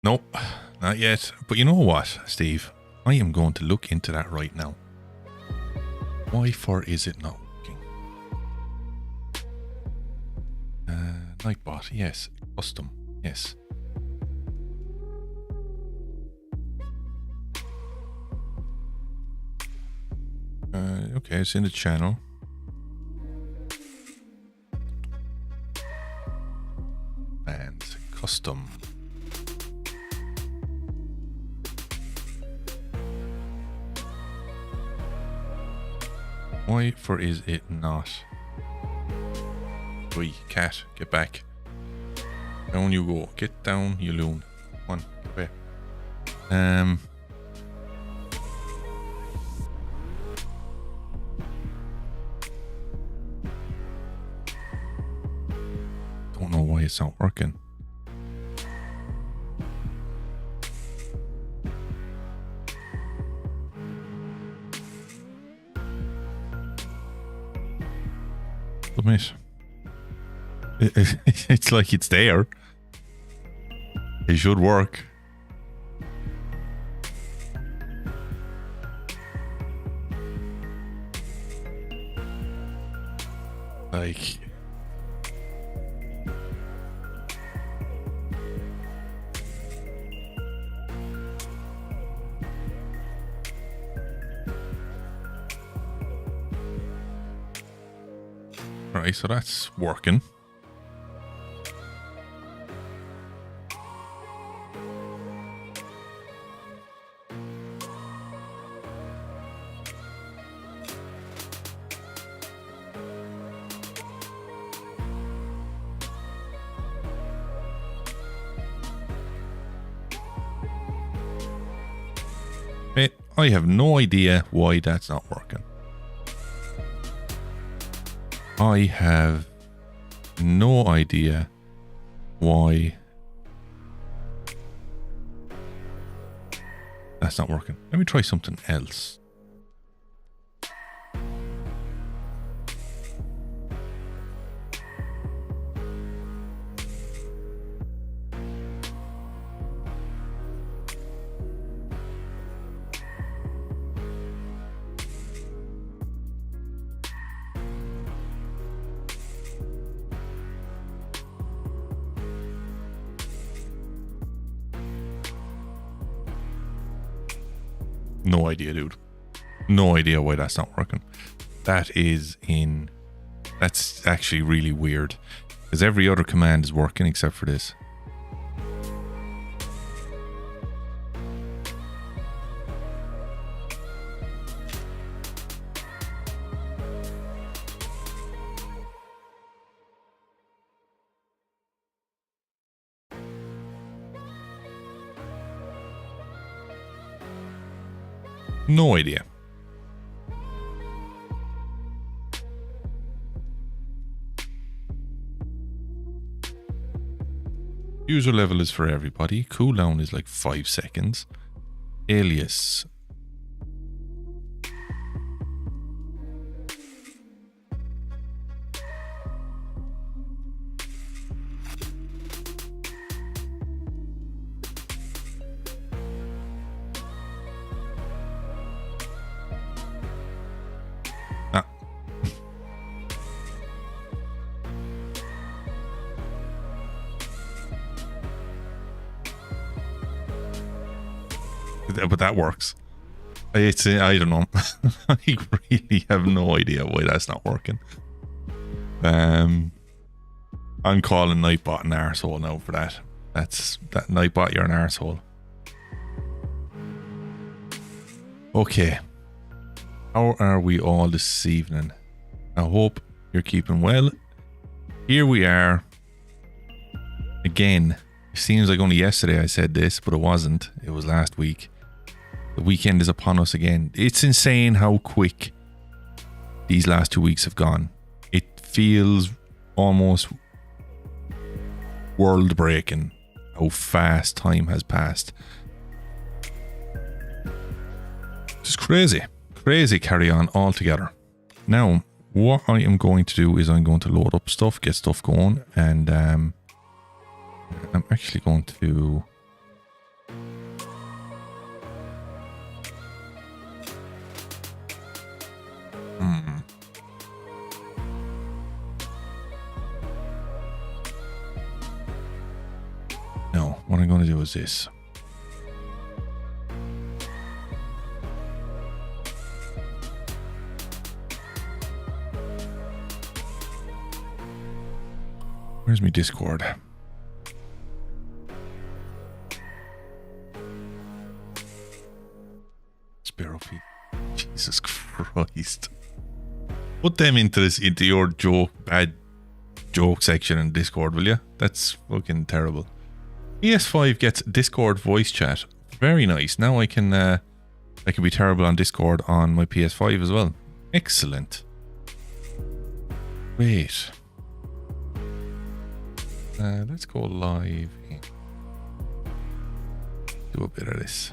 Nope, not yet. But you know what, Steve? I am going to look into that right now. Why for is it not working? Nightbot, yes. Custom, yes. Okay, it's in the channel. And custom. Why for is it not? Oi, cat, get back. Down you go. Get down, you loon. Come on, get away. Don't know why it's not working. Submit. It's like it's there. It should work. Like... Right, so that's working. I have no idea why that's not working. I have no idea why that's not working. Let me try something else. No idea, dude. No idea why that's not working. That's actually really weird. Because every other command is working except for this. No idea. User level is for everybody. Cooldown is like 5 seconds. Alias. But that works. It's, I don't know. I really have no idea why that's not working. I'm calling Nightbot an arsehole now for that. That Nightbot, you're an arsehole. Okay. How are we all this evening? I hope you're keeping well. Here we are. Again. It seems like only yesterday I said this, but it wasn't. It was last week. The weekend is upon us again. It's insane how quick these last 2 weeks have gone. It feels almost world breaking how fast time has passed. Just crazy. Crazy carry on altogether. Now, what I am going to do is I'm going to load up stuff, get stuff going, and I'm actually going to going to do is this. Where's my Discord? Sparrow feet. Jesus Christ. Put them into your bad joke section in Discord, will you? That's fucking terrible. PS5 gets Discord voice chat. Very nice. Now I can be terrible on Discord on my PS5 as well. Excellent. Wait. Let's go live. Do a bit of this.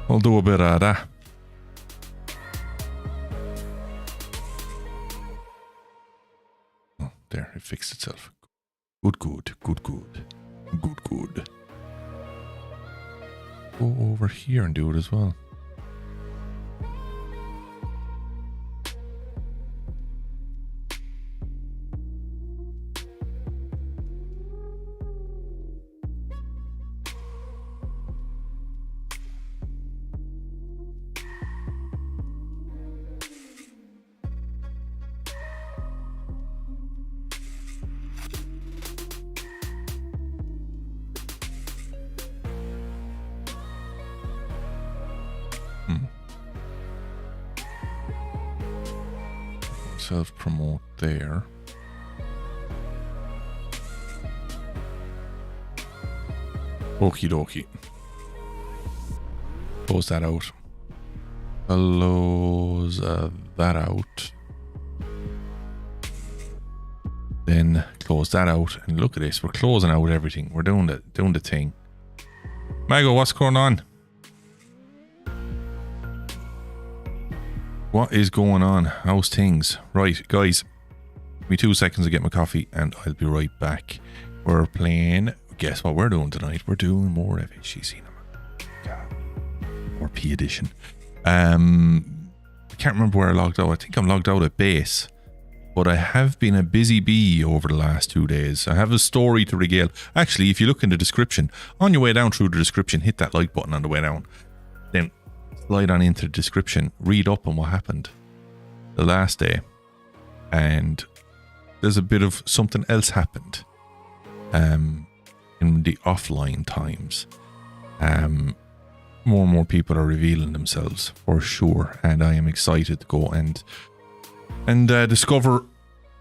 We'll do a bit of that. Oh, there, it fixed itself. Good. Go over here and do it as well. Self-promote there. Okie dokie. Close that out. Close that out. Then close that out. And look at this. We're closing out everything. We're doing the thing. Mago, what's going on? What is going on? How's things? Right, guys. Give me 2 seconds to get my coffee and I'll be right back. We're playing... Guess what we're doing tonight? We're doing more FHC Cinema. RP edition. I can't remember where I logged out. I think I'm logged out at base. But I have been a busy bee over the last 2 days. I have a story to regale. Actually, if you look in the description, on your way down through the description, hit that like button on the way down. Then slide on into the description, read up on what happened the last day, and there's a bit of something else happened in the offline times. More and more people are revealing themselves for sure, and I am excited to go and discover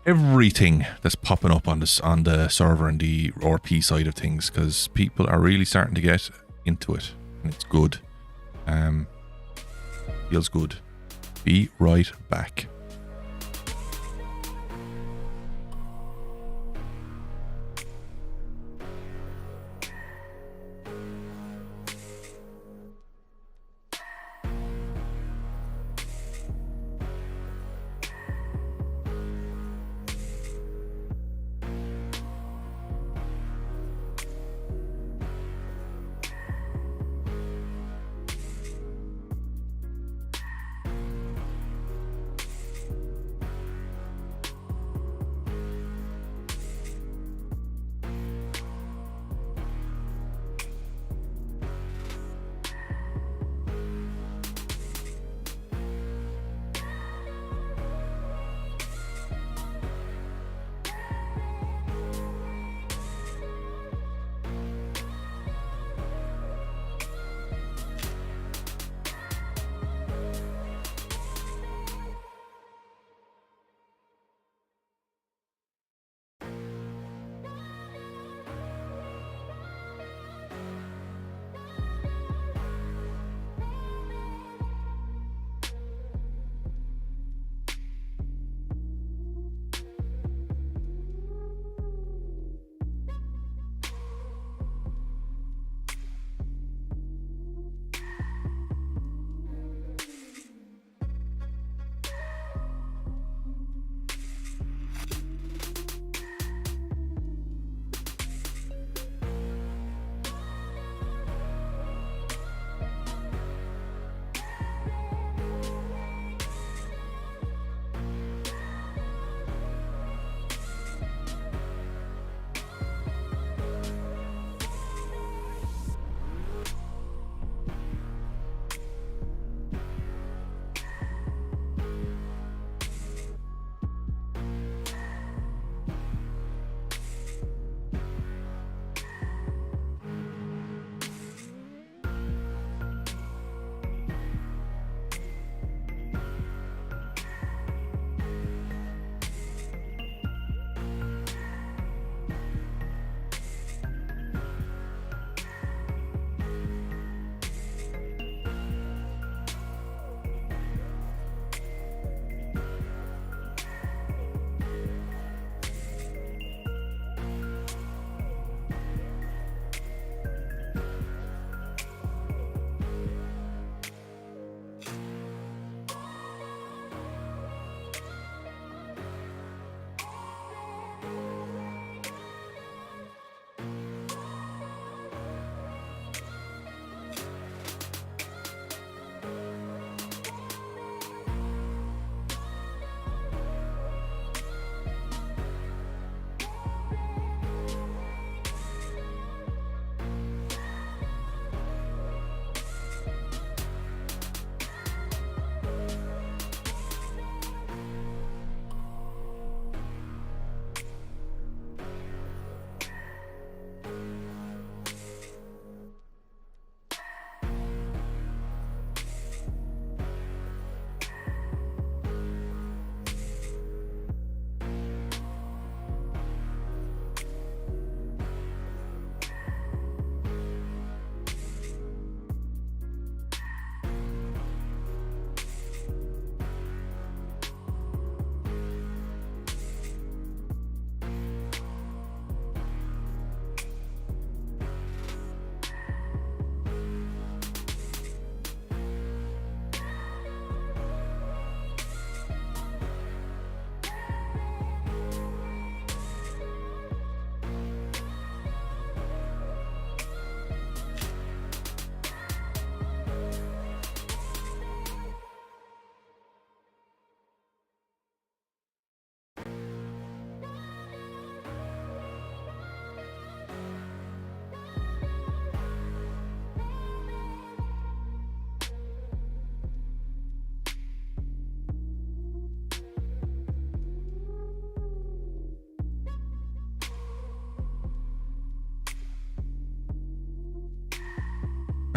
everything that's popping up on the server and the RP side of things, because people are really starting to get into it, and it's good. Feels good. Be right back.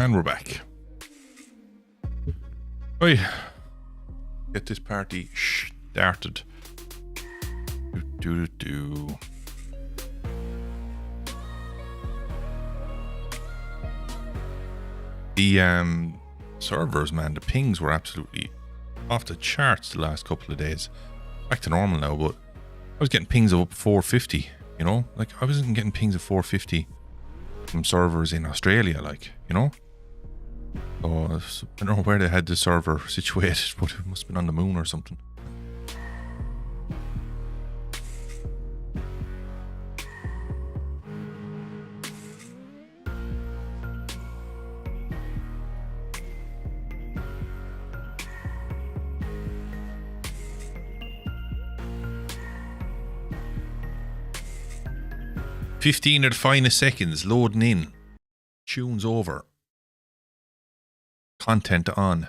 And we're back. Right. Get this party started. Do. The servers, man, the pings were absolutely off the charts the last couple of days. Back to normal now, but I was getting pings of up 450, you know? Like, I wasn't getting pings of 450 from servers in Australia, like, you know? So, I don't know where they had the server situated, but it must have been on the moon or something. "15 of the finest seconds loading in. Tunes over. Content on."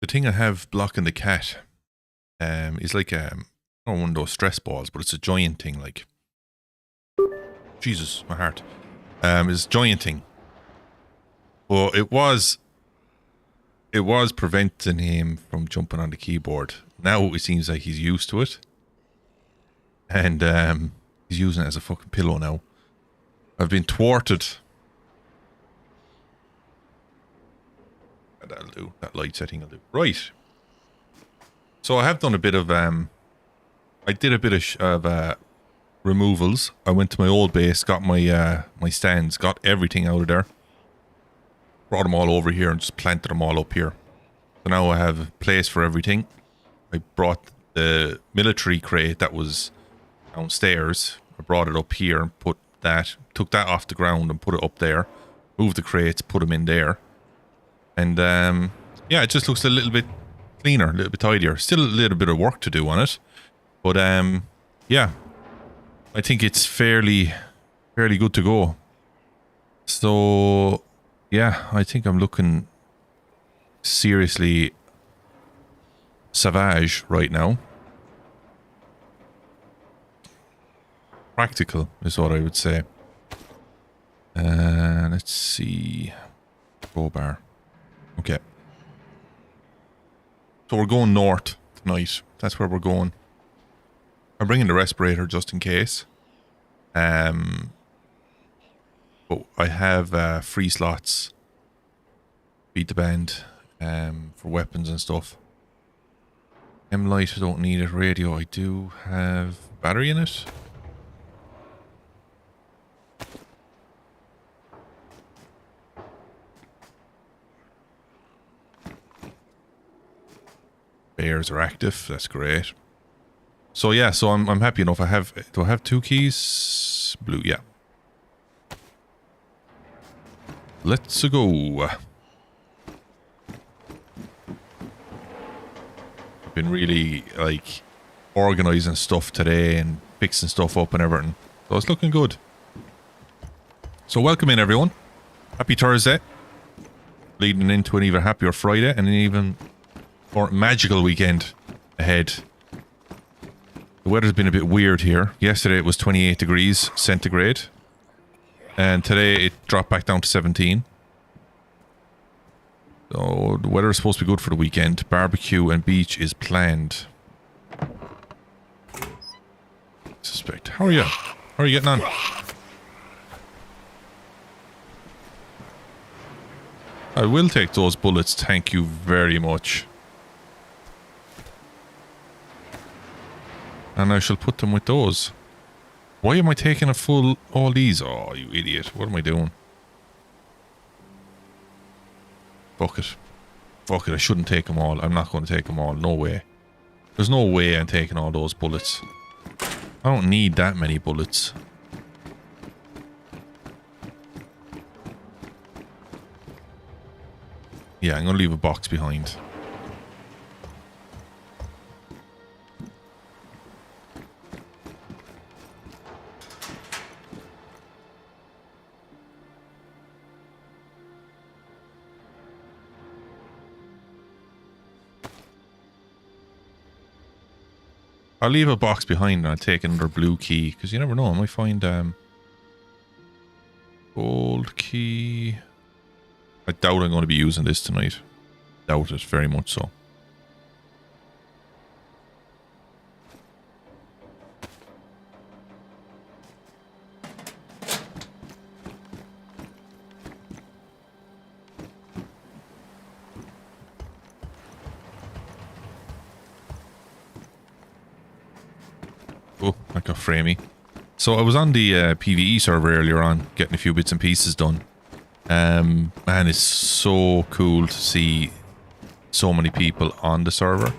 The thing I have blocking the cat is like not one of those stress balls, but it's a giant thing, like. Jesus, my heart. It's a giant thing. Well, it was preventing him from jumping on the keyboard. Now it seems like he's used to it. And he's using it as a fucking pillow now. I've been thwarted. That'll do. That light setting will do. Right. So I have done a bit of I did a bit of removals. I went to my old base, got my my stands, got everything out of there. Brought them all over here and just planted them all up here. So now I have a place for everything. I brought the military crate that was downstairs. I brought it up here and took that off the ground and put it up there. Moved the crates, put them in there. And yeah, it just looks a little bit cleaner, a little bit tidier. Still a little bit of work to do on it. But yeah, I think it's fairly good to go. So yeah, I think I'm looking seriously savage right now. Practical is what I would say. Let's see. Crowbar. Okay. So we're going north tonight. That's where we're going. I'm bringing the respirator just in case. But I have free slots. Beat the band for weapons and stuff. M-Light, I don't need it. Radio, I do have battery in it. Bears are active. That's great. So yeah, so I'm happy enough. Do I have 2 keys? Blue, yeah. Let's go. I've been really like organizing stuff today and fixing stuff up and everything. So it's looking good. So welcome in everyone. Happy Thursday. Leading into an even happier Friday and an even more magical weekend ahead. The weather's been a bit weird here. Yesterday it was 28 degrees centigrade. And today it dropped back down to 17. So the weather is supposed to be good for the weekend. Barbecue and beach is planned. Suspect. How are you? How are you getting on? I will take those bullets, thank you very much. And I shall put them with those. Why am I taking a full... all these? Oh, you idiot. What am I doing? Fuck it. Fuck it, I shouldn't take them all. I'm not going to take them all. No way. There's no way I'm taking all those bullets. I don't need that many bullets. Yeah, I'm going to leave a box behind. I'll leave a box behind and I'll take another blue key, because you never know, I might find gold key. I doubt I'm going to be using this tonight. Doubt it very much so. Oh, that got framey. So I was on the PvE server earlier on, getting a few bits and pieces done. Man, it's so cool to see so many people on the server.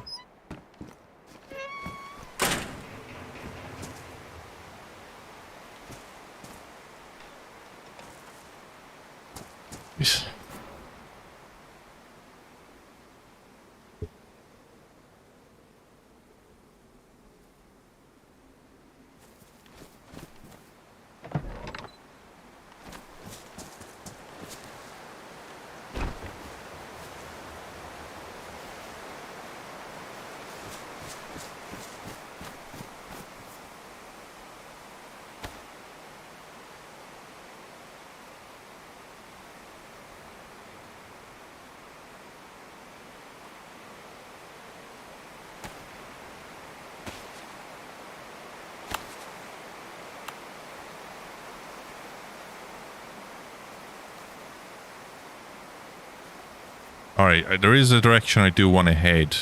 Yes. Alright, there is a direction I do want to head.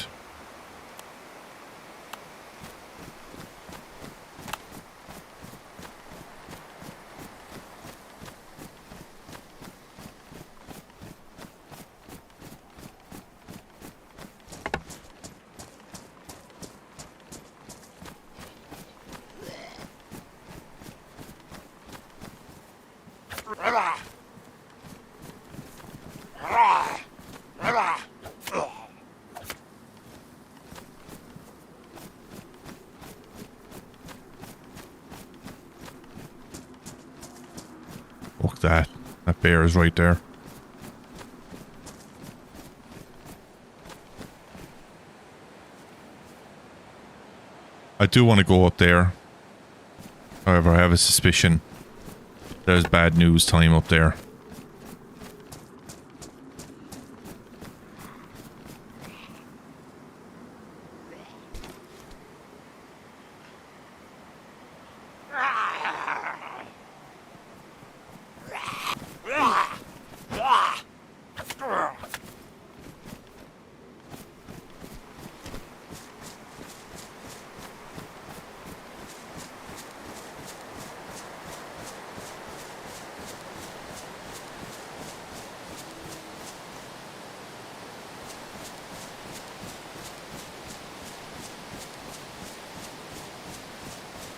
Look, that bear is right there. I do want to go up there. However, I have a suspicion there's bad news time up there.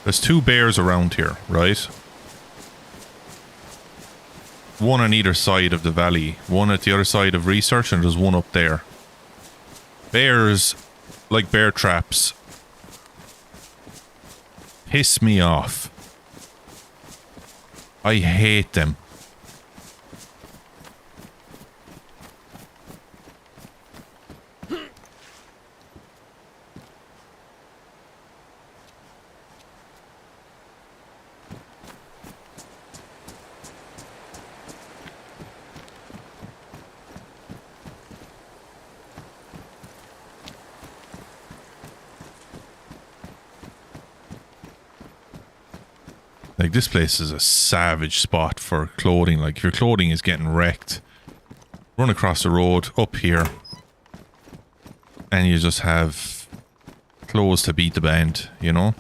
There's two bears around here, right? One on either side of the valley. One at the other side of research, and there's one up there. Bears, like bear traps, piss me off. I hate them. Like, this place is a savage spot for clothing. Like, if your clothing is getting wrecked, run across the road, up here, and you just have clothes to beat the band, you know?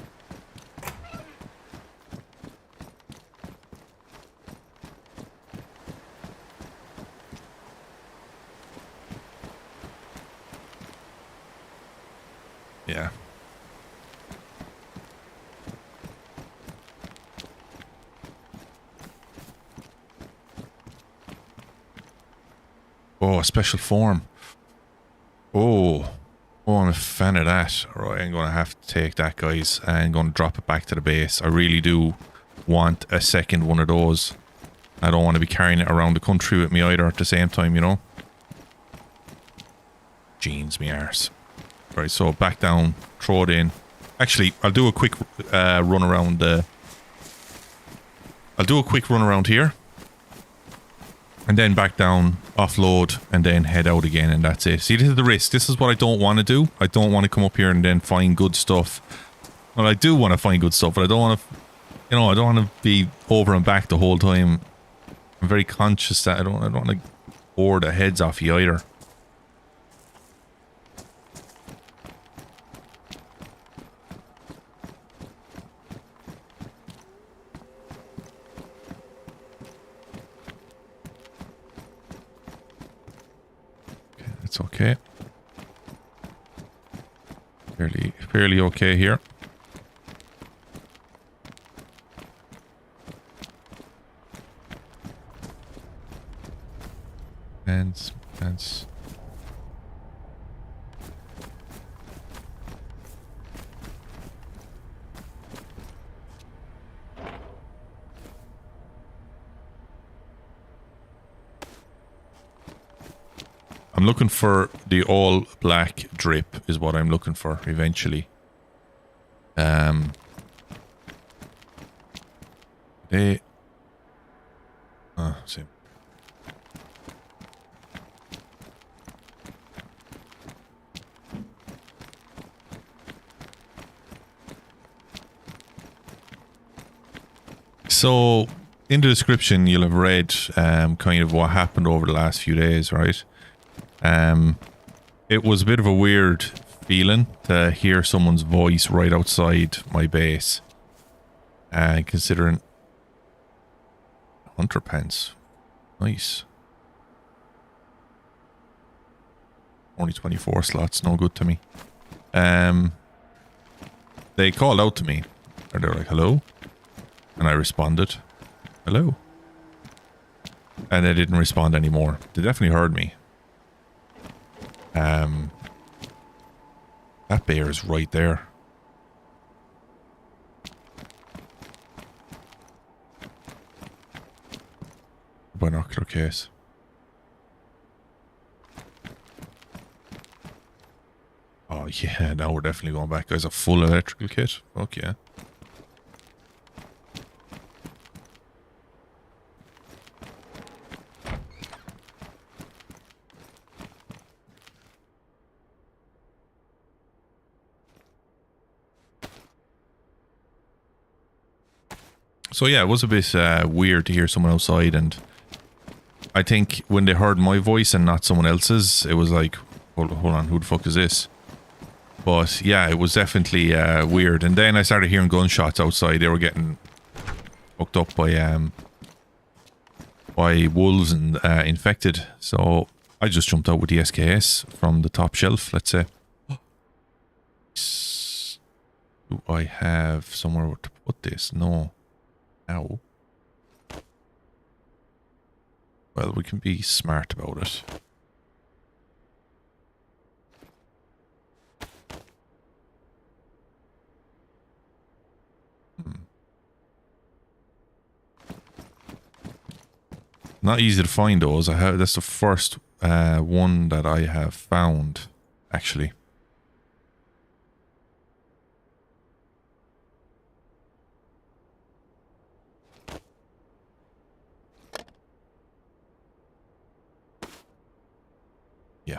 Yeah. Oh, a special form. Oh, I'm a fan of that. Alright, I'm going to have to take that, guys. I'm going to drop it back to the base. I really do want a second one of those. I don't want to be carrying it around the country with me either at the same time, you know? Jeans, me arse. Right, so back down, throw it in. Actually, I'll do a quick run around. I'll do a quick run around here. And then back down, offload, and then head out again, and that's it. See, this is the risk. This is what I don't want to do. I don't want to come up here and then find good stuff. Well, I do want to find good stuff, but I don't want to, you know, I don't want to be over and back the whole time. I'm very conscious that I don't want to bore the heads off you either. It's okay. Fairly okay here. And I'm looking for the all black drip is what I'm looking for eventually. Same. So in the description you'll have read kind of what happened over the last few days, right? It was a bit of a weird feeling to hear someone's voice right outside my base. Considering hunter pants. Nice. Only 24 slots, no good to me. They called out to me. Or they were like, hello? And I responded, hello. And they didn't respond anymore. They definitely heard me. That bear is right there. Binocular case. Oh yeah, now we're definitely going back. There's a full electrical kit. Fuck yeah. So yeah, it was a bit weird to hear someone outside, and I think when they heard my voice and not someone else's, it was like, hold on, who the fuck is this? But yeah, it was definitely weird. And then I started hearing gunshots outside. They were getting hooked up by wolves and infected. So I just jumped out with the SKS from the top shelf, let's say. Do I have somewhere to put this? No. Ow. Well, we can be smart about it. Not easy to find those. That's the first one that I have found, actually. Yeah.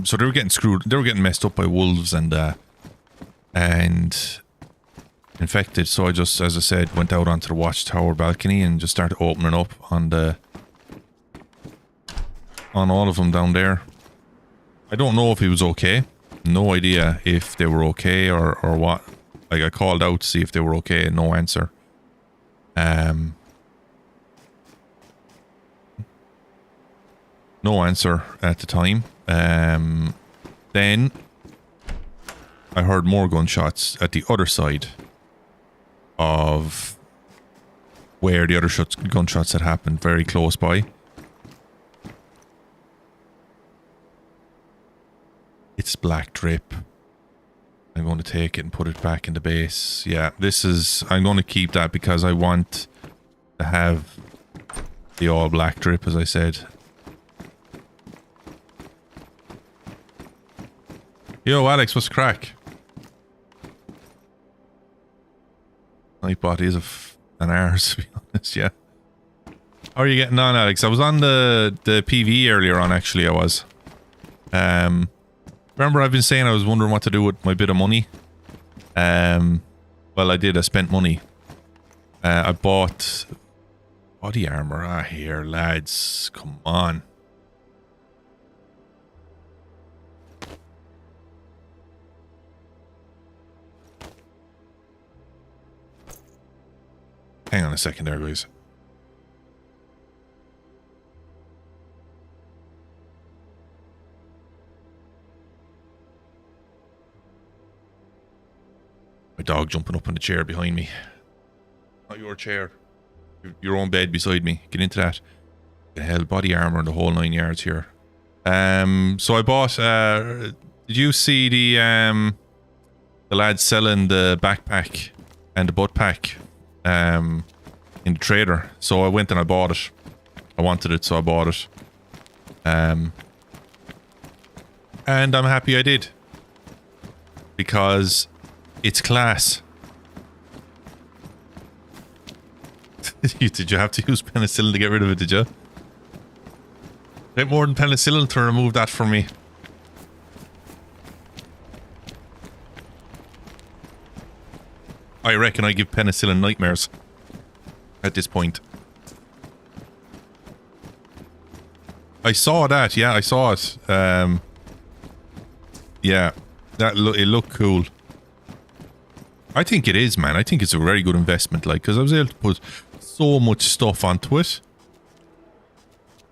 So they were getting screwed. They were getting messed up by wolves and infected. So I just, as I said, went out onto the watchtower balcony and just started opening up on all of them down there. I don't know if he was okay. No idea if they were okay or what. Like, I called out to see if they were okay. No answer. No answer at the time. Then I heard more gunshots at the other side of where the other gunshots had happened, very close by. It's black drip. I'm going to take it and put it back in the base. Yeah, I'm going to keep that because I want to have the all black drip, as I said. Yo, Alex, what's the crack? Nightbot is an arse, to be honest, yeah. How are you getting on, Alex? I was on the PV earlier on, actually, I was. Remember I've been saying I was wondering what to do with my bit of money? Well, I did. I spent money. I bought body armor. Ah, here, lads. Come on. Hang on a second there, guys. My dog jumping up on the chair behind me. Not your chair. Your own bed beside me. Get into that. The hell, body armor and the whole 9 yards here. So I bought, did you see the lads selling the backpack and the butt pack in the trader? So I went and I bought it. I wanted it, so I bought it. And I'm happy I did. Because it's class. Did you have to use penicillin to get rid of it, did you? Bit more than penicillin to remove that from me. I reckon I give penicillin nightmares at this point. I saw that, yeah, I saw it. Yeah, it looked cool. I think it is, man. I think it's a very good investment, like, because I was able to put so much stuff onto it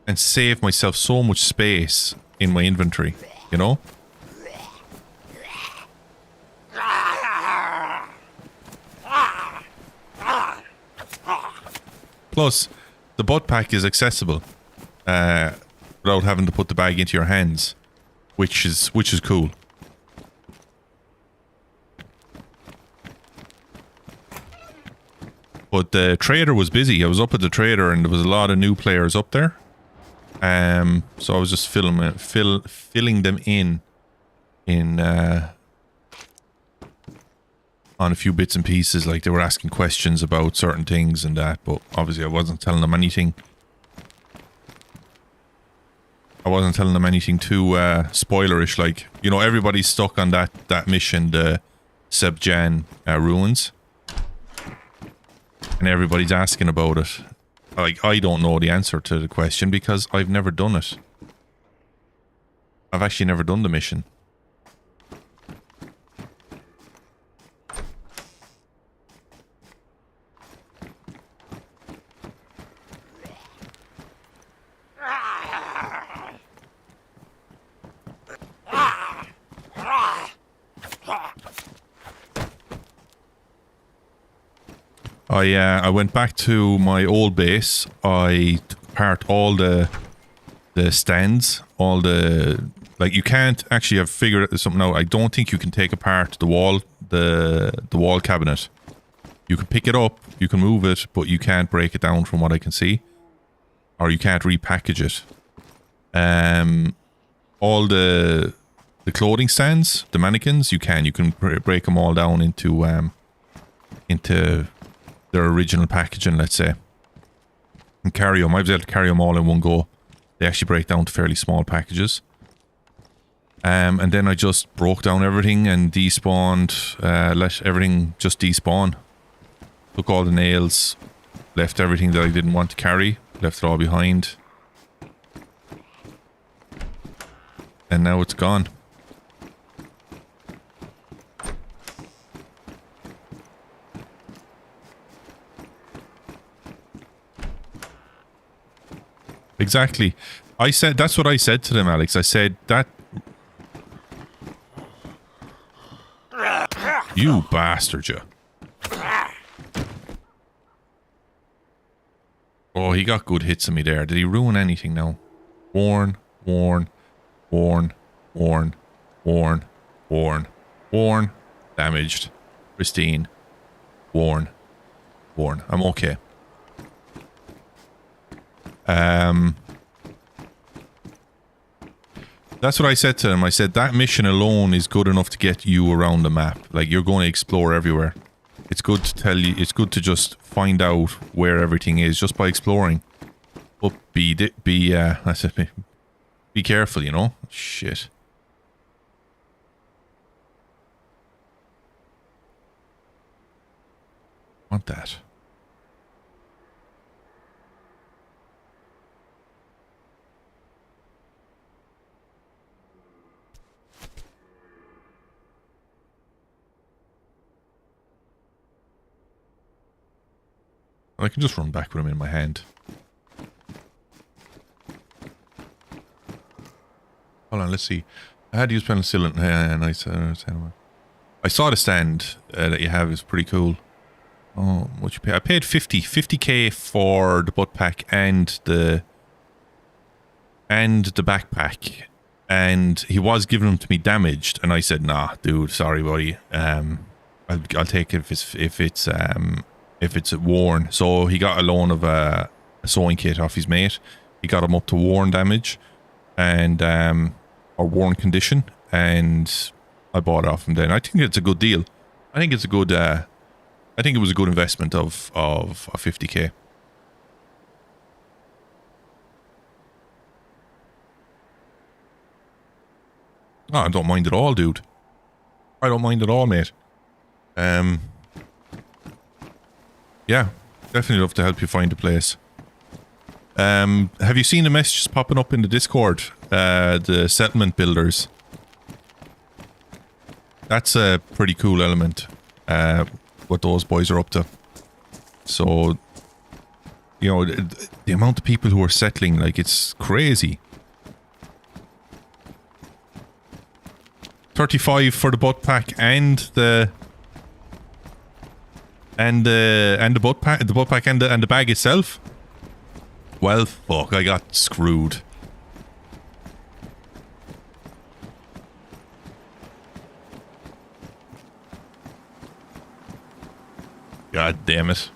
and save myself so much space in my inventory, you know? Plus, the butt pack is accessible without having to put the bag into your hands, which is cool. But the trader was busy. I was up at the trader and there was a lot of new players up there. So I was just filling them in on a few bits and pieces. Like, they were asking questions about certain things and that, but obviously I wasn't telling them anything. I wasn't telling them anything too spoilerish. Like, you know, everybody's stuck on that mission, the Sebjan ruins. And everybody's asking about it. Like, I don't know the answer to the question because I've never done it. I've actually never done the mission. I went back to my old base. I took apart all the stands, all the, like, you can't actually, have figured something out. I don't think you can take apart the wall cabinet. You can pick it up, you can move it, but you can't break it down from what I can see, or you can't repackage it. All the clothing stands, the mannequins, you can break them all down into their original packaging, let's say, and carry them. I was able to carry them all in one go. They actually break down to fairly small packages. And then I just broke down everything and despawned, let everything just despawn. Took all the nails, left everything that I didn't want to carry, left it all behind. And now it's gone. Exactly. That's what I said to them, Alex. I said that... You bastard, you. Oh, he got good hits on me there. Did he ruin anything now? Worn. Damaged. Pristine. Worn. I'm okay. That's what I said to him. I said that mission alone is good enough to get you around the map. Like, you're going to explore everywhere. It's good to tell you, it's good to just find out where everything is just by exploring. But I said, be careful, you know? Shit. Want that. I can just run back with him in my hand. Hold on, let's see. I had to use penicillin. Nice. I saw the stand that you have is pretty cool. Oh, what you pay? I paid 50k for the butt pack and the backpack, and he was giving them to me damaged, and I said, "Nah, dude, sorry, buddy. I'll take it if it's worn." So he got a loan of a sewing kit off his mate. He got him up to worn damage and or worn condition, and I bought it off him. Then I think it's a good deal. I think it's a good. I think it was a good investment of 50k. Oh, I don't mind at all, dude. I don't mind at all, mate. Yeah, definitely love to help you find a place. Have you seen the messages popping up in the Discord? The settlement builders. That's a pretty cool element. What those boys are up to. So, you know, the amount of people who are settling, like, it's crazy. 35 for the butt pack and the butt pack and the bag itself. Well, fuck, I got screwed. God damn it.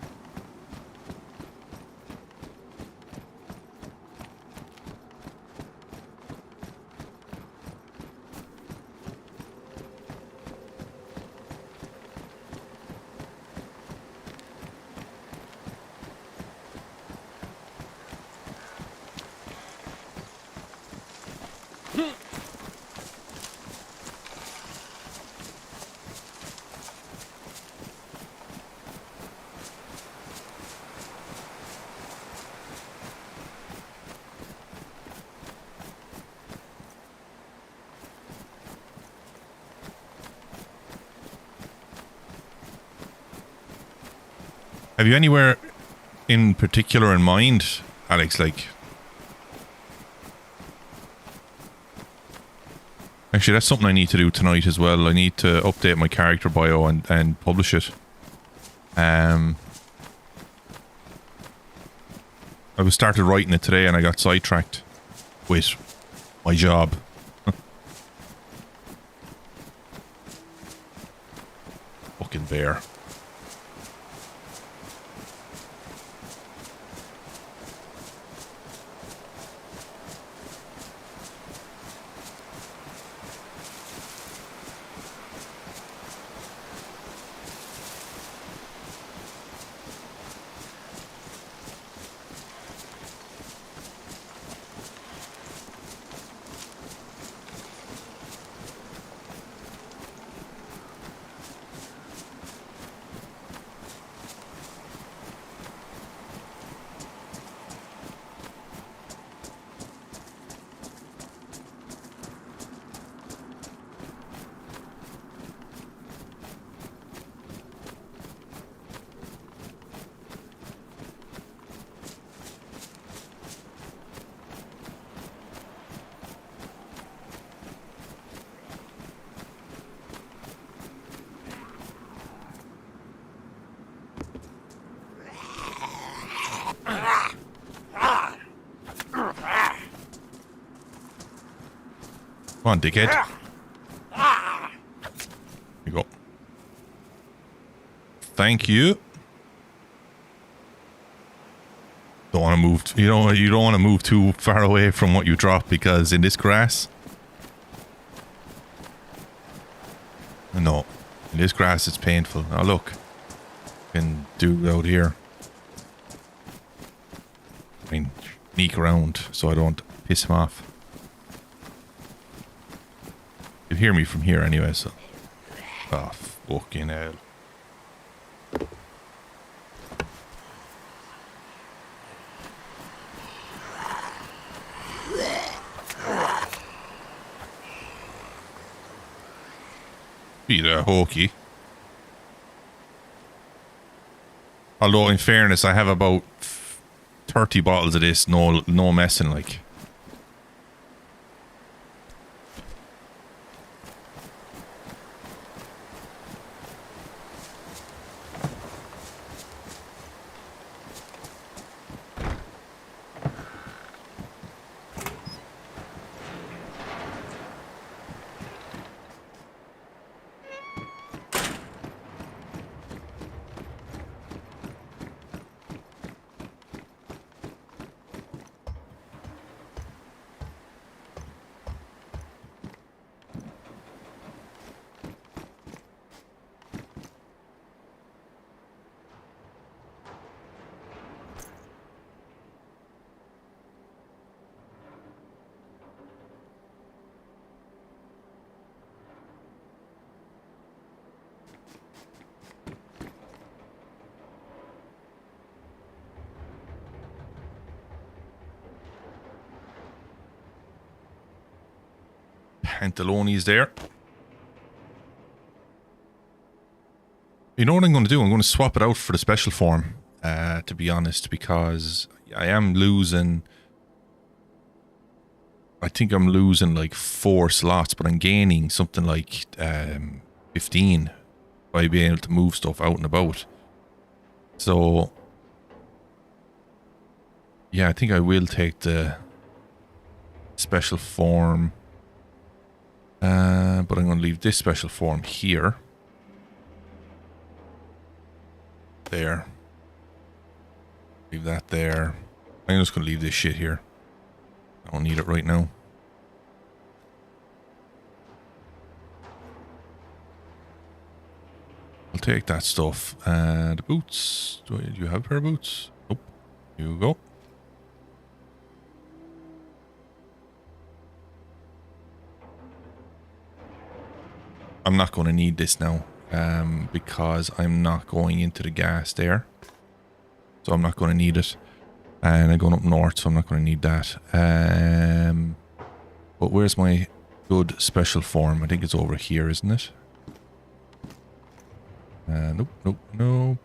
Have you anywhere in particular in mind, Alex? Like, actually, that's something I need to do tonight as well. I need to update my character bio and publish it. I was started writing it today and I got sidetracked with my job. Fucking bear. Come on, dickhead. Here you go. Thank you. Don't want to move. You don't want to move too far away from what you drop, because in this grass, No. In this grass it's painful. Now look. Can do out here. I mean, sneak around so I don't piss him off. You'll hear me from here anyway, so. Oh, fucking hell. Be the hokey. Although, in fairness, I have about 30 bottles of this, no messing, like. Pantaloni's there. You know what I'm going to do? I'm going to swap it out for the special form, to be honest, because I am losing... I think I'm losing like 4 slots, but I'm gaining something like 15 by being able to move stuff out and about. So... yeah, I think I will take the special form. But I'm going to leave this special form here. There. Leave that there. I'm just going to leave this shit here. I don't need it right now. I'll take that stuff. The boots. Do you have a pair of boots? Nope. Here you go. I'm not going to need this now, because I'm not going into the gas there. So I'm not going to need it. And I'm going up north, so I'm not going to need that. But where's my good special form? I think it's over here, isn't it? Nope, nope, nope.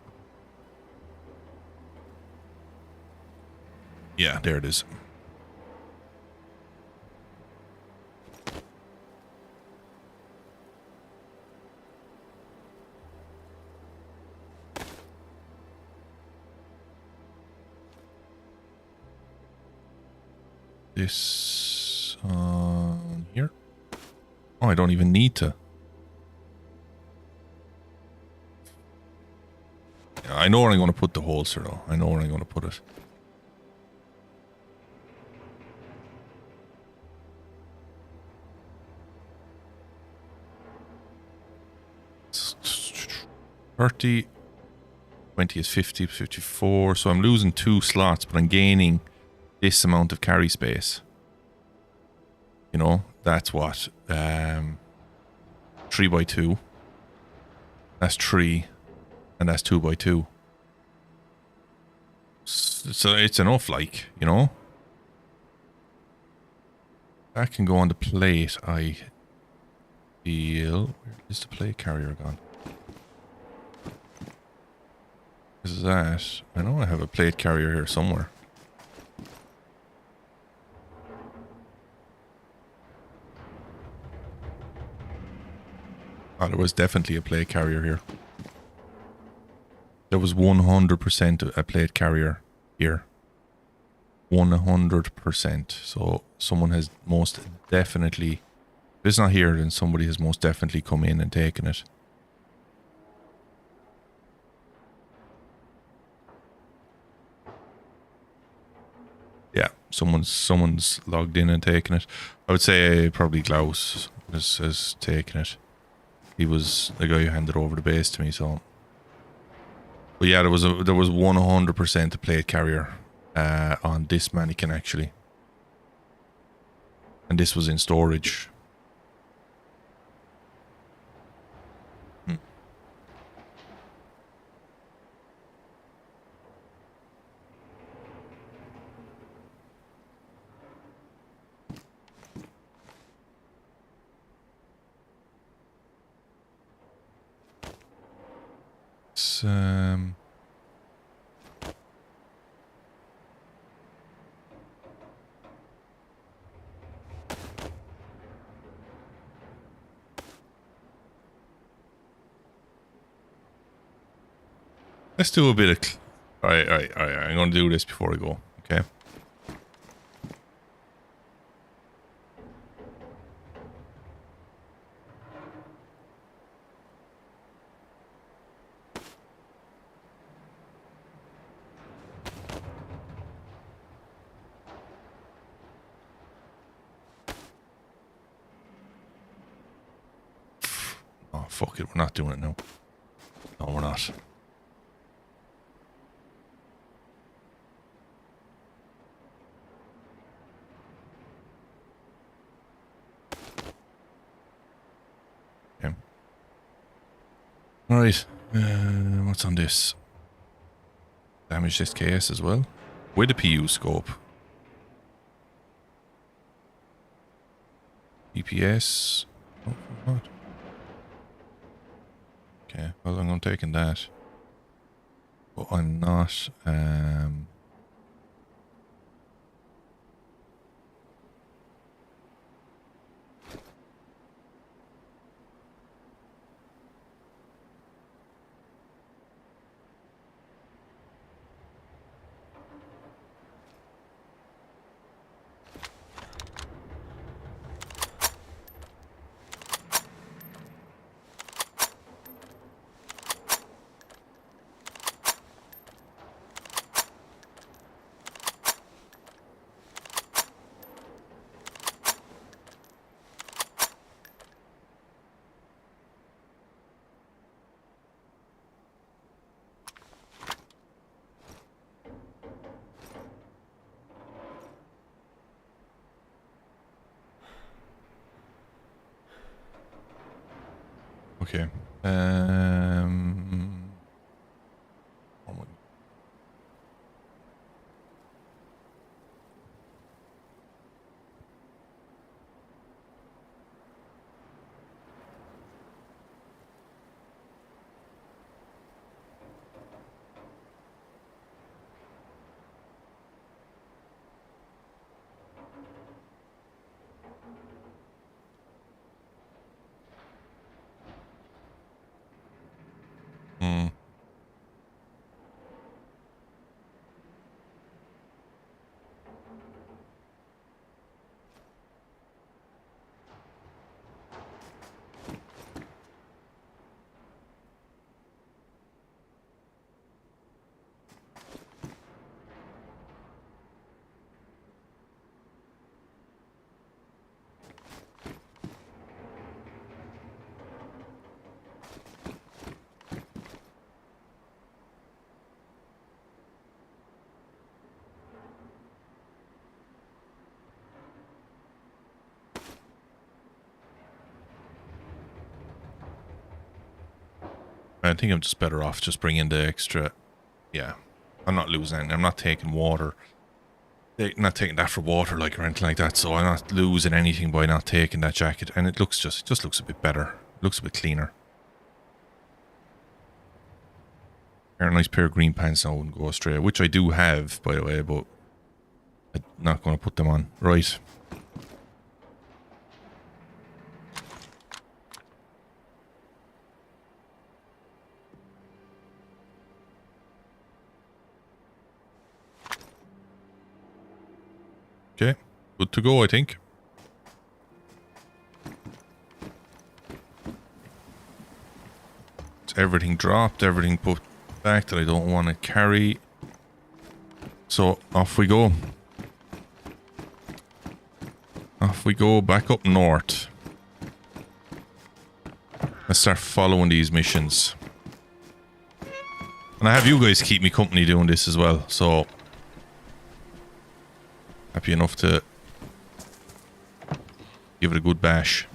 Yeah, there it is. This on here. Oh, I don't even need to. Yeah, I know where I'm going to put the holster though. I know where I'm going to put it. It's 30. 20 is 50, 54. So I'm losing 2 slots, but I'm gaining this amount of carry space. You know, that's what 3 by 2. That's 3, and that's 2 by 2. So it's enough, like, you know. That can go on the plate. I feel. Where is the plate carrier gone? Is that? I know I have a plate carrier here somewhere. Oh, there was definitely a plate carrier here. There was 100% a plate carrier here. 100%. So someone has most definitely... If it's not here, then somebody has most definitely come in and taken it. Yeah, someone's logged in and taken it. I would say probably Klaus has taken it. He was the guy who handed over the base to me, so. But yeah, there was 100% a plate carrier on this mannequin actually. And this was in storage. Let's do a bit of... Alright. I'm going to do this before I go, okay? Oh, fuck it. We're not doing it now. No, we're not. Okay. Alright. What's on this? Damage this case as well. With a PU scope. EPS. Oh, what? Okay, well, I'm taking that. But I'm not. Okay. Oh my. I think I'm just better off just bringing the extra. Yeah, I'm not losing anything. I'm not taking water. Not taking that for water, like, or anything like that. So I'm not losing anything by not taking that jacket. And it looks just looks a bit better. It looks a bit cleaner. A nice pair of green pants now and go astray, which I do have, by the way, but I'm not going to put them on. Right. Okay, good to go, I think. It's everything dropped, everything put back that I don't want to carry. So off we go. Off we go back up north. Let's start following these missions. And I have you guys keep me company doing this as well, so happy enough to give it a good bash.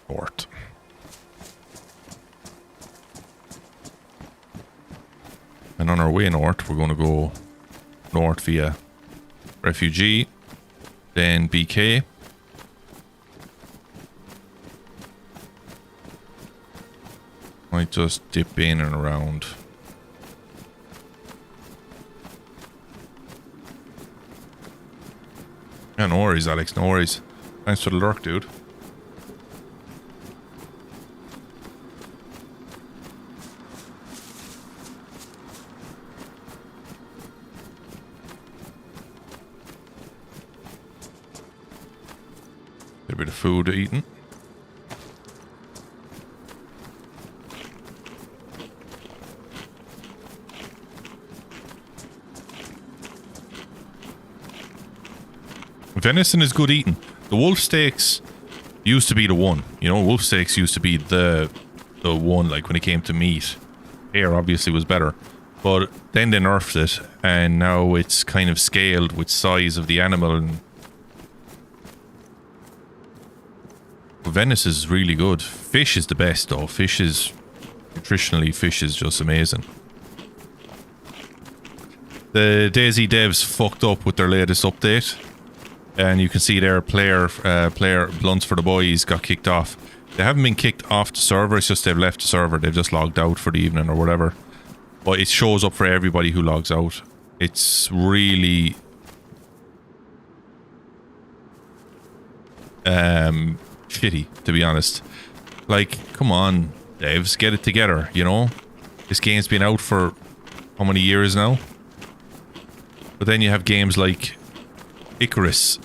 North. And on our way north, we're going to go north via Refugee, then BK. Might just dip in and around. Yeah, no worries, Alex, no worries. Thanks for the lurk, dude. Get a bit of food eating. Venison is good eating. The wolf steaks used to be the one. You know, wolf steaks used to be the one, like, when it came to meat. Hair obviously was better. But then they nerfed it, and now it's kind of scaled with size of the animal. And venison is really good. Fish is the best, though. Nutritionally, fish is just amazing. The DayZ devs fucked up with their latest update. And you can see their player Blunts for the Boys got kicked off. They haven't been kicked off the server, it's just they've left the server. They've just logged out for the evening or whatever. But it shows up for everybody who logs out. It's really shitty, to be honest. Like, come on, devs, get it together, you know? This game's been out for how many years now? But then you have games like Icarus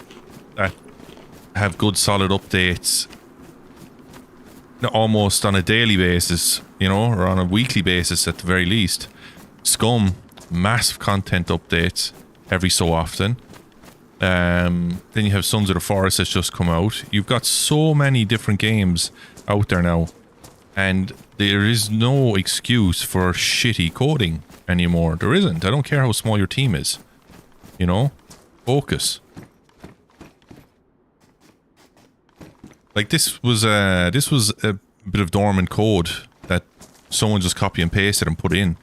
that have good solid updates almost on a daily basis, you know, or on a weekly basis at the very least. Scum, massive content updates every so often. Then you have Sons of the Forest that's just come out. You've got so many different games out there now, and there is no excuse for shitty coding anymore. There isn't. I don't care how small your team is, you know. Focus. Like, this was a bit of dormant code that someone just copy and pasted and put in,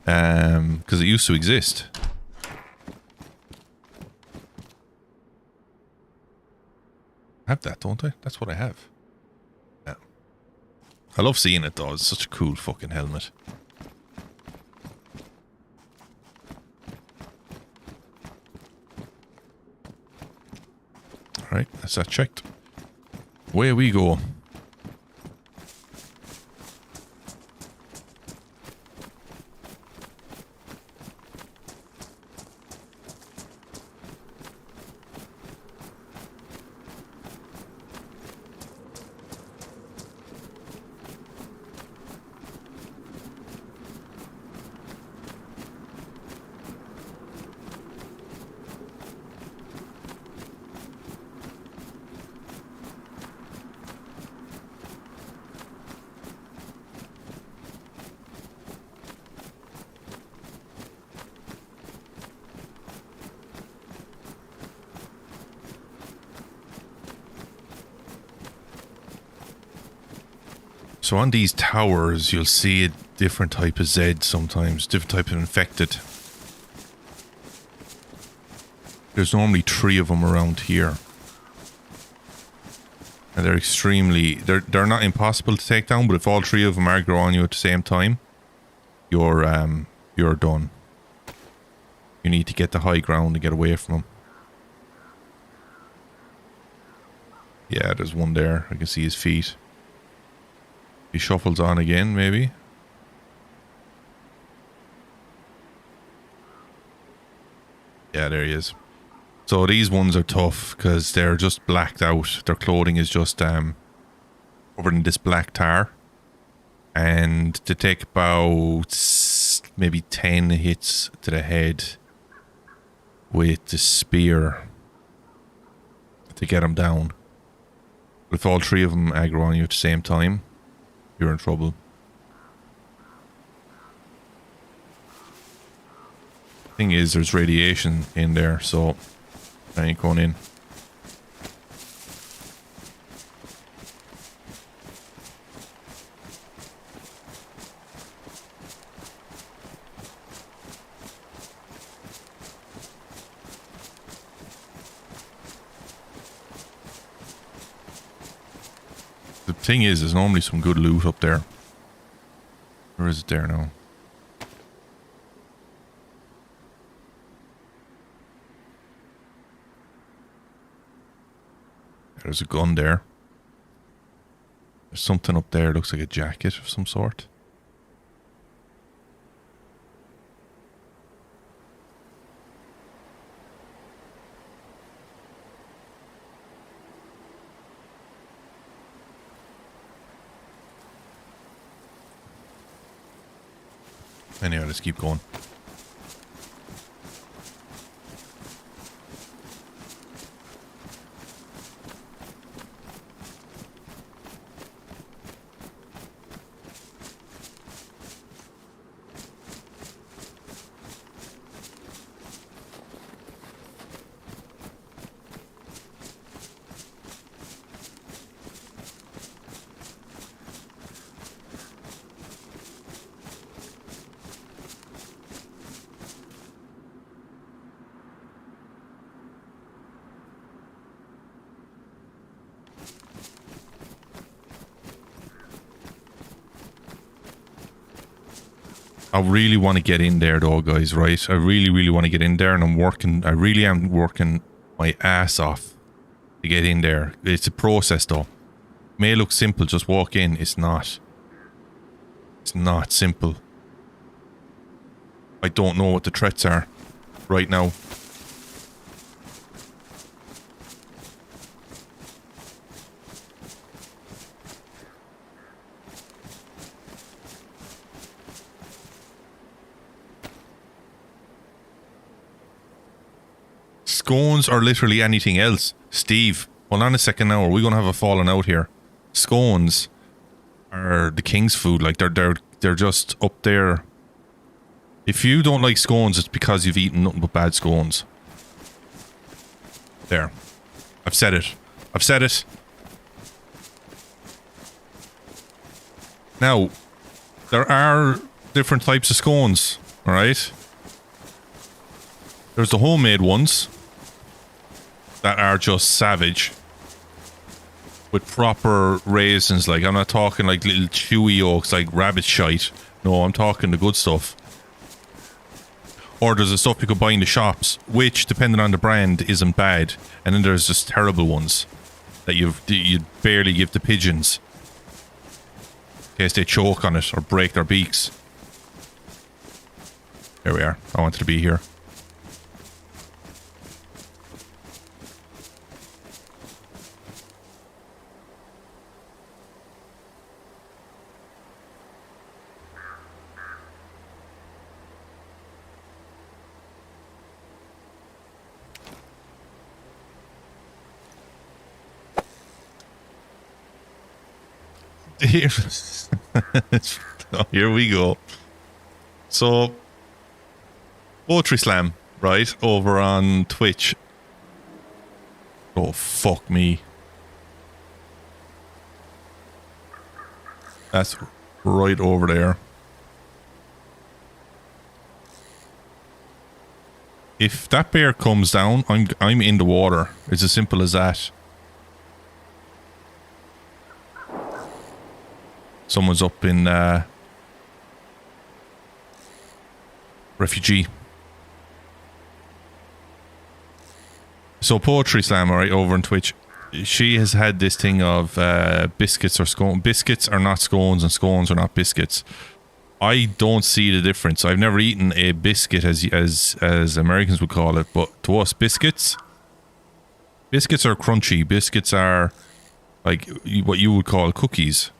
because it used to exist. I have that, don't I? That's what I have. Yeah. I love seeing it though. It's such a cool fucking helmet. Alright, that's that checked. Away we go. So on these towers, you'll see a different type of Z sometimes, different type of infected. There's normally 3 of them around here. And they're extremely... They're not impossible to take down, but if all 3 of them aggro on you at the same time, you're done. You need to get to high ground and get away from them. Yeah, there's one there. I can see his feet. He shuffles on again, maybe. Yeah, there he is. So these ones are tough because they're just blacked out. Their clothing is just covered in this black tar. And they take about maybe 10 hits to the head with the spear. to get them down. But if all three of them aggro on you at the same time, you're in trouble. Thing is, there's radiation in there, so I ain't going in. The thing is, there's normally some good loot up there. Where is it there now? There's a gun there. There's something up there, looks like a jacket of some sort. Anyway, let's keep going. I really want to get in there though, guys, right? I really want to get in there, and I really am working my ass off to get in there. It's a process though. May look simple, just walk in. It's not. It's not simple. I don't know what the threats are right now. Scones are literally anything else. Steve, hold on a second now. Are we going to have a falling out here? Scones are the king's food. Like, they're just up there. If you don't like scones, it's because you've eaten nothing but bad scones. There. I've said it. I've said it. Now, there are different types of scones, alright? There's the homemade ones that are just savage with proper raisins. Like, I'm not talking like little chewy yolks like rabbit shite. No, I'm talking the good stuff. Or there's the stuff you could buy in the shops, which, depending on the brand, isn't bad. And then there's just terrible ones that you'd barely give to pigeons in case they choke on it or break their beaks. There we are. I wanted to be here. Here we go. So, Poetry Slam, right, over on Twitch. Oh, fuck me. That's right over there. If that bear comes down, I'm in the water. It's as simple as that. Someone's up in refugee. So Poetry Slam, alright, over on Twitch. She has had this thing of biscuits or scone. Biscuits are not scones and scones are not biscuits. I don't see the difference. I've never eaten a biscuit as Americans would call it, but to us, biscuits are crunchy. Biscuits are like what you would call cookies.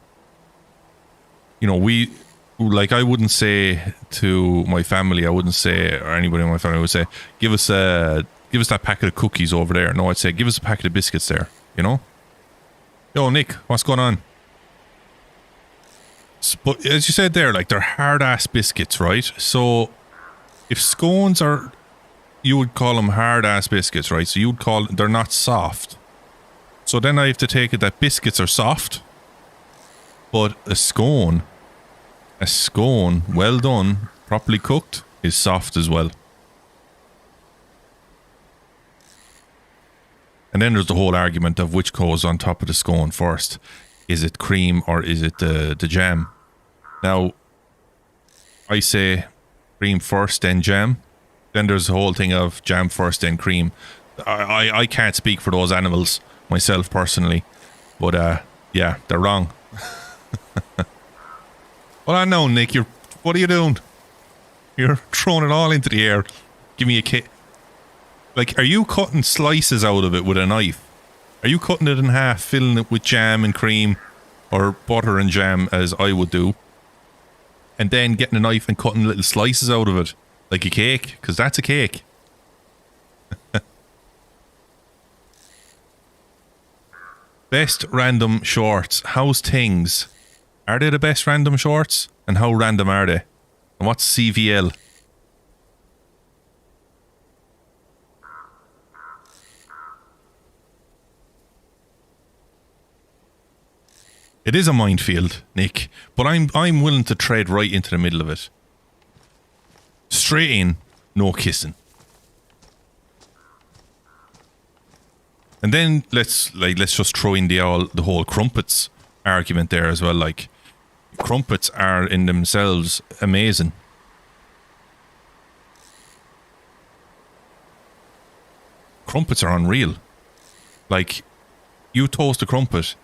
You know, I wouldn't say to my family, or anybody in my family would say, give us a Give us that packet of cookies over there. No, I'd say give us a packet of biscuits there, you know? Yo, Nick, what's going on? But as you said there, like, they're hard-ass biscuits, right? So, if scones are... You would call them hard-ass biscuits, right? So you would call... They're not soft. So then I have to take it that biscuits are soft. But a scone, well done, properly cooked, is soft as well. And then there's the whole argument of which goes on top of the scone first. Is it cream or is it the jam? Now, I say cream first, then jam. Then there's the whole thing of jam first, then cream. I can't speak for those animals myself personally. But, yeah, they're wrong. Well, I know, Nick. What are you doing? You're throwing it all into the air. Give me a kick. Like, are you cutting slices out of it with a knife? Are you cutting it in half, filling it with jam and cream, or butter and jam, as I would do, and then getting a knife and cutting little slices out of it, like a cake? Because that's a cake. Best random shorts. How's things? Are they the best random shorts? And how random are they? And what's CVL? It is a minefield, Nick, but I'm willing to tread right into the middle of it. Straight in, no kissing. And then let's just throw in the whole crumpets argument there as well. Like, crumpets are in themselves amazing. Crumpets are unreal. Like, you toast a crumpet,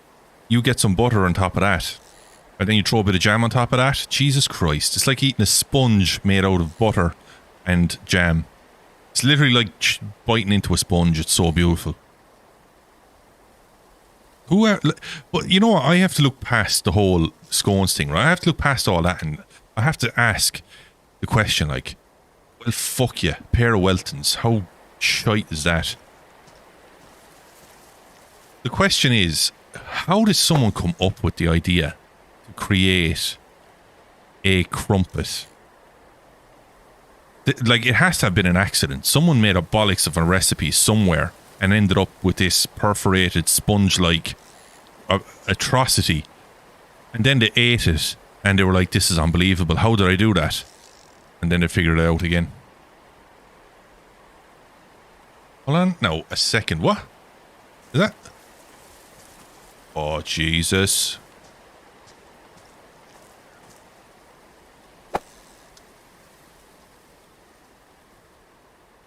you get some butter on top of that, and then you throw a bit of jam on top of that. Jesus Christ. It's like eating a sponge made out of butter and jam. It's literally like biting into a sponge. It's so beautiful. But you know what? I have to look past the whole scones thing, right? I have to look past all that, and I have to ask the question, like, well, fuck you, pair of Weltons. How shite is that? The question is, how did someone come up with the idea to create a crumpet? Like, it has to have been an accident. Someone made a bollocks of a recipe somewhere and ended up with this perforated sponge-like atrocity. And then they ate it and they were like, this is unbelievable. How did I do that? And then they figured it out again. Hold on. No, a second. What? Is that... Oh, Jesus.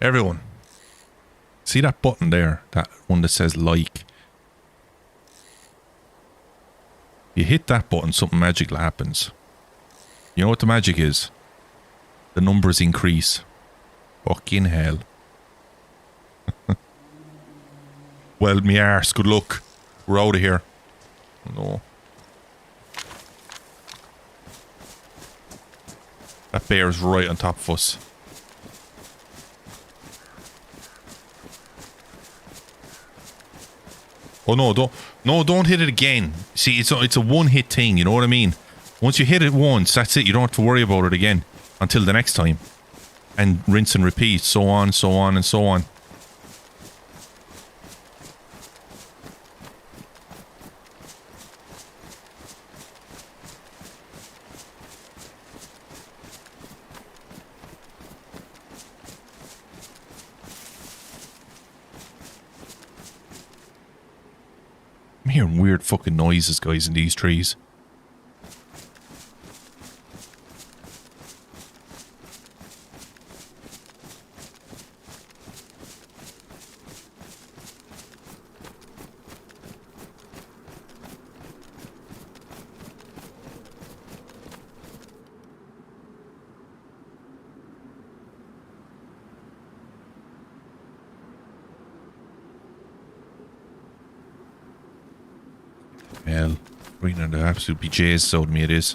Everyone. See that button there? That one that says like. You hit that button, something magical happens. You know what the magic is? The numbers increase. Fucking hell. Well, me arse, good luck. We're out of here. No. That bear's right on top of us. Oh no, don't hit it again. See, it's a one-hit thing, you know what I mean? Once you hit it once, that's it. You don't have to worry about it again until the next time. And rinse and repeat, so on, so on, and so on. I'm hearing weird fucking noises, guys, in these trees. Hell, bringing the absolute BJ's out of me, it is.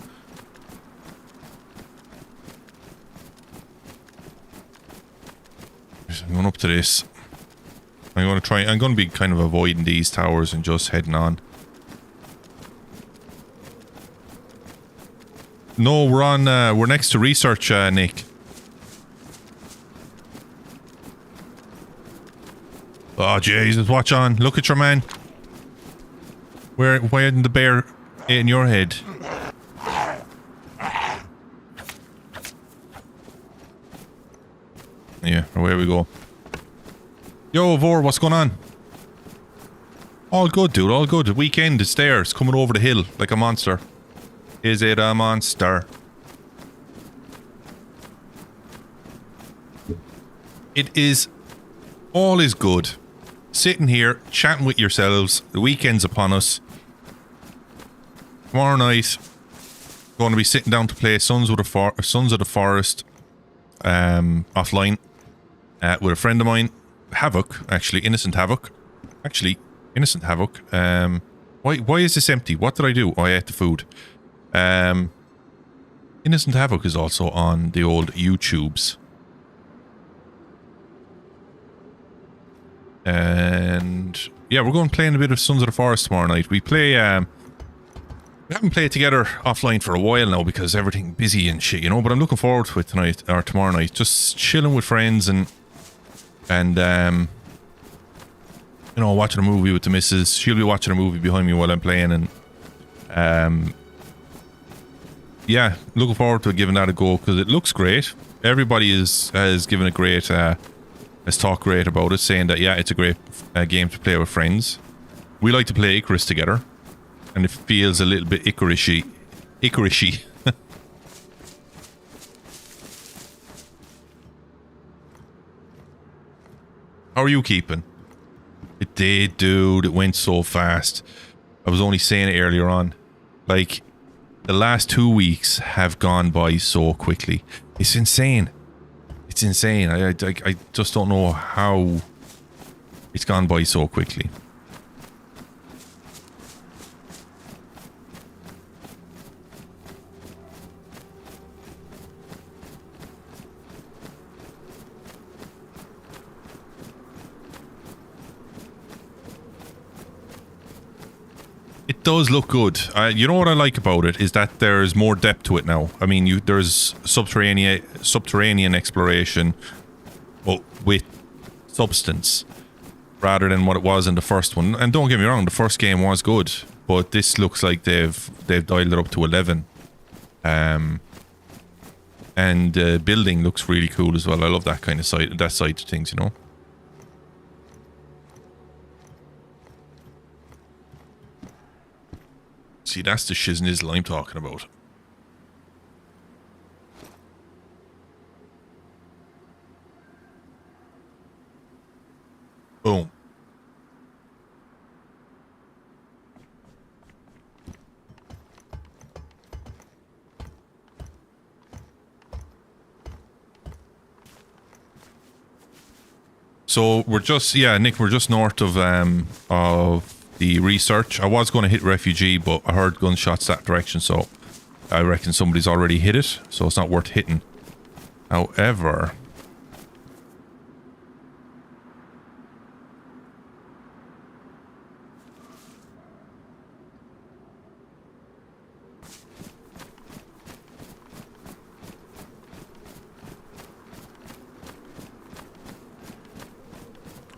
I'm going up to this. I'm gonna be kind of avoiding these towers and just heading on. No, we're next to research, Nick. Oh Jesus, watch on. Look at your man. Why isn't the bear in your head? Yeah, away we go. Yo, Vor, what's going on? All good, dude, all good. The weekend is there. It's coming over the hill like a monster. Is it a monster? It is... all is good. Sitting here, chatting with yourselves. The weekend's upon us. Tomorrow night, going to be sitting down to play Sons of the Forest offline with a friend of mine. Havoc, actually. Innocent Havoc. Innocent Havoc. Why is this empty? What did I do? Oh, I ate the food. Innocent Havoc is also on the old YouTubes. And yeah, we're going playing a bit of Sons of the Forest tomorrow night. We play, we haven't played together offline for a while now because everything busy and shit, you know, but I'm looking forward to it tonight, or tomorrow night. Just chilling with friends and you know, watching a movie with the missus. She'll be watching a movie behind me while I'm playing, and yeah, looking forward to giving that a go because it looks great. Everybody has given it great, has talked great about it, saying that yeah, it's a great game to play with friends. We like to play Icarus together, and it feels a little bit Icarus-y. How are you keeping? It did, dude. It went so fast. I was only saying it earlier on. Like, the last 2 weeks have gone by so quickly. It's insane. It's insane. I just don't know how it's gone by so quickly. It does look good. You know what I like about it is that there's more depth to it now. I mean, there's subterranean exploration, but with substance, rather than what it was in the first one. And don't get me wrong, the first game was good, but this looks like they've dialed it up to 11. And building looks really cool as well. I love that kind of side of things, you know. See, that's the shiznizzle I'm talking about. Boom. So we're just, yeah, Nick, we're just north of the research. I was going to hit refugee, but I heard gunshots that direction, so I reckon somebody's already hit it, so it's not worth hitting. However,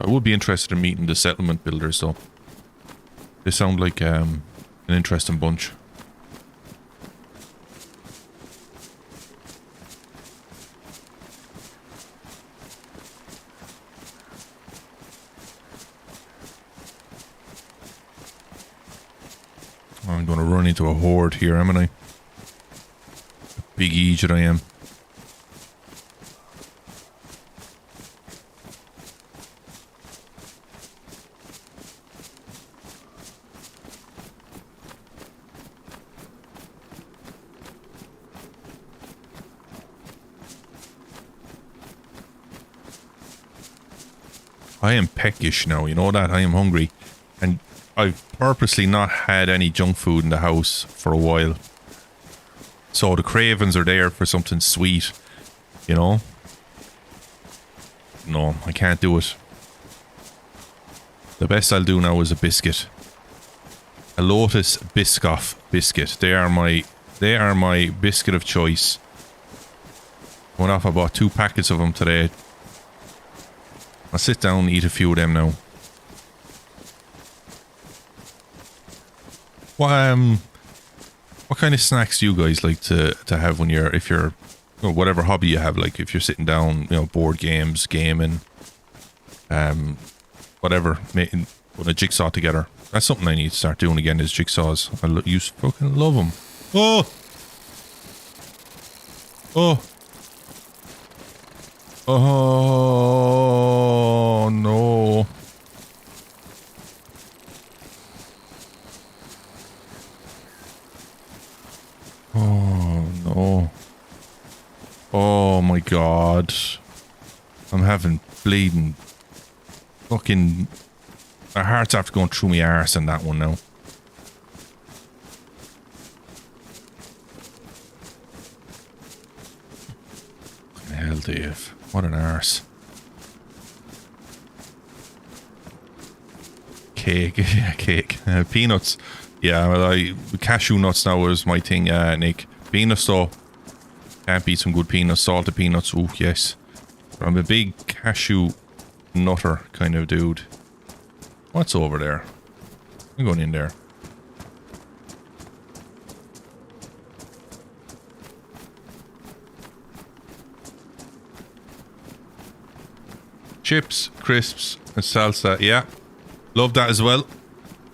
I would be interested in meeting the settlement builders, though. They sound like an interesting bunch. I'm going to run into a horde here, am I? Big Egypt I am. I am peckish now, you know that? I am hungry. And I've purposely not had any junk food in the house for a while. So the cravings are there for something sweet, you know? No, I can't do it. The best I'll do now is a biscuit. A Lotus Biscoff biscuit. They are my biscuit of choice. Went off, I bought 2 packets of them today. I'll sit down and eat a few of them now. What kind of snacks do you guys like to have when if you're or whatever hobby you have, like if you're sitting down, you know, board games, gaming, whatever, putting a jigsaw together. That's something I need to start doing again, is jigsaws. I used to fucking love them. Oh! Oh! Oh no. Oh no. Oh my god. I'm having bleeding. Fucking... My heart's after going through my arse in that one now. Fucking hell, Dave. What an arse. Cake. Yeah, cake. Peanuts. Yeah, well, cashew nuts now is my thing, Nick. Peanuts though. Can't beat some good peanuts. Salted peanuts. Ooh, yes. But I'm a big cashew nutter kind of dude. What's over there? I'm going in there. Chips, crisps, and salsa. Yeah. Love that as well.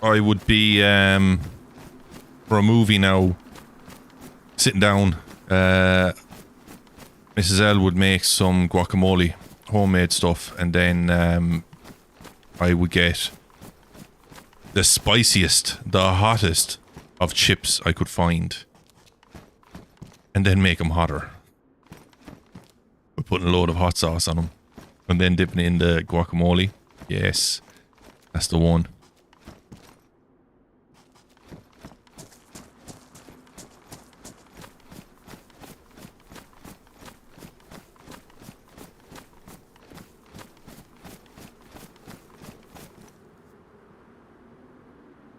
I would be, for a movie now, sitting down, Mrs. L would make some guacamole, homemade stuff, and then I would get the spiciest, the hottest of chips I could find, and then make them hotter. We're putting a load of hot sauce on them, and then dipping it in the guacamole. Yes, that's the one.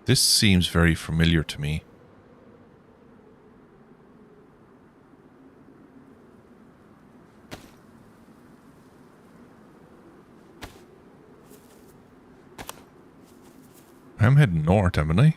This seems very familiar to me. I'm heading north, haven't I?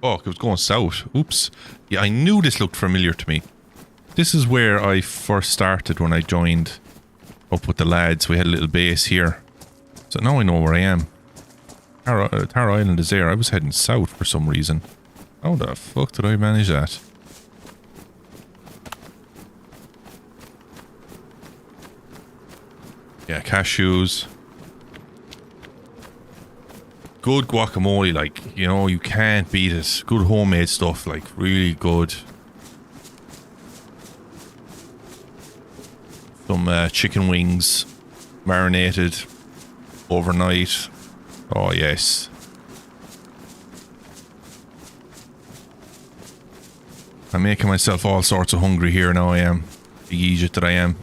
Oh, it was going south. Oops. Yeah, I knew this looked familiar to me. This is where I first started when I joined up with the lads. We had a little base here. So now I know where I am. Tar Island is there. I was heading south for some reason. How the fuck did I manage that? Yeah, cashews. Good guacamole, like, you know, you can't beat it. Good homemade stuff, like, really good. Some chicken wings, marinated overnight. Oh, yes. I'm making myself all sorts of hungry here now, I am. Big Egypt that I am.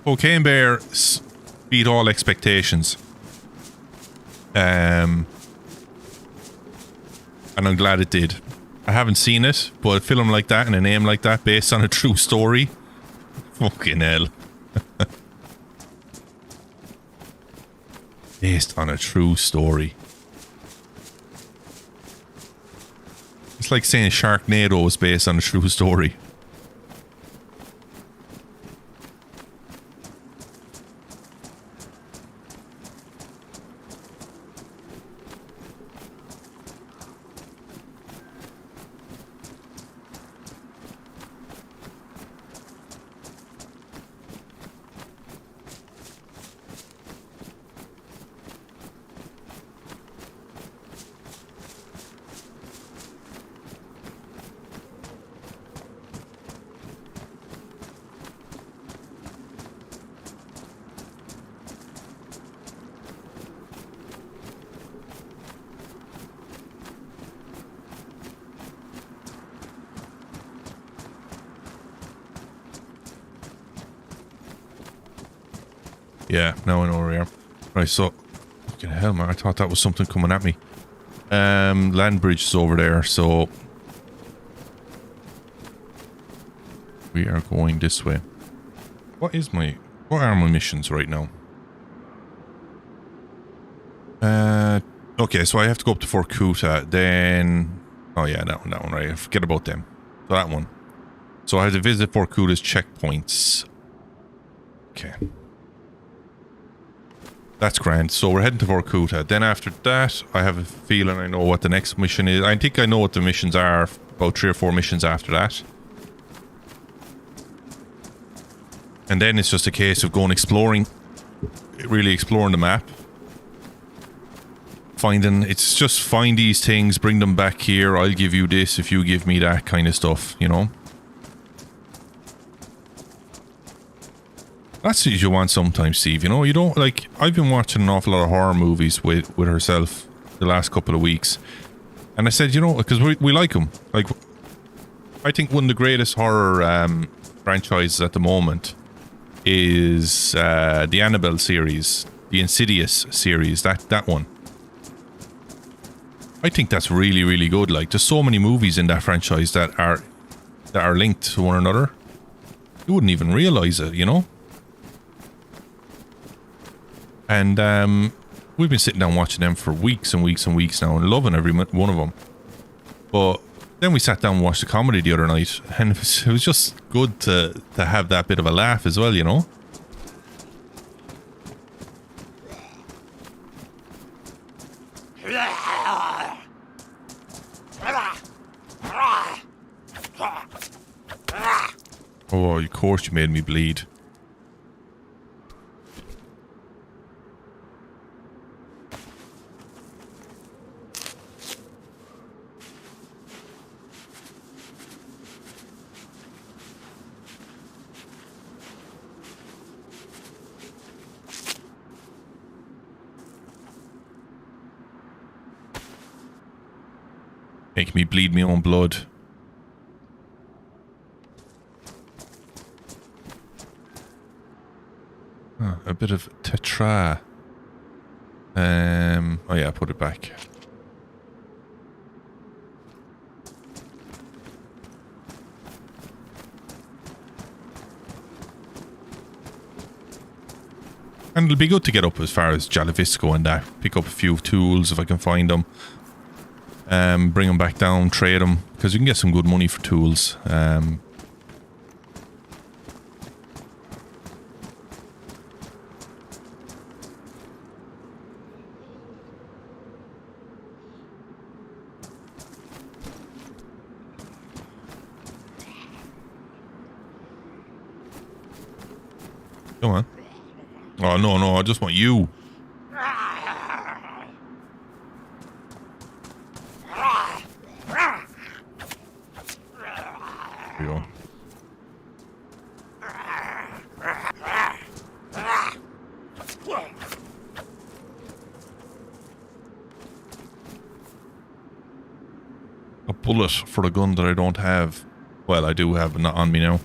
Cocaine Bear beat all expectations. And I'm glad it did. I haven't seen it, but a film like that and a name like that based on a true story. Fucking hell. Based on a true story. It's like saying Sharknado was based on a true story. Yeah, now I know where we are. Right, so... Fucking hell, man. I thought that was something coming at me. Land bridge is over there, so... We are going this way. What are my missions right now? Okay, so I have to go up to Fort Kuta, then... Oh yeah, that one, right. Forget about them. So that one. So I have to visit Fort Kuta's checkpoints. Okay. That's grand. So we're heading to Fort Kuta. Then after that, I have a feeling I know what the next mission is. I think I know what the missions are. About 3 or 4 missions after that. And then it's just a case of going exploring. Really exploring the map. It's just find these things, bring them back here. I'll give you this if you give me that kind of stuff, you know? That's what you want sometimes, Steve, you know? You don't, like, I've been watching an awful lot of horror movies with herself the last couple of weeks. And I said, you know, because we like them. Like, I think one of the greatest horror franchises at the moment is the Annabelle series, the Insidious series, that one. I think that's really, really good. Like, there's so many movies in that franchise that are linked to one another. You wouldn't even realize it, you know? And we've been sitting down watching them for weeks and weeks and weeks now and loving every one of them. But then we sat down and watched the comedy the other night, and it was just good to have that bit of a laugh as well, you know? Oh, of course you made me bleed. Make me bleed my own blood. Oh, a bit of tetra. Oh yeah, put it back. And it'll be good to get up as far as Jalavisco and that. Pick up a few tools if I can find them. Bring them back down, trade them, because you can get some good money for tools. Come on. Oh, no, I just want you. There you go. A bullet for a gun that I don't have. Well, I do have, but not on me now.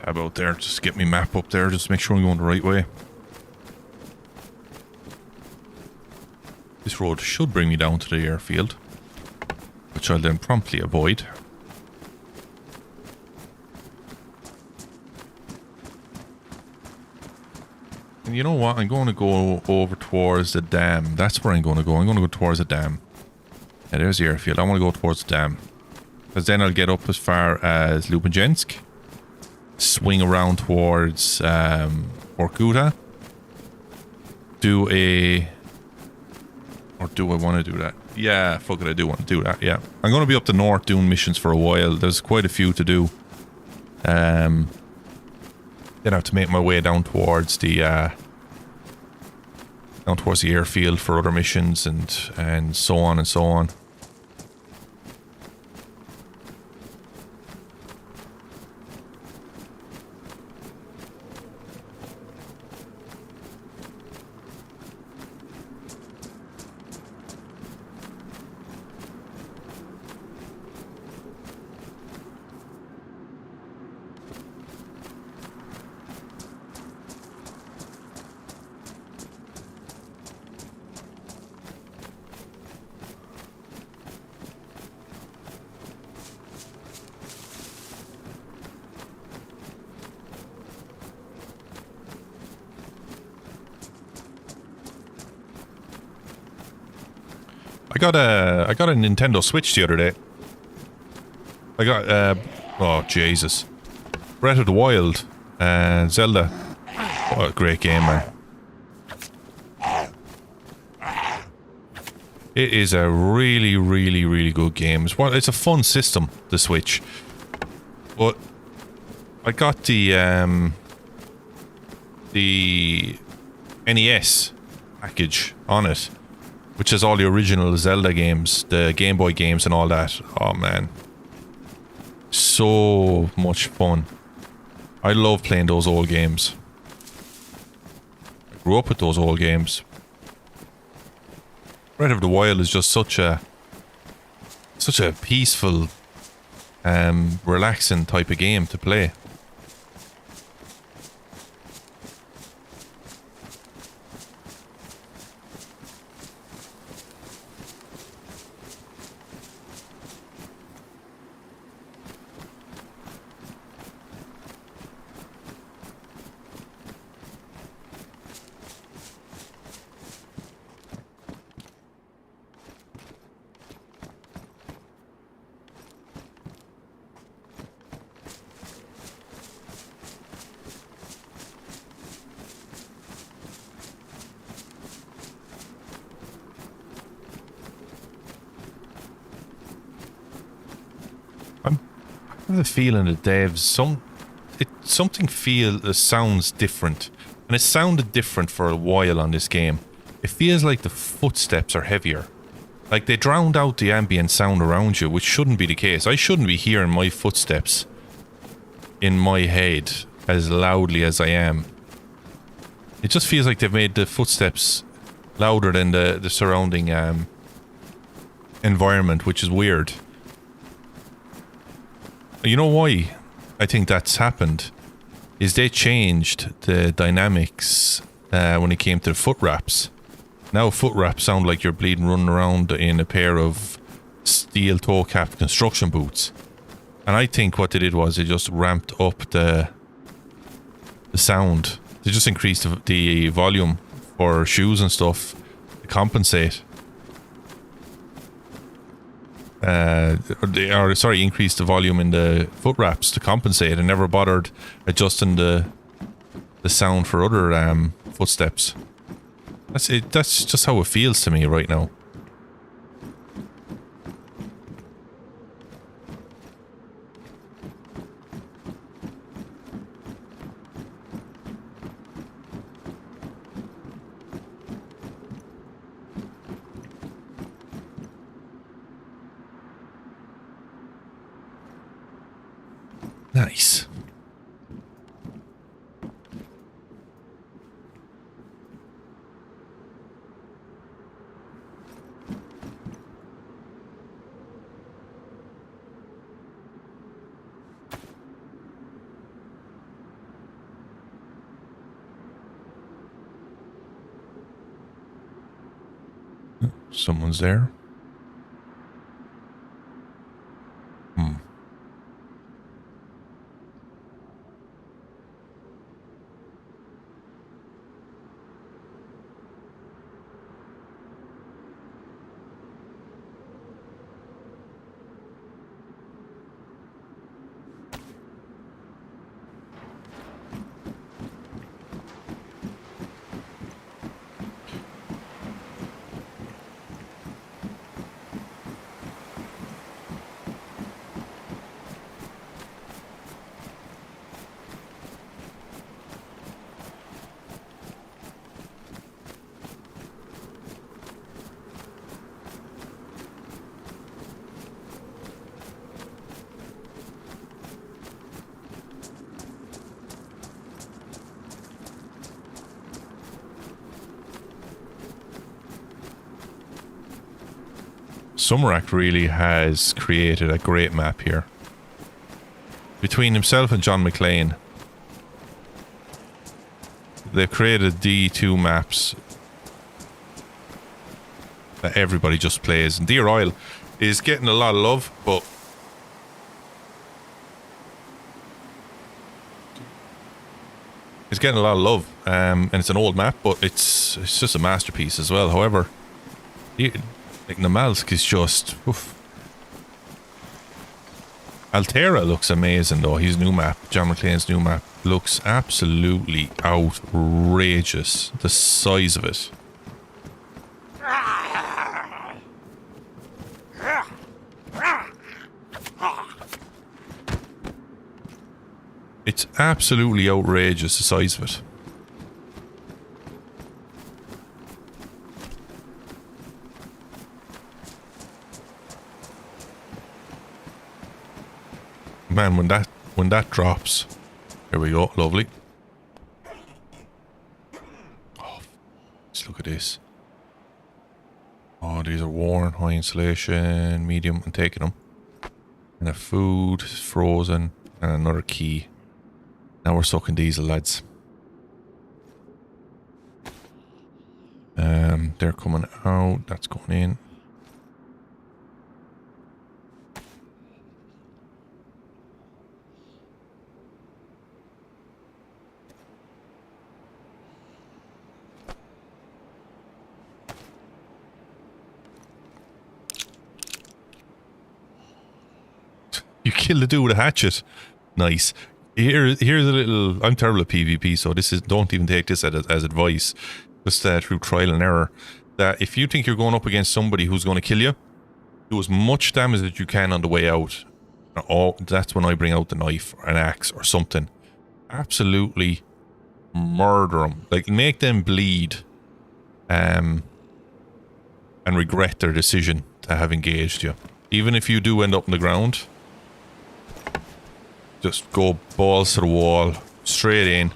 Tab out there, just get me map up there, just make sure I'm going the right way. This road should bring me down to the airfield, which I'll then promptly avoid. And you know what? I'm going to go over towards the dam. That's where I'm going to go. I'm going to go towards the dam. Yeah, there's the airfield. I want to go towards the dam. Because then I'll get up as far as Lupenjensk. swing around towards Orkuta. Do a... Or do I want to do that? Yeah, fuck it, I do want to do that, yeah. I'm going to be up the north doing missions for a while. There's quite a few to do. Then I have to make my way down towards the airfield for other missions and so on and so on. I got a Nintendo Switch the other day. I got oh Jesus, Breath of the Wild, Zelda. What a great game, man! It is a really, really, really good game. It's a fun system, the Switch. But I got the NES package on it, which has all the original Zelda games, the Game Boy games and all that. Oh man. So much fun. I love playing those old games. I grew up with those old games. Breath of the Wild is just such a peaceful, relaxing type of game to play. I have the feeling that devs sounds different, and it sounded different for a while on this game. It feels like the footsteps are heavier, like they drowned out the ambient sound around you, which shouldn't be the case. I shouldn't be hearing my footsteps in my head as loudly as I am. It just feels like they've made the footsteps louder than the surrounding environment, which is weird. You know why I think that's happened? Is they changed the dynamics when it came to the foot wraps. Now foot wraps sound like you're bleeding running around in a pair of steel toe-capped construction boots. And I think what they did was they just ramped up the sound. They just increased the volume for shoes and stuff to compensate. Increased the volume in the foot wraps to compensate, and never bothered adjusting the sound for other footsteps. That's it. That's just how it feels to me right now. Nice. Someone's there. Sumerac really has created a great map here. Between himself and John McClane, they've created D2 maps that everybody just plays. And Deer Isle is getting a lot of love, but it's getting a lot of love. And it's an old map, but it's just a masterpiece as well. However, like Namalsk is just oof. Altera looks amazing though. His new map, John McClane's new map, looks absolutely outrageous. The size of it. It's absolutely outrageous, the size of it. Man, when that drops, there we go, lovely. Oh, let's look at this. Oh, these are worn, high insulation, medium. I'm taking them. And a food, frozen, and another key. Now we're sucking diesel, lads. They're coming out. That's going in. You killed the dude with a hatchet. Nice. Here's a little... I'm terrible at PvP, so this is... Don't even take this as advice. Just through trial and error. That if you think you're going up against somebody who's going to kill you, do as much damage as you can on the way out. Oh, that's when I bring out the knife or an axe or something. Absolutely murder them. Like, make them bleed. And regret their decision to have engaged you. Even if you do end up on the ground... Just go balls to the wall, straight in.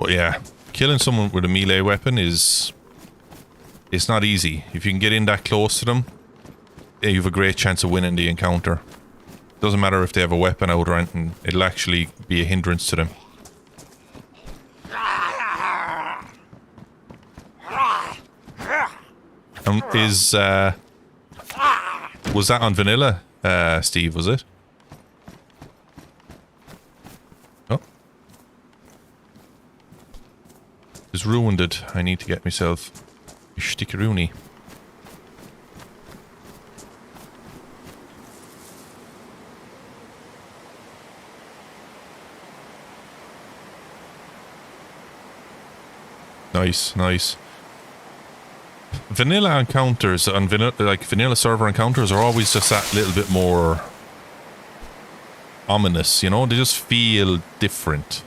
But yeah, killing someone with a melee weapon is... It's not easy. If you can get in that close to them, you have a great chance of winning the encounter. Doesn't matter if they have a weapon out or anything, it'll actually be a hindrance to them. Was that on vanilla, Steve, was it? Oh. It's ruined it. I need to get myself a stickeroonie. Nice, nice. Vanilla encounters and vanilla server encounters are always just that little bit more ominous, you know? They just feel different.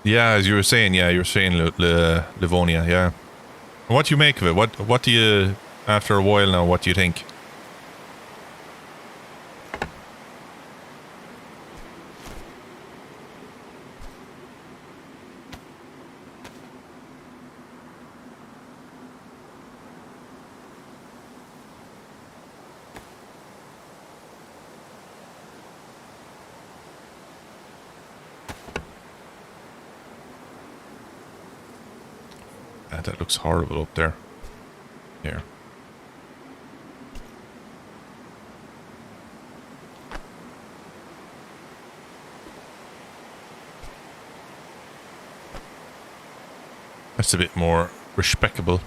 Yeah, as you were saying, Livonia, yeah. What do you make of it? What do you, after a while now, what do you think? That looks horrible up there. Here. That's a bit more respectable.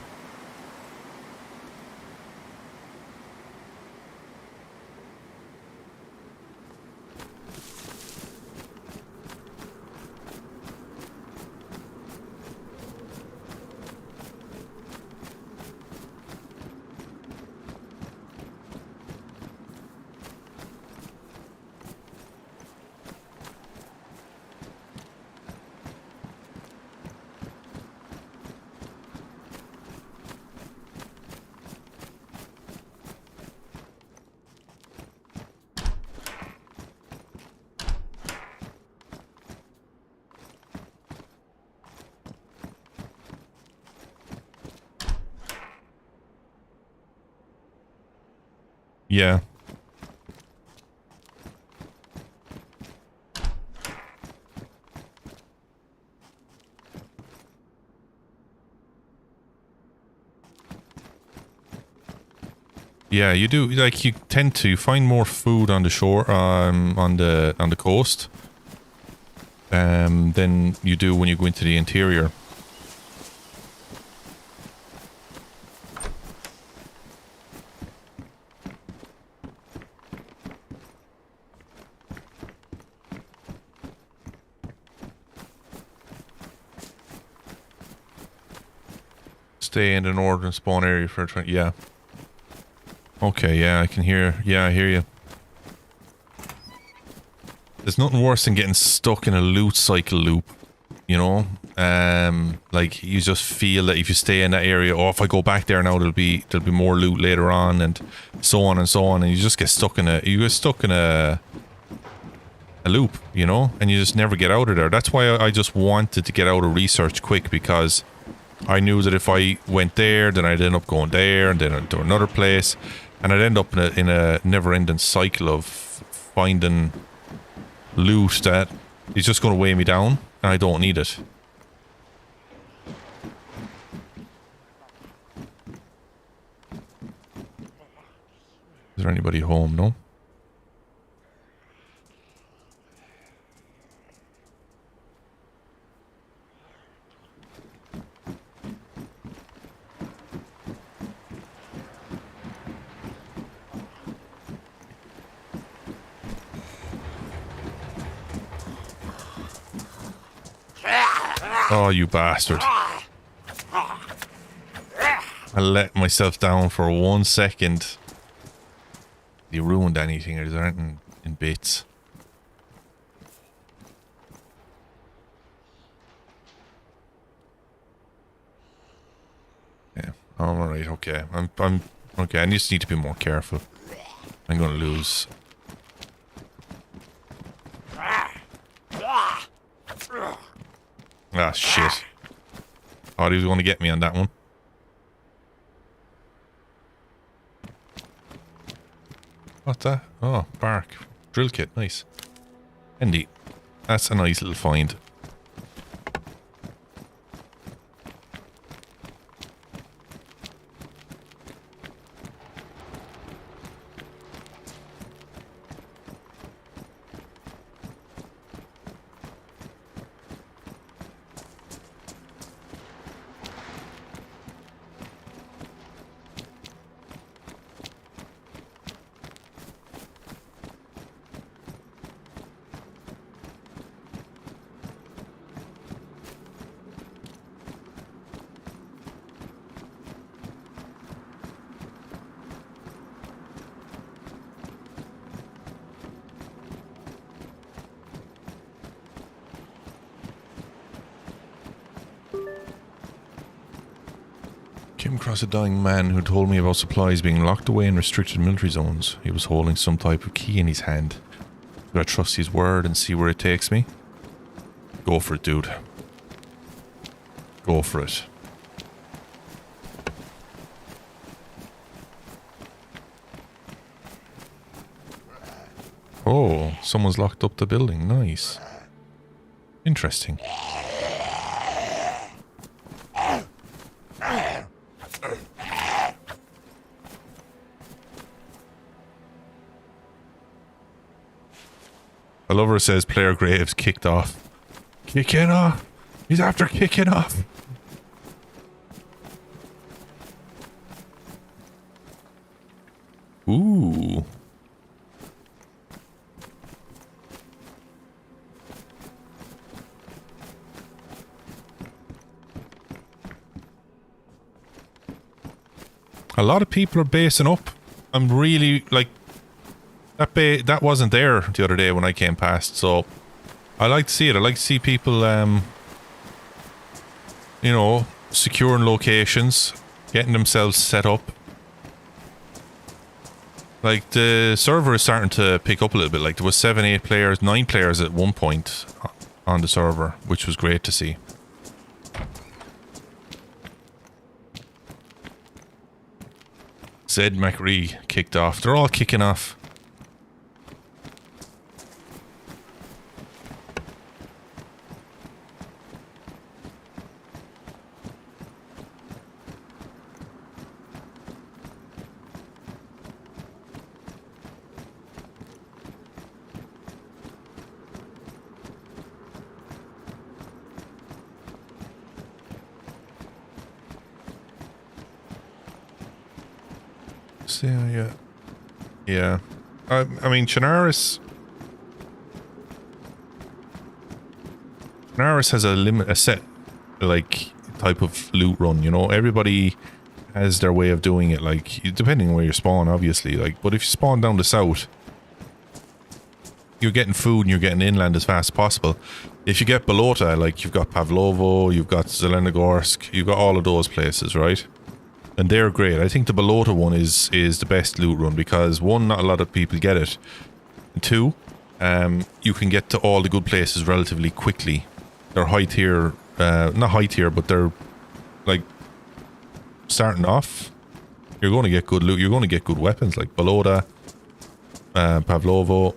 Yeah. Yeah, you do. Like, you tend to find more food on the shore, on the coast, than you do when you go into the interior. Stay in the northern spawn area for 20. Yeah. Okay, yeah, I can hear. Yeah, I hear you. There's nothing worse than getting stuck in a loot cycle loop, you know? Like, you just feel that if you stay in that area, oh, if I go back there now, there'll be more loot later on, and so on and so on, and you just get stuck in a loop, you know? And you just never get out of there. That's why I just wanted to get out of research quick, because I knew that if I went there, then I'd end up going there, and then to another place, and I'd end up in a never-ending cycle of finding loot that is just going to weigh me down, and I don't need it. Is there anybody home? No? Oh, you bastard. I let myself down for 1 second. You ruined anything, or is there anything in bits? Yeah. Alright, okay. I'm okay, I just need to be more careful. I'm gonna lose. Ah, shit. Thought he was going to get me on that one. What's that? Oh, bark. Drill kit, nice. Indeed. That's a nice little find. Came across a dying man who told me about supplies being locked away in restricted military zones. He was holding some type of key in his hand. Do I trust his word and see where it takes me? Go for it, dude. Go for it. Oh, someone's locked up the building. Nice. Interesting. A lover says player Graves kicked off. Kicking off! He's after kicking off! Ooh. A lot of people are basing up. I'm really, like, that wasn't there the other day when I came past, so I like to see it. I like to see people, you know, securing locations, getting themselves set up. Like, the server is starting to pick up a little bit. Like, there was 7, 8 players, 9 players at one point on the server, which was great to see. Zed McRee kicked off. They're all kicking off. Yeah. I mean, Chernarus has a set, like, type of loot run, you know? Everybody has their way of doing it, like, depending on where you spawn, obviously, like, but if you spawn down the south, you're getting food and you're getting inland as fast as possible. If you get Bolota, like, you've got Pavlovo, you've got Zelenogorsk, you've got all of those places, right? And they're great. I think the Bolota one is the best loot run because, one, not a lot of people get it. And two, you can get to all the good places relatively quickly. They're high tier, not high tier, but they're, like, starting off. You're going to get good loot. You're going to get good weapons like Bolota, Pavlovo,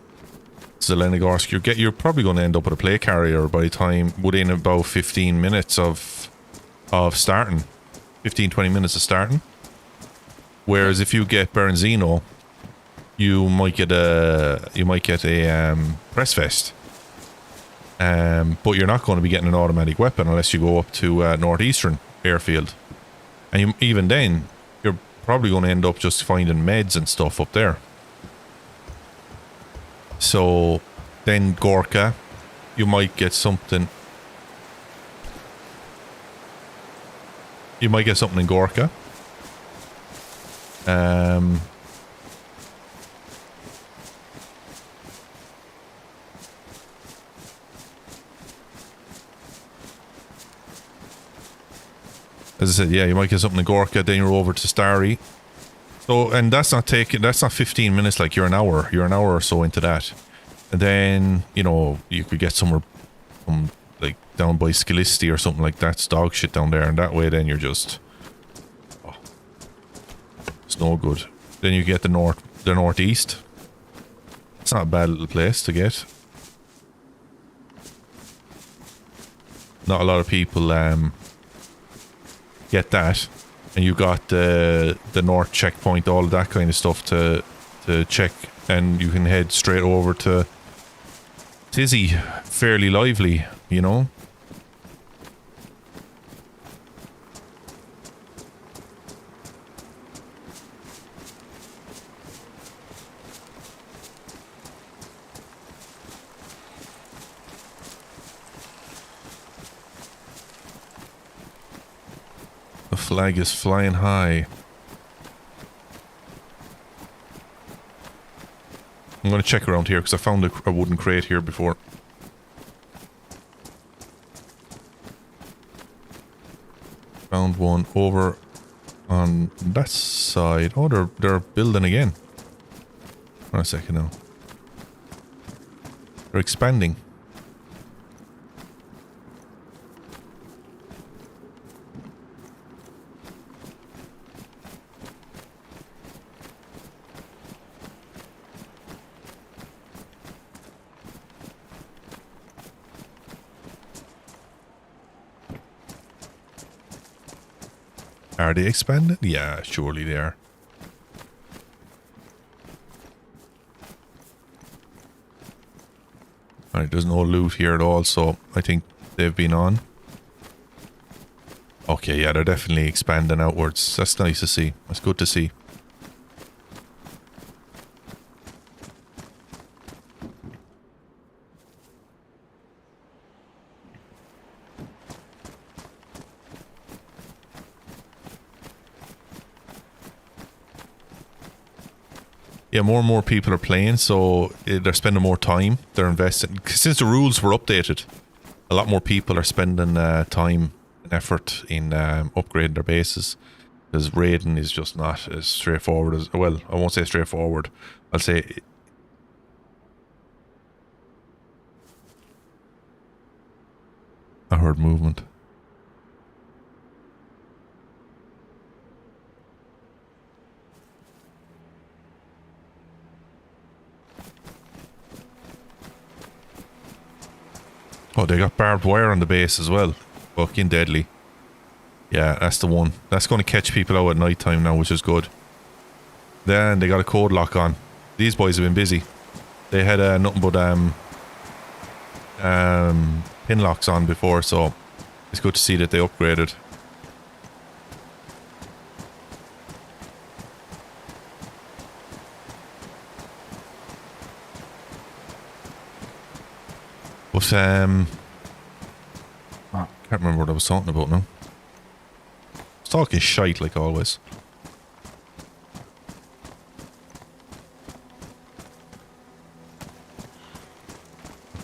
Zelenogorsk. You're probably going to end up with a play carrier by the time, within about 15 minutes of starting. 15-20 minutes of starting. Whereas if you get Berenzino, you might get a press vest. But you're not going to be getting an automatic weapon unless you go up to Northeastern Airfield. And even then, you're probably going to end up just finding meds and stuff up there. So then Gorka, you might get something. You might get something in Gorka. As I said, yeah, you might get something in Gorka, then you're over to Starry. So, and that's not 15 minutes, like you're an hour or so into that. And then, you know, you could get somewhere, like down by Skilisti or something like that. It's dog shit down there, and that way then you're just, oh, it's no good. Then you get the northeast. It's not a bad little place to get. Not a lot of people get that, and you got the north checkpoint, all of that kind of stuff to check, and you can head straight over to Tizzy, fairly lively, you know. The flag is flying high. I'm going to check around here because I found a wooden crate here before. Found one over on that side. Oh, they're building again. Hold on a second now. They're expanding. Are they expanded? Yeah, surely they are. Alright, there's no loot here at all, so I think they've been on. Okay, yeah, they're definitely expanding outwards. That's nice to see. That's good to see. Yeah, more and more people are playing, so they're spending more time. They're investing. Since the rules were updated, a lot more people are spending time and effort in upgrading their bases. Because raiding is just not as straightforward as... Well, I won't say straightforward. I'll say... I heard movement. Oh, they got barbed wire on the base as well. Fucking deadly. Yeah, that's the one. That's going to catch people out at night time now, which is good. Then they got a code lock on. These boys have been busy. They had nothing but pin locks on before, so it's good to see that they upgraded. But can't remember what I was talking about now. I was talking shite like always.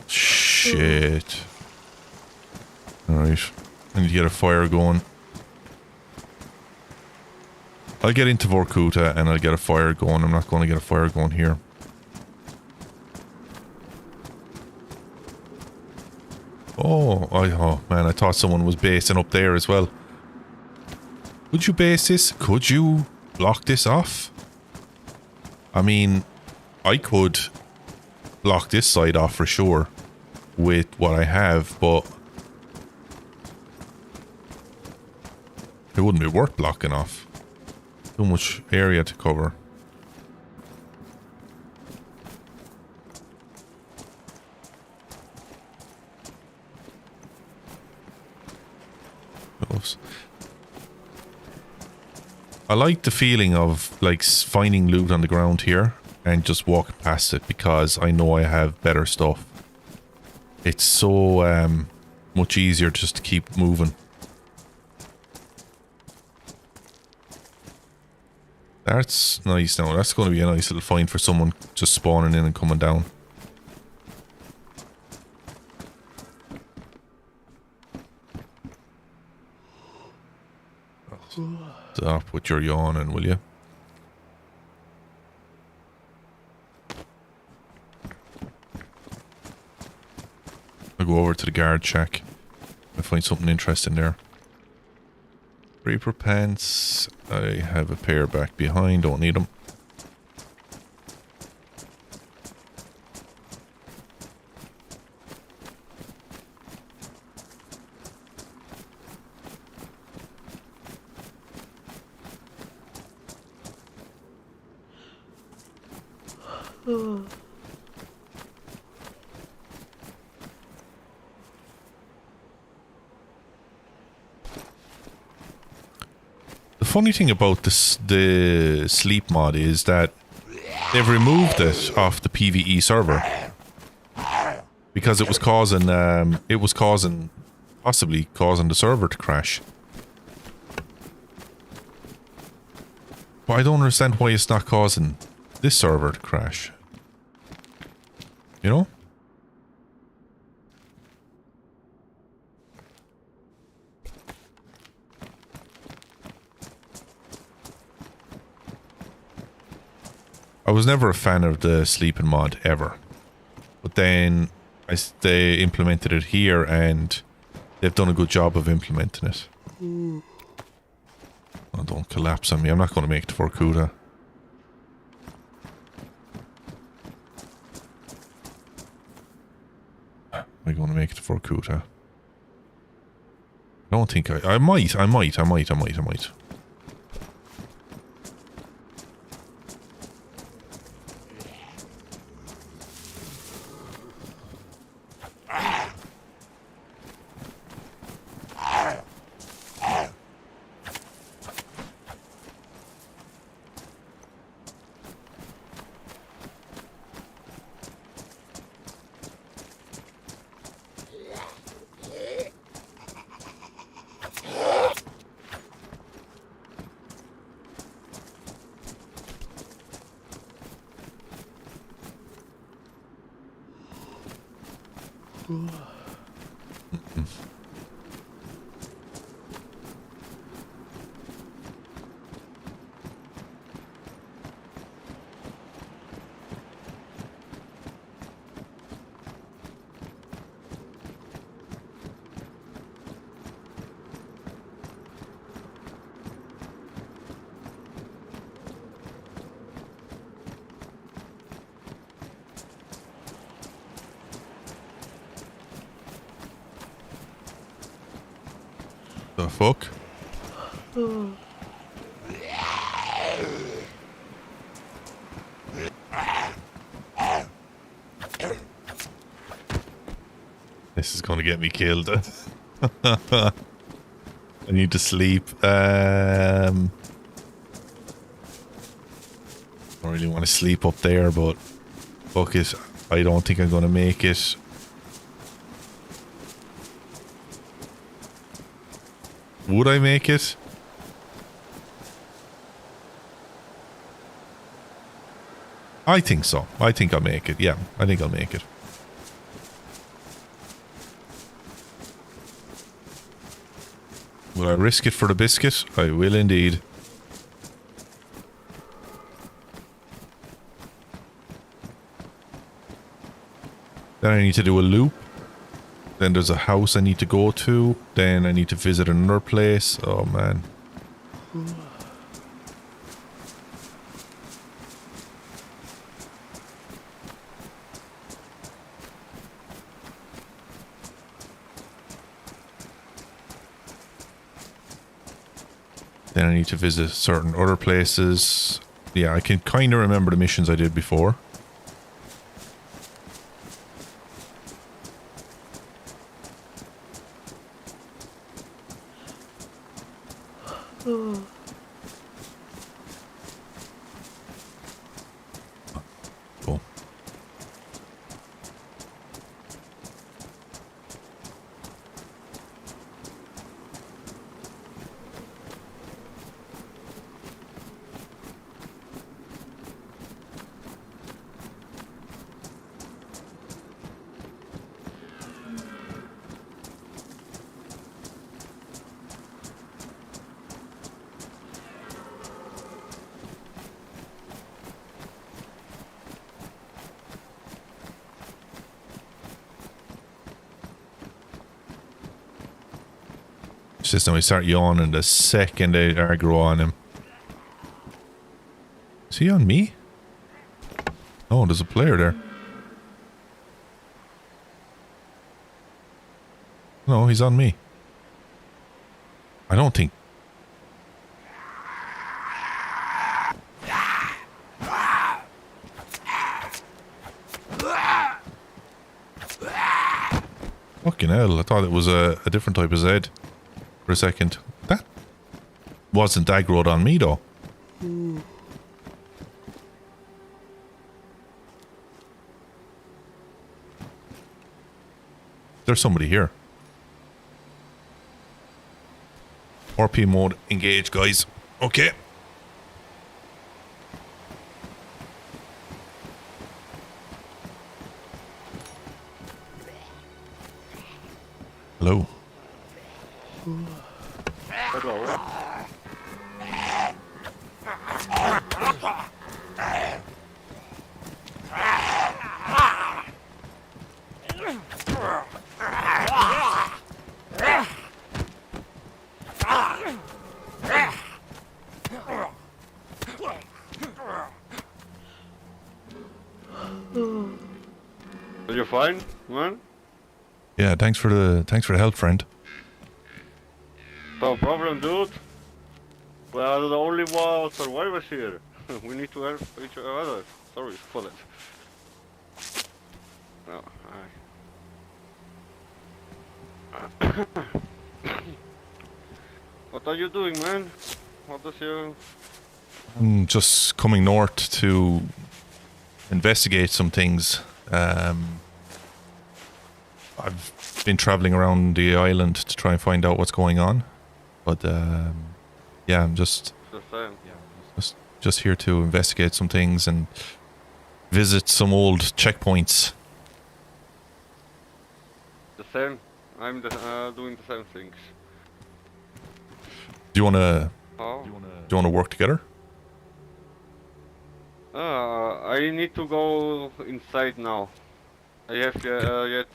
Shit. Alright. I need to get a fire going. I'll get into Vorkuta and I'll get a fire going. I'm not going to get a fire going here. Oh man, I thought someone was basing up there as well. Could you base this? Could you block this off? I mean, I could block this side off for sure with what I have, but it wouldn't be worth blocking off. Too much area to cover. I like the feeling of like finding loot on the ground here and just walking past it because I know I have better stuff. It's so much easier just to keep moving. That's nice now. That's going to be a nice little find for someone just spawning in and coming down. Stop with your yawning, will you? I'll go over to the guard shack. I'll find something interesting there. Reaper pants. I have a pair back behind, don't need them. The funny thing about the sleep mod is that they've removed it off the PvE server because it was possibly causing the server to crash. But I don't understand why it's not causing this server to crash. You know? I was never a fan of the sleeping mod ever, but then they implemented it here and they've done a good job of implementing it. Oh, don't collapse on me. I'm not going to make it for Kuda. Am I going to make it for Kuta? I don't think I might. The fuck? This is going to get me killed. I need to sleep. Don't really want to sleep up there, but fuck it. I don't think I'm going to make it. Would I make it? I think so. I think I'll make it. Yeah, I think I'll make it. Will I risk it for the biscuit? I will indeed. Then I need to do a loop. Then there's a house I need to go to. Then I need to visit another place. Oh man. Then I need to visit certain other places. Yeah, I can kind of remember the missions I did before. Cool. System, we start yawning the second they aggro on him. Is he on me? Oh, there's a player there. No, he's on me. I don't think. Fucking hell, I thought it was a different type of Zed. For a second. That wasn't aggroed on me though. There's somebody here. RP mode engage, guys. Okay. Hello. Are you fine, man? Yeah, thanks for the help, friend. No problem, dude. We are the only one survivors here. We need to help each other. Sorry for that. No, What are you doing, man? What does you... I'm just coming north to investigate some things. I've been traveling around the island to try and find out what's going on. But yeah, I'm just here to investigate some things and visit some old checkpoints. The same. I'm doing the same things. Do you wanna work together? I need to go inside now. I have yet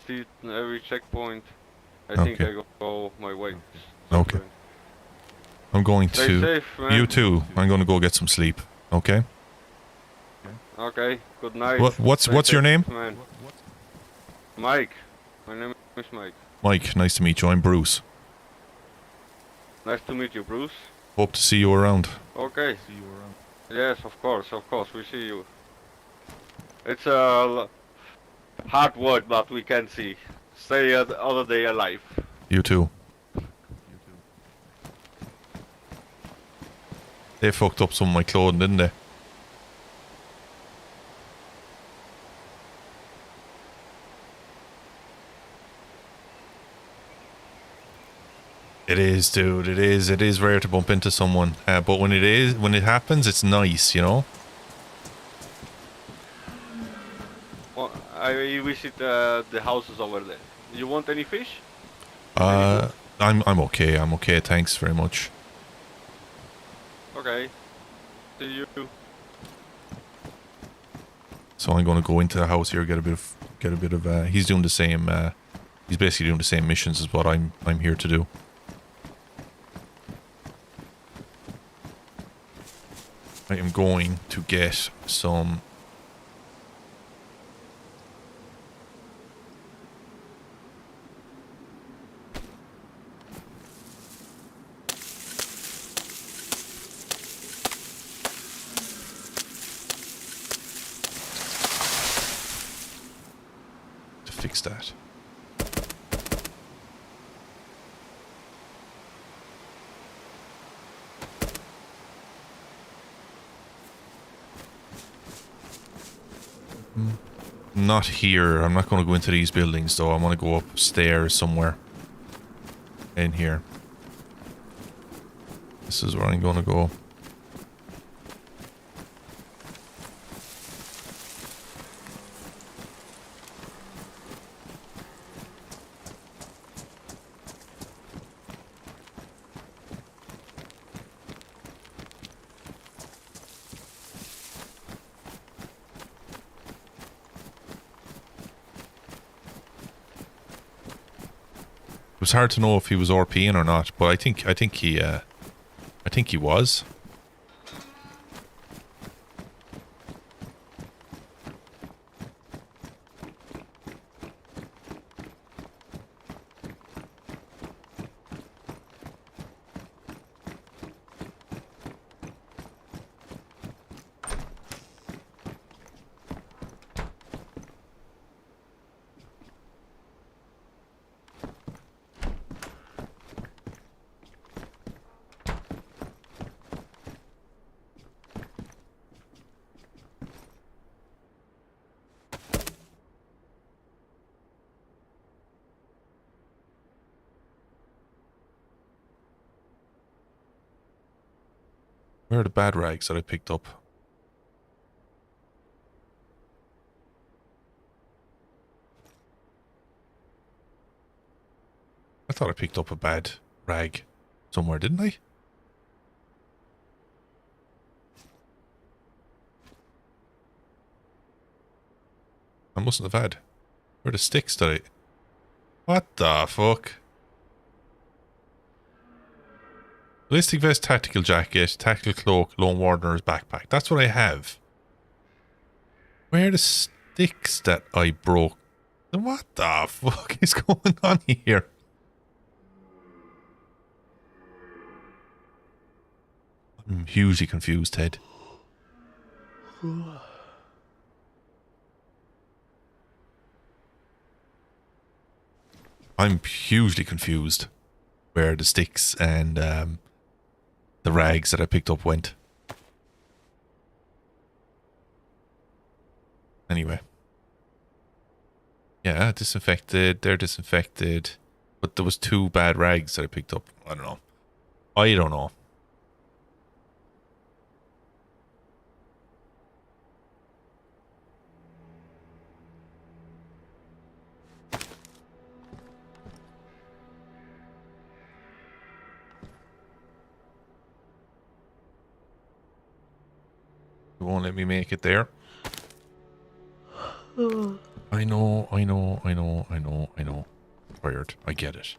seen every checkpoint. I think I go my way. Okay. I'm going Stay to... safe, man. You too. I'm going to go get some sleep. Okay? Okay, good night. What's your name? Man. Mike. My name is Mike. Mike, nice to meet you. I'm Bruce. Nice to meet you, Bruce. Hope to see you around. Okay. Yes, of course, we see you. It's hard work, but we can see. Stay the other day alive. You too. They fucked up some of my clothing, didn't they? It is, dude. It is. It is rare to bump into someone, but when it happens, it's nice, you know. Well, I visit the houses over there. You want any fish? I'm okay. I'm okay. Thanks very much. Okay. See you. So I'm going to go into the house here, get a bit of. He's doing the same. He's basically doing the same missions as what I'm here to do. I am going to get some. To fix that. Not here. I'm not going to go into these buildings though. I want to go upstairs somewhere. In here. This is where I'm going to go. It was hard to know if he was RPing or not, but I think he was. Where are the bad rags that I picked up? I thought I picked up a bad rag somewhere, didn't I? I mustn't have had. Where are the sticks that I... What the fuck? Ballistic vest, tactical jacket, tactical cloak, lone wardener's backpack. That's what I have. Where are the sticks that I broke? What the fuck is going on here? I'm hugely confused, Ted. I'm hugely confused where the sticks and the rags that I picked up went. Anyway. Yeah, disinfected. They're disinfected. But there was 2 bad rags that I picked up. I don't know. I don't know. It won't let me make it there. I know. Tired. I get it.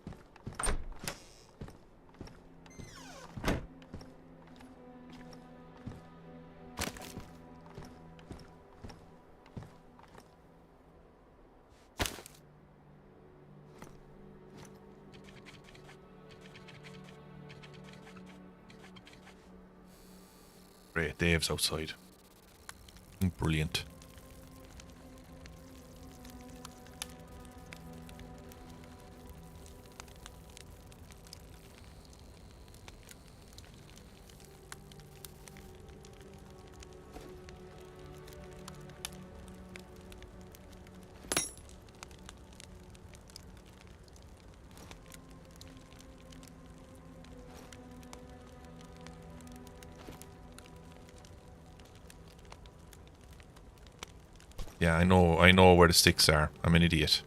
Great, Dave's outside. Brilliant. Yeah, I know where the sticks are. I'm an idiot.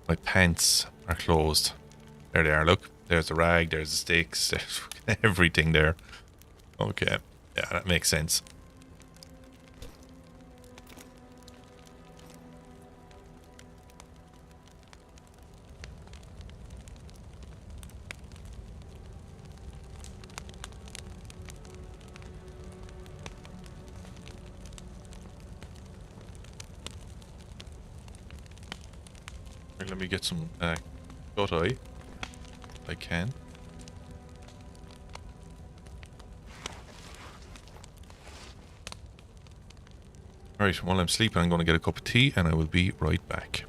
My pants are closed. There they are, look. There's the rag, there's the sticks, there's everything there. Okay. Yeah, that makes sense. Let me get some shut eye. I can. Right, while I'm sleeping, I'm going to get a cup of tea and I will be right back.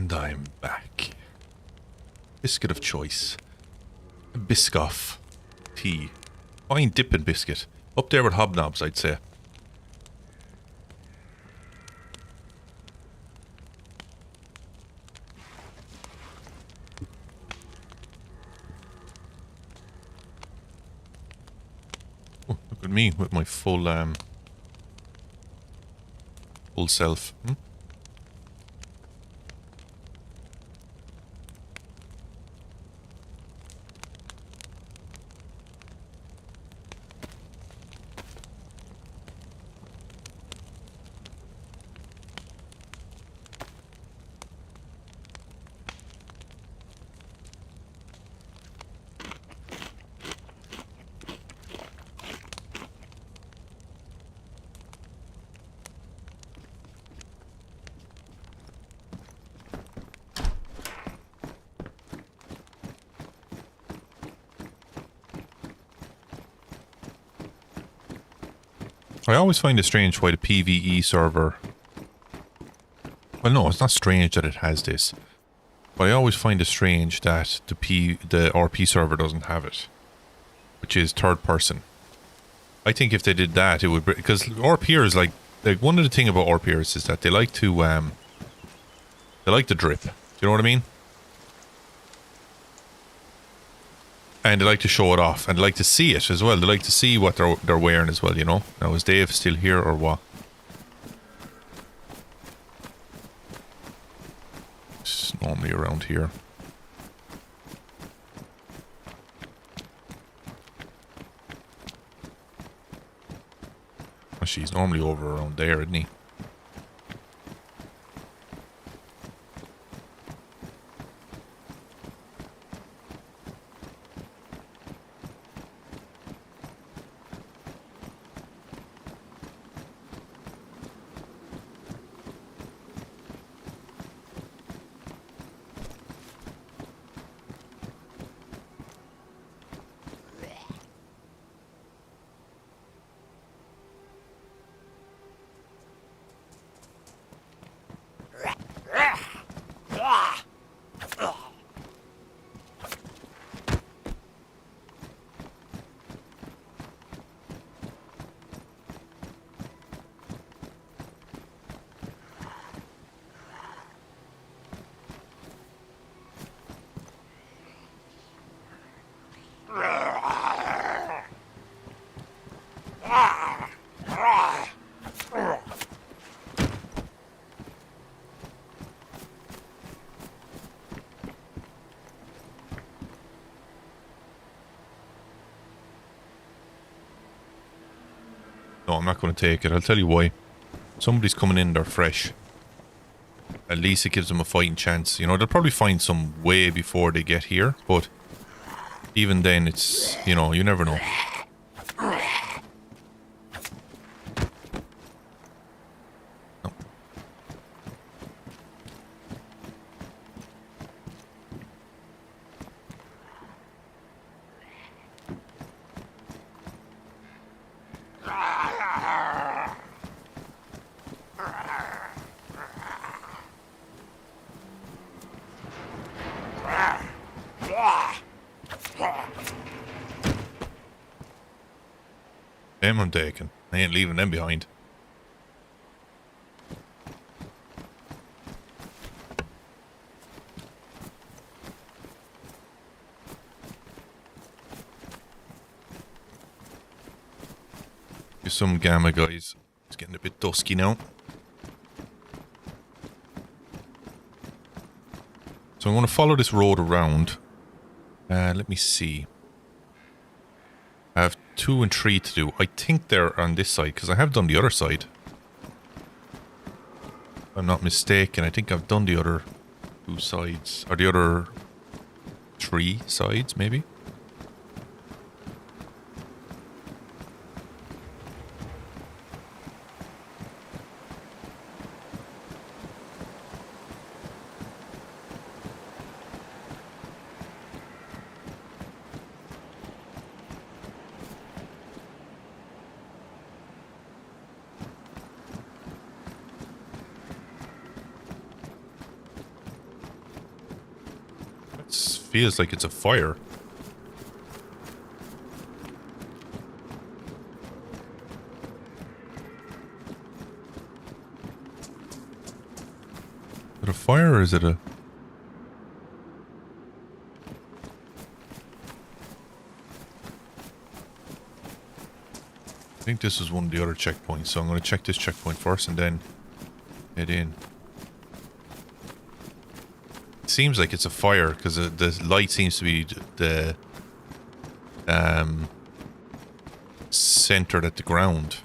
And I'm back. Biscuit of choice. Biscoff. Tea. Fine dipping biscuit. Up there with hobnobs, I'd say. Oh, look at me with my full self. I always find it strange why the PvE server... Well, no, it's not strange that it has this. But I always find it strange that the RP server doesn't have it. Which is third person. I think if they did that, it would... Because RPers, like one of the things about RPers is that they like to... they like to drip. Do you know what I mean? And they like to show it off, and they like to see it as well. They like to see what they're wearing as well, you know? Now, is Dave still here, or what? It's normally around here. Well, she's normally over around there, isn't he? No, I'm not going to take it. I'll tell you why. Somebody's coming in, they're fresh. At least it gives them a fighting chance. You know, they'll probably find some way before they get here, but even then it's, you know, you never know. No. Them I'm taking. I ain't leaving them behind. Here's some gamma guys. It's getting a bit dusky now. So I'm going to follow this road around. Let me see. I have 2 and 3 to do. I think they're on this side, because I have done the other side. If I'm not mistaken, I think I've done the other 2 sides. Or the other 3 sides, maybe? feels like it's a fire. Is it a fire or is it a... I think this is one of the other checkpoints, so I'm going to check this checkpoint first and then head in. It seems like it's a fire because the light seems to be the centered at the ground.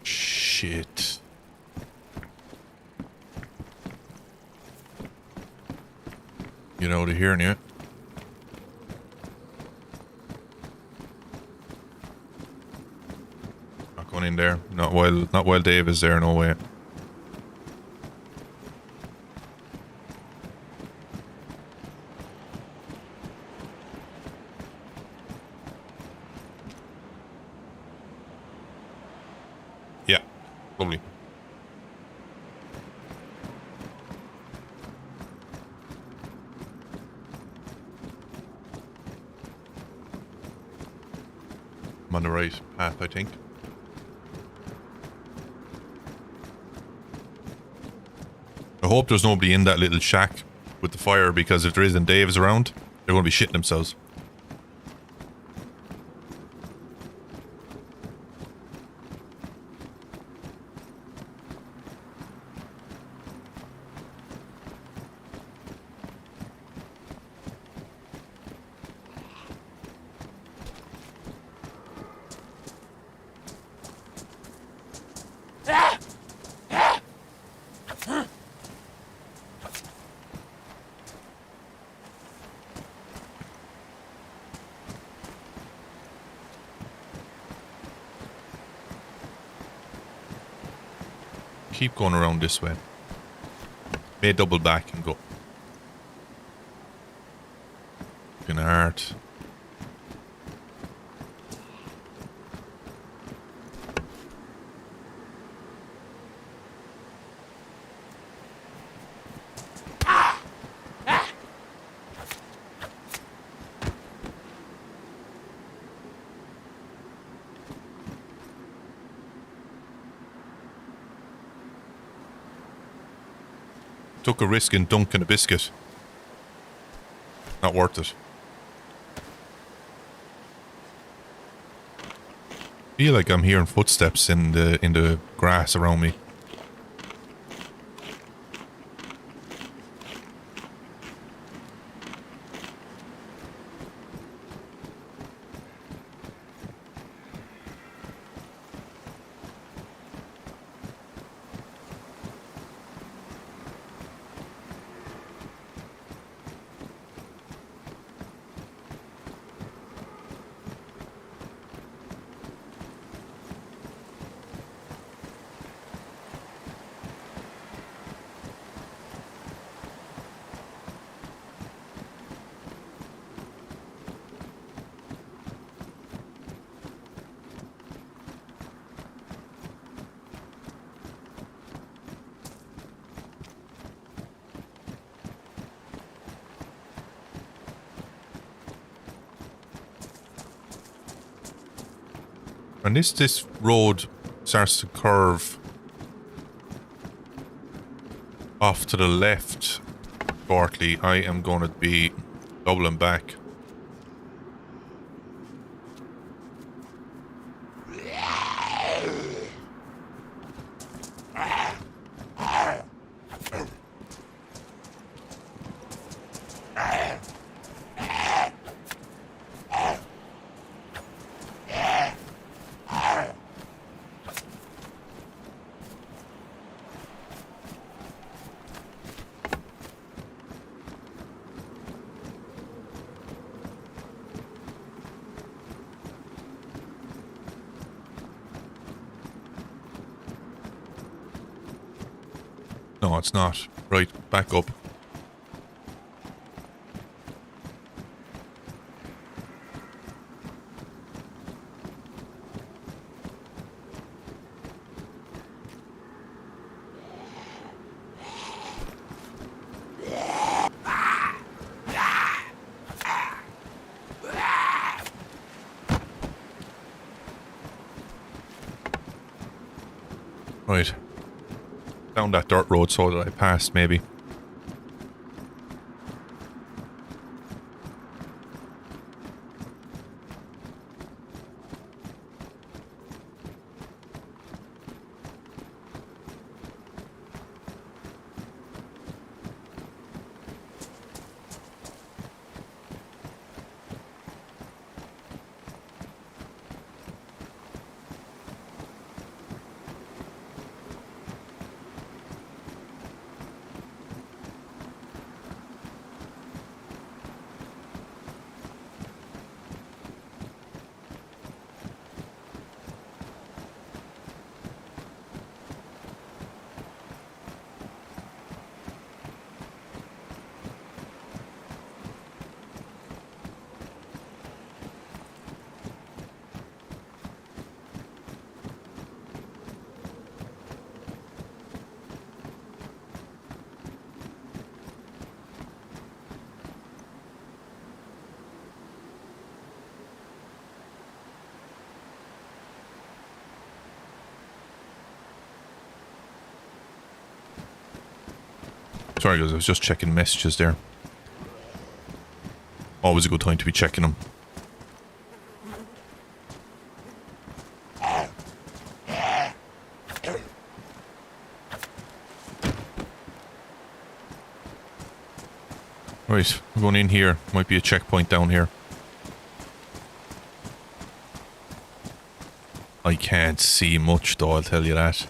Shit. Get out of here, now. Not going in there. Not while Dave is there, no way. Yeah. Lovely. I'm on the right path, I think. I hope there's nobody in that little shack with the fire, because if there is and Dave's around, they're going to be shitting themselves. Keep going around this way. May double back and go. Fucking heart. Took a risk in dunking a biscuit. Not worth it. Feel like I'm hearing footsteps in the grass around me. And this road starts to curve off to the left shortly. I am going to be doubling back. No, it's not. Right, back up. Right. Down that dirt road so that I passed, maybe. Sorry guys, I was just checking messages there. Always a good time to be checking them. Right, we're going in here. Might be a checkpoint down here. I can't see much though, I'll tell you that.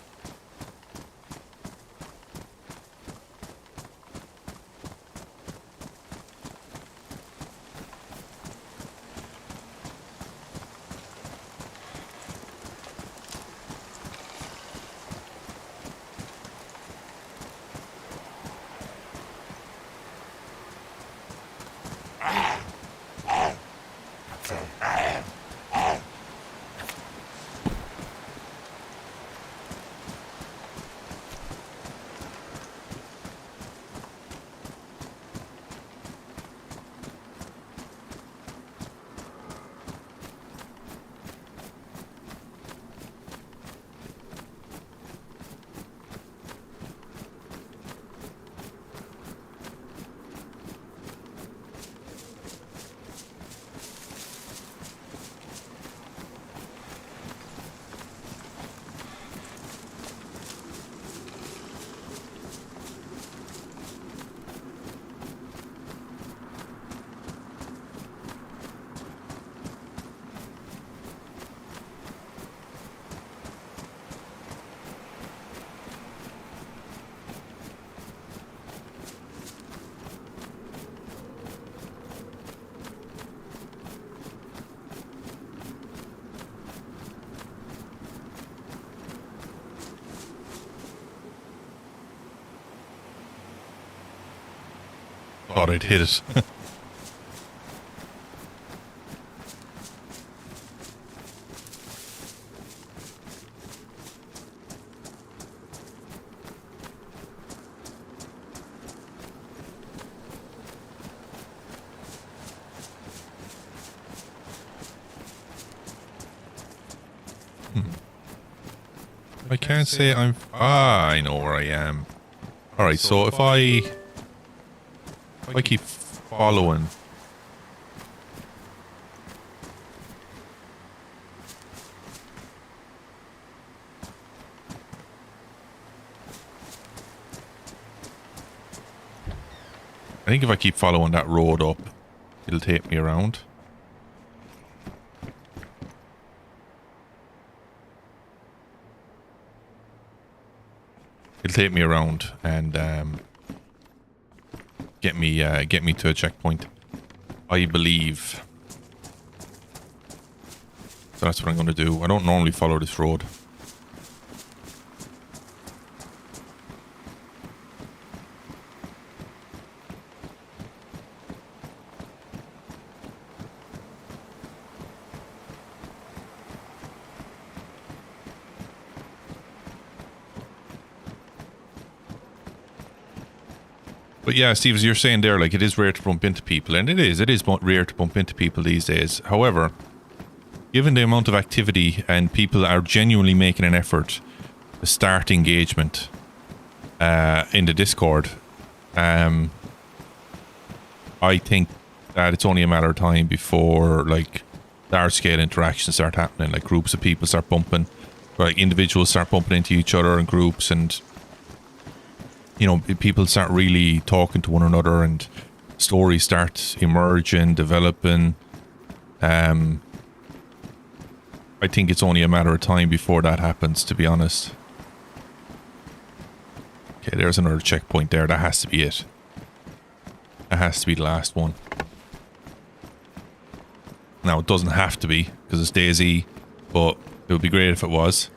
Thought I'd hit it. I can't say I'm... I know where I am. Alright, so if I keep following... I think if I keep following that road up, it'll take me around. It'll take me around and get me to a checkpoint, I believe. So that's what I'm going to do. I don't normally follow this road. But yeah, Steve, as you're saying there, like, it is rare to bump into people, and it is rare to bump into people these days. However, given the amount of activity and people are genuinely making an effort start engagement in the Discord, I think that it's only a matter of time before like large scale interactions start happening, like groups of people start bumping, like individuals start bumping into each other in groups, and you know, people start really talking to one another and stories start emerging, developing. I think it's only a matter of time before that happens, to be honest. Okay, there's another checkpoint there. That has to be it. That has to be the last one. Now, it doesn't have to be, because it's DayZ, but it would be great if it was.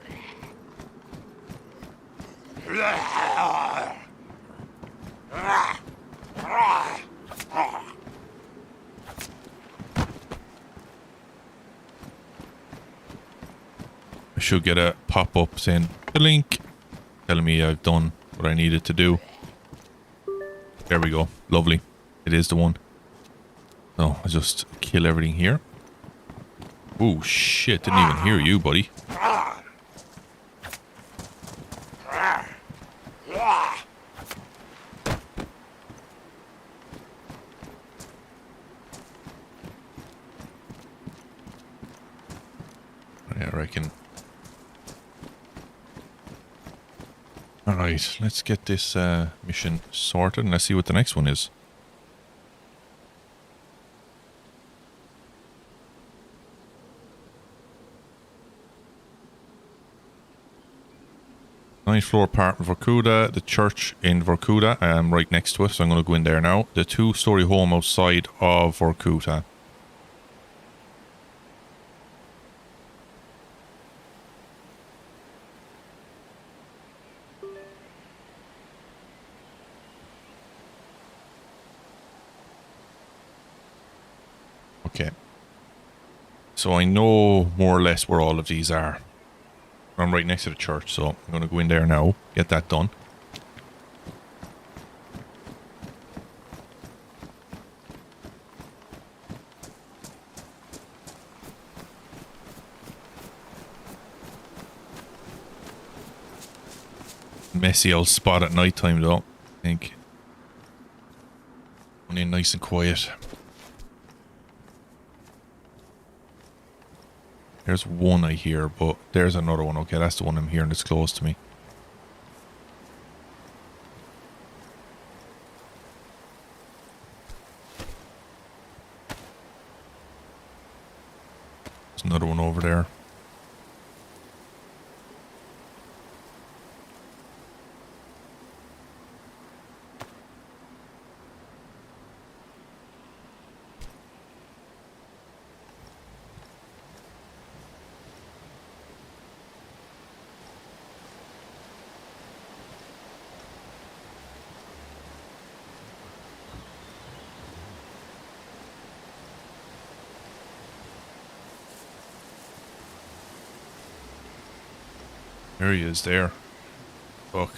I should get a pop-up saying, the link, telling me I've done what I needed to do. There we go. Lovely. It is the one. So, I'll just kill everything here. Oh, shit. Didn't even hear you, buddy. Yeah, I reckon. Alright, let's get this mission sorted and let's see what the next one is. Ninth floor apartment Vorkuta, the church in Vorkuta. I am right next to it, so I'm going to go in there now. The 2-story home outside of Vorkuta. Okay. So I know more or less where all of these are. I'm right next to the church, so I'm going to go in there now, get that done. Messy old spot at night time though, I think. Only nice and quiet. There's one I hear, but there's another one. Okay, that's the one I'm hearing that's close to me. There's another one over there. There he is there. Fuck.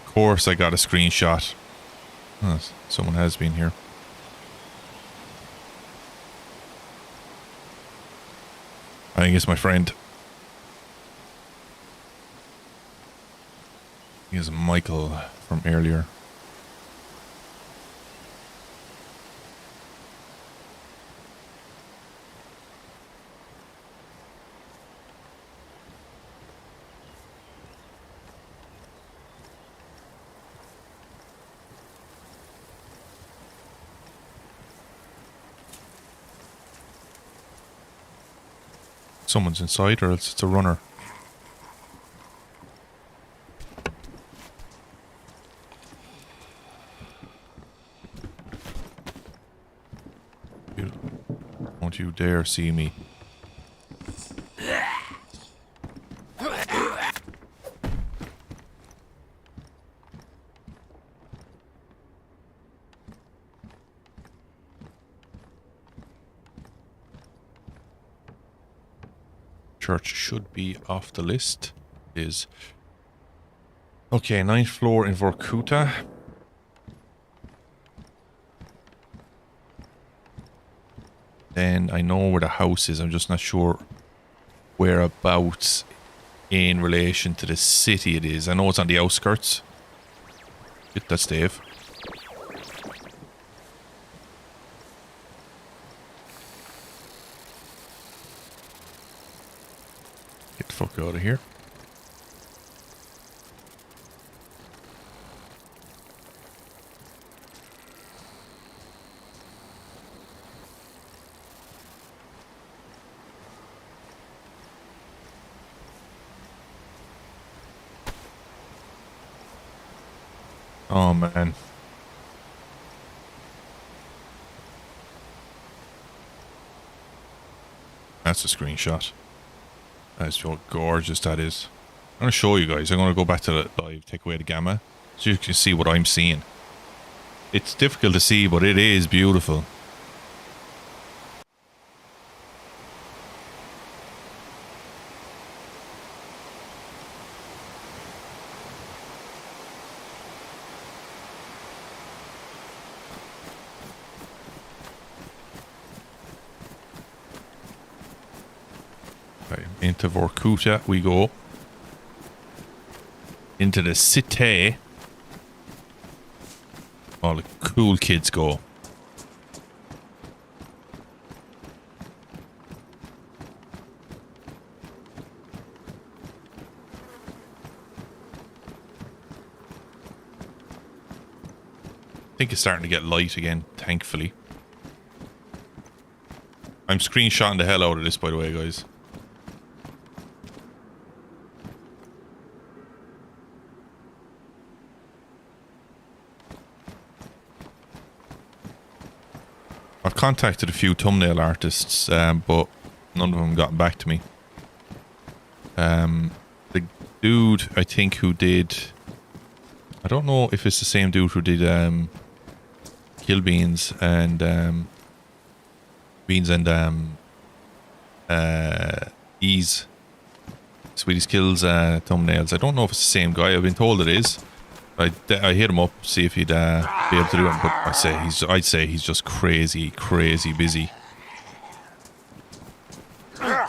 Of course I got a screenshot. Oh, someone has been here. I think it's my friend. He is Michael from earlier. Someone's inside, or else it's a runner. Beautiful. Don't you dare see me. Church should be off the list. Is okay, 9th floor in Vorkuta. Then I know where the house is. I'm just not sure whereabouts in relation to the city it is. I know it's on the outskirts. Shit, that's Dave. Get the fuck out of here. Oh man. That's a screenshot. That's how gorgeous that is. I'm going to show you guys. I'm going to go back to the live, take away the gamma, so you can see what I'm seeing. It's difficult to see, but it is beautiful. Into Vorkuta we go. Into the city. All the cool kids go. I think it's starting to get light again, thankfully. I'm screenshotting the hell out of this, by the way, guys. I've contacted a few thumbnail artists, but none of them got back to me. The dude, I think, who did... I don't know if it's the same dude who did Kill Beans and... Ease. Sweetie's Kills thumbnails. I don't know if it's the same guy. I've been told it is. I hit him up, see if he'd be able to do it, but I'd say he's just crazy busy. I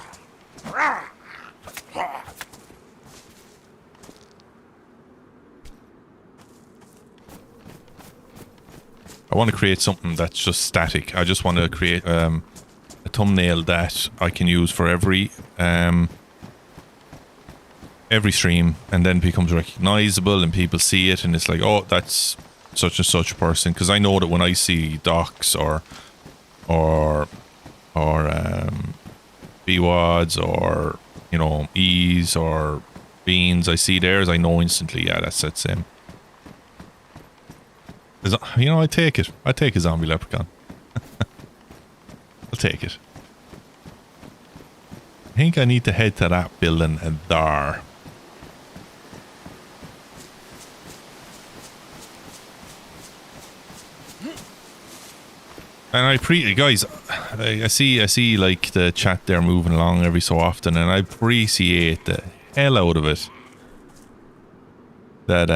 want to create something that's just static. I just want to create a thumbnail that I can use for every stream, and then becomes recognizable and people see it and it's like, oh, that's such and such a person, because I know that when I see docs or BWADs or, you know, E's or Beans, I see theirs, I know instantly, yeah, that's him. You know, I take it. I take a zombie leprechaun. I'll take it. I think I need to head to that building there. And guys, I see like the chat there moving along every so often, and I appreciate the hell out of it that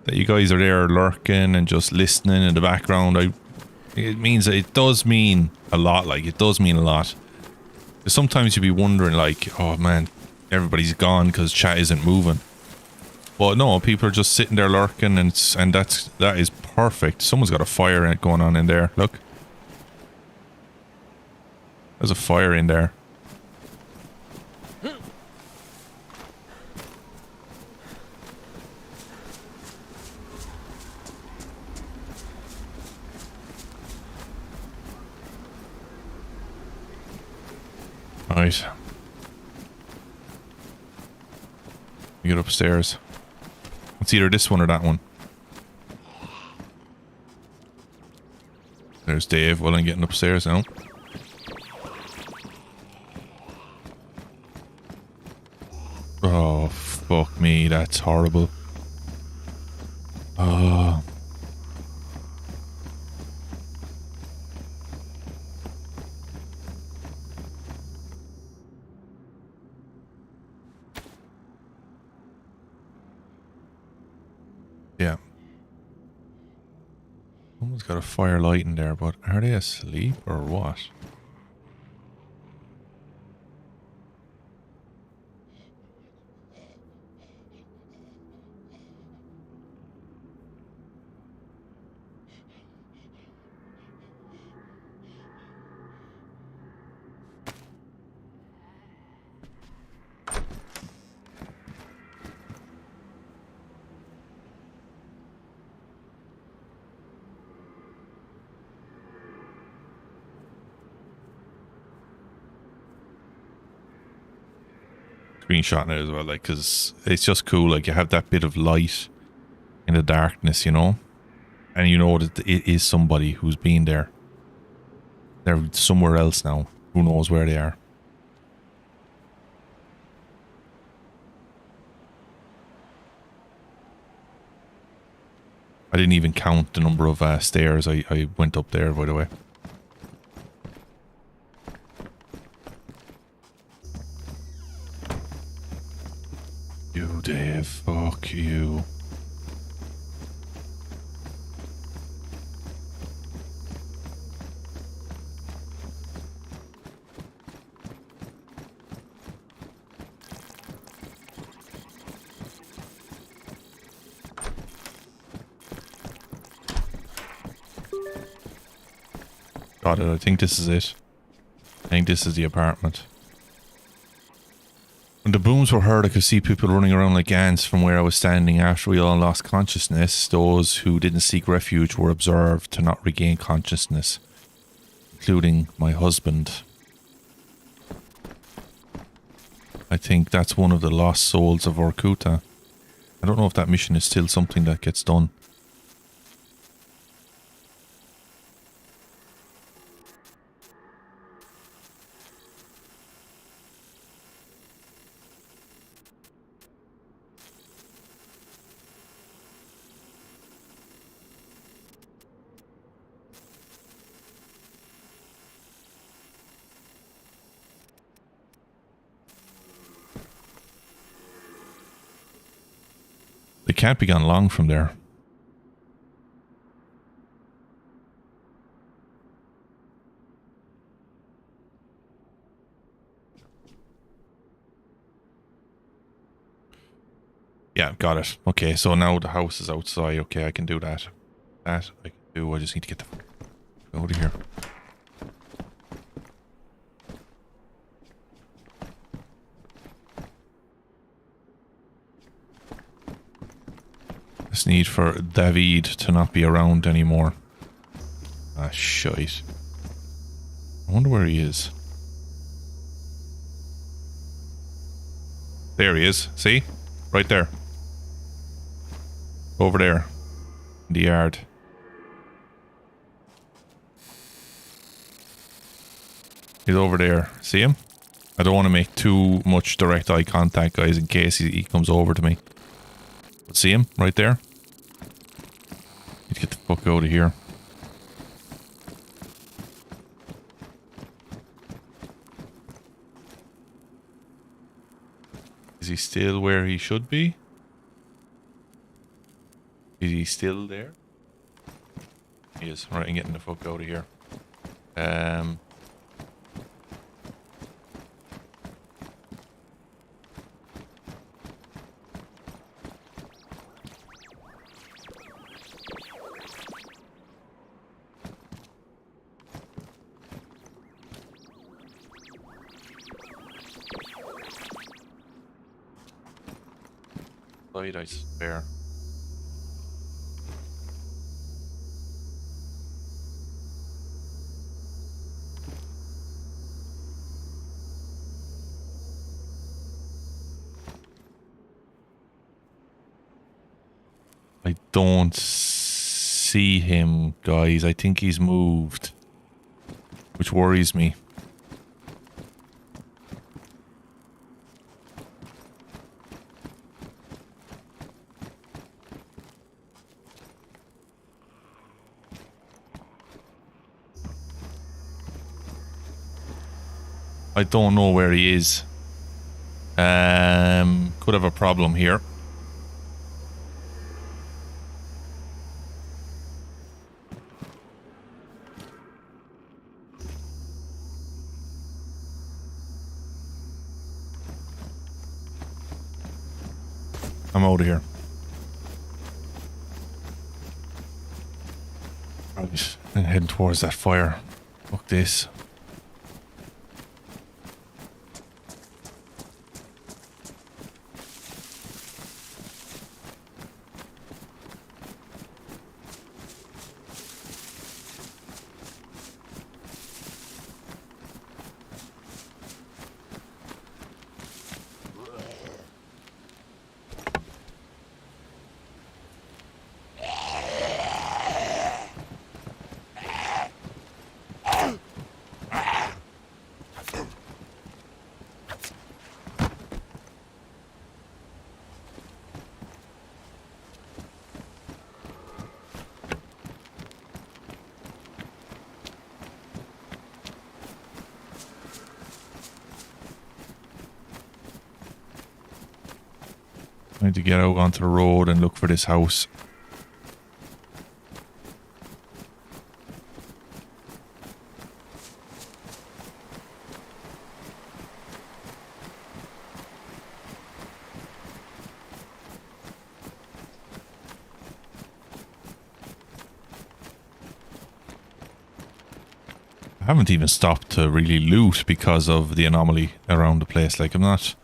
that you guys are there lurking and just listening in the background. It does mean a lot. Like, it does mean a lot. Sometimes you'd be wondering, like, oh man, everybody's gone because chat isn't moving. But no, people are just sitting there lurking, and that is perfect. Someone's got a fire going on in there. Look, there's a fire in there. Right. We get upstairs. It's either this one or that one. There's Dave. Well, I'm getting upstairs now. Oh, fuck me. That's horrible. Oh. Yeah. Someone's got a firelight in there, but are they asleep or what? Screenshotting it as well, like, because it's just cool. Like, you have that bit of light in the darkness, you know, and you know that it is somebody who's been there. They're somewhere else now. Who knows where they are? I didn't even count the number of stairs I went up there, by the way. You, Dave. Fuck you. Got it. I think this is it. I think this is the apartment. When the booms were heard, I could see people running around like ants from where I was standing. After we all lost consciousness, those who didn't seek refuge were observed to not regain consciousness, including my husband. I think that's one of the lost souls of Vorkuta. I don't know if that mission is still something that gets done. They can't be gone long from there. Yeah, got it. Okay, so now the house is outside. Okay, I can do that. That I can do. I just need to get the fuck out of here. Just need for David to not be around anymore. Ah, shite. I wonder where he is. There he is. See? Right there. Over there. In the yard. He's over there. See him? I don't want to make too much direct eye contact, guys, in case he comes over to me. But see him? Right there? Need to get the fuck out of here. Is he still where he should be? Is he still there? He is. Right, I'm getting the fuck out of here. I swear. I don't see him, guys. I think he's moved, which worries me. I don't know where he is. Could have a problem here. I'm out of here. Right, I'm heading towards that fire. Fuck this. I need to get out onto the road and look for this house. I haven't even stopped to really loot because of the anomaly around the place. Like, I'm not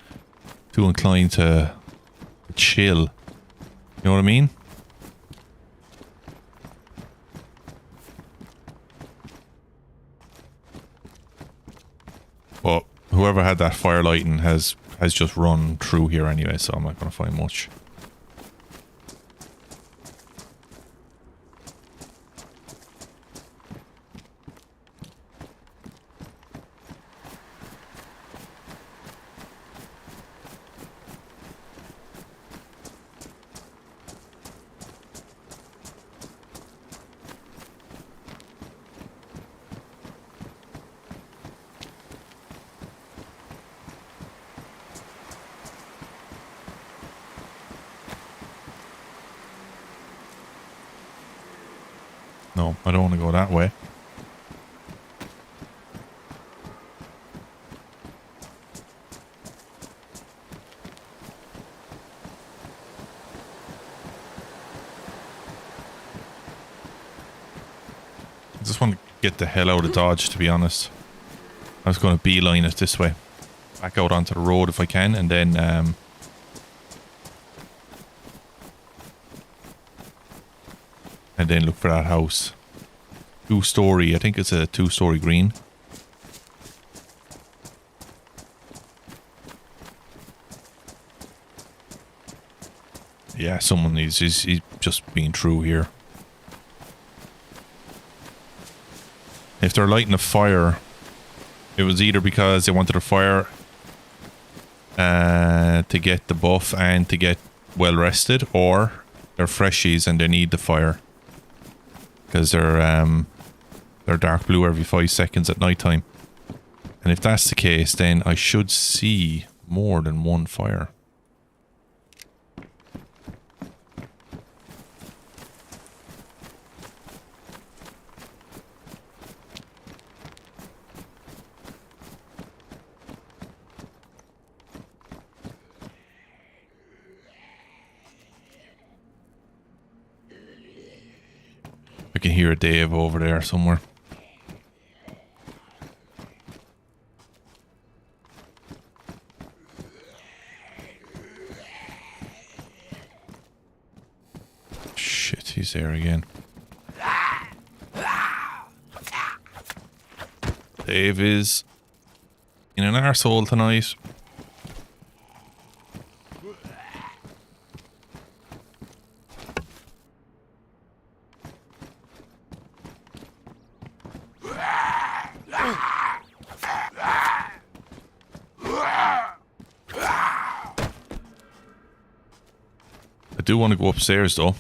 too inclined to chill. You know what I mean? But whoever had that fire lighting has just run through here anyway, so I'm not going to find much. No, I don't want to go that way. I just want to get the hell out of Dodge, to be honest. I was going to beeline it this way. Back out onto the road if I can, and then look for that house. 2-story, I think it's a 2-story green. Yeah, someone he's just been through here. If they're lighting a fire, it was either because they wanted a fire to get the buff and to get well rested, or they're freshies and they need the fire because they're dark blue every 5 seconds at night time. And if that's the case, then I should see more than one fire. I can hear a Dave over there somewhere. Shit, he's there again. Dave is in an arsehole tonight. do want to go upstairs though.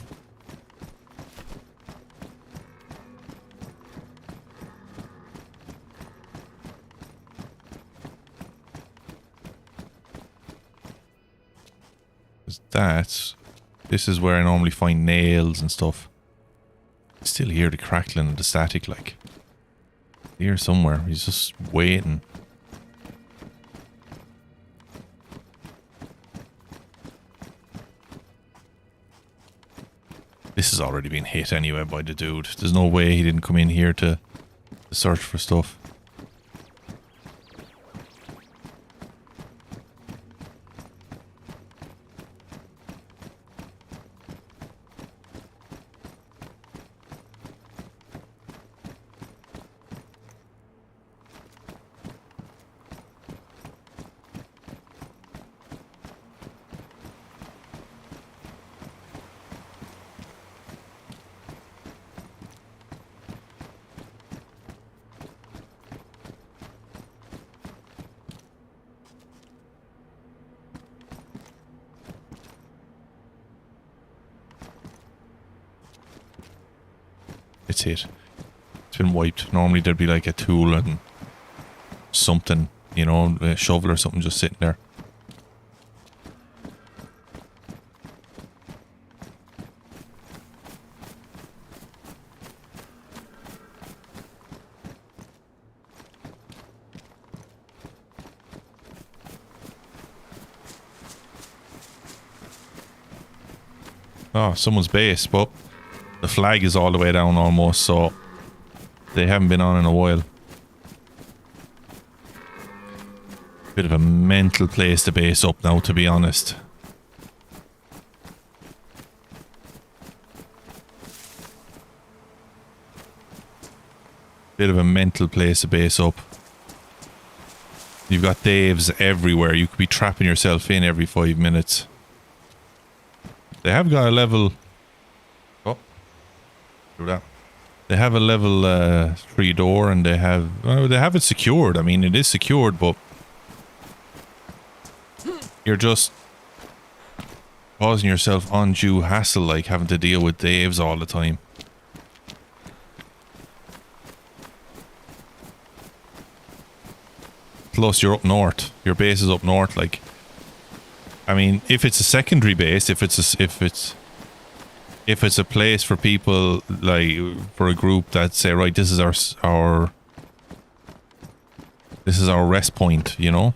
This is where I normally find nails and stuff. I still hear the crackling and the static, like. Here somewhere. He's just waiting. This has already been hit anyway by the dude. There's no way he didn't come in here to search for stuff. It's hit. It's been wiped. Normally there'd be like a tool and something, you know, a shovel or something just sitting there. Oh, someone's base, but the flag is all the way down almost, so they haven't been on in a while. Bit of a mental place to base up now, to be honest. Bit of a mental place to base up. You've got Daves everywhere. You could be trapping yourself in every 5 minutes. They have got a level... Oh. Do that. They have a level 3 door and they have... Well, they have it secured. I mean, it is secured, but... You're just... causing yourself undue hassle, like having to deal with Daves all the time. Plus, you're up north. Your base is up north, like... I mean, if it's a secondary base, if it's a place for people, like, for a group that say, right, this is our rest point, you know?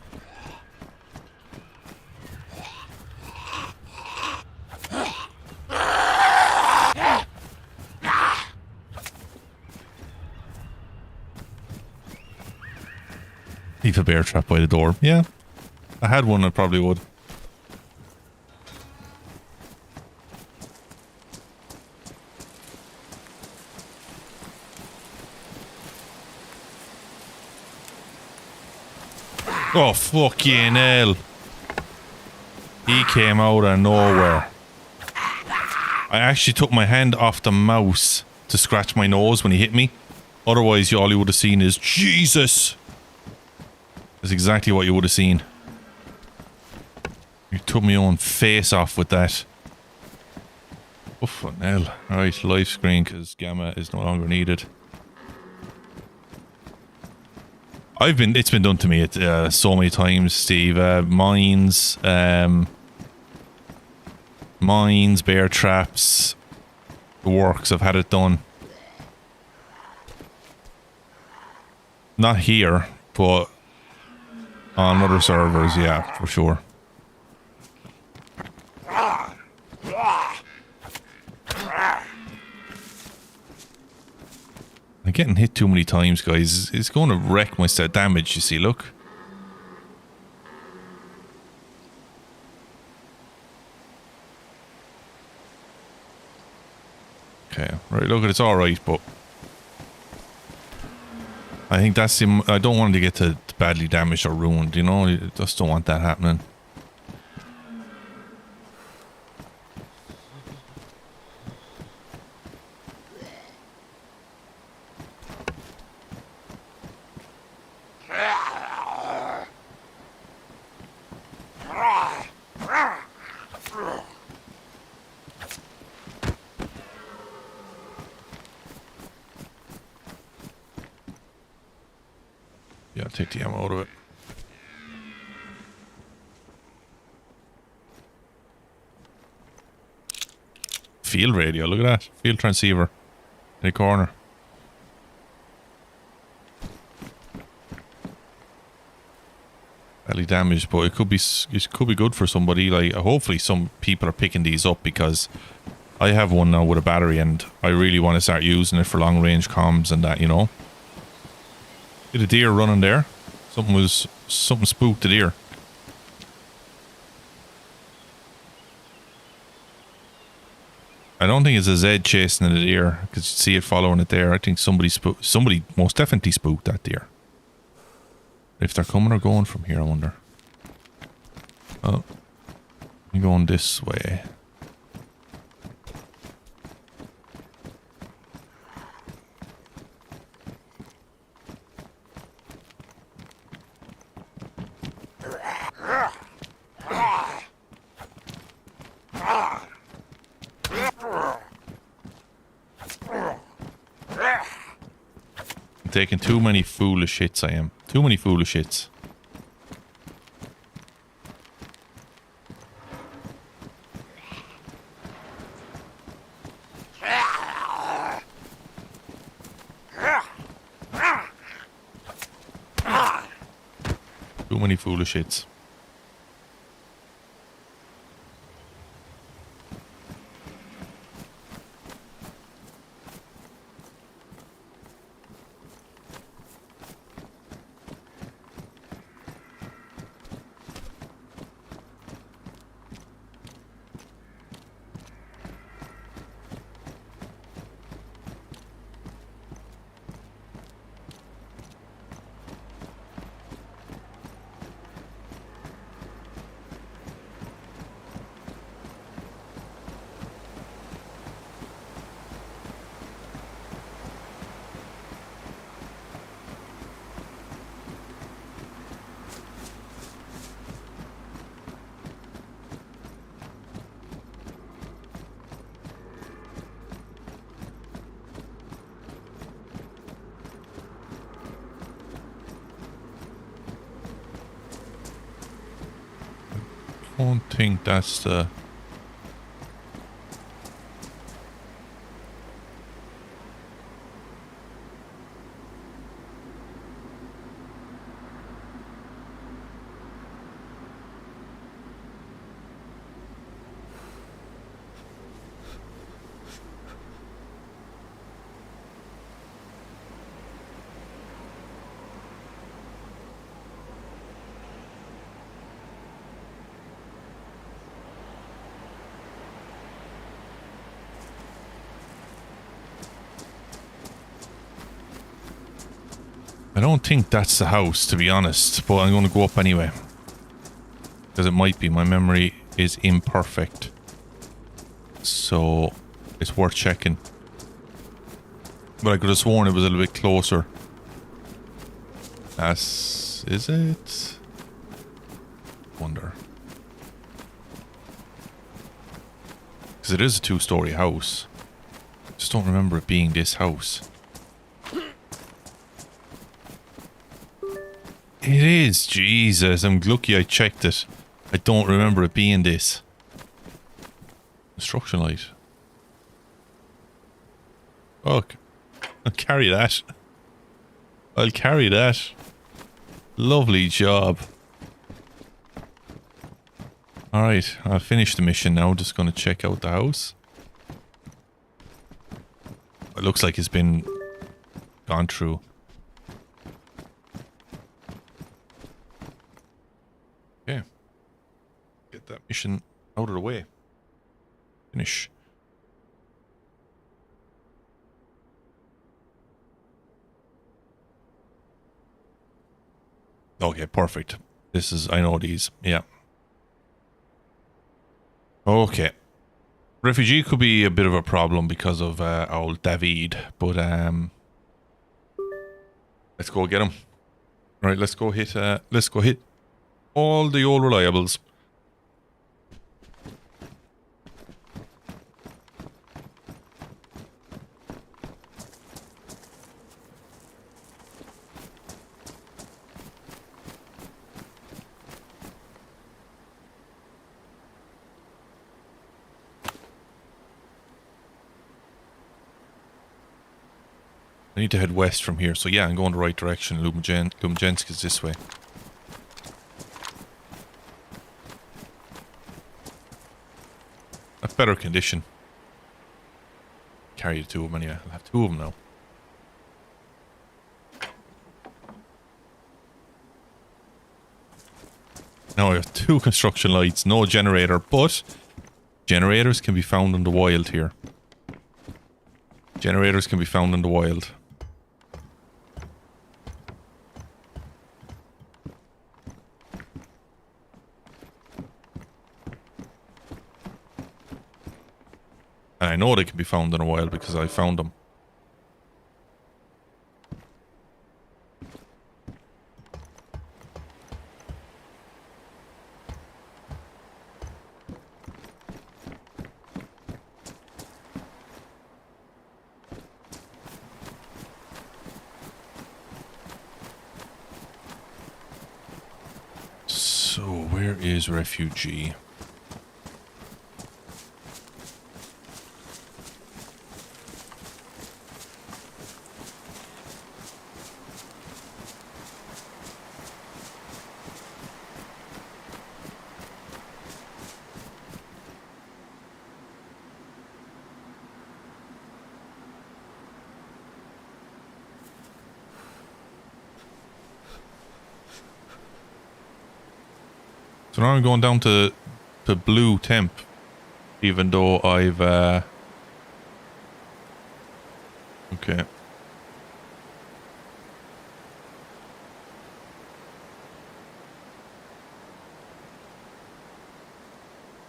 Leave a bear trap by the door. Yeah. I had one, I probably would. Oh, fucking hell. He came out of nowhere. I actually took my hand off the mouse to scratch my nose when he hit me. Otherwise, all you would have seen is, Jesus! That's exactly what you would have seen. You took my own face off with that. Oh, fucking hell. Right, live screen, because Gamma is no longer needed. It's been done to me so many times, Steve. Mines, bear traps, the works. I've had it done. Not here, but on other servers, yeah, for sure. I'm getting hit too many times, guys. It's going to wreck my stat damage, you see, look. Okay, right, look, it's alright, but... I think that's the... I don't want it to get to badly damaged or ruined, you know? I just don't want that happening. Yeah, take the ammo out of it. Field radio, look at that. Field transceiver. In the corner. Badly damaged, but it could be good for somebody. Like, hopefully some people are picking these up, because I have one now with a battery and I really want to start using it for long range comms and that, you know. Did a deer running there? Something spooked the deer. I don't think it's a Z chasing the deer, because you see it following it there. I think somebody most definitely spooked that deer. If they're coming or going from here, I wonder. Oh, I'm going this way. Taking too many foolish hits, I am. Too many foolish hits. Too many foolish hits. I don't think that's the... I don't think that's the house, to be honest, but I'm going to go up anyway. Because it might be. My memory is imperfect. So, it's worth checking. But I could have sworn it was a little bit closer. Is it? Wonder. Because it is a two-story house. Just don't remember it being this house. It is, Jesus, I'm lucky I checked it. I don't remember it being this. Construction light. Fuck. I'll carry that. I'll carry that. Lovely job. Alright, I'll finish the mission now. Just gonna check out the house. It looks like it's been gone through. Okay. Get that mission out of the way. Finish. Okay, perfect. This is, I know these. Yeah. Okay. Refugee could be a bit of a problem because of old David, but let's go get him. Right, let's go hit all the old reliables. I need to head west from here. So yeah, I'm going the right direction. Lubenjensk is this way. A better condition. Carry the two of them anyway. I'll have two of them now. Now I have two construction lights, no generator, but generators can be found in the wild here. Generators can be found in the wild. And I know they can be found in the wild because I found them. So, where is refugee? So now I'm going down to blue temp, even though I've okay.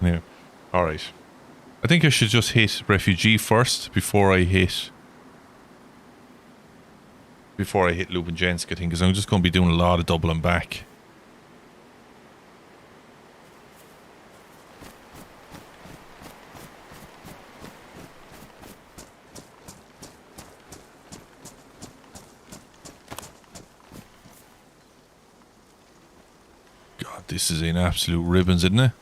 Yeah. Alright. I think I should just hit refugee first before I hit Lubenjensk, I think, because I'm just going to be doing a lot of doubling back. God, this is in absolute ribbons, isn't it?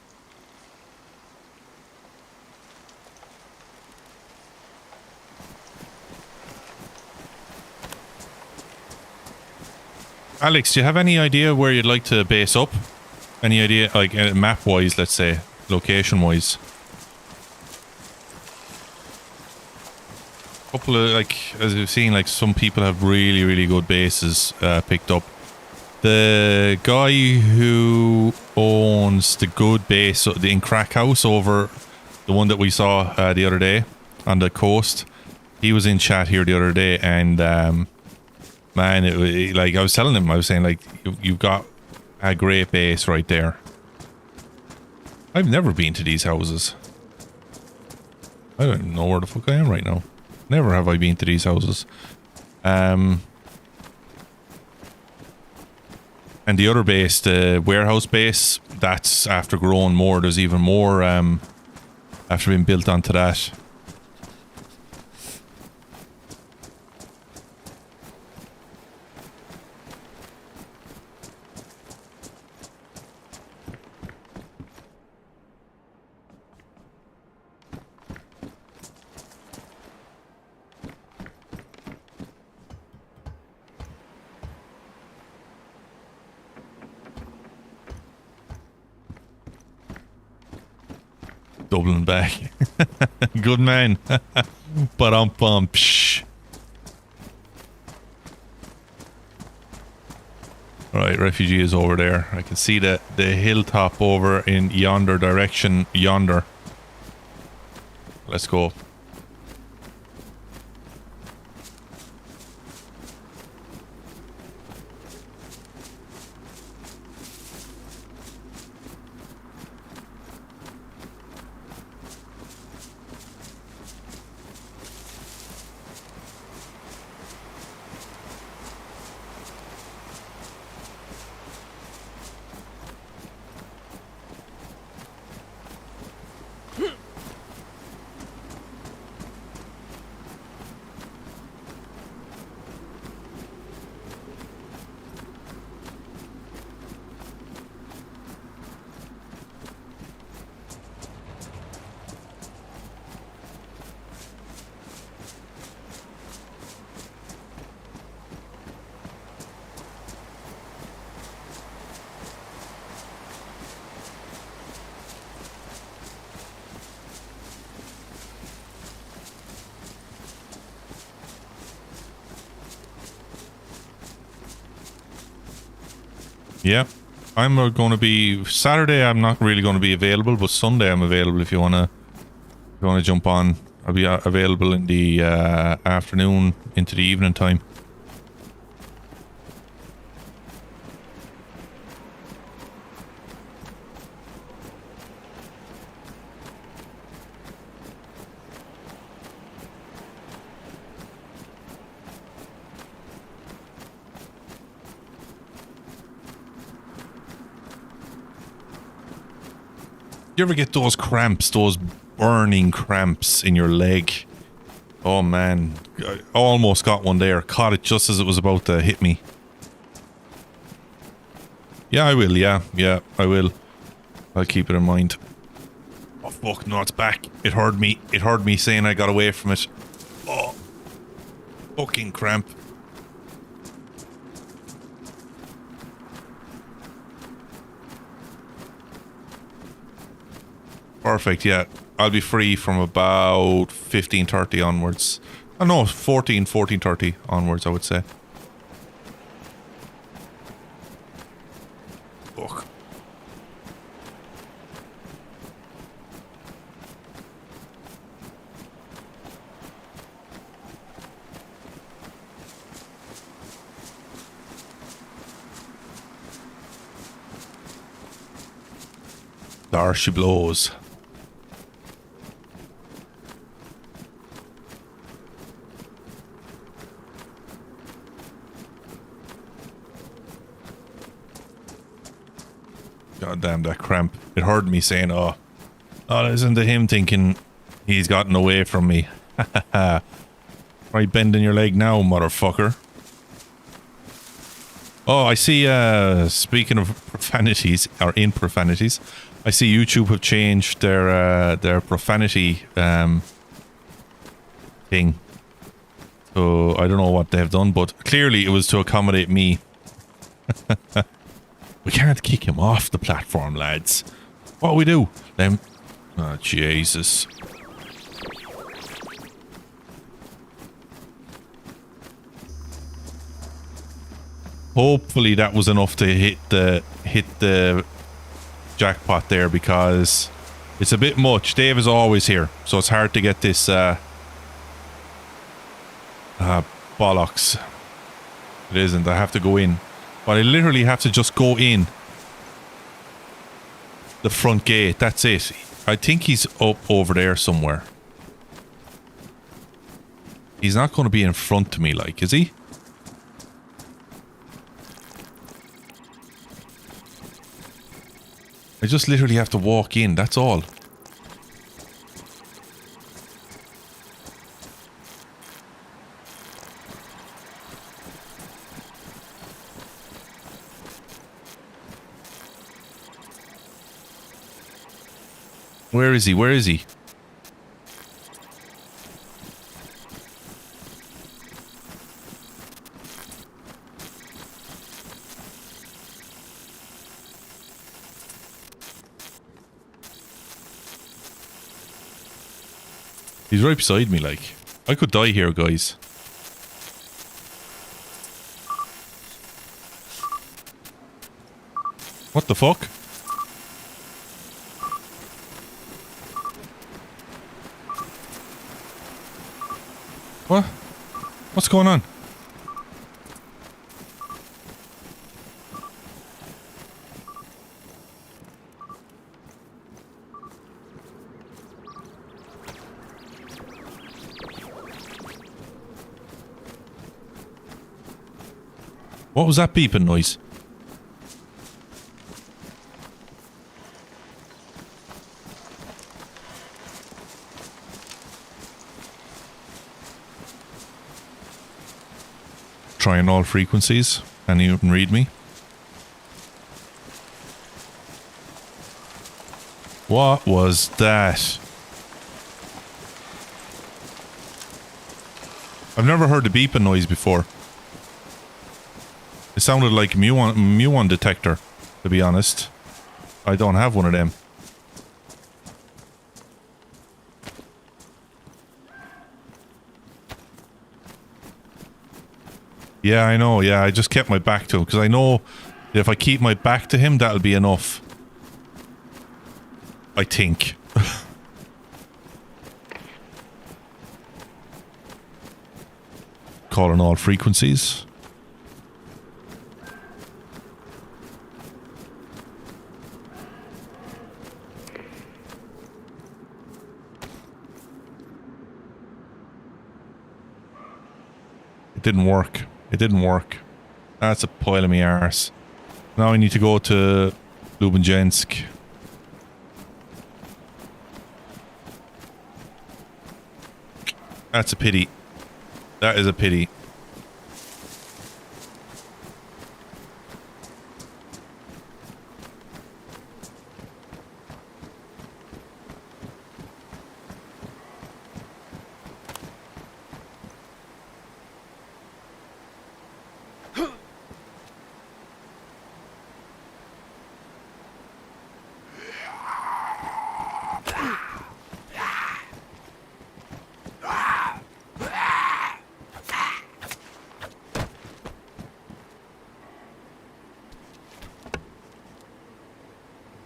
Alex, do you have any idea where you'd like to base up? Any idea, like map-wise, let's say, location-wise? Couple of, like, as you've seen, like, some people have really, really good bases picked up. The guy who owns the good base in Crack House over the one that we saw the other day on the coast, he was in chat here the other day, and man, like I was telling him, I was saying, like, you've got a great base right there. I've never been to these houses. I don't know where the fuck I am right now. Never have I been to these houses. And the other base, the warehouse base, that's after growing more. There's even more after being built onto that. Doubling back. Good man. Ba-dum-bum. Alright, refugee is over there. I can see the hilltop over in yonder direction. Yonder. Let's go. Yeah. I'm going to be... Saturday I'm not really going to be available, but Sunday I'm available if you want to jump on. I'll be available in the afternoon into the evening time. You ever get those cramps, those burning cramps in your leg? Oh man, I almost got one there. Caught it just as it was about to hit me. Yeah, I will. Yeah, I will. I'll keep it in mind. Oh fuck, no, it's back. It heard me. It heard me saying I got away from it. Oh, fucking cramp. Perfect, yeah. I'll be free from about 15:30 onwards. Oh no, 14:30 onwards, I would say. Fuck. There she blows. God damn, that cramp. It heard me saying, oh, listen to him thinking he's gotten away from me. Right, bending your leg now, motherfucker. Oh, I see, speaking of profanities, or in profanities, I see YouTube have changed their profanity, thing. So, I don't know what they've done, but clearly it was to accommodate me. We can't kick him off the platform, lads. What do we do? Oh, Jesus. Hopefully that was enough to hit the jackpot there, because it's a bit much. Dave is always here, so it's hard to get this bollocks. It isn't. I have to go in. But I literally have to just go in the front gate. That's it. I think he's up over there somewhere. He's not going to be in front of me, like, is he? I just literally have to walk in, that's all. Where is he? Where is he? He's right beside me, like. I could die here, guys. What the fuck? What? What's going on? What was that beeping noise? Trying all frequencies. Can you even read me? What was that? I've never heard the beeping noise before. It sounded like a muon detector, to be honest. I don't have one of them. Yeah, I know. Yeah, I just kept my back to him because I know If I keep my back to him, that'll be enough. I think. Calling all frequencies. It didn't work. It didn't work. That's a pile of me arse. Now I need to go to Lubenjensk. That's a pity. That is a pity.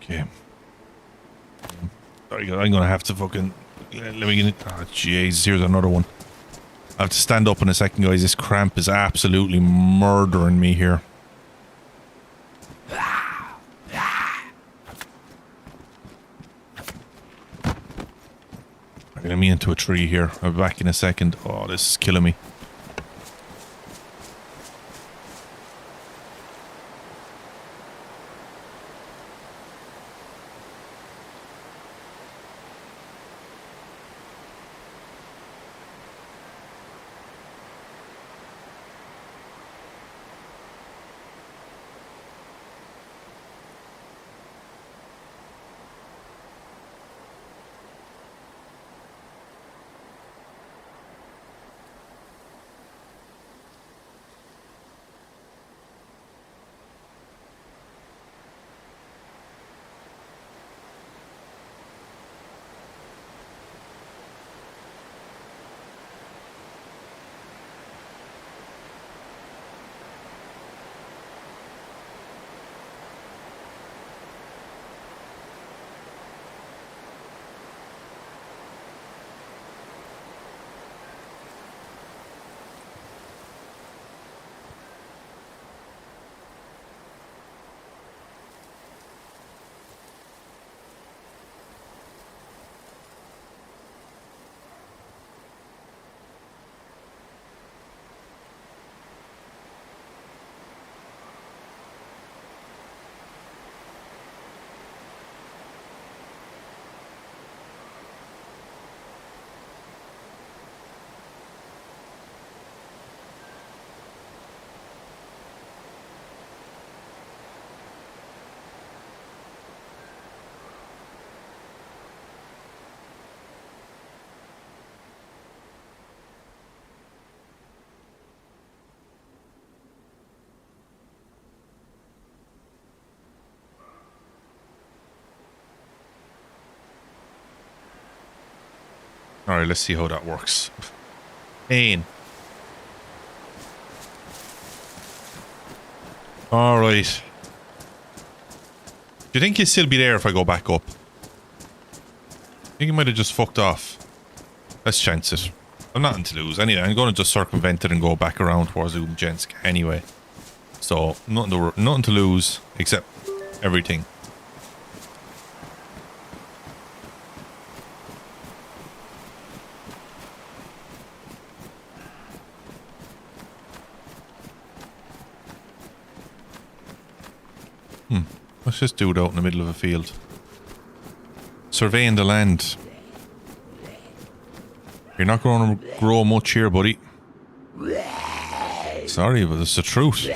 Okay. Sorry, I'm gonna have to fucking... Let me get it. Oh, jeez, here's another one. I have to stand up in a second, guys. This cramp is absolutely murdering me here. I'm getting me into a tree here. I'll be back in a second. Oh, this is killing me. Alright, let's see how that works. Pain. Alright. Do you think he'll still be there if I go back up? I think he might have just fucked off. Let's chance it. I'm nothing to lose. Anyway, I'm going to just circumvent it and go back around towards Lubenjensk anyway. So, nothing to lose except everything. Let's just do it out in the middle of a field. Surveying the land. You're not going to grow much here, buddy. Sorry, but it's the truth.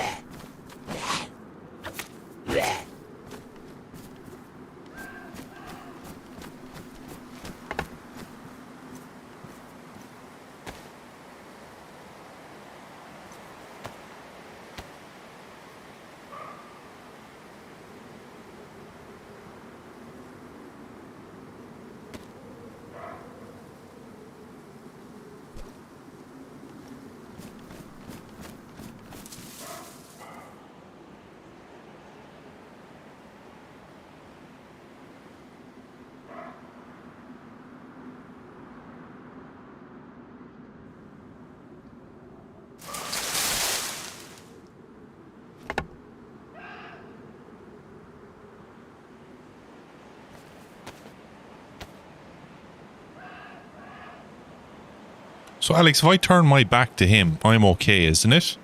So Alex, if I turn my back to him, I'm okay, isn't it?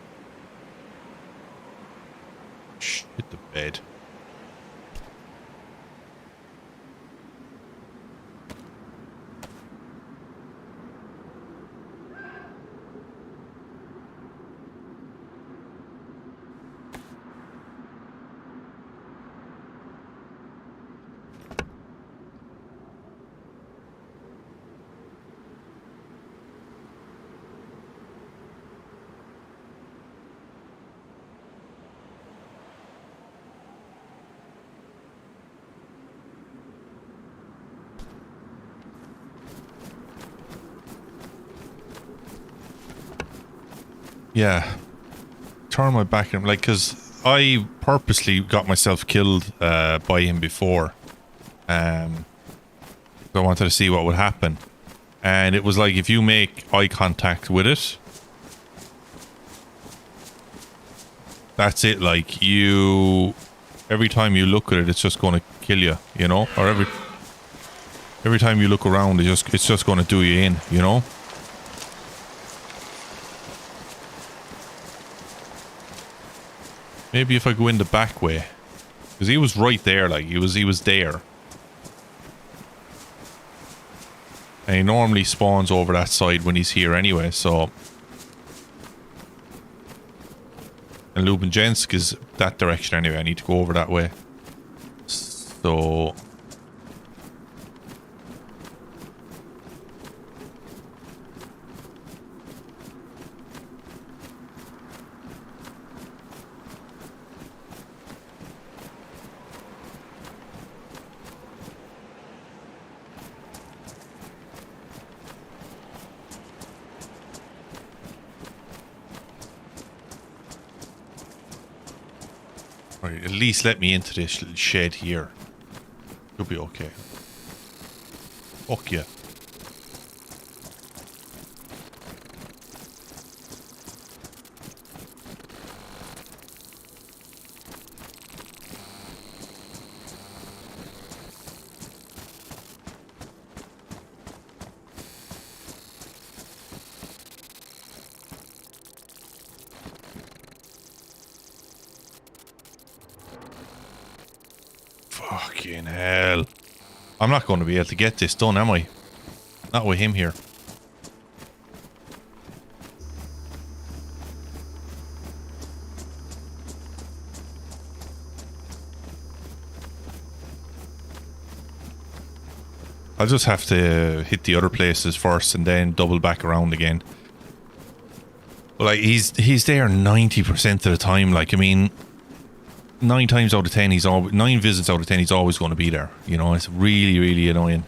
Shh, hit the bed. Yeah. Turn my back at him, like, because I purposely got myself killed by him before. I wanted to see what would happen. And it was like, if you make eye contact with it, that's it. Like, every time you look at it, it's just going to kill you, you know? Or every time you look around, it's just going to do you in, you know? Maybe if I go in the back way. Because he was right there, like, he was there. And he normally spawns over that side when he's here anyway, so... And Lubinjensk is that direction anyway, I need to go over that way. So... Right, at least let me into this little shed here. You'll be okay. Fuck yeah. Fucking hell. I'm not going to be able to get this done, am I? Not with him here. I'll just have to hit the other places first and then double back around again. But like, he's there 90% of the time. Like, I mean, 9 times out of 10, 9 visits out of 10, he's always going to be there. You know, it's really, really annoying.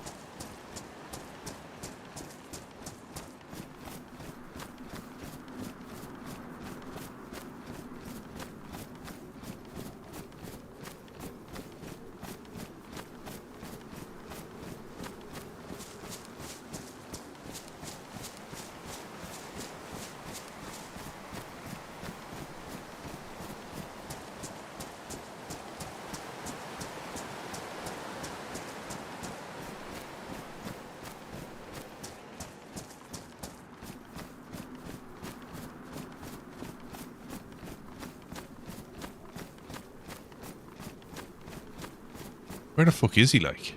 Where the fuck is he, like?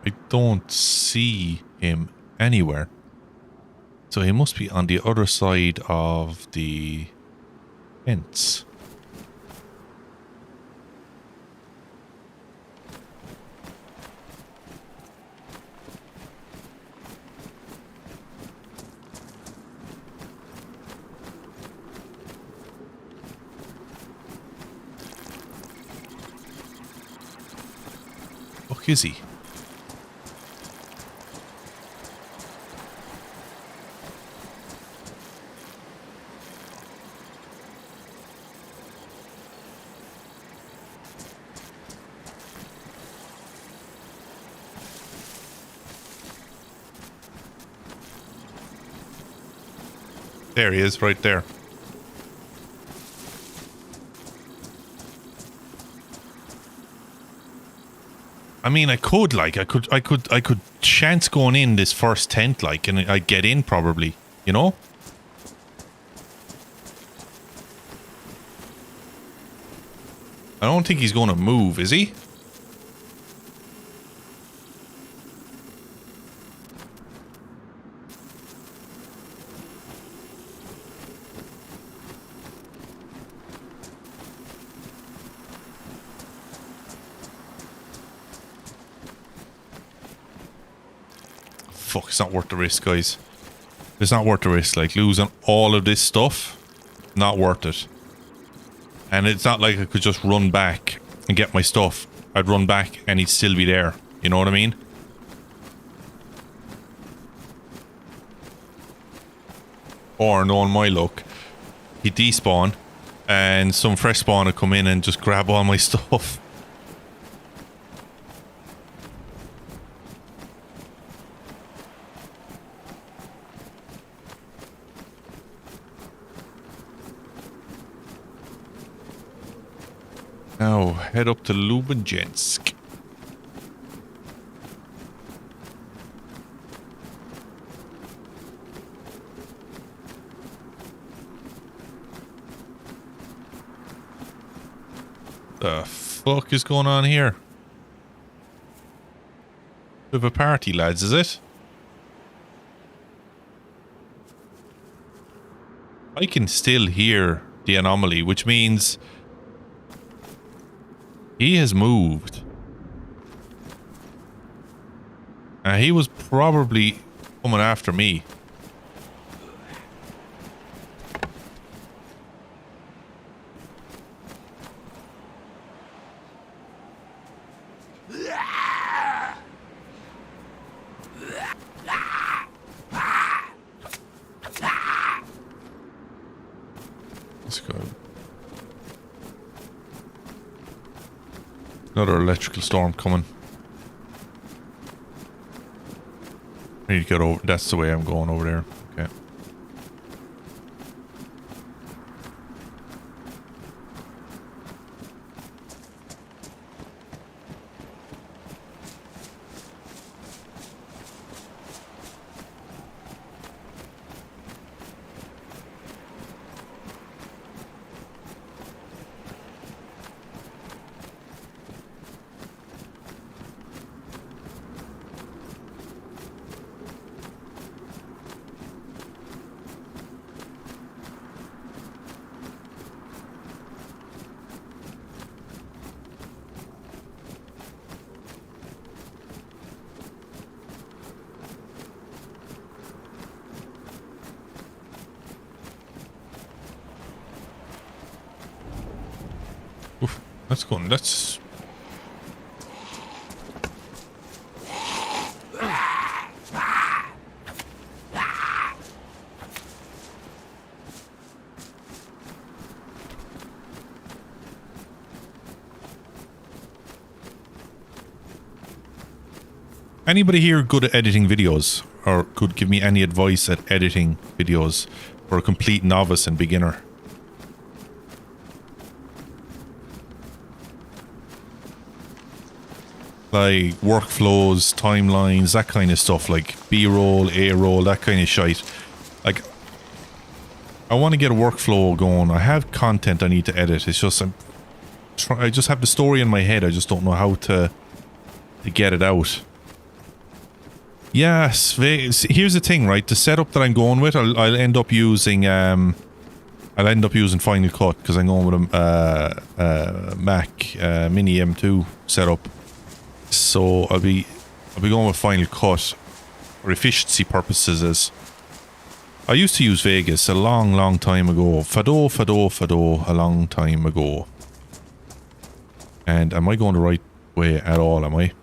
I don't see him anywhere. So he must be on the other side of the fence. Fuck is he? There he is, right there. I mean, I could chance going in this first tent, like, and I'd get in probably, you know? I don't think he's going to move, is he? Fuck, it's not worth the risk, guys. It's not worth the risk. Like, losing all of this stuff, not worth it. And it's not like I could just run back and get my stuff. I'd run back and he'd still be there. You know what I mean? Or, knowing my luck, he'd despawn and some fresh spawn would come in and just grab all my stuff. Now, head up to Lubanjensk. The fuck is going on here? Bit of a party, lads, is it? I can still hear the anomaly, which means he has moved. He was probably coming after me. Let's go. Another electrical storm coming. I need to get over. That's the way I'm going over there. Okay. Oof, that's going. That's. Anybody here good at editing videos, or could give me any advice at editing videos for a complete novice and beginner? Like workflows, timelines, that kind of stuff, like B-roll, A-roll, that kind of shite. Like, I want to get a workflow going. I have content I need to edit. It's just I just have the story in my head. I just don't know how to get it out. Yes, here's the thing, right? The setup that I'm going with, I'll end up using Final Cut because I'm going with a Mac Mini M2 setup. So I'll be going with Final Cut for efficiency purposes. As I used to use Vegas a long time ago. Fado a long time ago. And am I going the right way at all? Am I?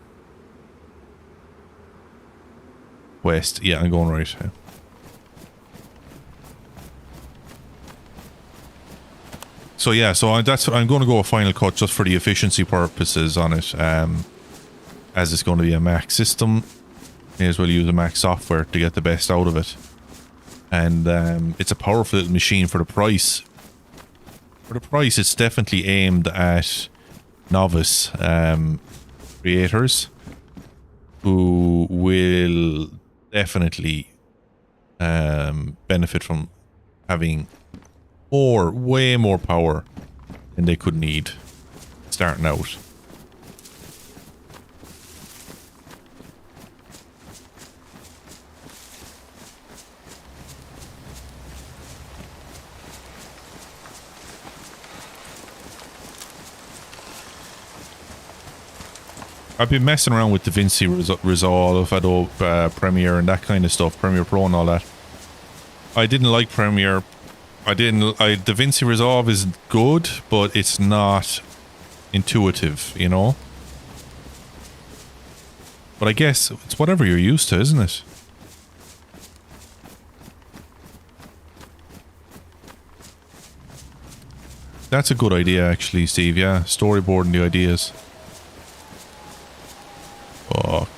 West. Yeah, I'm going right. Yeah. So yeah, so that's what I'm going to go with Final Cut just for the efficiency purposes on it. As it's going to be a Mac system, may as well use a Mac software to get the best out of it. And it's a powerful little machine for the price. For the price, it's definitely aimed at novice creators who will definitely benefit from having way more power than they could need starting out. I've been messing around with DaVinci Resolve, Adobe Premiere and that kind of stuff, Premiere Pro and all that. I didn't like Premiere. DaVinci Resolve is good, but it's not intuitive, you know? But I guess it's whatever you're used to, isn't it? That's a good idea, actually, Steve, yeah. Storyboarding the ideas. Fuck.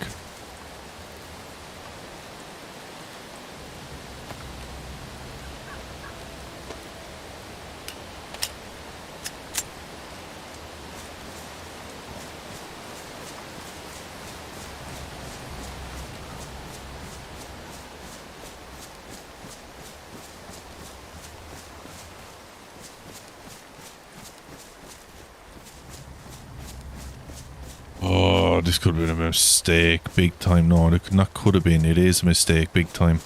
Oh, this could have been a mistake, big time. No, it could have been. It is a mistake, big time.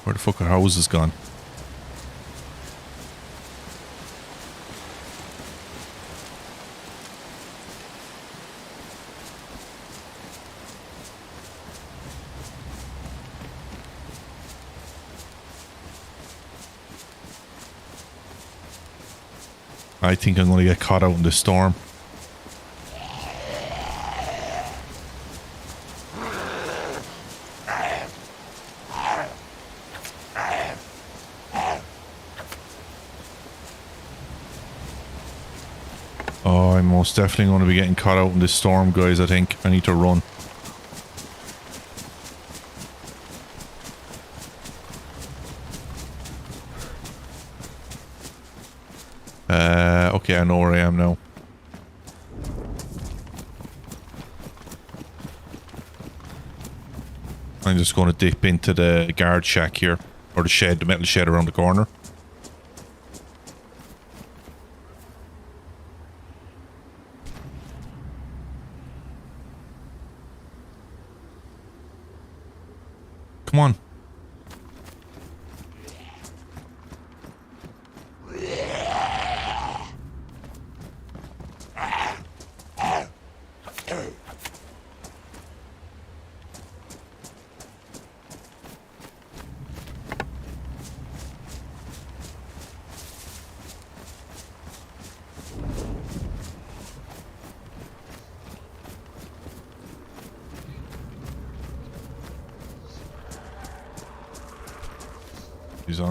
Where the fuck are houses gone? I think I'm going to get caught out in the storm. Oh, I'm most definitely going to be getting caught out in this storm, guys. I think I need to run. Okay, I know where I am now. I'm just going to dip into the guard shack here. Or the shed, the metal shed around the corner. Come on.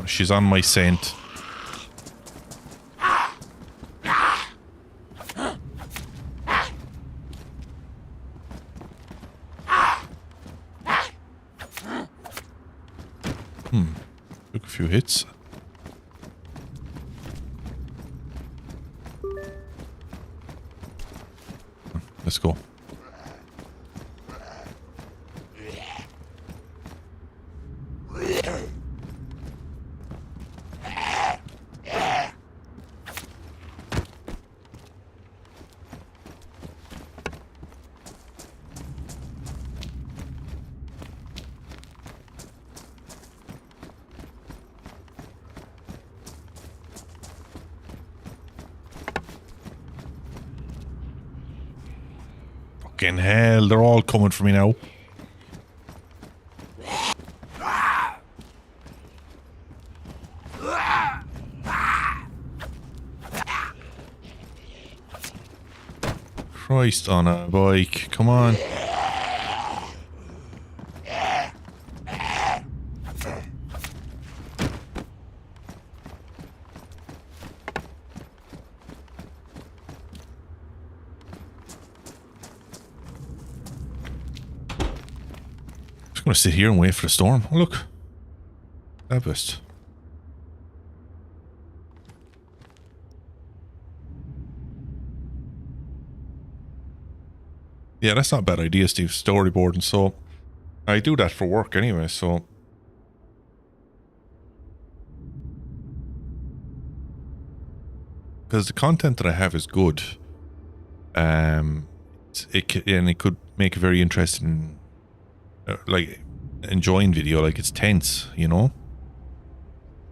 She's on my scent. Took a few hits. Let's go. Fucking hell, they're all coming for me now. Christ on a bike, come on. gonna sit here and wait for the storm. Oh, look. Tempest. Yeah, that's not a bad idea, Steve. Storyboarding. So I do that for work anyway, so because the content that I have is good. It could make it very interesting, like enjoying video. Like it's tense, you know.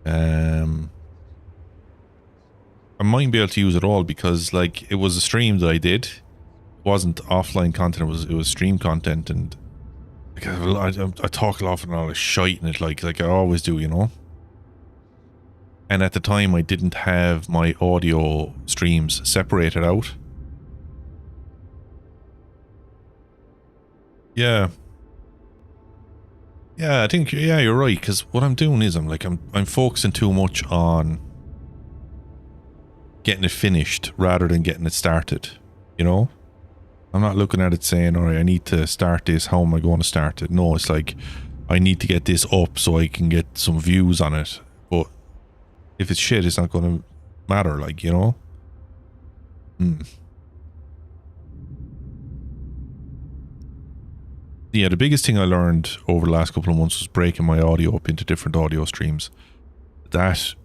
I mightn't be able to use it all because like it was a stream that I did. It wasn't offline content. It was stream content, and like, I talk a lot and all this shite in it, like I always do, you know. And at the time, I didn't have my audio streams separated out. Yeah. Yeah, I think, yeah, you're right, because what I'm doing is I'm focusing too much on getting it finished rather than getting it started, you know? I'm not looking at it saying, alright, I need to start this, how am I going to start it? No, it's like, I need to get this up so I can get some views on it, but if it's shit, it's not going to matter, like, you know? Yeah, the biggest thing I learned over the last couple of months was breaking my audio up into different audio streams. That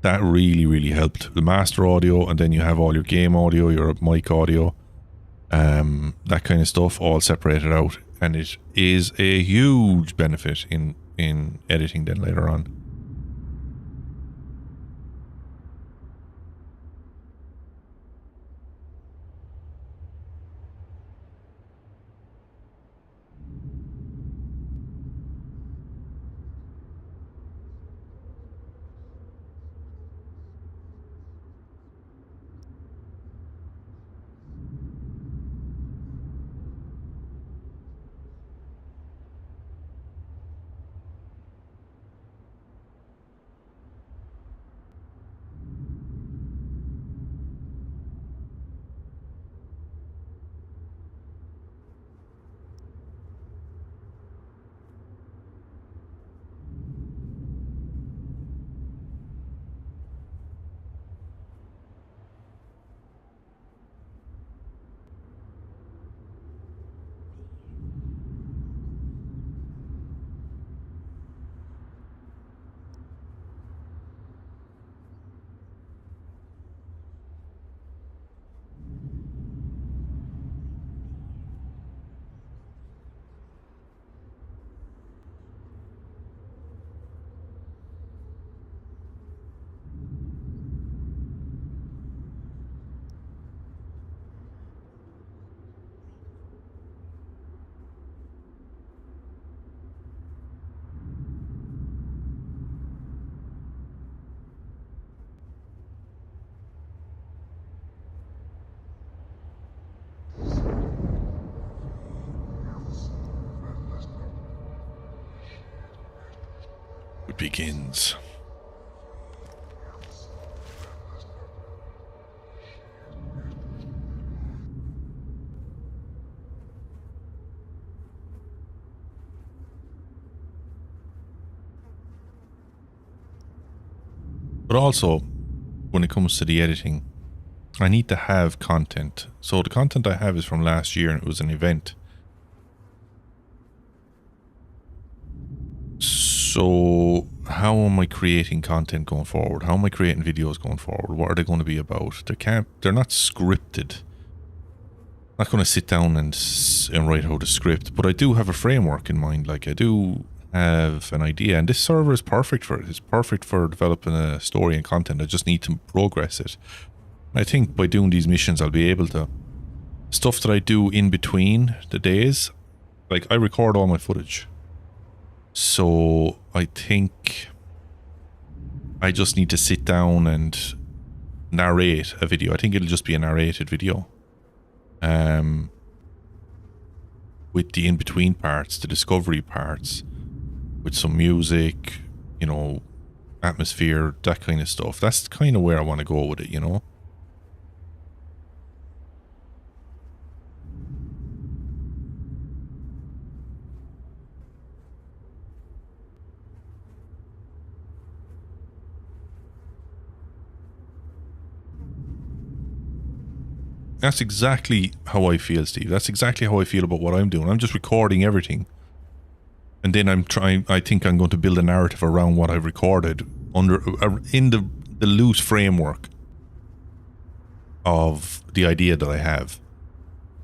really, really helped. The master audio, and then you have all your game audio, your mic audio, that kind of stuff, all separated out. And it is a huge benefit in editing then later on. It begins. But also, when it comes to the editing, I need to have content. So the content I have is from last year, and it was an event. So how am I creating content going forward? How am I creating videos going forward? What are they going to be about? They're not scripted. I'm not going to sit down and write out a script, but I do have a framework in mind. Like I do have an idea, and this server is perfect for it. It's perfect for developing a story and content. I just need to progress it. I think by doing these missions, I'll be able to. Stuff that I do in between the days, like I record all my footage. So I think I just need to sit down and narrate a video. I think it'll just be a narrated video. With the in-between parts, the discovery parts, with some music, you know, atmosphere, that kind of stuff. That's kind of where I want to go with it, you know? That's exactly how I feel, Steve. That's exactly how I feel about what I'm doing. I'm just recording everything. And then I think I'm going to build a narrative around what I've recorded in the loose framework of the idea that I have.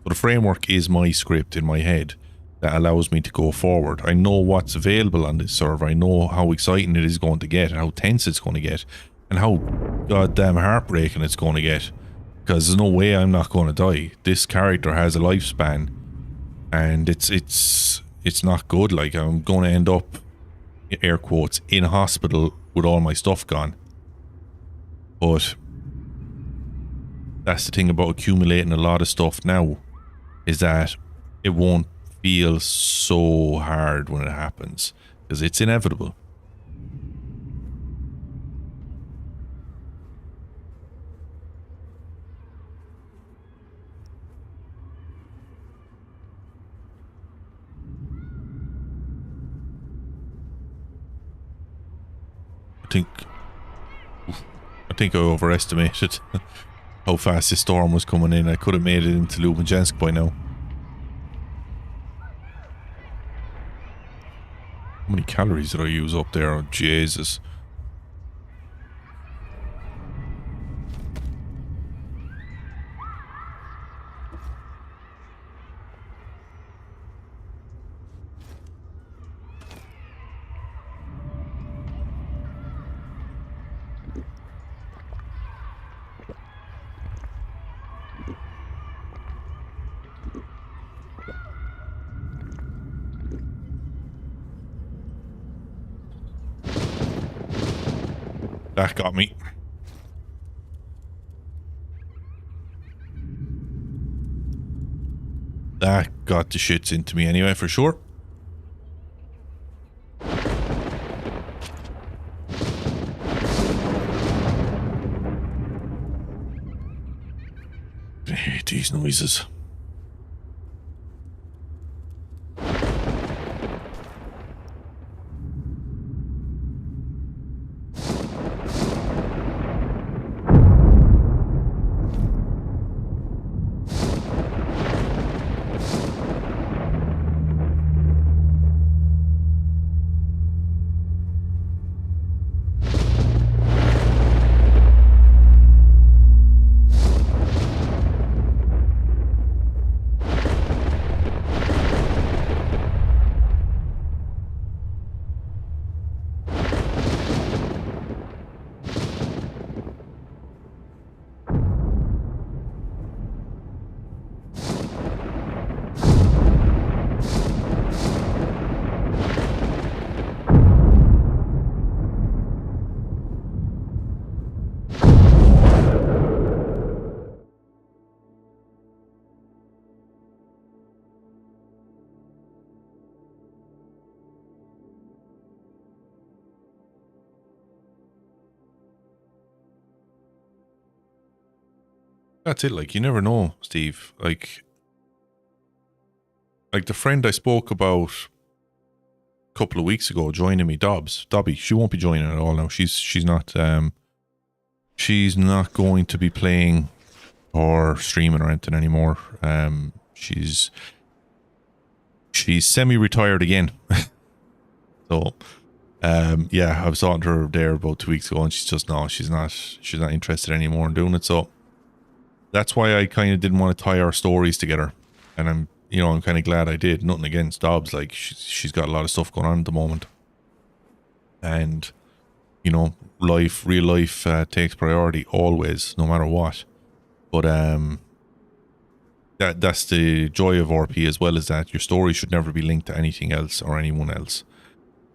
So the framework is my script in my head that allows me to go forward. I know what's available on this server. I know how exciting it is going to get, and how tense it's going to get, and how goddamn heartbreaking it's going to get. Because there's no way I'm not going to die. This character has a lifespan, and it's not good. Like, I'm going to end up, air quotes, in hospital with all my stuff gone. But that's the thing about accumulating a lot of stuff now, is that it won't feel so hard when it happens, because it's inevitable. I think I overestimated how fast this storm was coming in. I could have made it into Lubanjansk by now. How many calories did I use up there? Oh, Jesus. That got me. That got the shits into me anyway, for sure. I hate these noises. That's it, like, you never know, Steve. Like the friend I spoke about a couple of weeks ago joining me, Dobby, she won't be joining at all now. She's not going to be playing or streaming or anything anymore. She's semi-retired again. So yeah, I was talking to her there about 2 weeks ago, and she's not interested anymore in doing it. So that's why I kind of didn't want to tie our stories together, and I'm kind of glad I did. Nothing against Dobbs, like she's got a lot of stuff going on at the moment, and real life takes priority always, no matter what. But that's the joy of RP as well, is that your story should never be linked to anything else or anyone else.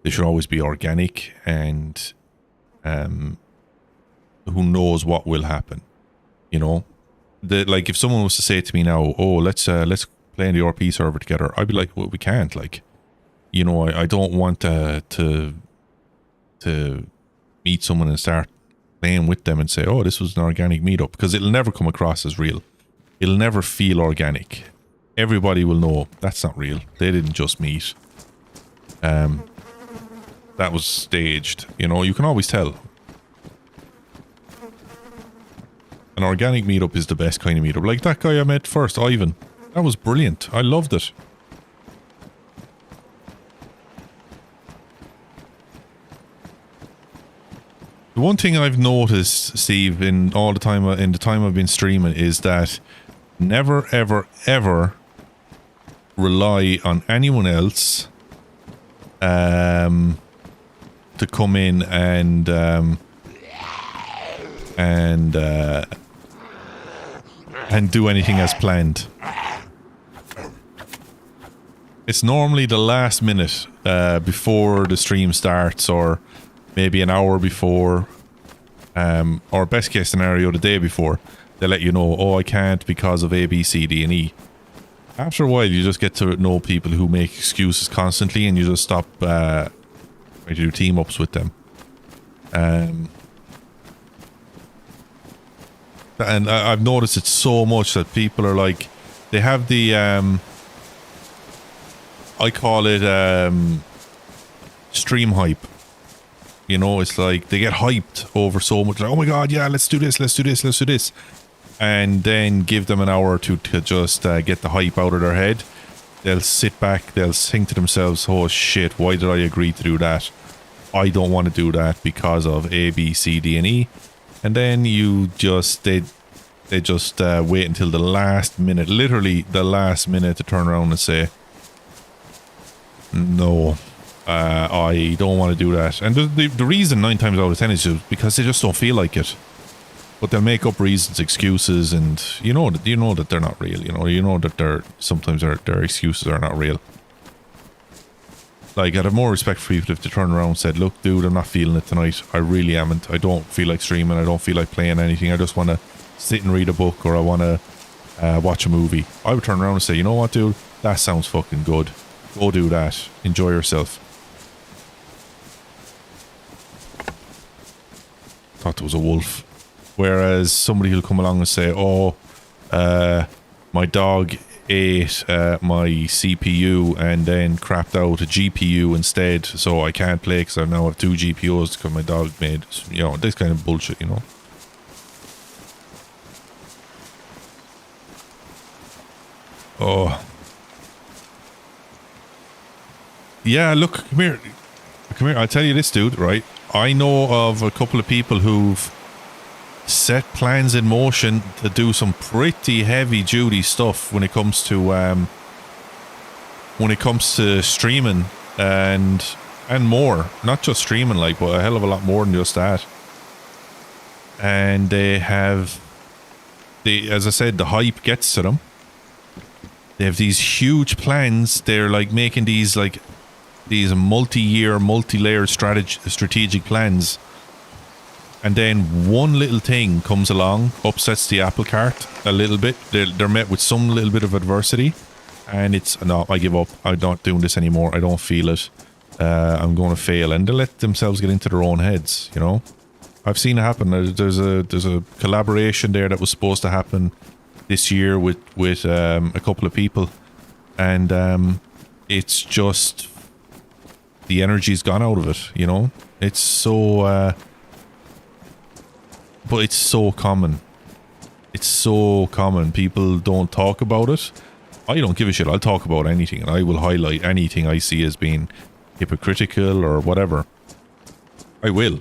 They should always be organic, and who knows what will happen, like if someone was to say to me now, oh, let's play in the RP server together, I'd be like, well, we can't. Like, I don't want to meet someone and start playing with them and say, oh, this was an organic meetup, because it'll never come across as real. It'll never feel organic. Everybody will know that's not real. They didn't just meet. That was staged. You can always tell. An organic meetup is the best kind of meetup. Like that guy I met first, Ivan. That was brilliant. I loved it. The one thing I've noticed, Steve, in the time I've been streaming, is that never, ever, ever rely on anyone else to come in and do anything as planned. It's normally the last minute before the stream starts, or maybe an hour before, or best case scenario the day before. They let you know, oh, I can't because of A, B, C, D, and E. After a while, you just get to know people who make excuses constantly, and you just stop trying to do team-ups with them. And I've noticed it so much that people are like, they have the, I call it stream hype. You know, it's like they get hyped over so much. Like, oh my god, yeah, let's do this, let's do this, let's do this. And then give them an hour or two to just get the hype out of their head. They'll sit back, they'll think to themselves, oh shit, why did I agree to do that? I don't want to do that because of A, B, C, D, and E. And then you just, they just wait until the last minute, literally the last minute, to turn around and say, no, I don't want to do that. And the reason 9 times out of 10 is just because they just don't feel like it. But they'll make up reasons, excuses, and you know that they're not real. You know that sometimes their excuses are not real. Like, I'd have more respect for people if they turned around and said, look, dude, I'm not feeling it tonight. I really haven't. I don't feel like streaming. I don't feel like playing anything. I just want to sit and read a book, or I want to watch a movie. I would turn around and say, you know what, dude? That sounds fucking good. Go do that. Enjoy yourself. Thought there was a wolf. Whereas somebody who'll come along and say, oh, my dog ate my CPU and then crapped out a GPU instead, so I can't play because I now have 2 GPUs because my dog made, you know, this kind of bullshit, you know. Oh. Yeah, look, come here. Come here, I'll tell you this, dude, right? I know of a couple of people who've set plans in motion to do some pretty heavy duty stuff when it comes to streaming and more. Not just streaming, like, but a hell of a lot more than just that. And as I said, the hype gets to them. They have these huge plans. They're like making these multi-year, multi-layered strategic plans. And then one little thing comes along, upsets the apple cart a little bit. They're met with some little bit of adversity, and it's, no, I give up. I'm not doing this anymore. I don't feel it. I'm going to fail, and they let themselves get into their own heads. You know, I've seen it happen. There's a collaboration there that was supposed to happen this year with a couple of people, and it's just the energy's gone out of it. You know, it's so. But it's so common. It's so common. People don't talk about it. I don't give a shit. I'll talk about anything, and I will highlight anything I see as being hypocritical or whatever. I will,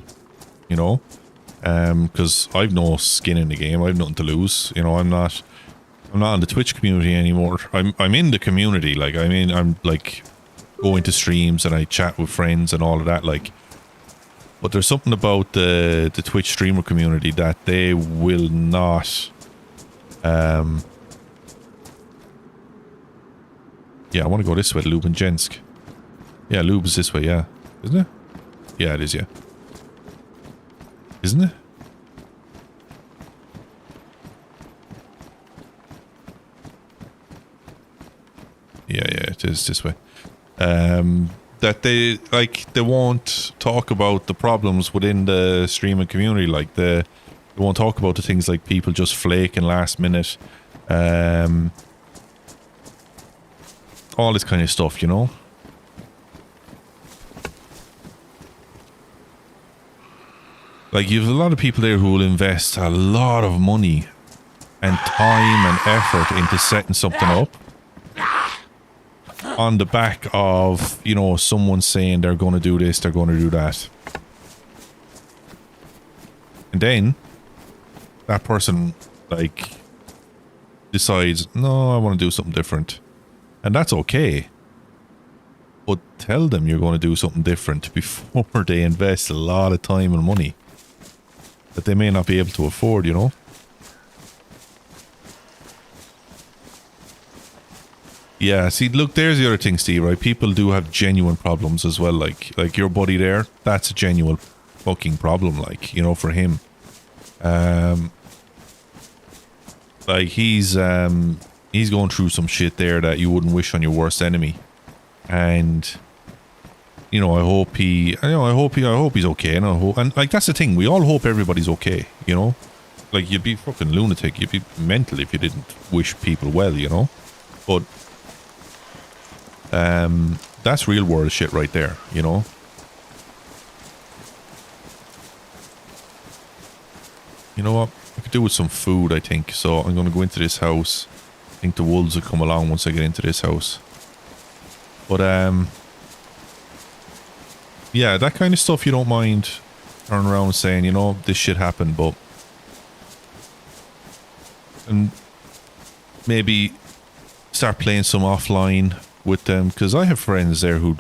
you know, because I've no skin in the game. I've nothing to lose. You know, I'm not in the Twitch community anymore. I'm in the community. Like, I mean, I'm like going to streams and I chat with friends and all of that. Like. But there's something about the Twitch streamer community that they will not... yeah, I want to go this way, Lube and Jensk. Yeah, Lube is this way, yeah. Isn't it? Yeah, it is, yeah. Isn't it? Yeah, it is this way. That they won't talk about the problems within the streaming community. Like they won't talk about the things like people just flaking last minute, all this kind of stuff, you know. Like, you have a lot of people there who will invest a lot of money and time and effort into setting something up on the back of, you know, someone saying they're going to do this, they're going to do that. And then that person, like, decides, no, I want to do something different. And that's okay. But tell them you're going to do something different before they invest a lot of time and money that they may not be able to afford, you know? Yeah, see, look, there's the other thing, Steve, right? People do have genuine problems as well. Like your buddy there, that's a genuine fucking problem, like, you know, for him. Like, he's going through some shit there that you wouldn't wish on your worst enemy. And, you know, I hope he's okay. And like, that's the thing. We all hope everybody's okay, you know? Like, you'd be fucking lunatic. You'd be mental if you didn't wish people well, you know? But, that's real world shit right there, you know? You know what? I could do with some food, I think. So I'm going to go into this house. I think the wolves will come along once I get into this house. But, yeah, that kind of stuff you don't mind turning around saying, you know, this shit happened, but... And maybe start playing some offline with them, because I have friends there who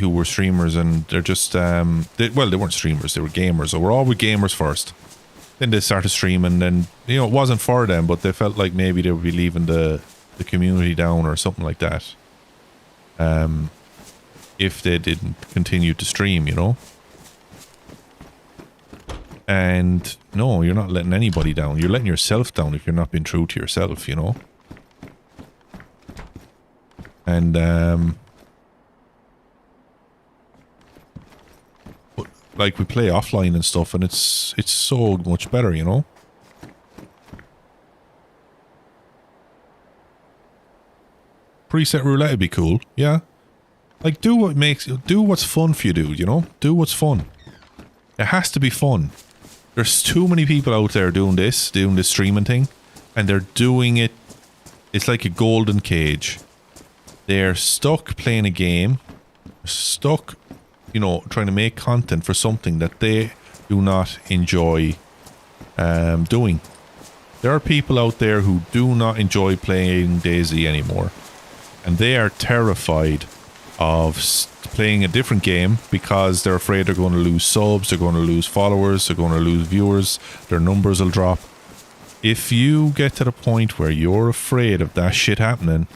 were streamers, and they're just, they weren't streamers, they were gamers. So we're all with gamers first. Then they started streaming, and, you know, it wasn't for them, but they felt like maybe they would be leaving the community down or something like that. If they didn't continue to stream, you know? And no, you're not letting anybody down. You're letting yourself down if you're not being true to yourself, you know? And, like, we play offline and stuff, and it's so much better, you know? Preset roulette would be cool, yeah? Like, do what's fun for you, dude, you know? Do what's fun. It has to be fun. There's too many people out there doing this streaming thing, and they're doing it, it's like a golden cage. They're stuck playing a game, stuck, you know, trying to make content for something that they do not enjoy doing. There are people out there who do not enjoy playing DayZ anymore, and they are terrified of playing a different game because they're afraid they're going to lose subs, they're going to lose followers, they're going to lose viewers, their numbers will drop. If you get to the point where you're afraid of that shit happening,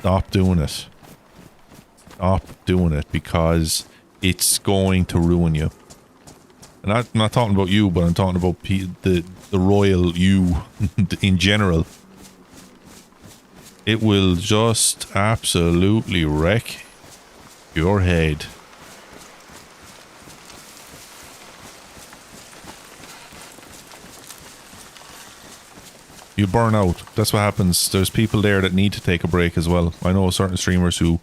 stop doing it. Stop doing it, because it's going to ruin you. And I'm not talking about you, but I'm talking about the royal you in general. It will just absolutely wreck your head. You burn out. That's what happens. There's people there that need to take a break as well. I know certain streamers who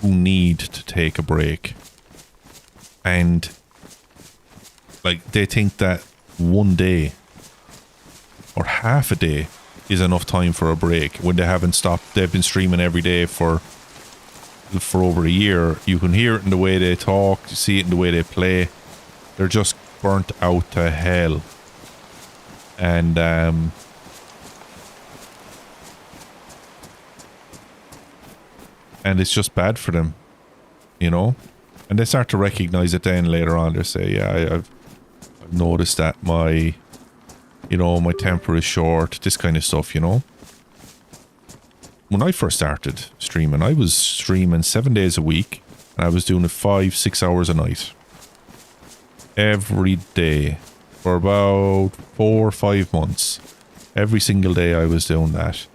need to take a break. And, like, they think that one day or half a day is enough time for a break when they haven't stopped. They've been streaming every day for over a year. You can hear it in the way they talk, you see it in the way they play. They're just burnt out to hell. And it's just bad for them, you know? And they start to recognize it then later on. They say, yeah, I've noticed that my temper is short, this kind of stuff, you know? When I first started streaming, I was streaming 7 days a week, and I was doing it 5-6 hours a night. Every day. For about 4 or 5 months. Every single day I was doing that.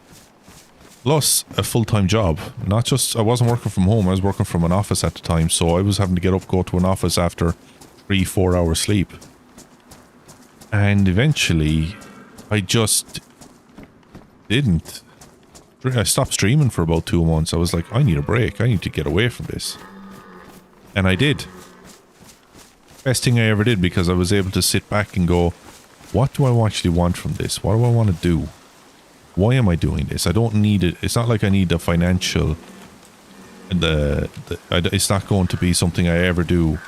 Plus a full-time job. Not just, I wasn't working from home, I was working from an office at the time, so I was having to get up, go to an office after 3-4 hours sleep. And eventually, I just didn't. I stopped streaming for about 2 months. I was like, I need a break. I need to get away from this. And I did. best thing I ever did, because I was able to sit back and go, what do I actually want from this? What do I want to do? Why am I doing this? I don't need it. It's not like I need the financial. It's not going to be something I ever do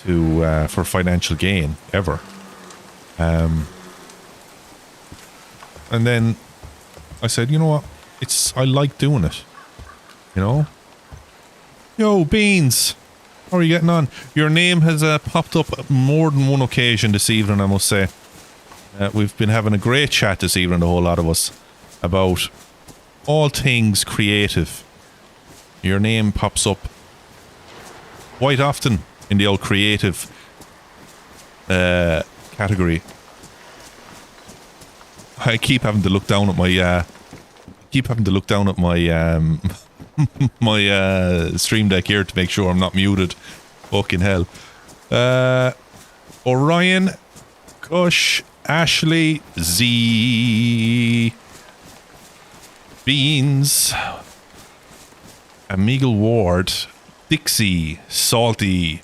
to for financial gain ever. And then I said, you know what? I like doing it. You know? Yo, Beans! How are you getting on? Your name has popped up more than one occasion this evening, I must say. We've been having a great chat this evening, the whole lot of us, about all things creative. Your name pops up quite often in the old creative category. I keep having to look down at my my stream deck here to make sure I'm not muted. Fucking hell. Orion, Kush, Ashley, Z, Beans, Amigal Ward, Dixie, Salty,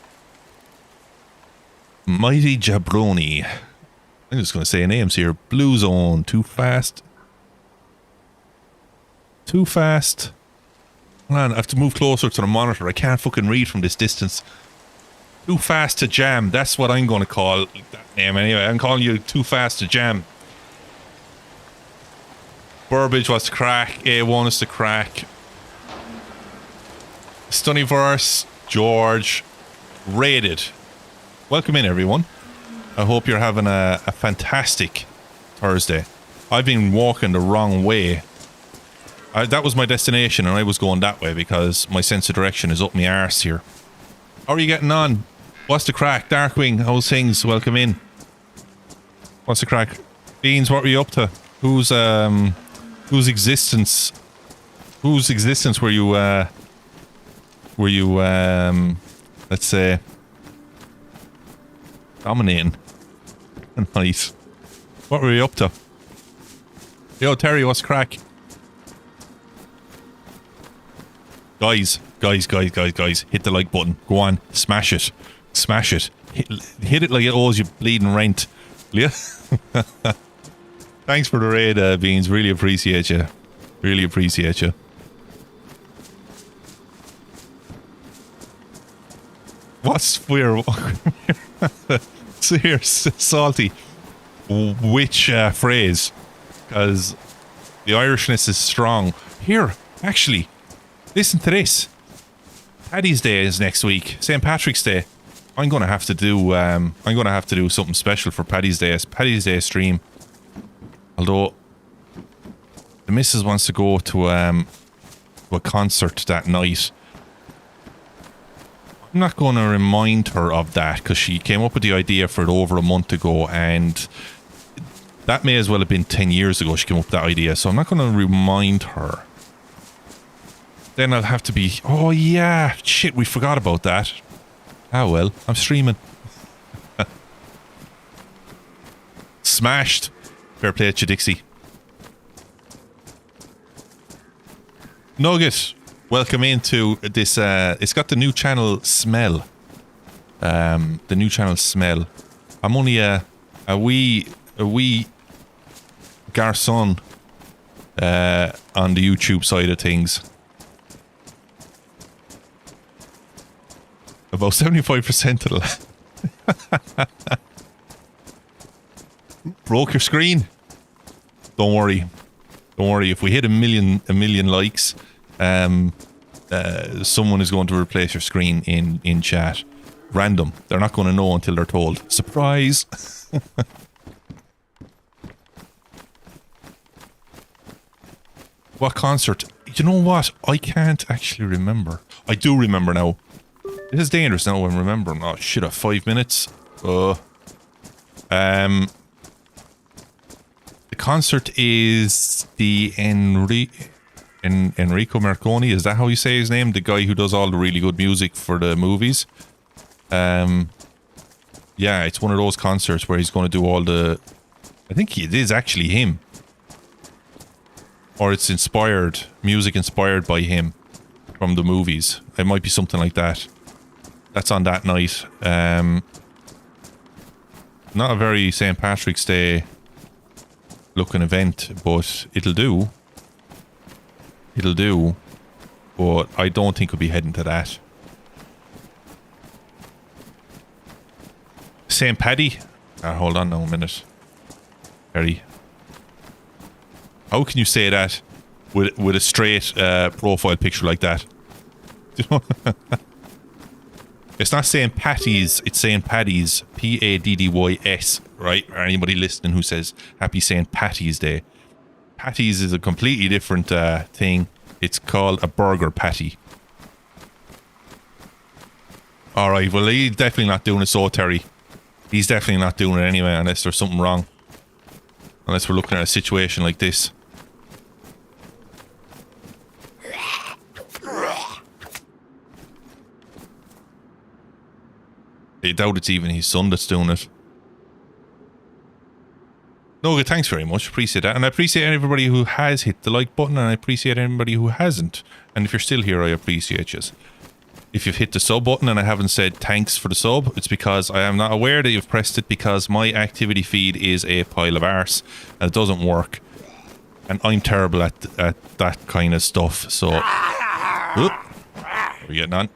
Mighty Jabroni. I'm just going to say names here. Blue Zone, Too Fast. Too Fast. Man, I have to move closer to the monitor. I can't fucking read from this distance. Too Fast to Jam. That's what I'm going to call that name anyway. I'm calling you Too Fast to Jam. Burbage was to crack. A1 is to crack. Stunnyverse. George. Rated. Welcome in, everyone. I hope you're having a fantastic Thursday. I've been walking the wrong way. That was my destination, and I was going that way because my sense of direction is up my arse here. How are you getting on? What's the crack? Darkwing, how's things? Welcome in. What's the crack? Beans, what were you up to? Whose existence were you let's say dominating? Nice. What were you up to? Yo, Terry, what's the crack? Guys, hit the like button. Go on, smash it. Smash it. Hit it like it owes you bleeding rent. Yeah. Thanks for the raid, Beans. Really appreciate you. Really appreciate you. What's weird? So here, Salty. Which phrase? Because the Irishness is strong. Here, actually, listen to this. Paddy's Day is next week. St. Patrick's Day. I'm gonna have to do something special for Paddy's Day. It's Paddy's Day stream. Although the missus wants to go to a concert that night. I'm not going to remind her of that because she came up with the idea for it over a month ago, and that may as well have been 10 years ago she came up with that idea, so I'm not going to remind her. Then I'll have to be, oh yeah, shit, we forgot about that. Ah well, I'm streaming. Smashed. Fair play to you, Dixie. Nugget, welcome into this, it's got the new channel Smell. The new channel Smell. I'm only a wee garçon on the YouTube side of things. About 75% of the broke your screen. Don't worry. If we hit a million likes, someone is going to replace your screen in chat. Random. They're not going to know until they're told. Surprise. What concert? You know what? I can't actually remember. I do remember now. This is dangerous now. I'm remembering. Oh shit! 5 minutes. The concert is the Enrico Marconi. Is that how you say his name? The guy who does all the really good music for the movies. Yeah, it's one of those concerts where he's going to do all the. I think it is actually him, or it's inspired music inspired by him from the movies. It might be something like that. That's on that night. Not a very St. Patrick's Day looking event, but it'll do. It'll do. But I don't think we'll be heading to that. St. Paddy? Hold on now a minute. Harry. How can you say that with a straight profile picture like that? It's not St. Patty's, it's St. Paddy's. Paddys, right? Or anybody listening who says Happy St. Patty's Day. Patty's is a completely different thing. It's called a burger patty. Alright, well he's definitely not doing it so, Terry. He's definitely not doing it anyway, unless there's something wrong. Unless we're looking at a situation like this. I doubt it's even his son that's doing it. No, good, thanks very much. Appreciate that. And I appreciate everybody who has hit the like button, and I appreciate anybody who hasn't. And if you're still here, I appreciate you. If you've hit the sub button and I haven't said thanks for the sub, it's because I am not aware that you've pressed it, because my activity feed is a pile of arse and it doesn't work. And I'm terrible at that kind of stuff, so... Oop. Are we getting on?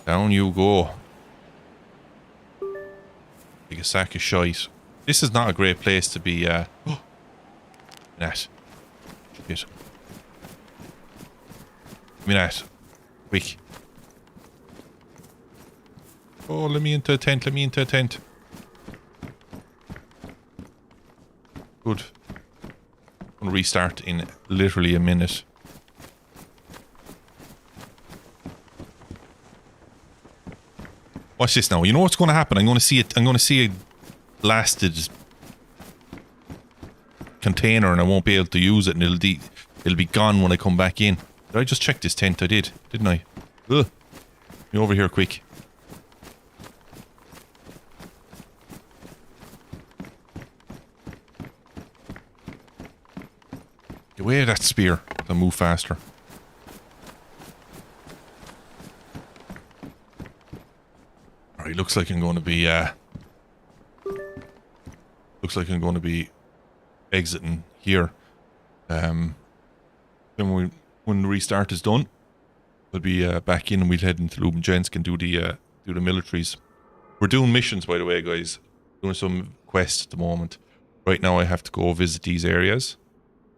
Down you go. Like a sack of shite. This is not a great place to be, that. Shit. Give me that. Quick. Oh, let me into a tent, let me into a tent. Good. I'm gonna restart in literally a minute. Watch this now. You know what's going to happen? I'm going to see it. I'm going to see a blasted container, and I won't be able to use it, and it'll be gone when I come back in. Did I just check this tent? I did, didn't I? Ugh. Me over here, quick. Get away with that spear. I'll move faster. Alright, looks like I'm going to be exiting here. Then when the restart is done, we'll be back in, and we'll head into Lubenjensk and do the militaries. We're doing missions, by the way, guys. Doing some quests at the moment. Right now I have to go visit these areas.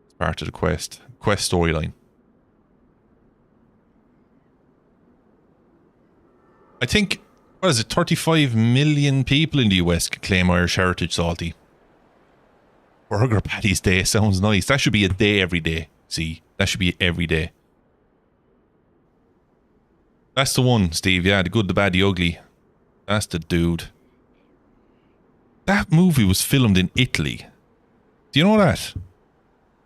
It's part of the quest storyline. I think, what is it, 35 million people in the US can claim Irish heritage, Salty. Burger Patty's Day sounds nice. That should be a day every day. See, that should be every day. That's the one, Steve. Yeah, the good, the bad, the ugly. That's the dude. That movie was filmed in Italy. Do you know that?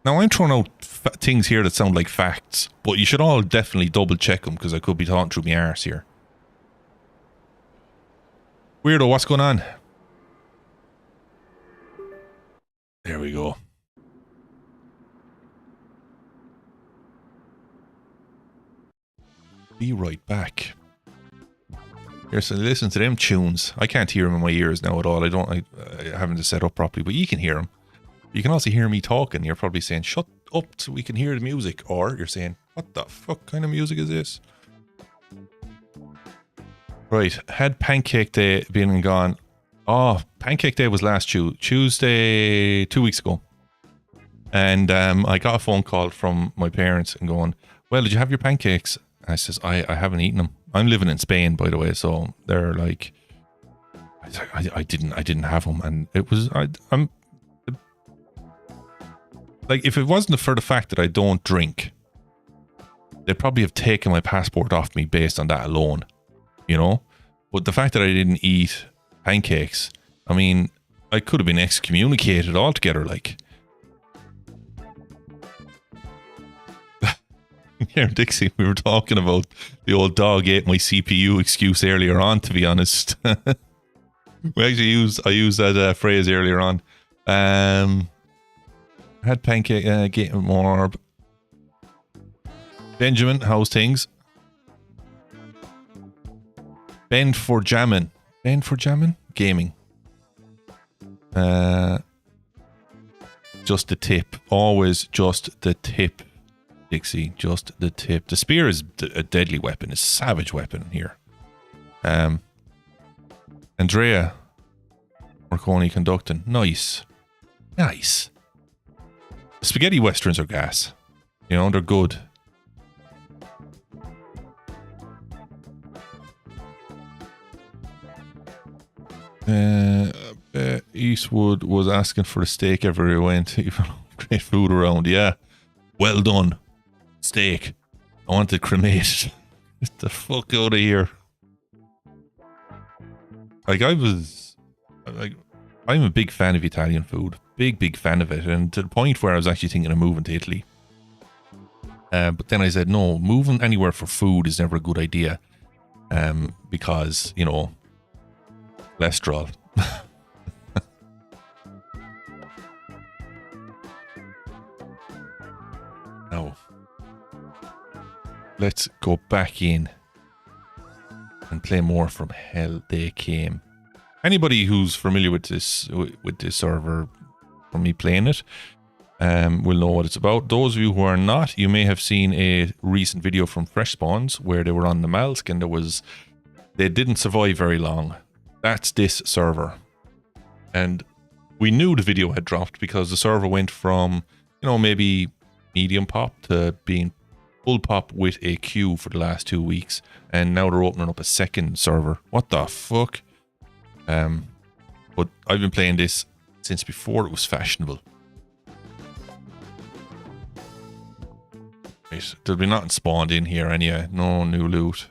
Now, I'm throwing out things here that sound like facts, but you should all definitely double check them, because I could be talking through my arse here. Weirdo, what's going on? There we go. Be right back. Here's listen to them tunes. I can't hear them in my ears now at all. I haven't set up properly, but you can hear them. You can also hear me talking. You're probably saying, shut up so we can hear the music. Or you're saying, what the fuck kind of music is this? Right, had Pancake Day been and gone. Oh, Pancake Day was last Tuesday, 2 weeks ago. And I got a phone call from my parents and going, well, did you have your pancakes? And I says, I haven't eaten them. I'm living in Spain, by the way, so they're like, I didn't have them, and it was, I'm like, if it wasn't for the fact that I don't drink, they'd probably have taken my passport off me based on that alone, you know? But the fact that I didn't eat pancakes, I mean, I could have been excommunicated altogether, like. Yeah, Dixie, we were talking about the old dog ate my CPU excuse earlier on, to be honest. I used that phrase earlier on. Had pancake, get more. Benjamin, how's things? Bend for jamming. Bend for jamming? Gaming. Just the tip. Always just the tip. Dixie, just the tip. The spear is a deadly weapon. It's a savage weapon here. Andrea. Marconi conducting. Nice. Nice. Spaghetti westerns are gas. You know, they're good. Eastwood was asking for a steak everywhere he went. Great food around. Yeah. Well done. Steak. I want it cremated. Get the fuck out of here. Like, I'm a big fan of Italian food. Big fan of it. And to the point where I was actually thinking of moving to Italy. But then I said, no, moving anywhere for food is never a good idea. Because, you know, cholesterol. Now, let's go back in and play more from Hell They Came. Anybody who's familiar with this server, from me playing it, will know what it's about. Those of you who are not, you may have seen a recent video from Fresh Spawns where they were on the Malsk and they didn't survive very long. That's this server. And we knew the video had dropped because the server went from, you know, maybe medium pop to being full pop with a queue for the last 2 weeks. And now they're opening up a second server. What the fuck? But I've been playing this since before it was fashionable. Right, there'll be nothing spawned in here anyway. No new loot.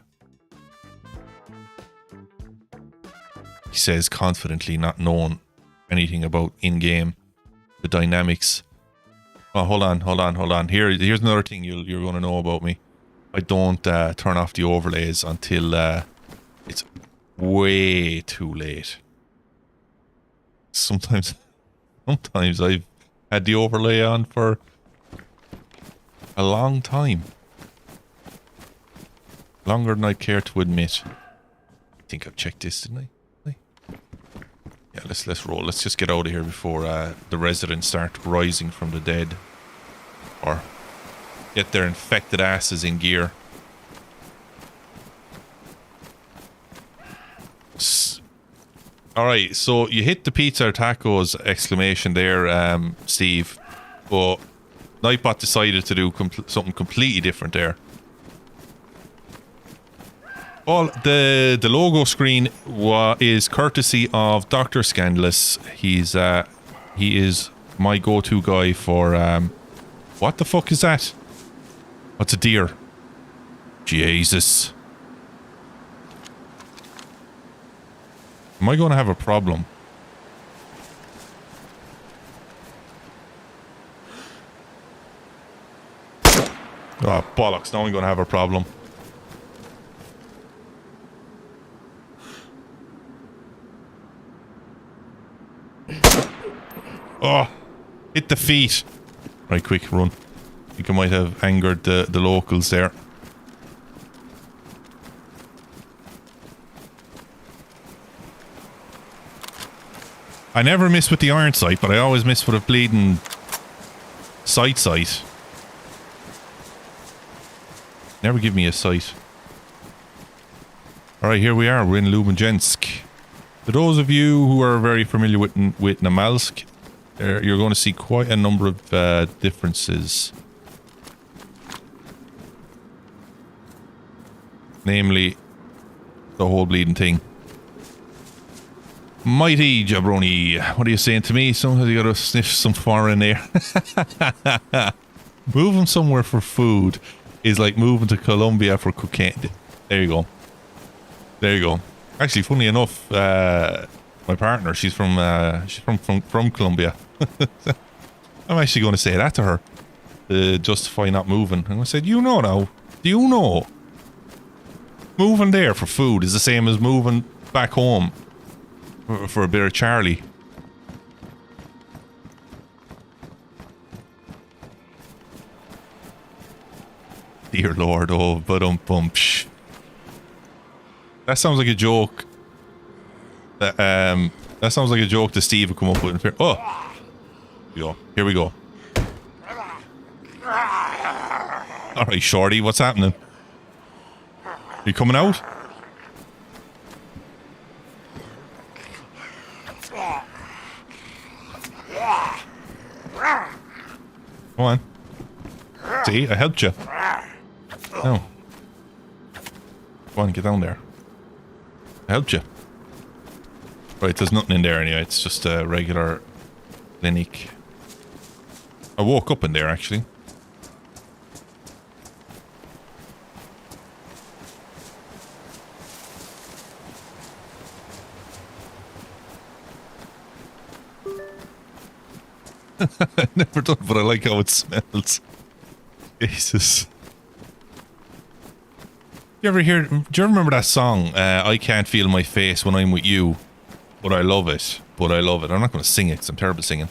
He says confidently, not knowing anything about in-game, the dynamics. Oh, hold on. Here's another thing you're going to know about me. I don't turn off the overlays until it's way too late. Sometimes I've had the overlay on for a long time. Longer than I care to admit. I think I've checked this, didn't I? Yeah, let's roll. Let's just get out of here before the residents start rising from the dead. Or get their infected asses in gear. Alright, so you hit the pizza or tacos exclamation there, Steve. But Nightbot decided to do something completely different there. Well, the logo screen is courtesy of Dr. Scandalous. He is my go-to guy for what the fuck is that? What's a deer? Jesus. Am I going to have a problem? Oh, bollocks. Now I'm going to have a problem. Oh, hit the feet. Right, quick, run. I think I might have angered the locals there. I never miss with the iron sight, but I always miss with a bleeding sight. Never give me a sight. Alright, here we are. We're in Lubenjensk. For those of you who are very familiar with Namalsk, you're going to see quite a number of differences. Namely, the whole bleeding thing. Mighty jabroni, what are you saying to me? Sometimes you gotta sniff some foreign air. Moving somewhere for food is like moving to Colombia for cocaine. There you go. There you go. Actually, funny enough, my partner, she's from Colombia. I'm actually going to say that to her to justify not moving. And I said, you know now, do you know? Moving there for food is the same as moving back home for a bit of Charlie. Dear Lord, oh, but psh. That sounds like a joke. That sounds like a joke that Steve would come up with. Oh! Here we go. Alright, shorty, what's happening? You coming out? Come on. See, I helped you. No. Come on, get down there. I helped you. Right, there's nothing in there anyway. It's just a regular clinic. I woke up in there, actually. Never done, but I like how it smells. Jesus. You ever hear? Do you remember that song? I can't feel my face when I'm with you, but I love it. But I love it. I'm not going to sing it because I'm terrible at singing.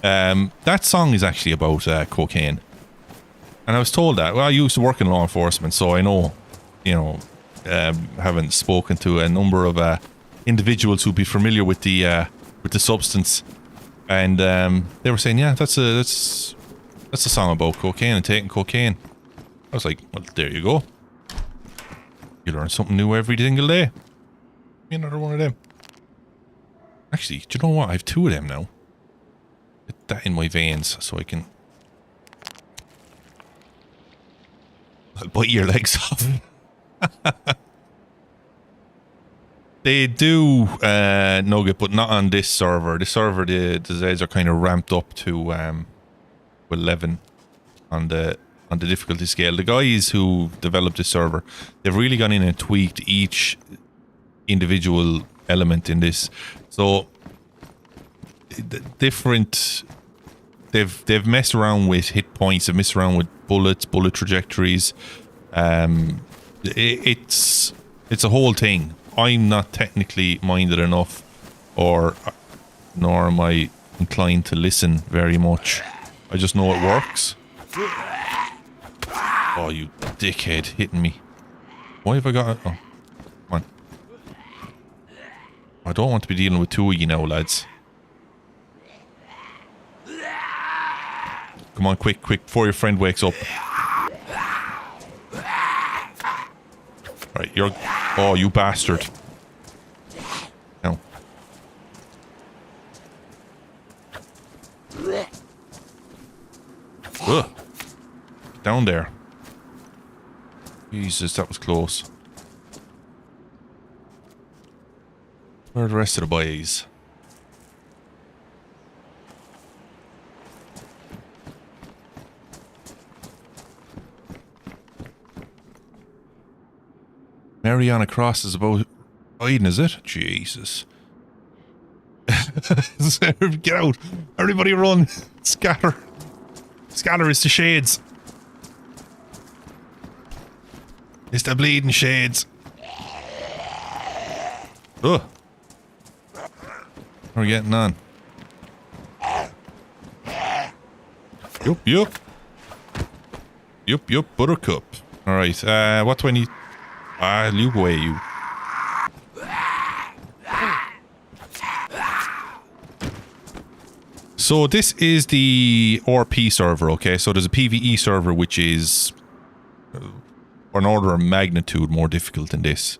That song is actually about cocaine, and I was told that. Well, I used to work in law enforcement, so I know. You know, having spoken to a number of individuals who'd be familiar with the substance. And they were saying, yeah, that's a song about cocaine and taking cocaine. I was like, well, there you go. You learn something new every single day. Be another one of them. Actually, do you know what? I have 2 of them now. Get that in my veins so I can... I'll bite your legs off. They do Nugget, but not on this server. This server, the Zeds are kind of ramped up to 11 on the difficulty scale. The guys who developed this server, they've really gone in and tweaked each individual element in this. So different. They've messed around with hit points. They've messed around with bullets, bullet trajectories. It's a whole thing. I'm not technically minded enough, nor am I inclined to listen very much. I just know it works. Oh, you dickhead, hitting me. Why have I got... Oh, come on. I don't want to be dealing with 2 of you now, lads. Come on, quick, before your friend wakes up. Right, you're... Oh, you bastard. No. Ugh. Down there. Jesus, that was close. Where are the rest of the boys? Mariana Cross is about hiding, is it? Jesus. Get out. Everybody run. Scatter. Scatter is the shades. It's the bleeding shades. Ugh. How are we getting on? Yup. Yup, buttercup. Alright, what do I need? You away, you. So this is the RP server, okay? So there's a PvE server which is an order of magnitude more difficult than this.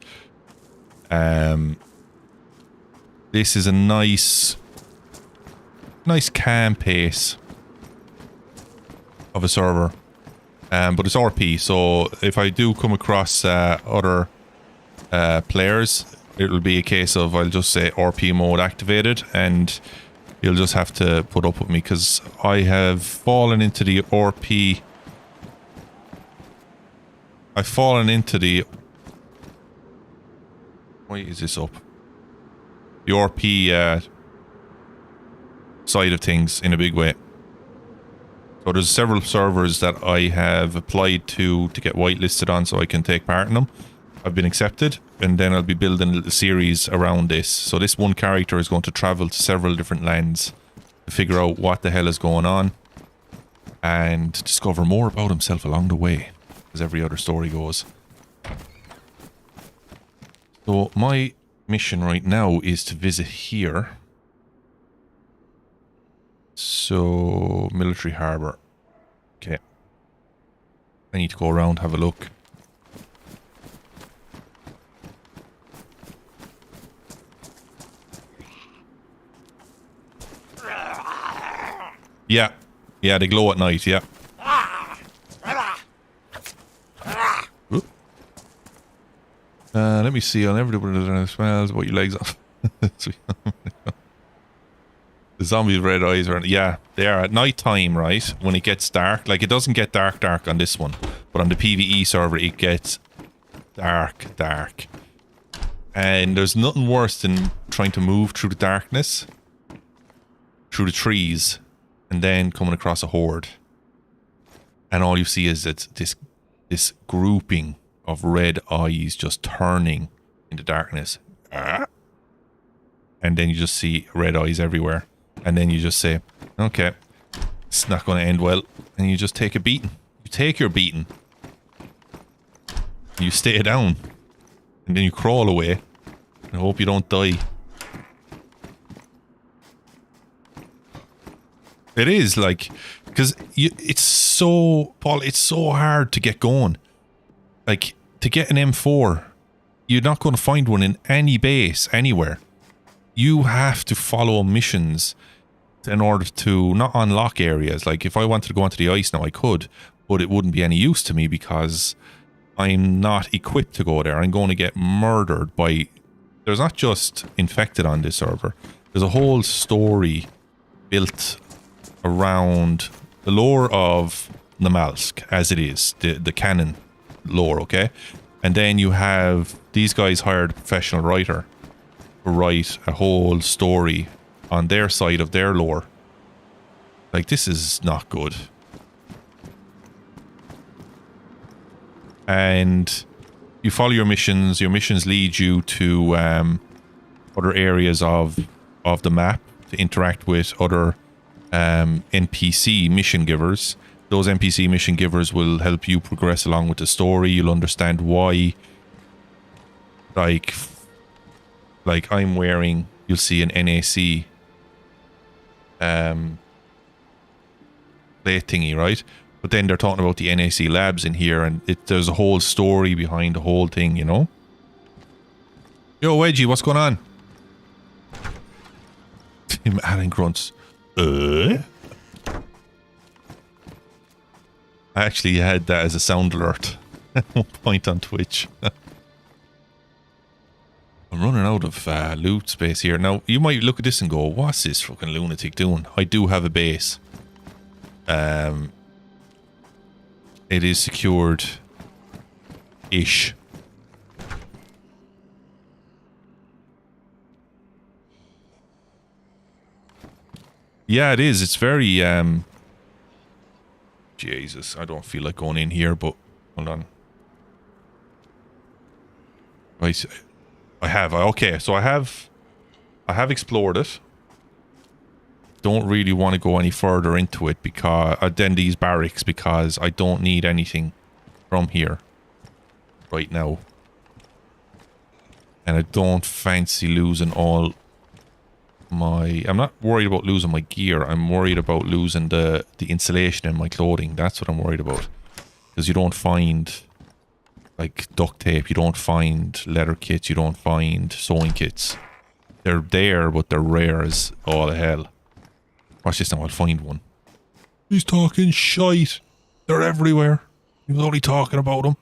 This is a nice calm pace of a server. But it's RP, so if I do come across other players, it'll be a case of I'll just say RP mode activated, and you'll just have to put up with me because I have fallen into the RP. I've fallen into the... Why is this up? The RP side of things in a big way. So there's several servers that I have applied to get whitelisted on so I can take part in them. I've been accepted, and then I'll be building a little series around this. So this one character is going to travel to several different lands to figure out what the hell is going on and discover more about himself along the way, as every other story goes. So my mission right now is to visit here. So, military harbour. Okay. I need to go around, have a look. Yeah. Yeah, they glow at night, yeah. Oop. Let me see. I'll never do what smells about your legs off. The zombies' red eyes are... Yeah, they are at night time, right? When it gets dark. Like, it doesn't get dark on this one. But on the PvE server, it gets dark. And there's nothing worse than trying to move through the darkness. Through the trees. And then coming across a horde. And all you see is that this grouping of red eyes just turning in the darkness. And then you just see red eyes everywhere. And then you just say, okay, it's not going to end well. And you just take a beating. You take your beating. You stay down. And then you crawl away. And hope you don't die. It is, like, because it's so, Paul, it's so hard to get going. Like, to get an M4, you're not going to find one in any base, anywhere. You have to follow missions in order to not unlock areas. Like, if I wanted to go onto the ice now, I could, but it wouldn't be any use to me because I'm not equipped to go there. I'm going to get murdered by... There's not just infected on this server. There's a whole story built around the lore of Namalsk, as it is, the canon lore, okay? And then you have these guys hired a professional writer to write a whole story on their side of their lore. Like, this is not good. And you follow your missions lead you to other areas of the map to interact with other NPC mission givers. Those NPC mission givers will help you progress along with the story. You'll understand why, like I'm wearing, you'll see an NAC plate thingy, right? But then they're talking about the NAC labs in here, and there's a whole story behind the whole thing, you know? Yo, Wedgie, what's going on? Tim Allen grunts. I actually had that as a sound alert at one point on Twitch. I'm running out of loot space here. Now, you might look at this and go, what's this fucking lunatic doing? I do have a base. It is secured-ish. Yeah, it is. It's very, Jesus, I don't feel like going in here, but hold on. Right, okay, so I have explored it. Don't really want to go any further into it because than these barracks, because I don't need anything from here right now. And I don't fancy losing all my... I'm not worried about losing my gear. I'm worried about losing the insulation in my clothing. That's what I'm worried about. Because you don't find, like, duct tape. You don't find leather kits. You don't find sewing kits. They're there, but they're rare as all hell. Watch this now. I'll find one. He's talking shite. They're everywhere. He was only talking about them.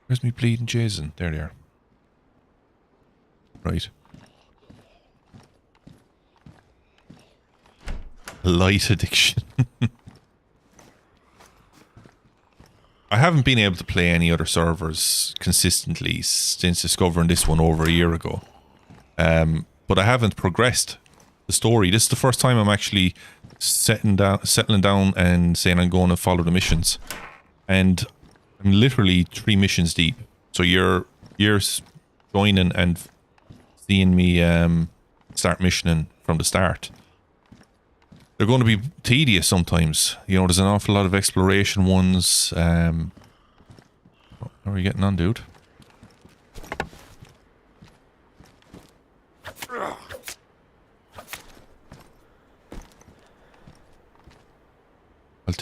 Where's me bleeding Jason? There they are. Right. Light addiction. I haven't been able to play any other servers consistently since discovering this one over a year ago. But I haven't progressed the story. This is the first time I'm actually settling down and saying I'm going to follow the missions. And I'm literally 3 missions deep. So you're joining and seeing me start missioning from the start. They're going to be tedious sometimes. You know, there's an awful lot of exploration ones. How are you getting on, dude?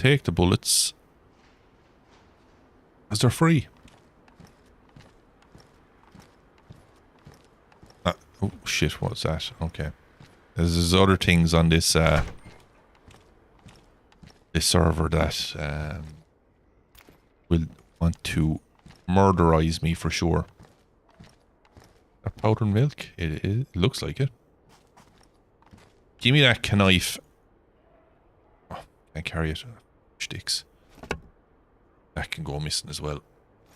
take the bullets. Because they're free. Oh shit, what's that? Okay. There's other things on this this server that will want to murderize me for sure. A powdered milk? It looks like it. Give me that knife. Oh, can't carry it. Sticks. That can go missing as well.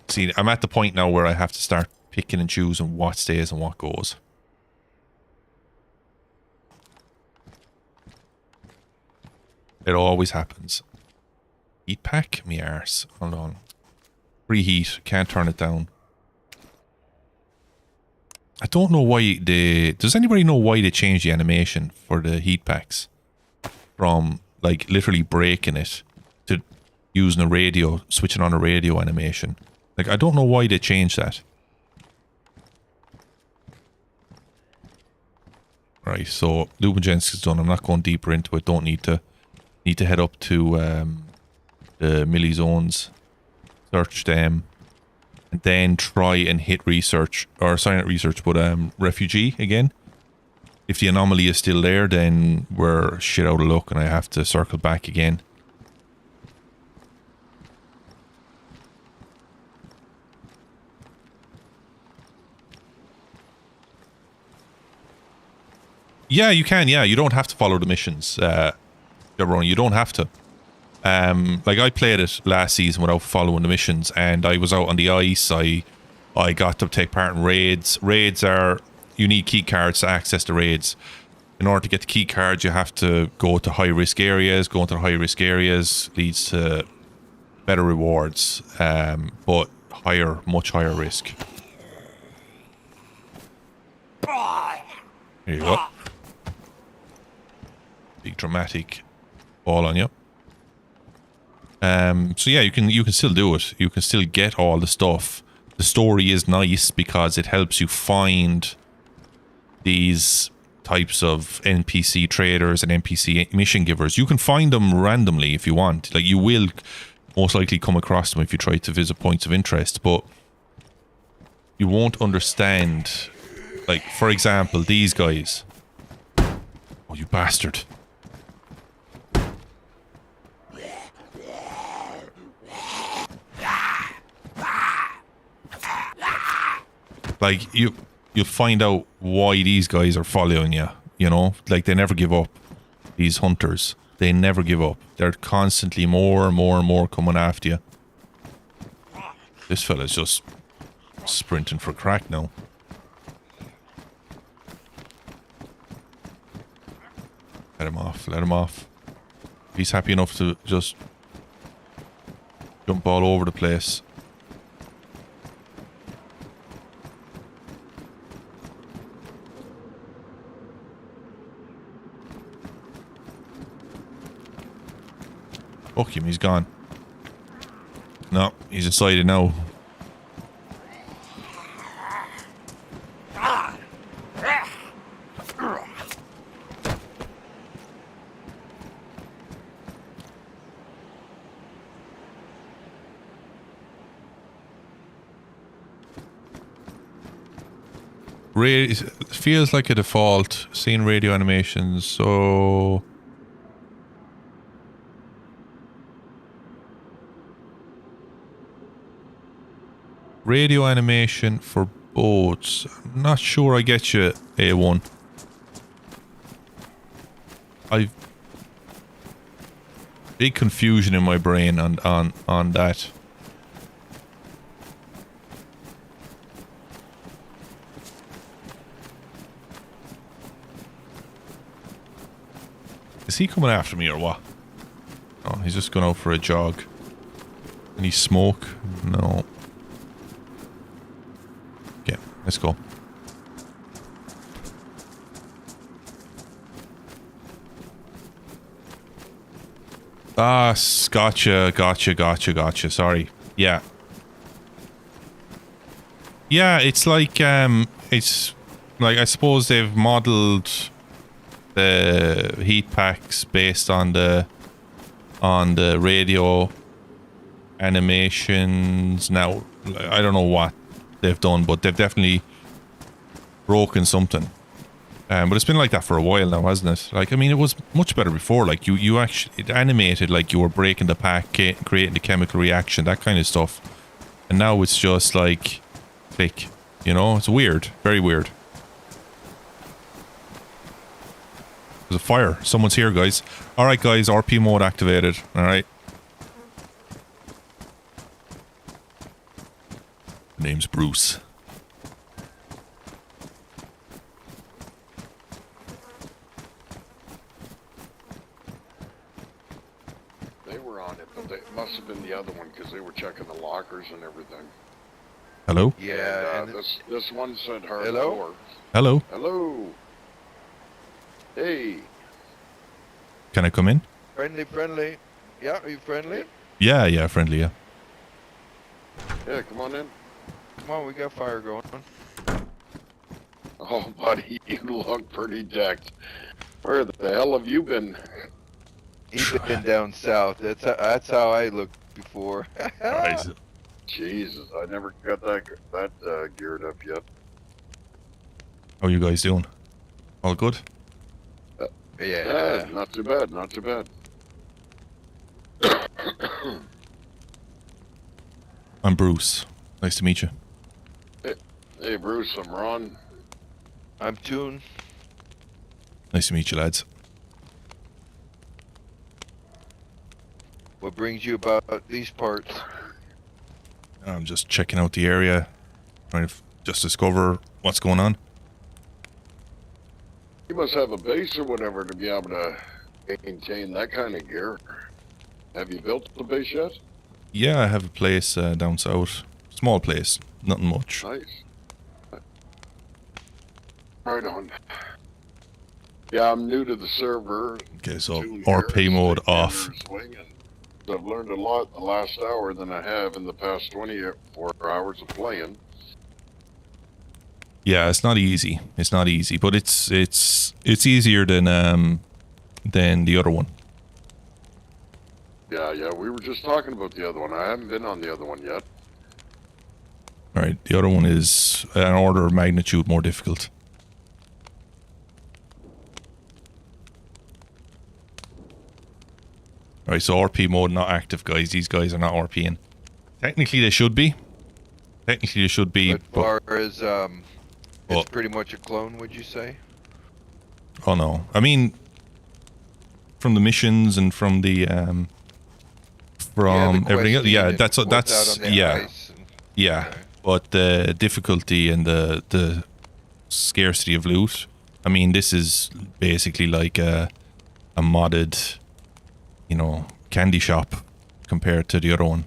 See, I'm at the point now where I have to start picking and choosing what stays and what goes. It always happens. Heat pack? Me arse. Hold on. Preheat. Can't turn it down. I don't know why they... Does anybody know why they changed the animation for the heat packs? From, like, literally breaking it to using a radio, switching on a radio animation. Like, I don't know why they changed that. Right, so Lubenjensk is done. I'm not going deeper into it. Don't need to... Need to head up to the Millie zones, search them, and then try and hit research, or sorry, not research, but refugee again. If the anomaly is still there, then we're shit out of luck and I have to circle back again. Yeah, you can, yeah. You don't have to follow the missions. You don't have to. Like I played it last season without following the missions, and I was out on the ice. I got to take part in raids. Raids are, you need key cards to access the raids. In order to get the key cards, you have to go to high risk areas. Going to the high risk areas leads to better rewards, but much higher risk. Here you go. Big dramatic fall on you. So yeah, you can still do it. You can still get all the stuff. The story is nice because it helps you find these types of NPC traders and NPC mission givers. You can find them randomly if you want. Like, you will most likely come across them if you try to visit points of interest, but you won't understand. Like, for example, these guys. Oh, you bastard. Like, you'll find out why these guys are following you, you know? Like, they never give up. These hunters, they never give up. They're constantly more and more and more coming after you. This fella's just sprinting for crack now. Let him off, let him off. He's happy enough to just jump all over the place. Fuck him, he's gone. No, he's decided now. Feels like a default. Seen radio animations, so... Radio animation for boats. I'm not sure I get you, A1. I've... Big confusion in my brain on that. Is he coming after me or what? Oh, he's just going out for a jog. Any smoke? No. Okay, let's go. Ah, gotcha. Sorry. Yeah. Yeah, it's like, I suppose they've modeled the heat packs based on the on the radio animations. Now, I don't know what they've done, but they've definitely broken something. But it's been like that for a while now, hasn't it? Like, I mean, it was much better before. Like, you actually, it animated like you were breaking the pack, creating the chemical reaction, that kind of stuff. And now it's just like, click. You know, it's weird. Very weird. There's a fire. Someone's here, guys. Alright, guys. RP mode activated. Alright. Name's Bruce. They were on it, but it must have been the other one because they were checking the lockers and everything. Hello? Yeah, and this one said hardcore. Hello? Hello? Hello. Hey. Can I come in? Friendly. Yeah, are you friendly? Yeah, friendly, yeah. Yeah, come on in. Come on, we got fire going. Oh, buddy, you look pretty decked. Where the hell have you been? He's been down south. That's how I looked before. Alright. Jesus, I never got that geared up yet. How are you guys doing? All good? Yeah. Not too bad, not too bad. I'm Bruce. Nice to meet you. Hey, Bruce, I'm Ron. I'm Toon. Nice to meet you, lads. What brings you about these parts? I'm just checking out the area, trying to just discover what's going on. You must have a base or whatever to be able to maintain that kind of gear. Have you built the base yet? Yeah, I have a place down south. Small place, nothing much. Nice. Right on. Yeah, I'm new to the server. Okay, so June RP here, mode six off. years swinging. I've learned a lot the last hour than I have in the past 24 hours of playing. Yeah, it's not easy. It's not easy, but it's easier than the other one. Yeah, we were just talking about the other one. I haven't been on the other one yet. All right, the other one is an order of magnitude more difficult. All right, so RP mode not active, guys. These guys are not RPing. Technically, they should be. Technically, they should be. As far as it's pretty much a clone, would you say? Oh no, I mean, from the missions and from the everything else. Yeah, that's yeah, yeah. Okay. But the difficulty and the scarcity of loot. I mean, this is basically like a modded, you know, candy shop compared to the other one.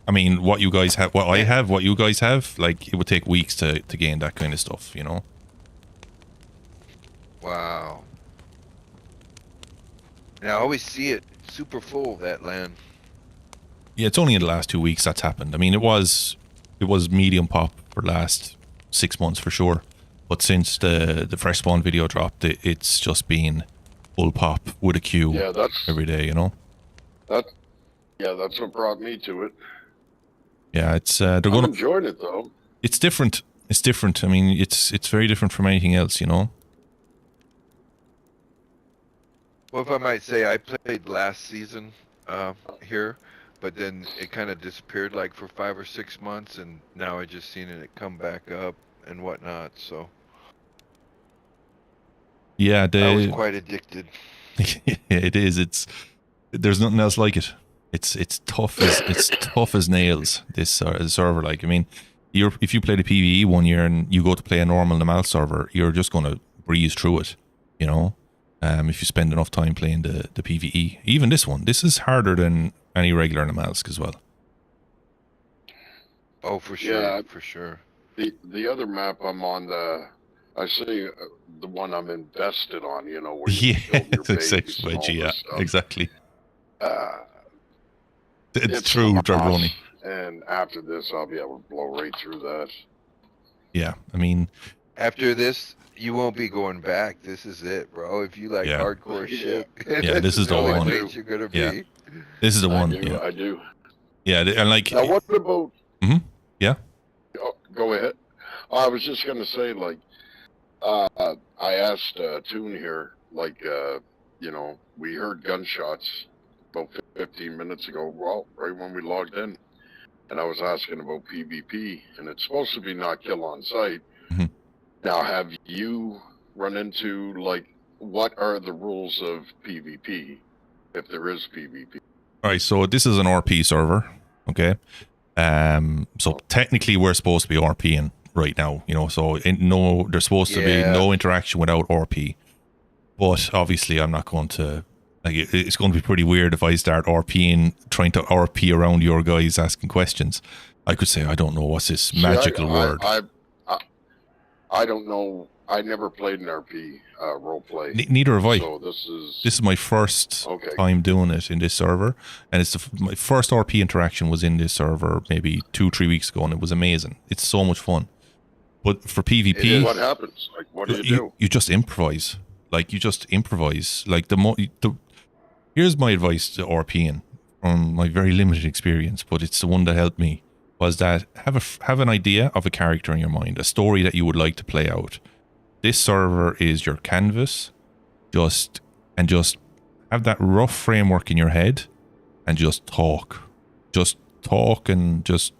I mean, what you guys have, what I have, what you guys have, like, it would take weeks to gain that kind of stuff, you know? Wow. And I always see it super full, that land. Yeah, it's only in the last 2 weeks that's happened. I mean, it was medium pop for the last 6 months for sure. But since the fresh spawn video dropped, it's just been full pop with a queue every day, you know? That's what brought me to it. Yeah, it's they're I'm gonna. enjoying it though. It's different. It's different. I mean, it's very different from anything else, you know. Well, if I might say, I played last season here, but then it kind of disappeared like for 5 or 6 months, and now I just seen it come back up and whatnot. So Yeah, I was quite addicted. it is. There's nothing else like it. It's tough as nails. This server, like, I mean, if you play the PvE one year and you go to play a normal Namal server, you're just gonna breeze through it, you know. If you spend enough time playing the PvE, even this one, this is harder than any regular Namalsk as well. Oh, for sure, Yeah. for sure. The other map I'm on, I say the one I'm invested on, you know, where you Yeah, build your base and all wedgie, yeah, this stuff. exactly. It's It's true, a Drabroni. And after this, I'll be able to blow right through that. Yeah, I mean, After this, you won't be going back. This is it, bro. If you like Yeah. hardcore shit, Yeah, this is the No, I one. do. You're gonna Yeah. be. This is the I one. do. Yeah. I do. Yeah. And like, Now, what about? yeah. Oh, go ahead. I was just gonna say, like, I asked Toon here, like, you know, we heard gunshots about 15 minutes ago. Well, right when we logged in, and I was asking about PvP, and it's supposed to be not kill on sight. Mhm. Now, have you run into, like, what are the rules of PvP, if there is PvP? All right. So this is an RP server. Okay. So technically we're supposed to be RPing right now, you know, so no, there's supposed to be Yeah. no interaction without RP. But obviously I'm not going to, like, it's going to be pretty weird if I start RPing, trying to RP around your guys asking questions. I could say, I don't know, what's this magical word? I don't know. I never played an RP role play. Neither have I. So this is my first time doing it in this server, and it's my first RP interaction was in this server maybe 2-3 weeks ago, and it was amazing. It's so much fun. But for PvP, what happens? Like, what do you do? You just improvise. Like, you just improvise. Like, here's my advice to RPing from my very limited experience, but it's the one that helped me, was that have an idea of a character in your mind, a story that you would like to play out. This server is your canvas. Just have that rough framework in your head, and just talk and just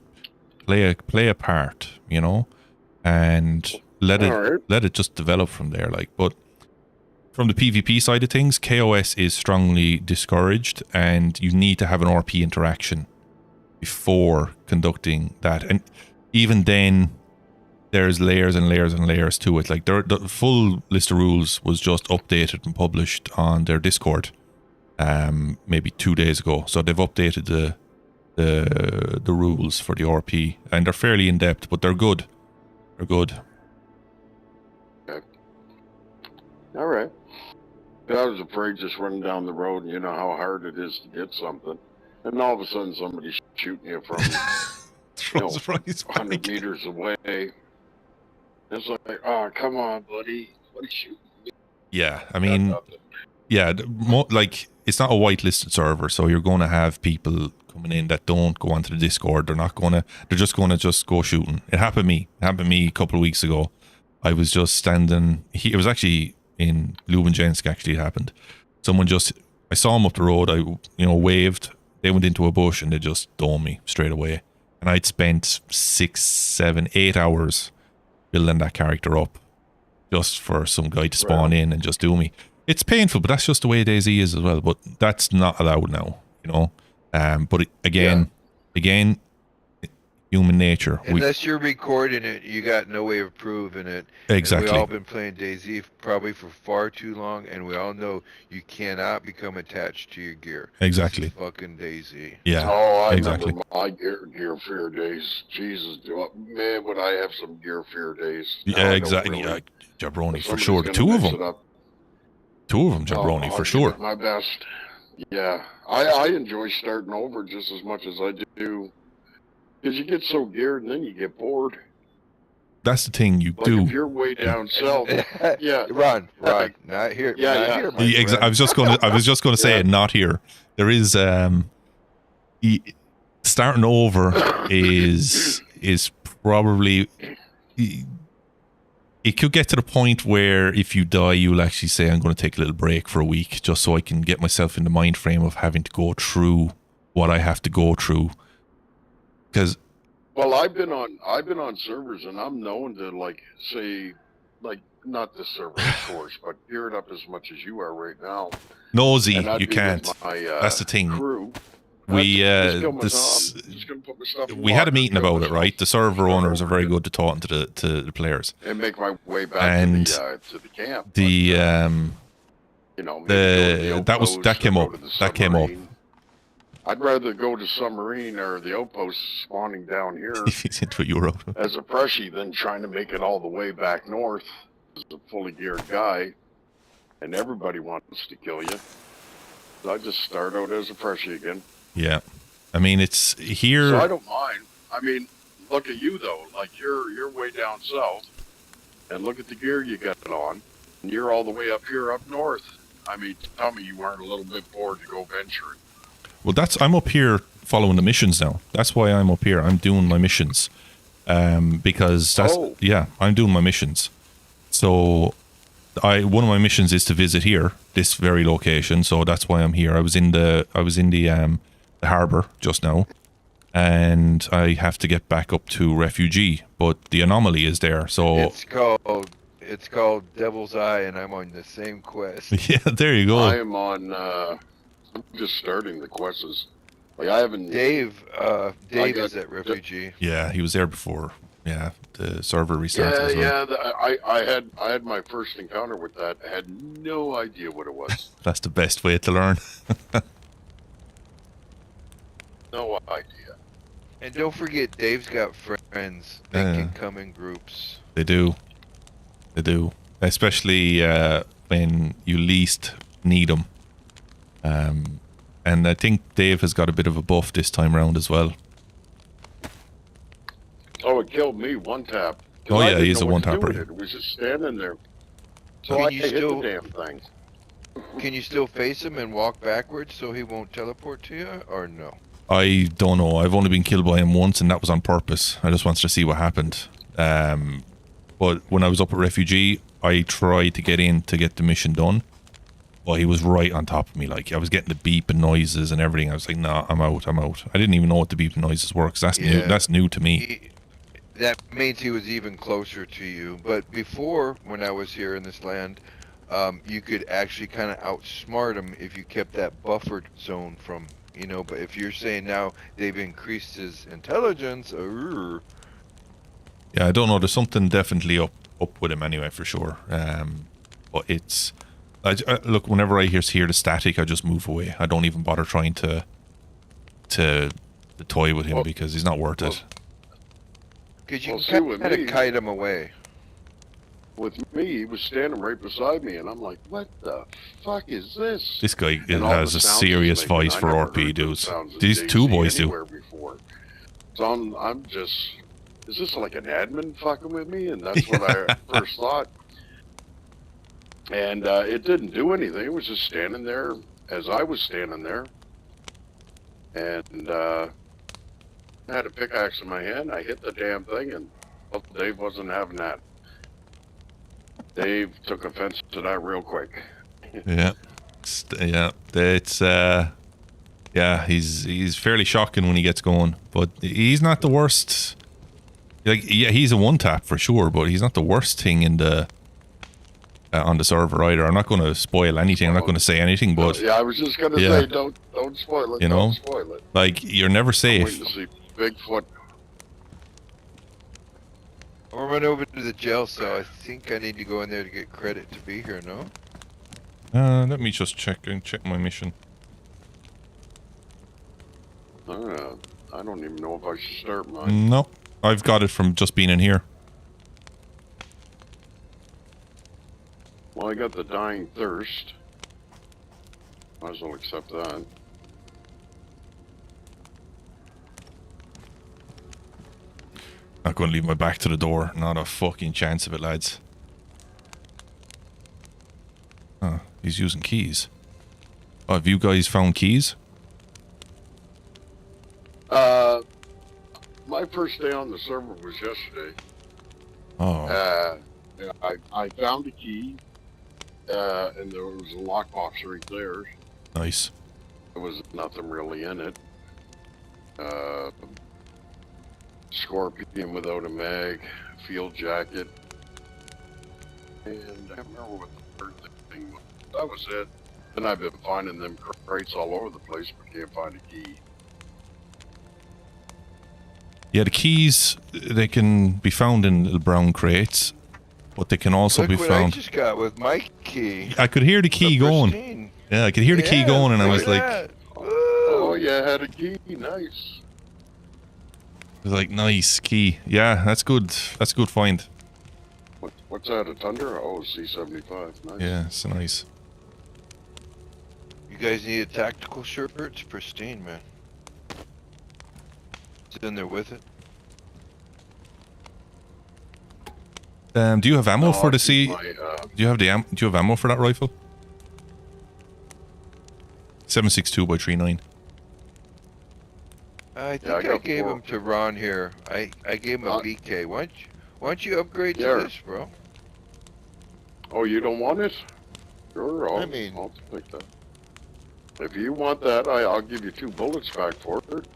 play a part, you know, and let it just develop from there. Like, but from the PvP side of things, KOS is strongly discouraged, and you need to have an RP interaction before conducting that. And even then, there's layers and layers and layers to it. Like, the full list of rules was just updated and published on their Discord maybe 2 days ago. So they've updated the rules for the RP, and they're fairly in depth, but they're good. They're good. Okay. All right. I was afraid just running down the road, and you know how hard it is to get something, and all of a sudden somebody's shooting you from 100 meters away. It's like, oh, come on, buddy. What are you shooting? Yeah, I mean, yeah, like, it's not a whitelisted server, so you're going to have people coming in that don't go onto the Discord. They're just going to go shooting. It happened to me a couple of weeks ago. I was just standing. It was actually in Lubenjensk. Actually, it happened. I saw him up the road. I waved. They went into a bush and they just domed me straight away. And I'd spent 6, 7, 8 hours building that character up just for some guy to spawn in and just do me. It's painful, but that's just the way DayZ is as well. But that's not allowed now, you know. But again, human nature. Unless you're recording it, you got no way of proving it. Exactly. And we all been playing DayZ probably for far too long, and we all know you cannot become attached to your gear. Exactly. This is fucking DayZ. Yeah. Oh, I exactly. remember my gear fear days. Jesus, man, would I have some gear fear days? Yeah, exactly. Really. Jabroni for sure. Two of them, Jabroni for sure. My best. Yeah, I enjoy starting over just as much as I do, because you get so geared and then you get bored. That's the thing you Like, do. if you're way down south, yeah, Run, not here. Yeah, not yeah. here, my friend. I was just going to say it. Not here. There is starting over is probably. It could get to the point where if you die, you'll actually say, I'm going to take a little break for a week just so I can get myself in the mind frame of having to go through what I have to go through. Because, well, I've been on servers, and I'm known to, like, say, like, not this server, of course, but gear it up as much as you are right now. Nosy, And I'd you be can't. with my, That's the thing. Crew. We just gonna put my stuff in we had a water, meeting kill about it, myself, right? The server owners are very good to talking to the players. and make my way back And to the camp. The you know, maybe go to the that came outpost or up. go to the That came up. submarine. I'd rather go to submarine or the outpost spawning down here Into Europe. as a freshie than trying to make it all the way back north as a fully geared guy, and everybody wants to kill you. So I just start out as a freshie again. Yeah, I mean, it's here. So I don't mind. I mean, look at you though. Like, you're way down south, and look at the gear you got on, and you're all the way up here up north. I mean, tell me you weren't a little bit bored to go venturing. Well, I'm up here following the missions now. That's why I'm up here. I'm doing my missions. Because I'm doing my missions. So one of my missions is to visit here, this very location. So that's why I'm here. I was in the harbour just now, and I have to get back up to refugee. But the anomaly is there. So it's called Devil's Eye, and I'm on the same quest. Yeah, there you go. I am on. I'm just starting the quests. Like I haven't. Dave is at refugee. Yeah, he was there before. Yeah, the server restarted as well. Yeah. I had my first encounter with that. I had no idea what it was. That's the best way to learn. No idea. And don't forget, Dave's got friends. They can come in groups. They do. They do. Especially when you least need them. And I think Dave has got a bit of a buff this time round as well. Oh, it killed me one tap. Oh yeah, he's a one-tapper. It was just standing there. So Can I you hit still- the damn thing. Can you still face him and walk backwards so he won't teleport to you, or no? I don't know. I've only been killed by him once, and that was on purpose. I just wanted to see what happened. But when I was up at refugee, I tried to get in to get the mission done. But he was right on top of me. Like, I was getting the beeping noises and everything. I was like, nah, I'm out. I didn't even know what the beeping noises were, because that's new to me. That means he was even closer to you. But before, when I was here in this land, you could actually kind of outsmart him if you kept that buffered zone from, but if you're saying now they've increased his intelligence, Yeah, I don't know. There's something definitely up with him anyway, for sure. But it's... look, whenever I hear the static, I just move away. I don't even bother trying to toy with him, because he's not worth it. Because you can kind of kite him away. With me, he was standing right beside me, and I'm like, what the fuck is this? This guy And all has the a sounds serious he's making, voice I for never RP heard those dudes. sounds in These two DayZ boys do. anywhere before. So I'm just, is this like an admin fucking with me? And that's what I first thought. And it didn't do anything. It was just standing there as I was standing there. And I had a pickaxe in my hand. I hit the damn thing, and Dave wasn't having that. Dave took offense to that real quick. Yeah. It's he's fairly shocking when he gets going, but he's not the worst. Like, yeah, he's a one tap for sure, but he's not the worst thing in the on the server either. I'm not going to spoil anything. I'm not going to say anything, but yeah, I was just going to say, don't spoil it. Don't spoil it. Like, you're never safe. I'm waiting to see Bigfoot. Or run over to the jail cell. I think I need to go in there to get credit to be here, no? Let me just check my mission. I don't even know if I should start mine. No, I've got it from just being in here. Well, I got the dying thirst. Might as well accept that. Not going to leave my back to the door. Not a fucking chance of it, lads. Oh, he's using keys. Oh, have you guys found keys? My first day on the server was yesterday. Oh. I found a key, and there was a lockbox right there. Nice. There was nothing really in it. Scorpion without a mag, field jacket, and I can't remember what the third thing was. That was it. Then I've been finding them crates all over the place, but can't find a key. Yeah, the keys, they can be found in little brown crates, but they can also be what found... I just got with my key. I could hear the key going. Pristine. Yeah, I could hear the key going, and I was like... That. Oh yeah, I had a key. Nice. I was like, nice key. Yeah, that's good. That's a good find. What's that, a Thunder? Oh, C-75. Nice. Yeah, it's nice. You guys need a tactical shirt? It's pristine, man. It's in there with it. Do you have ammo No, for the I'll keep C? my, Do you have do you have ammo for that rifle? 7.62 by 3.9. I think I I got gave 4. him to Ron here. I gave him a BK. Why don't you upgrade to Yeah. this, bro? Oh, you don't want it? Sure, I mean- I'll take that. If you want that, I'll give you 2 bullets back for it.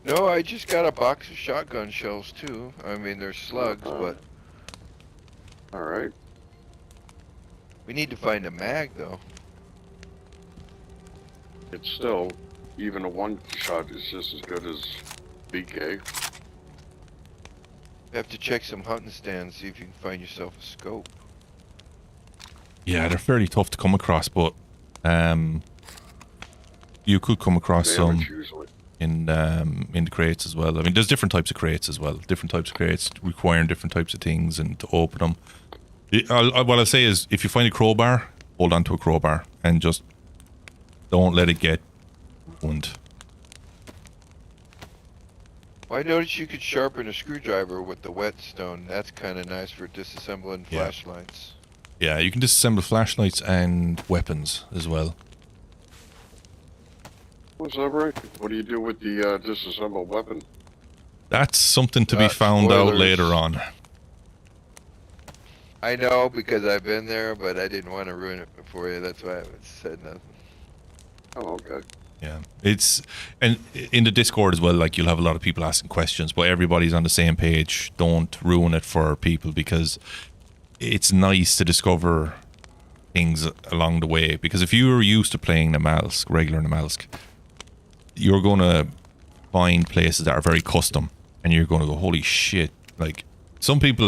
No, I just got a box of shotgun shells too. I mean, they're slugs, but Alright. we need to find a mag though. It's still, even a 1 shot is just as good as BK. You have to check some hunting stands, see if you can find yourself a scope. Yeah, they're fairly tough to come across, but you could come across some Damage usually. in the crates as well. I mean, there's different types of crates as well. Different types of crates requiring different types of things, and to open them. What I'll say is, if you find a crowbar, hold on to a crowbar and just don't let it get ruined. Well, I noticed you could sharpen a screwdriver with the whetstone. That's kind of nice for disassembling Yeah. flashlights. Yeah, you can disassemble flashlights and weapons as well. What's that, right? What do you do with the disassembled weapon? That's something to be found out Spoilers. later on. I know because I've been there, but I didn't want to ruin it for you. That's why I haven't said nothing. Oh, okay. Yeah, and in the Discord as well, like, you'll have a lot of people asking questions, but everybody's on the same page. Don't ruin it for people, because it's nice to discover things along the way. Because if you're used to playing Namalsk, regular Namalsk, you're going to find places that are very custom, and you're going to go, holy shit. Like, some people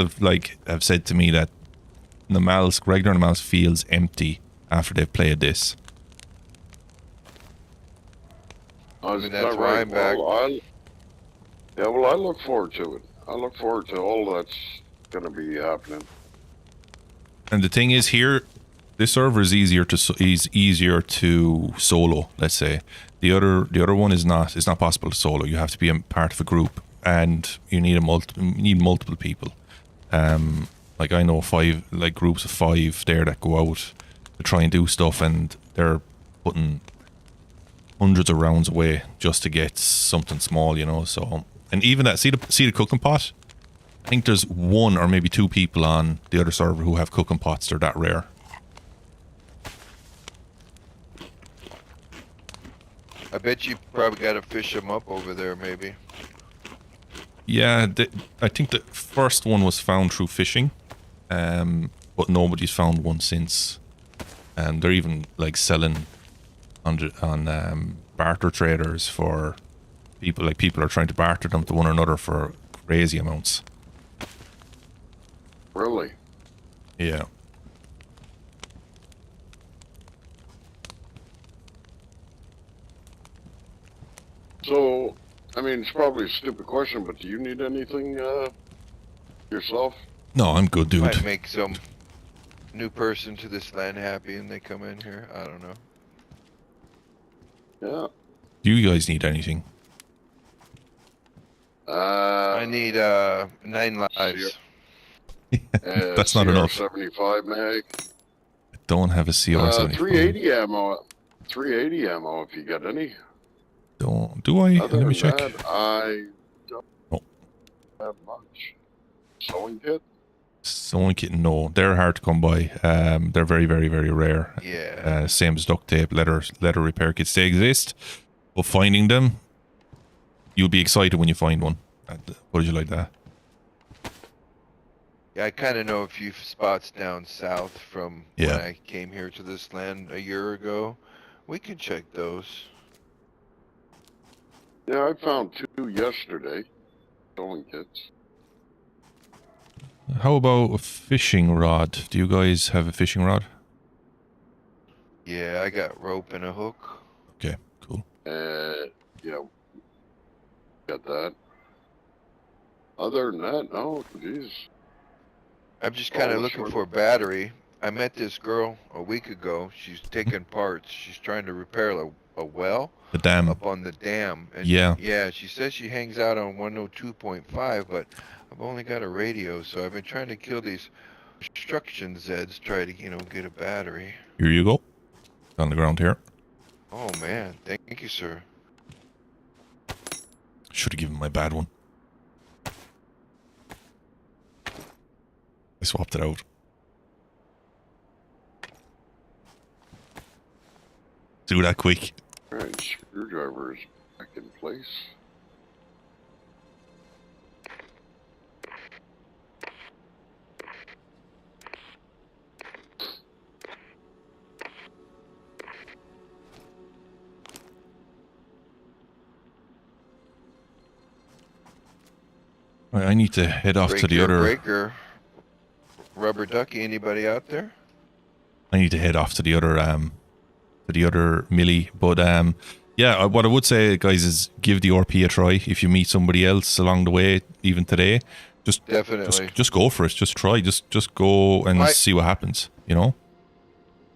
have said to me that Namalsk, regular Namalsk, feels empty after they've played this. Is mean, that that's why I'm back. Well, I look forward to it. I look forward to all that's going to be happening. And the thing is, here, this server is easier to solo. Let's say the other one is not. It's not possible to solo. You have to be a part of a group, and you need multiple people. Like, I know 5, like, groups of 5 there that go out to try and do stuff, and they're putting hundreds of rounds away just to get something small, you know. So, and even that, see the cooking pot. I think there's 1 or maybe 2 people on the other server who have cooking pots. They're that rare. I bet you probably got to fish them up over there, maybe. Yeah, I think the first one was found through fishing, but nobody's found one since. And they're even, like, selling on barter traders for people. Like, people are trying to barter them to one another for crazy amounts. Really? Yeah. So, I mean, it's probably a stupid question, but do you need anything yourself? No, I'm good, dude. Might make some new person to this land happy and they come in here. I don't know. Yeah. Do you guys need anything? I need 9 lives. That's not enough. 75 mag. I don't have a CR75. 380 ammo. 380 ammo if you got any. Do I? Other Let me than check. that, I don't Oh. have much. Sewing kit? Sewing kit, no. They're hard to come by. They're very, very, very rare. Yeah. Same as duct tape, leather repair kits. They exist, but finding them, you'll be excited when you find one. What did you like that? Yeah, I kind of know a few spots down south from Yeah. when I came here to this land a year ago. We can check those. Yeah, I found 2 yesterday. Sewing kits. How about a fishing rod? Do you guys have a fishing rod? Yeah, I got rope and a hook. Okay, cool. Yeah. Got that. Other than that, no, jeez. I'm just kind of Oh, looking sure. for a battery. I met this girl a week ago. She's taking parts. She's trying to repair a well The dam. up on the dam. And Yeah. she says she hangs out on 102.5, but I've only got a radio, so I've been trying to kill these construction Zeds, try to, get a battery. Here you go. On the ground here. Oh man, thank you, sir. Should have given my bad one. I swapped it out. Do that quick. Alright, screwdriver is back in place. Right, I need to head off to the other. Breaker. Rubber ducky. Anybody out there? I need to head off to the other millie. But yeah, what I would say, guys, is give the RP a try. If you meet somebody else along the way, even today, just definitely just go for it. Just try. Just go and see what happens. You know.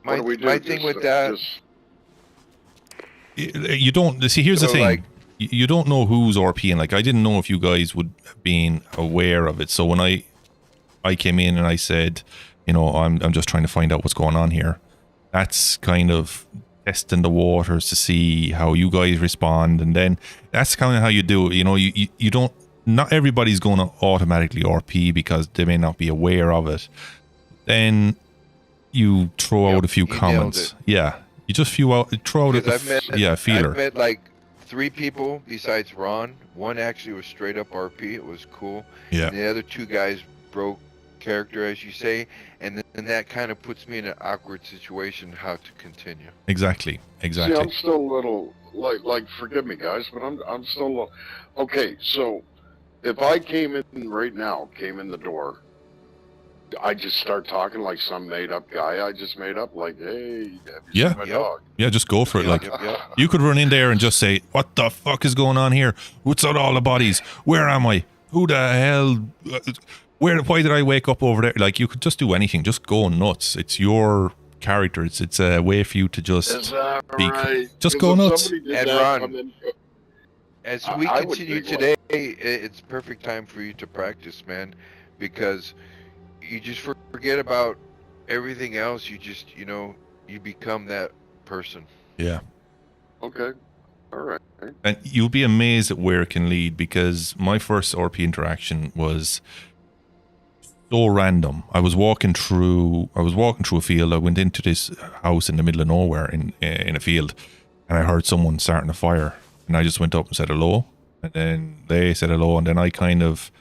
What do we do? My thing with that. You don't see. Here's the thing. Like, you don't know who's RPing. Like, I didn't know if you guys would have been aware of it. So when I came in and I said, I'm just trying to find out what's going on here. That's kind of testing the waters to see how you guys respond, and then that's kind of how you do it. You don't. Not everybody's going to automatically RP because they may not be aware of it. Then you throw out a few comments. Yeah, you just throw out a feeler. I've met like 3 people besides Ron. One actually was straight up RP. It was cool. Yeah. And the other 2 guys broke character, as you say, and then that kind of puts me in an awkward situation how to continue. Exactly. See, I'm still a little like forgive me guys, but I'm still okay. So if I came in right now, came in the door, I just start talking like some made up guy I just made up, like, hey, have you seen my dog? Yeah, just go for it. Like, you could run in there and just say, what the fuck is going on here? What's out all the bodies? Where am I? Who the hell? Why did I wake up over there? Like, you could just do anything. Just go nuts. It's your character. It's a way for you to just just go nuts. And Ron, as we continue today, it's perfect time for you to practice, man, because you just forget about everything else. You just, you become that person. Yeah. Okay. All right. And you'll be amazed at where it can lead, because my first RP interaction was so random. I was walking through a field. I went into this house in the middle of nowhere in a field, and I heard someone starting a fire, and I just went up and said hello, and then they said hello, and then I kind of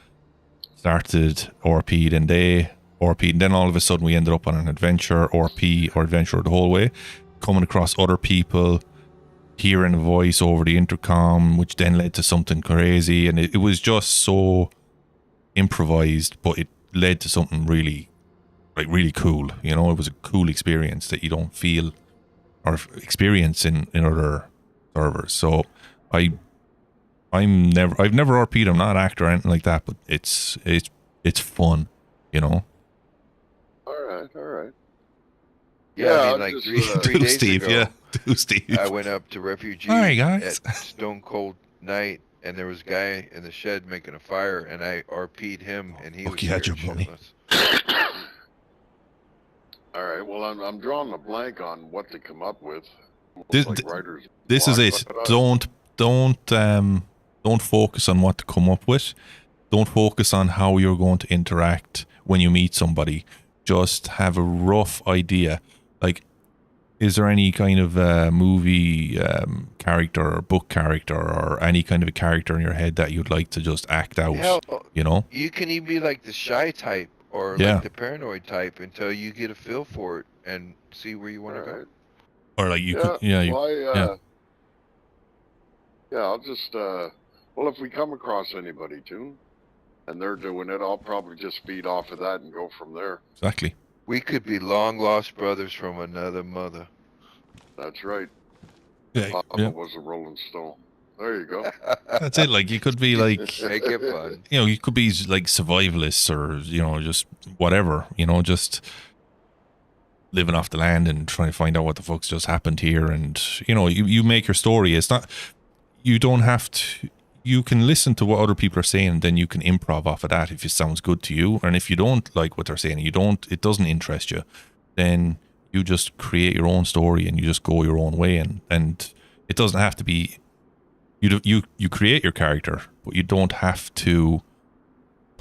started RP'd, and they RP'd, and then all of a sudden we ended up on an adventure, adventure the whole way, coming across other people, hearing a voice over the intercom, which then led to something crazy, and it was just so improvised, but it led to something really cool. It was a cool experience that you don't feel or experience in other servers. So I've never RP'd. I'm not an actor or anything like that, but it's fun, All right. Yeah, I mean, like three days Steve, ago, Steve. I went up to Refugee guys. at Stone Cold Night, and there was a guy in the shed making a fire, and I RP'd him, and he was had your money. All right. Well, I'm drawing a blank on what to come up with. This is it. Don't focus on what to come up with. Don't focus on how you're going to interact when you meet somebody. Just have a rough idea. Like, is there any kind of movie character or book character or any kind of a character in your head that you'd like to just act out? Hell, you can even be like the shy type or like the paranoid type until you get a feel for it and see where you want to go. Or like you could, I'll just well, if we come across anybody too, and they're doing it, I'll probably just feed off of that and go from there. Exactly. We could be long lost brothers from another mother. That's right. Papa was a Rolling Stone. There you go. That's it. Like, you could be like, make it fun. You could be like survivalists or just whatever. Just living off the land and trying to find out what the fuck's just happened here. And, you know, you make your story. It's not, you don't have to, you can listen to what other people are saying, and then you can improv off of that if it sounds good to you. And if you don't like what they're saying, it doesn't interest you, then you just create your own story and you just go your own way. And it doesn't have to be, you create your character, but you don't have to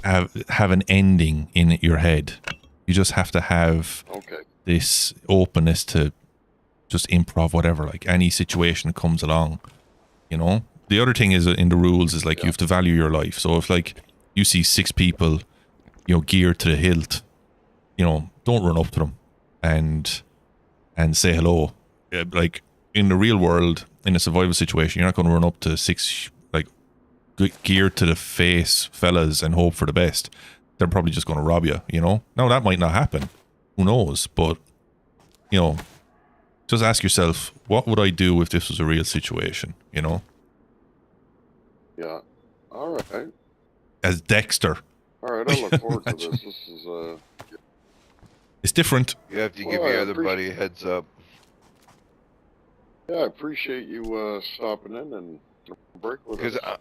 have an ending in your head. You just have to have this openness to just improv whatever, like any situation that comes along, you know. The other thing is in the rules is like you have to value your life. So if like you see 6 people, you know, geared to the hilt, you know, don't run up to them and say hello. Like in the real world, in a survival situation, you're not going to run up to 6 like geared to the face fellas and hope for the best. They're probably just going to rob you, you know. Now that might not happen, who knows, but you know, just ask yourself, what would I do if this was a real situation, you know? Yeah. All right. As Dexter. All right. I look forward to this. This is It's different. You have to give your other buddy a heads up. Yeah, I appreciate you stopping in and break with us. Because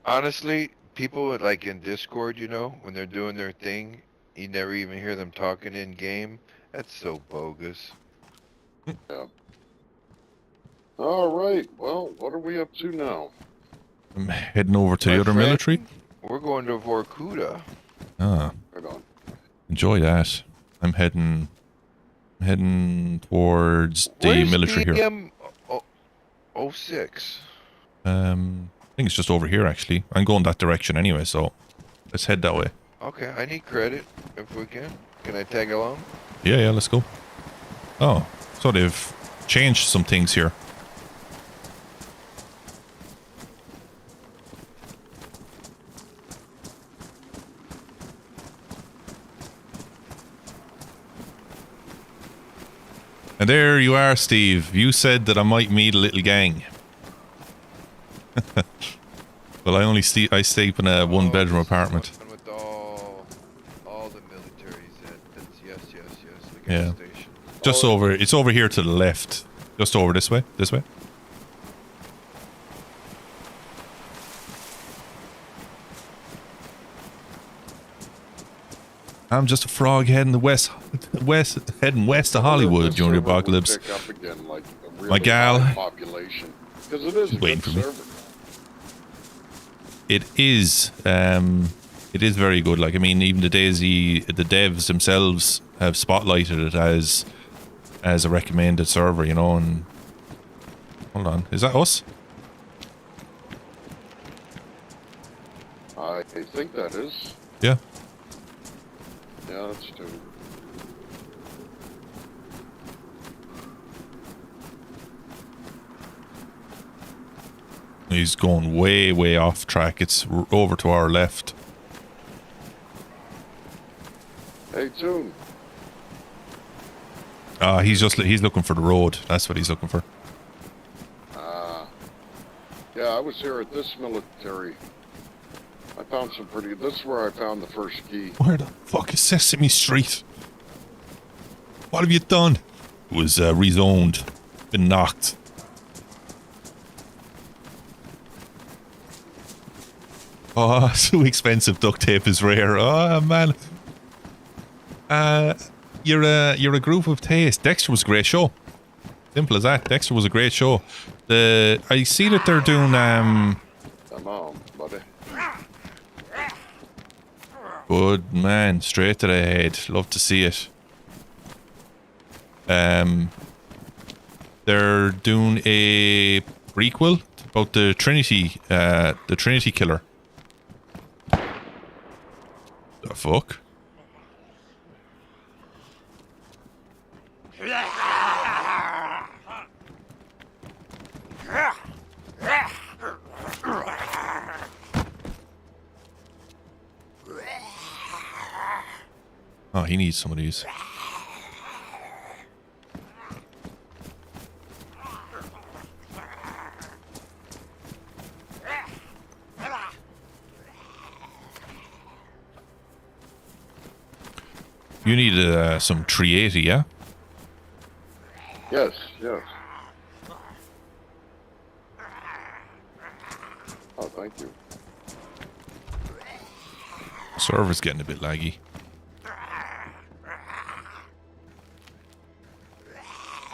honestly, people like in Discord, you know, when they're doing their thing, you never even hear them talking in game. That's so bogus. Yeah. All right. Well, what are we up to now? I'm heading over to My the other friend, military. We're going to Vorkuta. Ah, Right on. enjoy that. I'm heading towards the military here. PM 06? I think it's just over here actually. I'm going that direction anyway, so let's head that way. Okay, I need credit if we can. Can I tag along? Yeah, let's go. Oh, so they've changed some things here. And there you are, Steve. You said that I might meet a little gang. Well, I stay up in a one-bedroom apartment. With all the militaries. Yes. The Yeah. gas station. Just over. It's over here to the left. Just over this way. This way. I'm just a frog heading heading west to Hollywood during the apocalypse. Pick up again, like a really My gal. high population. Because it is a Waiting good for me. server. It is very good. Like, I mean, even the devs themselves have spotlighted it as a recommended server, you know. And hold on, is that us? I think that is. Yeah. Yeah, that's true. He's going way off track. It's over to our left. Hey, Toon. He's looking for the road. That's what he's looking for. Yeah, I was here at this military. I found some pretty... This is where I found the first key. Where the fuck is Sesame Street? What have you done? It was rezoned. Been knocked. Oh, so expensive duct tape is rare. Oh, man. You're a group of taste. Dexter was a great show. Simple as that. Dexter was a great show. I see that they're doing Come on, buddy. Good man, straight to the head. Love to see it. They're doing a prequel about the Trinity killer. The fuck? Oh, he needs some of these. You need some 380, yeah? Yes, yes. Oh, thank you. Server's getting a bit laggy.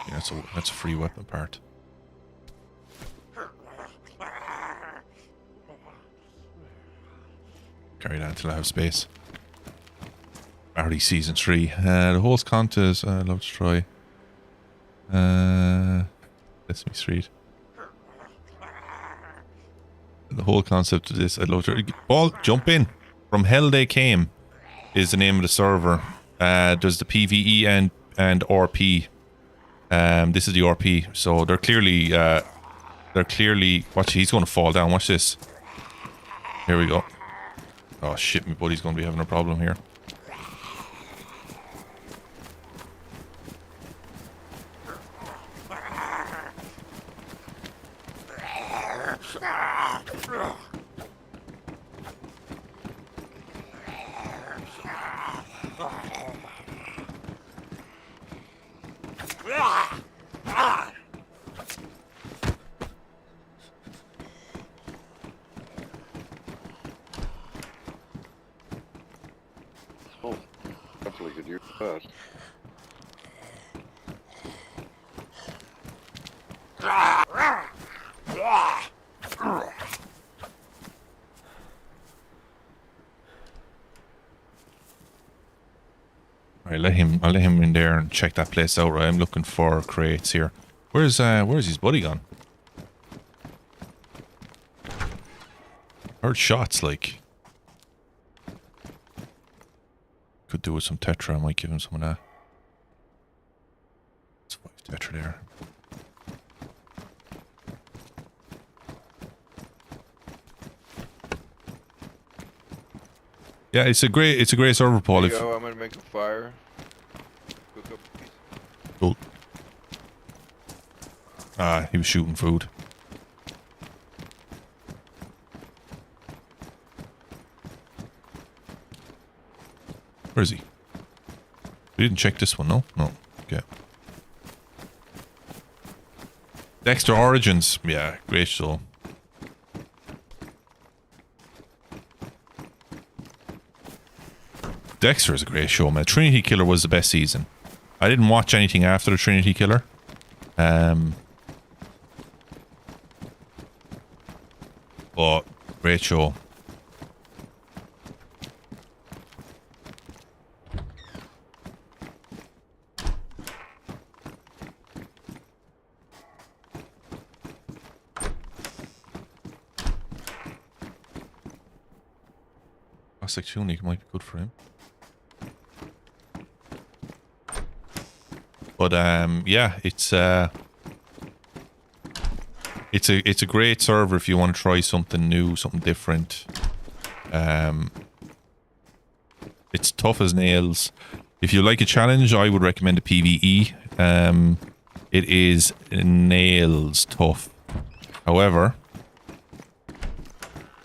Yeah, that's a free weapon part. Carry that until I have space. Already season 3. The host contest I'd love to try. Sesame Street. The whole concept of this, I'd love to. Ball, jump in. From Hell They Came is the name of the server. There's the PvE and RP. This is the RP, so they're clearly watch, he's going to fall down. Watch this. Here we go. Oh shit, my buddy's going to be having a problem here. Oh, definitely could use that. Alright, I'll let him in there and check that place out. Right, I'm looking for crates here. Where's his buddy gone? Heard shots, like. Could do with some Tetra. I might give him some of that. It's 5 Tetra there. Yeah, it's a great server, Paul. There you go, I'm gonna make a fire. Cook up a piece. Cool. Ah, he was shooting food. Where is he? We didn't check this one, no? No. Okay. Dexter Origins. Yeah, great show. Dexter is a great show, man. Trinity Killer was the best season. I didn't watch anything after the Trinity Killer. But great show. Plastic tunic might be good for him. But yeah, it's a great server if you want to try something new, something different. It's tough as nails. If you like a challenge, I would recommend a PvE. It is nails tough. However,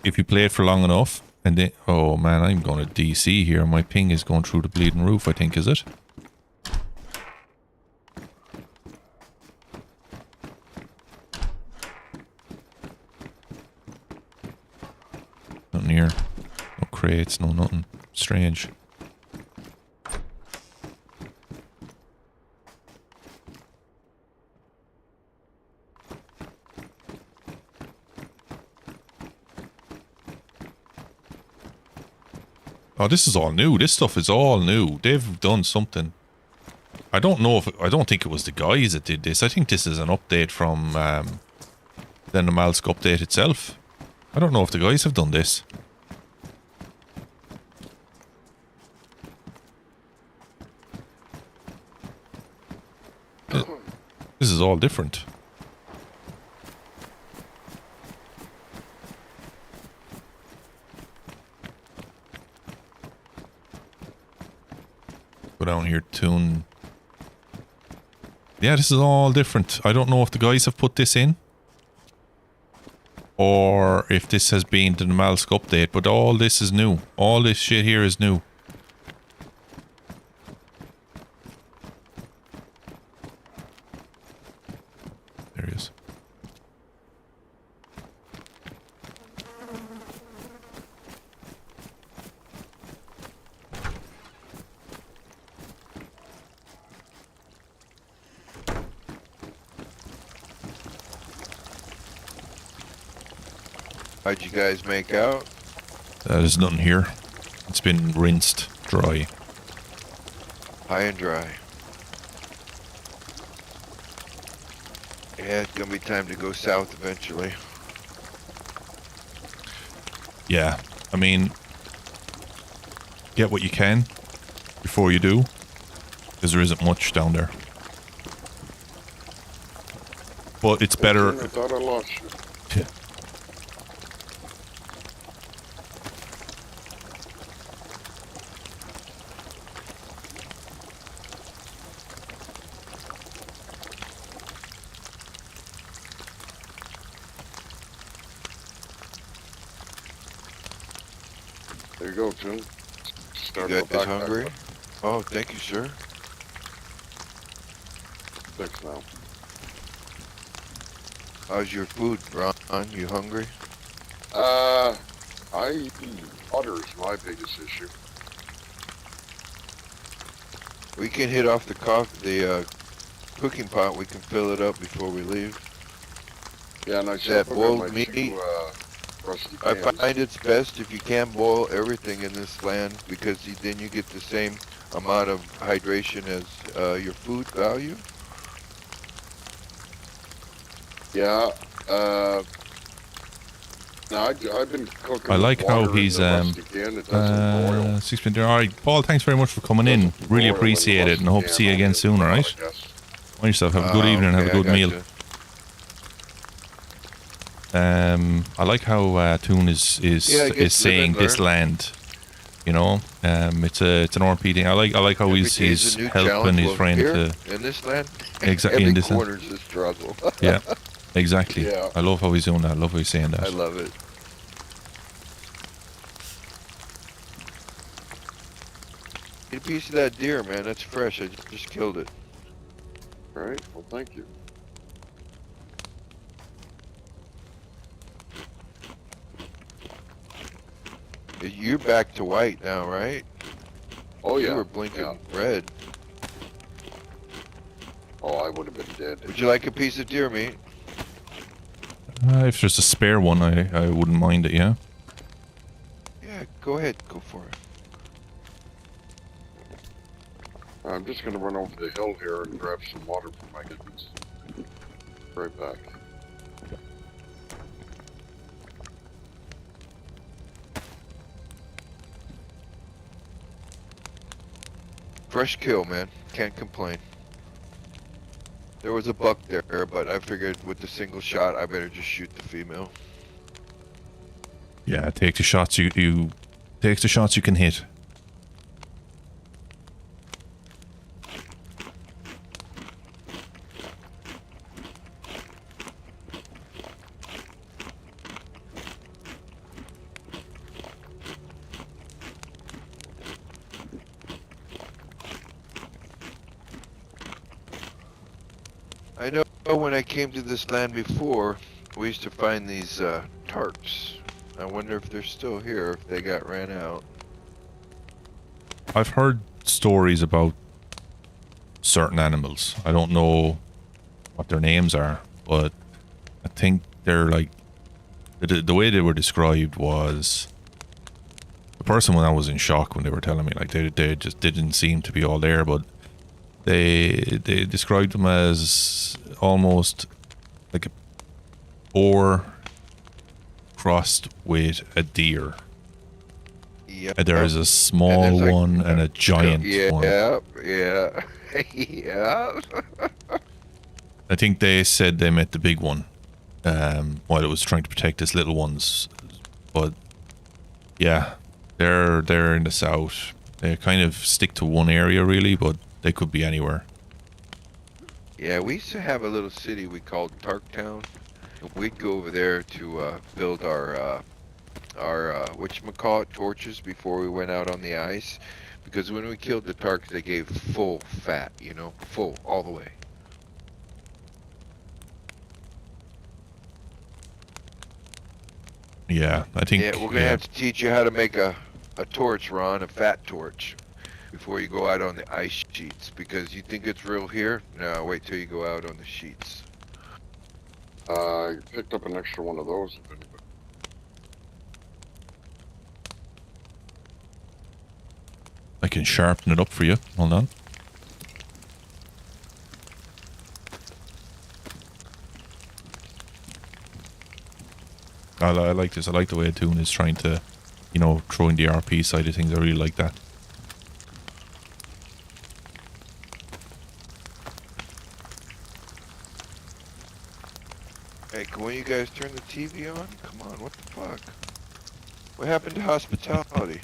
if you play it for long enough, and then, oh man, I'm going to DC here. My ping is going through the bleeding roof, I think, is it? Nothing here. No crates, no nothing. Strange. Oh, this is all new. This stuff is all new. They've done something. I don't know if... I don't think it was the guys that did this. I think this is an update from the Namalsk update itself. I don't know if the guys have done this. This is all different. Go down here, tune. Yeah, this is all different. I don't know if the guys have put this in, or if this has been the Namalsk update, but all this is new. All this shit here is new. How'd you guys make out? There's nothing here. It's been rinsed dry. High and dry. Yeah, it's gonna be time to go south eventually. Yeah, I mean, get what you can before you do, because there isn't much down there. But it's better. I thought I lost you. Yeah. There you go, Tim. You Start guys the backpack hungry? with Oh, thank you, sir. 6 now. How's your food, Ron? You hungry? Butter is my biggest issue. We can hit off the cooking pot. We can fill it up before we leave. Yeah, and I That still got boiled my meat, 2 rusty I cans. find it's best if you can boil everything in this land because then you get the same amount of hydration as your food value. Yeah, no, I've been cooking I with like how water in he's the rusty can. It doesn't boil. 6 minutes. All right, Paul. Thanks very much for coming in. Doesn't Really boil in the appreciate it, and I hope to rusty see you can, again only soon. All a right. pot, I guess. Mind yourself. Have a good evening. Have a Okay, good I meal. gotcha. I like how Toon is Yeah, I guess saying live and this learn. land. You know, it's an RP thing. I like how Every he's day is a new helping challenge. his Well, friend here, to in this land, exactly every in this. corner's a struggle. Yeah, exactly. Yeah. I love how he's doing that. I love how he's saying that. I love it. Eat a piece of that deer, man. That's fresh. I just killed it. All right. Well, thank you. You're back to white now, right? Oh yeah. You were blinking Yeah. red. Oh, I would have been dead. Would you like a piece of deer meat? If there's a spare one, I wouldn't mind it. Yeah. Yeah, go ahead. Go for it. I'm just gonna run over the hill here and grab some water for my kittens. Right back. Fresh kill, man. Can't complain. There was a buck there, but I figured with the single shot, I better just shoot the female. Yeah. Take the shots you take the shots you can hit. I know when I came to this land before, we used to find these tarps. I wonder if they're still here, if they got ran out. I've heard stories about certain animals. I don't know what their names are, but I think they're like the way they were described was the person when I was in shock when they were telling me like they just didn't seem to be all there, but they described them as almost like a boar crossed with a deer. Yep. And there is a small And there's, like, one and a giant one. Yeah, yeah, yeah. I think they said they met the big one while it was trying to protect its little ones. But yeah, they're in the south. They kind of stick to one area really, but they could be anywhere. Yeah, we used to have a little city we called Tarktown. We'd go over there to build our whatchamacallit, torches before we went out on the ice. Because when we killed the Tarks, they gave full fat, you know, full, all the way. Yeah, I think. Yeah, we're gonna have to teach you how to make a torch, Ron, a fat torch, before you go out on the ice sheets. Because you think it's real here? No, wait till you go out on the sheets. I picked up an extra one of those. I can sharpen it up for you. Hold on. I like this. I like the way Toon is trying to, you know, throw in the RP side of things. I really like that. Hey, can one of you guys turn the TV on? Come on, what the fuck? What happened to hospitality?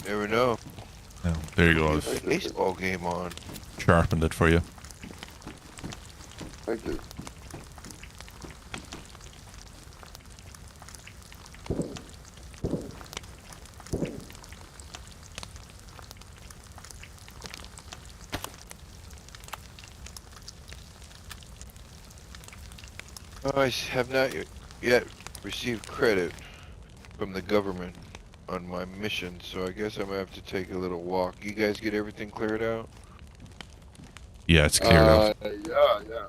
Never know. Oh, there you go. Leave a I've baseball game on. sharpened it for you. Thank you. I have not yet received credit from the government on my mission, so I guess I'm gonna have to take a little walk. You guys get everything cleared out? Yeah, it's cleared out. Yeah.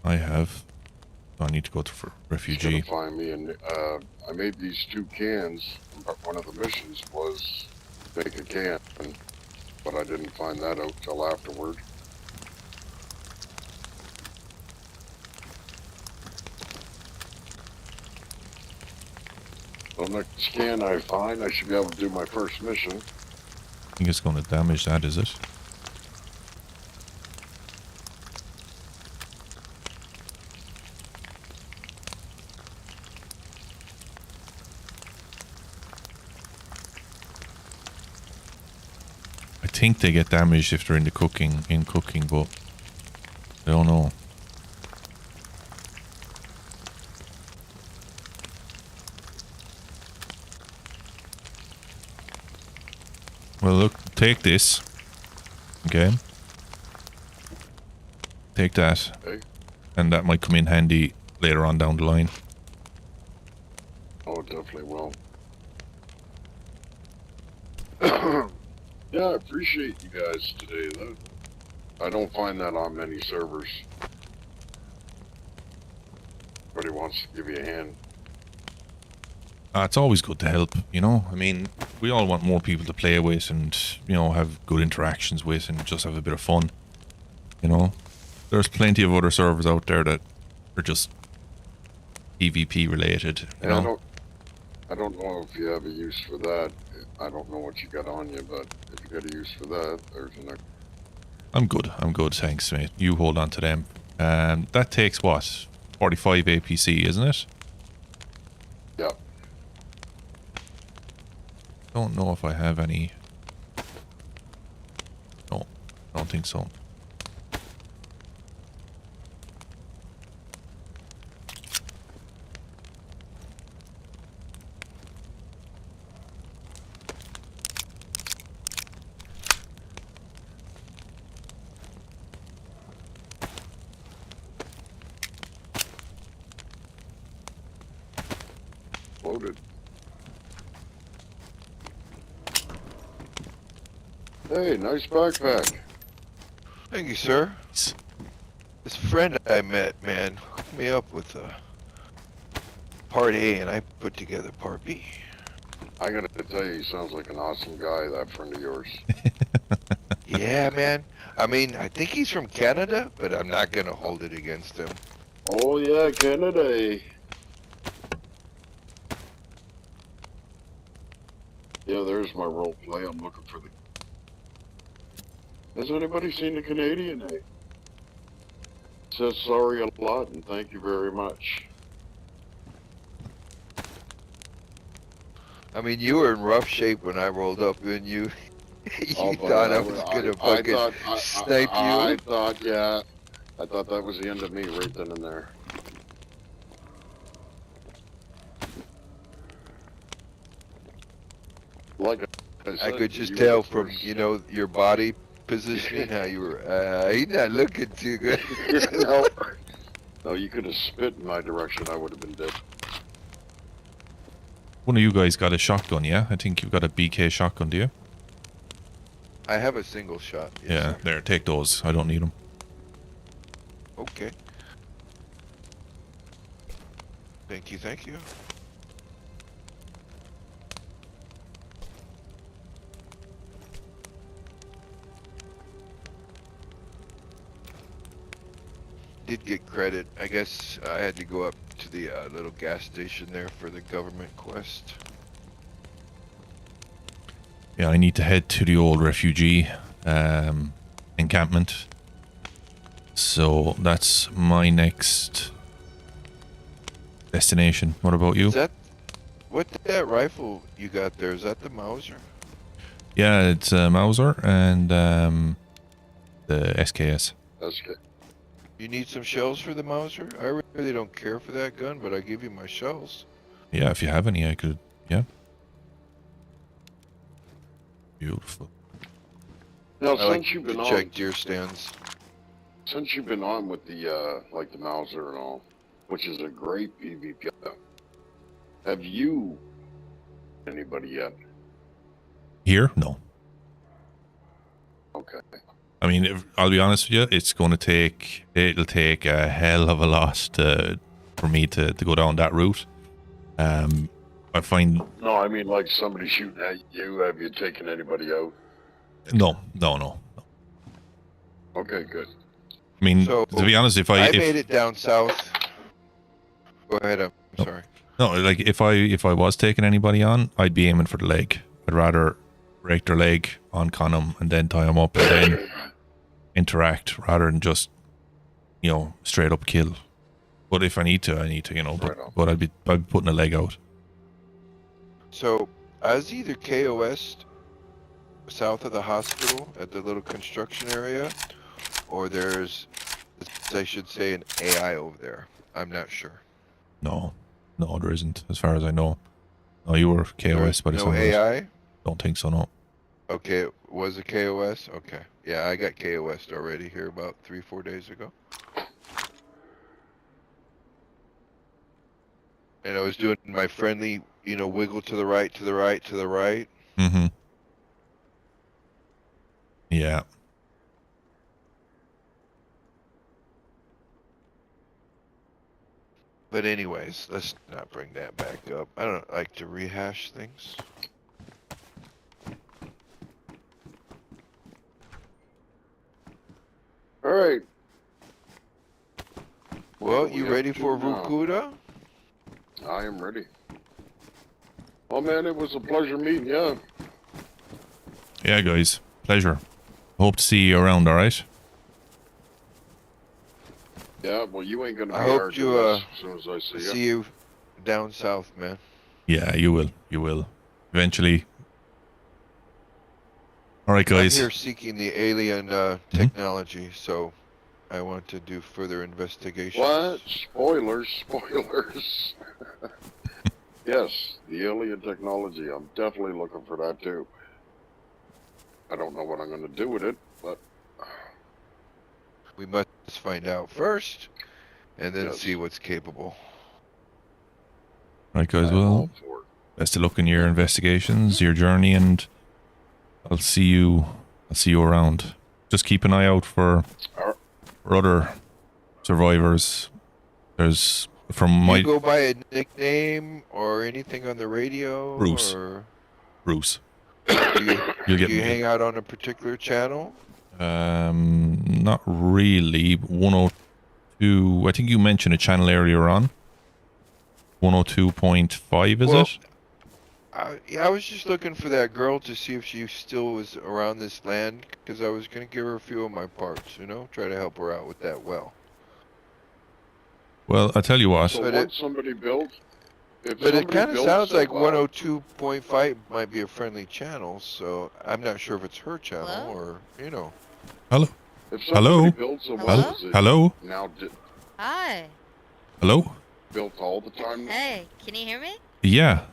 I have. I need to go to He's refugee. gonna find me, and I made these 2 cans, but one of the missions was make a can, but I didn't find that out till afterward. The next can I find, I should be able to do my first mission. I think it's going to damage that, is it? I think they get damaged if they're in cooking, but I don't know. Well, look, take this. Okay. Take that. Okay. And that might come in handy later on down the line. Oh, it definitely will. Yeah, I appreciate you guys today, though. I don't find that on many servers. Everybody wants to give you a hand. It's always good to help, you know? I mean, we all want more people to play with and, you know, have good interactions with and just have a bit of fun. You know? There's plenty of other servers out there that are just PvP related, you know? I don't know if you have a use for that. I don't know what you got on you, but if you got a use for that, there's an... I'm good, thanks, mate. You hold on to them. That takes what? 45 APC, isn't it? Yeah. Don't know if I have any. No, don't think so. Loaded. Hey, nice backpack. Thank you, sir. This friend I met, man, hooked me up with part A, and I put together part B. I gotta tell you, he sounds like an awesome guy, that friend of yours. Yeah, man. I mean, I think he's from Canada, but I'm not gonna hold it against him. Oh yeah, Canada. Yeah, there's my role play. I'm looking for the... Has anybody seen the Canadian, eh? Says sorry a lot and thank you very much. I mean, you were in rough shape when I rolled up, and you Oh, but thought I was gonna fucking snipe you. I thought, yeah. I thought that was the end of me right then and there. Like I said, I could just you tell were from, first. you know, your body positioning how you were, he's not looking too good. No, you could have spit in my direction, I would have been dead. One of you guys got a shotgun, yeah? I think you've got a BK shotgun, do you? I have a single shot. Yes, Yeah, sir. there, take those. I don't need them. Okay. Thank you, thank you. Did get credit. I guess I had to go up to the little gas station there for the government quest. Yeah, I need to head to the old refugee encampment. So that's my next destination. What about you? Is that what's that rifle you got there? Is that the Mauser? Yeah, it's Mauser and the SKS. That's good. You need some shells for the Mauser? I really don't care for that gun, but I give you my shells. Yeah, if you have any, I could. Yeah. Beautiful. Now, I like since you've been to on, check deer stands. since you've been on with the like the Mauser and all, which is a great PvP, have you anybody yet? Here? No. Okay. I mean, I'll be honest with you, it'll take a hell of a lot for me to go down that route. I find... No, I mean like somebody shooting at you. Have you taken anybody out? No. Okay, good. I mean, So, to be honest, if I made it down south. Go ahead, I'm sorry. No, like if I was taking anybody on, I'd be aiming for the leg. I'd rather break their leg, on-con them, and then tie them up, and then interact, rather than just, straight up kill. But if I need to, but I'd be putting a leg out. So, I was either KOS south of the hospital at the little construction area, or there's, I should say, an AI over there. I'm not sure. No, there isn't, as far as I know. No, you were KOS, but it's no AI? Don't think so, no. Okay, was it KOS? Okay. Yeah, I got KOS'd already here about 3-4 days ago. And I was doing my friendly, wiggle to the right, to the right, to the right. Mm-hmm. Yeah. But anyways, let's not bring that back up. I don't like to rehash things. All right. Well, What do you we ready up to for now? Vukuda? I am ready. Oh man, it was a pleasure meeting you. Yeah, guys. Pleasure. Hope to see you around, alright? Yeah, well, you ain't gonna be I hope hard you, to miss as soon as I see you. See you down south, man. Yeah, you will. You will. Eventually. Alright, guys. I'm here seeking the alien technology, so I want to do further investigation. What? Spoilers, spoilers. Yes, the alien technology. I'm definitely looking for that too. I don't know what I'm going to do with it, but We must find out first, and then Yes. see what's capable. Alright, guys. I'm Well, all for it. best of luck in your investigations, your journey, and I'll see you around. Just keep an eye out for other survivors. There's from Do my you go by a nickname or anything on the radio? Bruce. Or Bruce. do you, You'll do get you me. hang out on a particular channel? Not really. 102. I think you mentioned a channel earlier on. 102.5, is Well, it? Yeah, I was just looking for that girl to see if she still was around this land, because I was going to give her a few of my parts, try to help her out with that well. Well, I tell you what. So But once it- somebody built, if But it somebody kind of builds sounds like a, 102.5 might be a friendly channel, so I'm not sure if it's her channel Hello? or, Hello. If somebody Hello? builds a Hello? well, is it Hello. now Hi. Hello. built all the time? Hey, can you hear me? Yeah.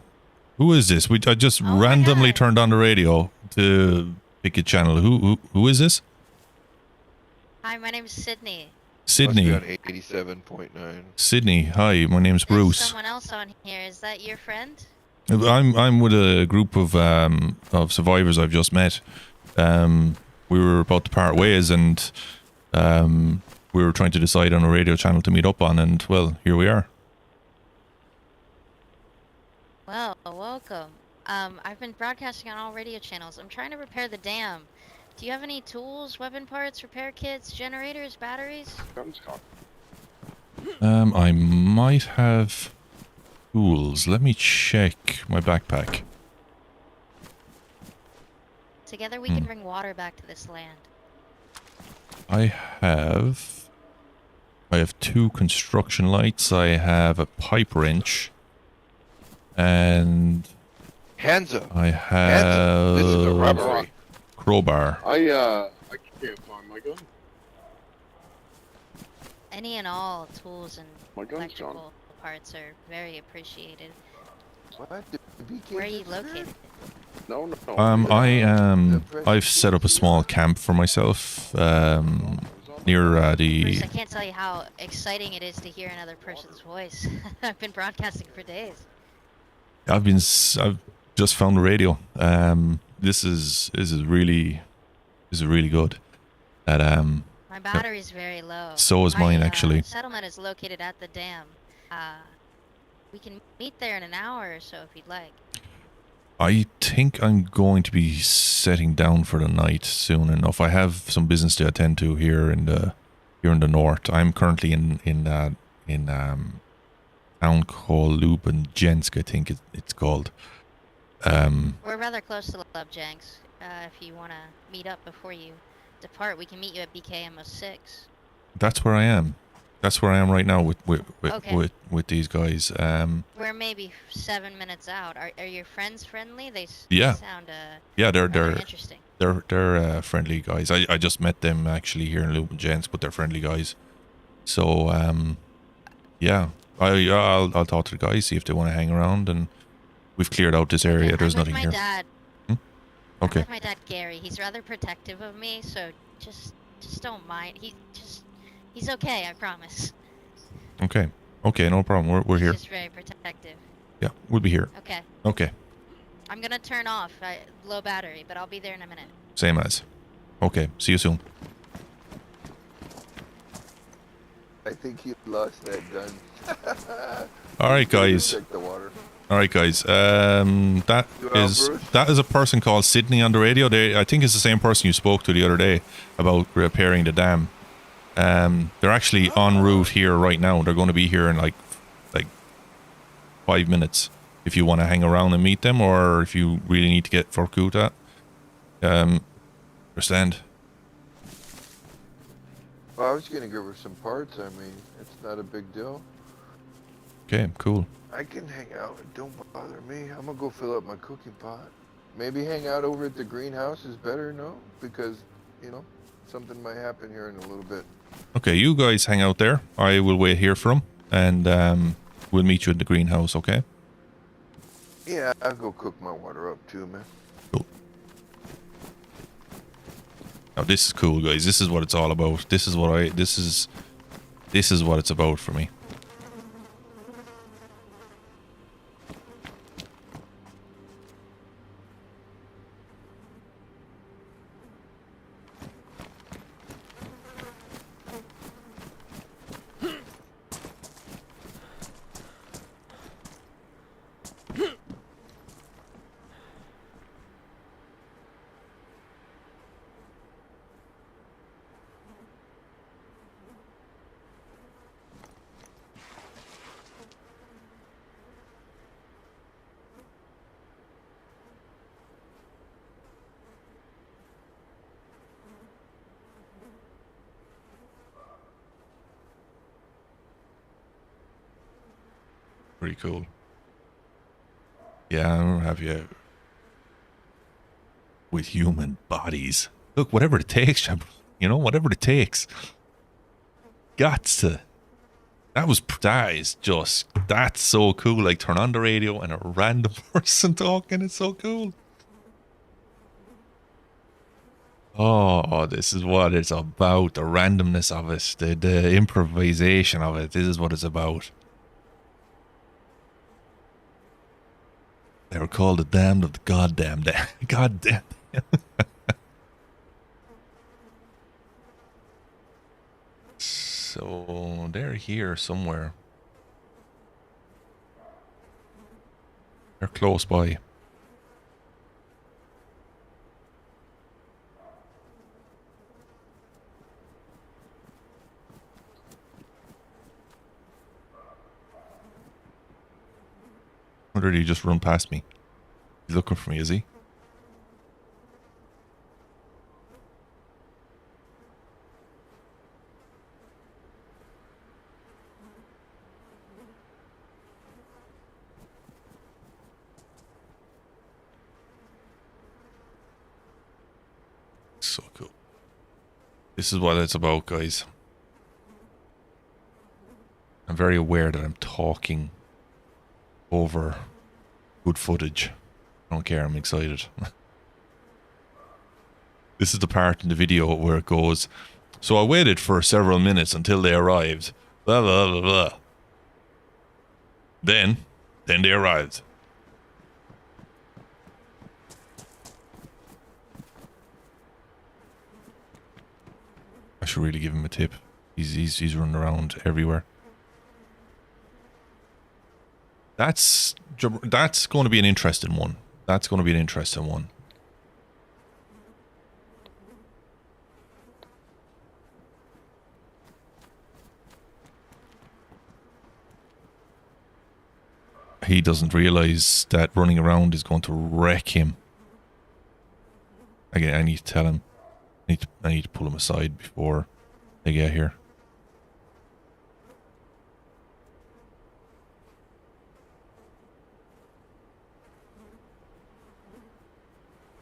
Who is this? I just Oh my randomly God. turned on the radio to pick a channel. Who is this? Hi, my name's Sydney. Sydney. Must be on 87.9. Sydney. Hi, my name's There's Bruce. someone else on here. Is that your friend? I'm with a group of survivors I've just met. we were about to part ways, and we were trying to decide on a radio channel to meet up on, and well, here we are. Well, welcome. I've been broadcasting on all radio channels. I'm trying to repair the dam. Do you have any tools, weapon parts, repair kits, generators, batteries? Guns cocked. I might have tools. Let me check my backpack. Together we can bring water back to this land. I have 2 construction lights. I have a pipe wrench, and Hands up. I Hands up. This is a have robbery. crowbar. I can't find my gun. Any and all tools and My gun's gone. electrical parts are very appreciated. What? The BK Where are you visitor? located? No. I've set up a small camp for myself near Bruce, the. I can't tell you how exciting it is to hear another person's voice. I've been broadcasting for days. I've just found the radio. This is really good. At My battery's very low. So is mine, actually. Settlement is located at the dam. We can meet there in an hour or so if you'd like. I think I'm going to be setting down for the night soon enough. I have some business to attend to here in the north. I'm currently in town called Lubjansk, I think it's called. We're rather close to Lubjansk. If you want to meet up before you depart, we can meet you at BKM 06. That's where I am. That's where I am right now with Okay. with these guys. We're maybe 7 minutes out. Are your friends friendly? They Yeah. sound Yeah, rather they're interesting. they're friendly guys. I just met them actually here in Lubjansk, but they're friendly guys. So yeah, I'll talk to the guys, see if they want to hang around, and we've cleared out this area. Okay, There's I'm with nothing my here. Dad. Hmm? I'm Okay. with my dad Gary. He's rather protective of me, so just don't mind. He's okay, I promise. Okay. Okay, no problem. We're here. He's just very protective. Yeah, we'll be here. Okay. Okay. I'm gonna turn off low battery, but I'll be there in a minute. Same as. Okay, see you soon. I think he lost that gun. All right, guys. Check the water. All right, guys. That is a person called Sydney on the radio. I think it's the same person you spoke to the other day about repairing the dam. They're actually en route here right now. They're going to be here in like 5 minutes. If you want to hang around and meet them, or if you really need to get for Kuta, understand. Well, I was gonna give her some parts. I mean, it's not a big deal. Okay, cool. I can hang out. Don't bother me. I'm gonna go fill up my cooking pot. Maybe hang out over at the greenhouse is better, no? Because, you know, something might happen here in a little bit. Okay, you guys hang out there. I will wait here for them, and we'll meet you at the greenhouse, okay? Yeah, I'll go cook my water up too, man. Cool. Now this is cool, guys. This is what it's all about. This is what it's about for me. Pretty cool. Yeah, I'm happy with human bodies. Look, whatever it takes, you know, whatever it takes. That's so cool. Like, turn on the radio and a random person talking. It's so cool. Oh, this is what it's about. The randomness of it, the improvisation of it. This is what it's about. They were called the damned of the goddamn damn. Goddamn. So they're here somewhere. They're close by. Or did he just run past me? He's looking for me, is he? So cool. This is what it's about, guys. I'm very aware that I'm talking over good footage. I don't care, I'm excited. This is the part in the video where it goes, so I waited for several minutes until they arrived. Blah, blah, blah, blah. Then they arrived. I should really give him a tip. He's running around everywhere. That's going to be an interesting one. That's going to be an interesting one. He doesn't realize that running around is going to wreck him. Again, I need to tell him. I need to pull him aside before they get here.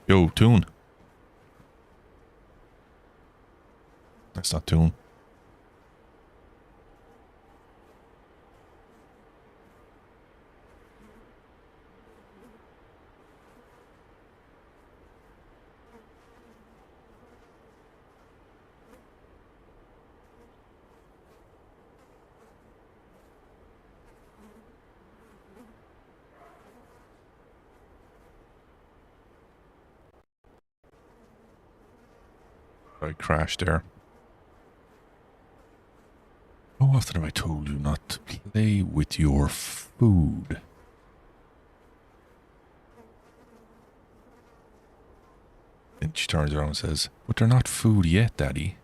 Yo, Toon. That's not Toon. I crashed there. How often have I told you not to play with your food? Then she turns around and says, but they're not food yet, Daddy.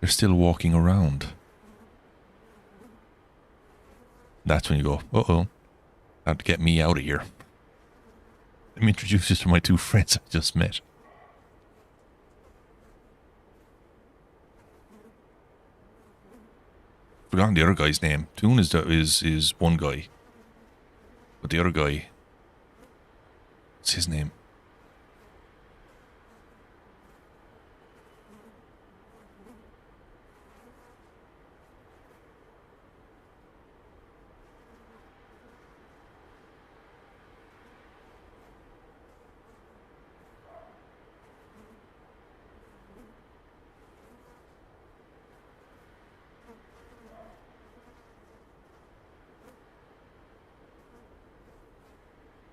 They're still walking around. That's when you go, uh-oh. Have to get me out of here. Let me introduce you to my two friends I just met. Forgotten the other guy's name. Toon is one guy, but the other guy, what's his name?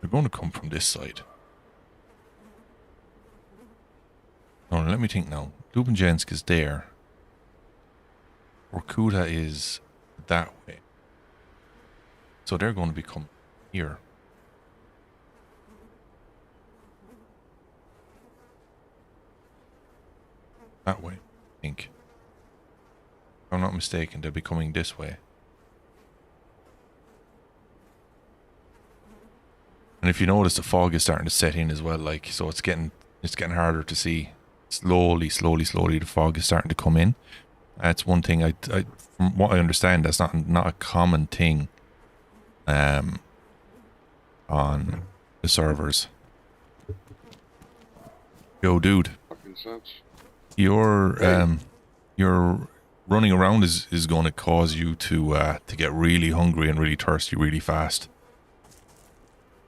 They're going to come from this side. No, let me think now. Dubinjensk is there. Orkuda is that way. So they're going to become here. That way, I think. If I'm not mistaken, they'll be coming this way. And if you notice, the fog is starting to set in as well, like, so it's getting harder to see. Slowly, the fog is starting to come in. That's one thing I from what I understand, that's not a common thing on the servers. Yo, dude. Your running around is going to cause you to get really hungry and really thirsty really fast.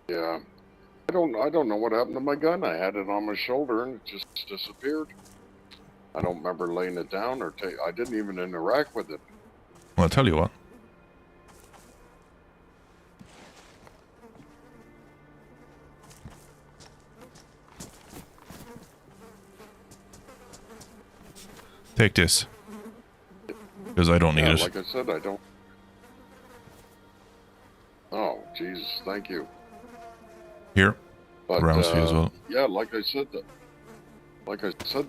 Yeah. I don't know what happened to my gun. I had it on my shoulder and it just disappeared. I don't remember laying it down or I didn't even interact with it. Well, I'll tell you what. Take this. Because I don't need Yeah, it. like I said, I don't. Oh, Jesus, thank you. Here, But rounds for you as well. yeah, like I said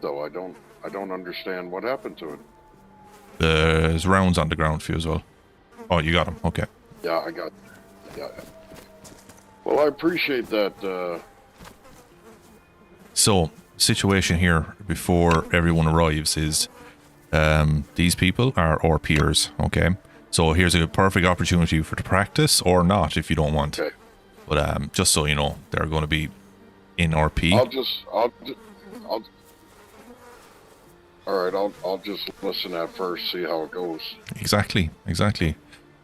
though, I don't understand what happened to it. There's rounds on the ground for you as well. Oh, you got them. Okay. Yeah, I got. Yeah. Well, I appreciate that. So, situation here before everyone arrives is these people are our peers, okay? So here's a perfect opportunity for to practice or not if you don't want. Okay. But just so you know, they're going to be in RP. I'll just listen at first, see how it goes. Exactly.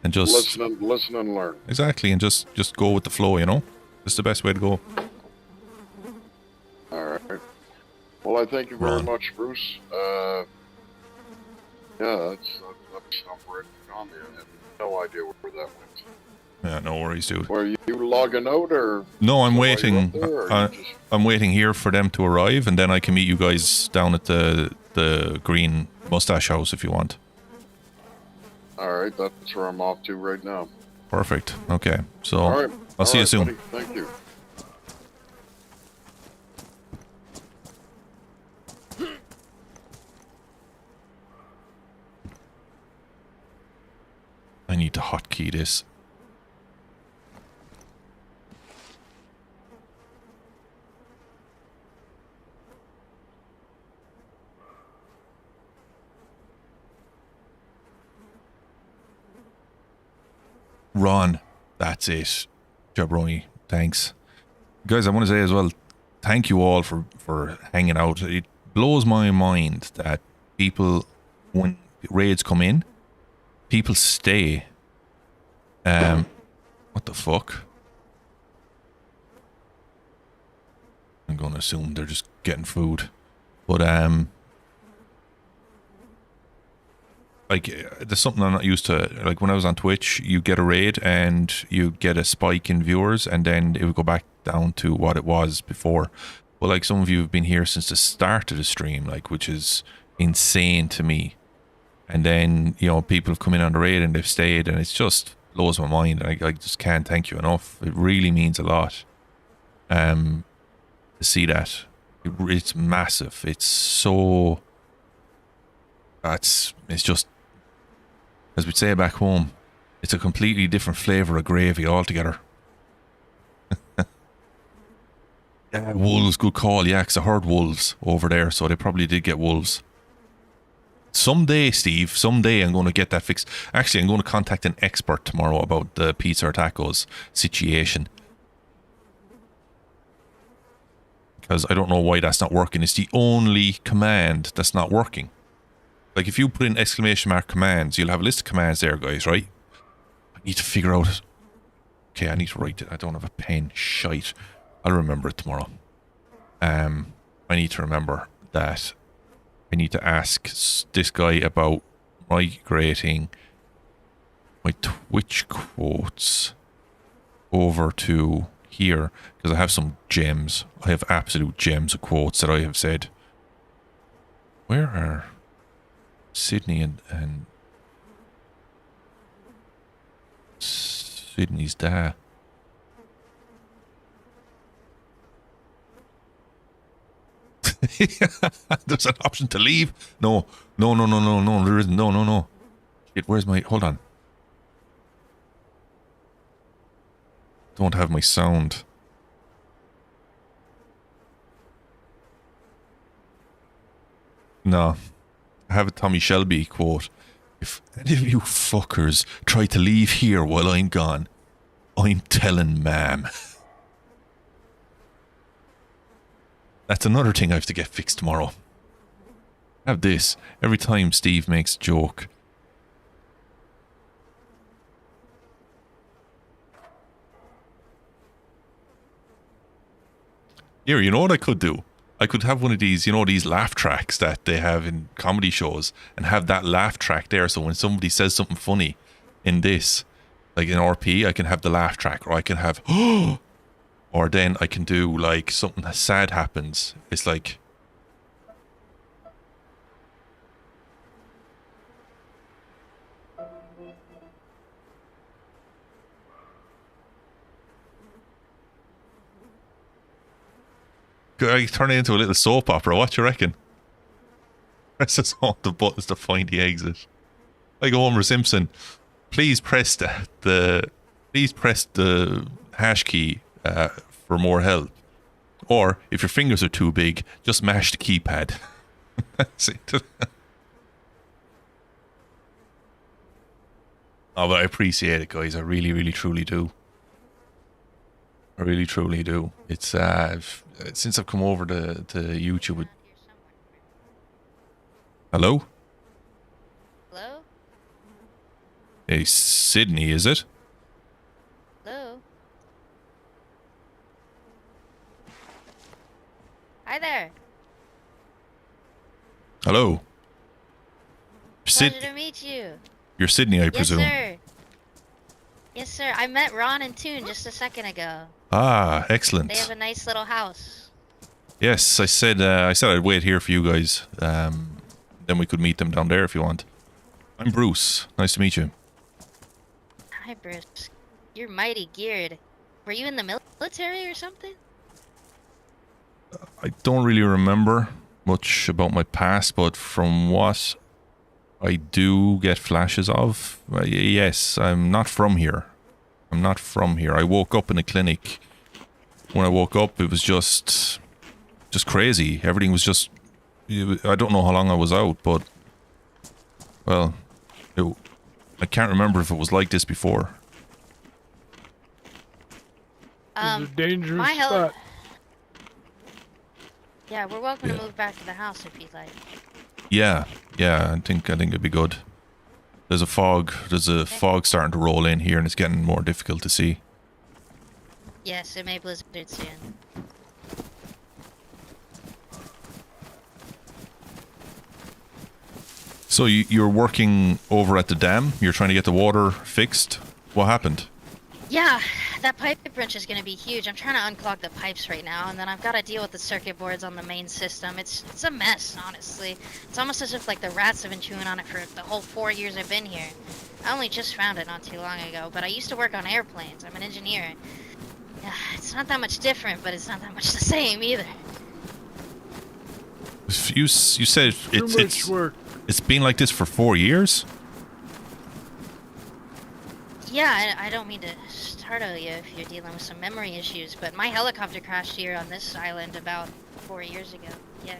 And just listen and learn. exactly, and just go with the flow, you know? It's the best way to go. All right. Well, I thank you very Ron. much, Bruce. Yeah, that's where it on there. I have no idea where that went. Yeah, no worries, dude. Were you logging out or? No, I'm Are you waiting. up there, or you just- I'm waiting here for them to arrive, and then I can meet you guys down at the green mustache house if you want. All right, that's where I'm off to right now. Perfect. Okay. So All right. I'll see you right, soon. buddy. Thank you. I need to hotkey this. Ron, that's it. Jabroni, thanks. Guys, I want to say as well, thank you all for hanging out. It blows my mind that people, when raids come in, people stay. What the fuck? I'm gonna assume they're just getting food. But like there's something I'm not used to. Like when I was on Twitch, you get a raid and you get a spike in viewers, and then it would go back down to what it was before. But like some of you have been here since the start of the stream, like, which is insane to me. And then, you know, people have come in on the raid and they've stayed, and it's just blows my mind. I just can't thank you enough. It really means a lot. To see that. It's massive. It's so... it's just... As we'd say back home, it's a completely different flavour of gravy altogether. Yeah, wolves, good call. Yeah, because I heard wolves over there, so they probably did get wolves. Someday, Steve, someday I'm going to get that fixed. Actually, I'm going to contact an expert tomorrow about the pizza or tacos situation. Because I don't know why that's not working. It's the only command that's not working. Like, if you put in exclamation mark commands, you'll have a list of commands there, guys, right? I need to figure out... Okay, I need to write it. I don't have a pen. Shite. I'll remember it tomorrow. I need to remember that I need to ask this guy about migrating my Twitch quotes over to here, because I have some gems. I have absolute gems of quotes that I have said. Where are Sydney and Sydney's dad? There's an option to leave. No, there isn't. No. Shit, where's my... Hold on. Don't have my sound. No. I have a Tommy Shelby quote. If any of you fuckers try to leave here while I'm gone, I'm telling ma'am. That's another thing I have to get fixed tomorrow. I have this. Every time Steve makes a joke. Here, you know what I could do? I could have one of these, you know, these laugh tracks that they have in comedy shows, and have that laugh track there, so when somebody says something funny in this, like in RP, I can have the laugh track, or I can have, or then I can do, like, something sad happens. It's like... Could I turn it into a little soap opera? What you reckon? Presses all the buttons to find the exit. Like Homer Simpson. Please press the hash key for more help. Or if your fingers are too big, just mash the keypad. That's it. Oh, but I appreciate it, guys. I really, really, truly do. I really, truly do. It's since I've come over to YouTube. Hello? Hello? Hey, Sydney, is it? Hello? Hi there. Hello? Pleasure to meet you. You're Sydney, I presume. Yes, sir. Yes, sir. I met Ron and Toon just a second ago. Ah, excellent. They have a nice little house. Yes, I said I'd wait here for you guys. Then we could meet them down there if you want. I'm Bruce. Nice to meet you. Hi, Bruce. You're mighty geared. Were you in the military or something? I don't really remember much about my past, but from what I do get flashes of, yes, I'm not from here. I'm not from here. I woke up in a clinic. When I woke up, it was just crazy. Everything was just... I don't know how long I was out, but... Well, I can't remember if it was like this before. It's a dangerous my spot. Yeah, we're welcome to move back to the house if you'd like. Yeah, I think it'd be good. There's a fog starting to roll in here, and it's getting more difficult to see. Yes, it may blizzard soon. So you're working over at the dam? You're trying to get the water fixed? What happened? Yeah, that pipe wrench is going to be huge. I'm trying to unclog the pipes right now, and then I've got to deal with the circuit boards on the main system. It's a mess, honestly. It's almost as if like the rats have been chewing on it for the whole 4 years I've been here. I only just found it not too long ago, but I used to work on airplanes. I'm an engineer. Yeah, it's not that much different, but it's not that much the same either. You said it's been like this for 4 years? Yeah, I don't mean to startle you if you're dealing with some memory issues, but my helicopter crashed here on this island about 4 years ago. Yeah.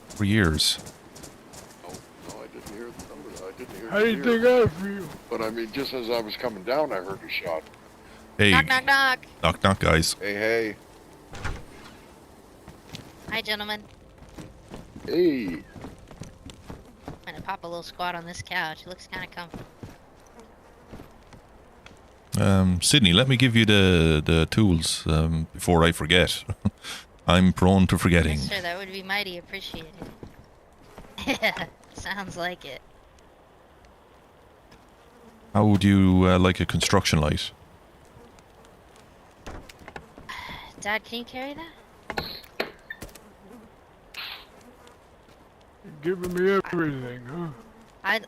For years. No, I didn't hear the number. I didn't hear. How do you think I feel? But I mean, just as I was coming down, I heard a shot. Hey. Knock, knock, knock. Knock, knock, guys. Hey. Hi, gentlemen. Hey. I'm gonna pop a little squat on this couch. It looks kind of comfy. Sydney, let me give you the tools before I forget. I'm prone to forgetting. Yes, sir, that would be mighty appreciated. Yeah, sounds like it. How would you like a construction light? Dad, can you carry that? You're giving me everything, huh?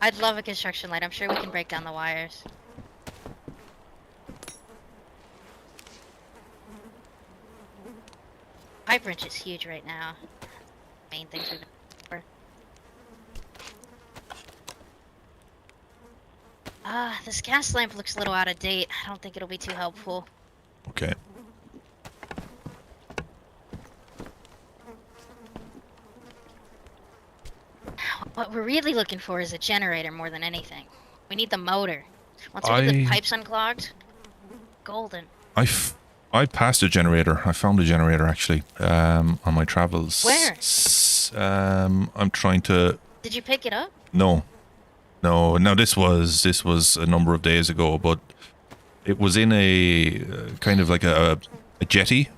I'd love a construction light. I'm sure we can break down the wires. Pipe wrench is huge right now. Main things we've been for. This gas lamp looks a little out of date. I don't think it'll be too helpful. Okay. What we're really looking for is a generator more than anything. We need the motor. Once we get the pipes unclogged, golden. I passed a generator. I found a generator actually on my travels. Where? I'm trying to. Did you pick it up? No. Now this was a number of days ago, but it was in a kind of like a jetty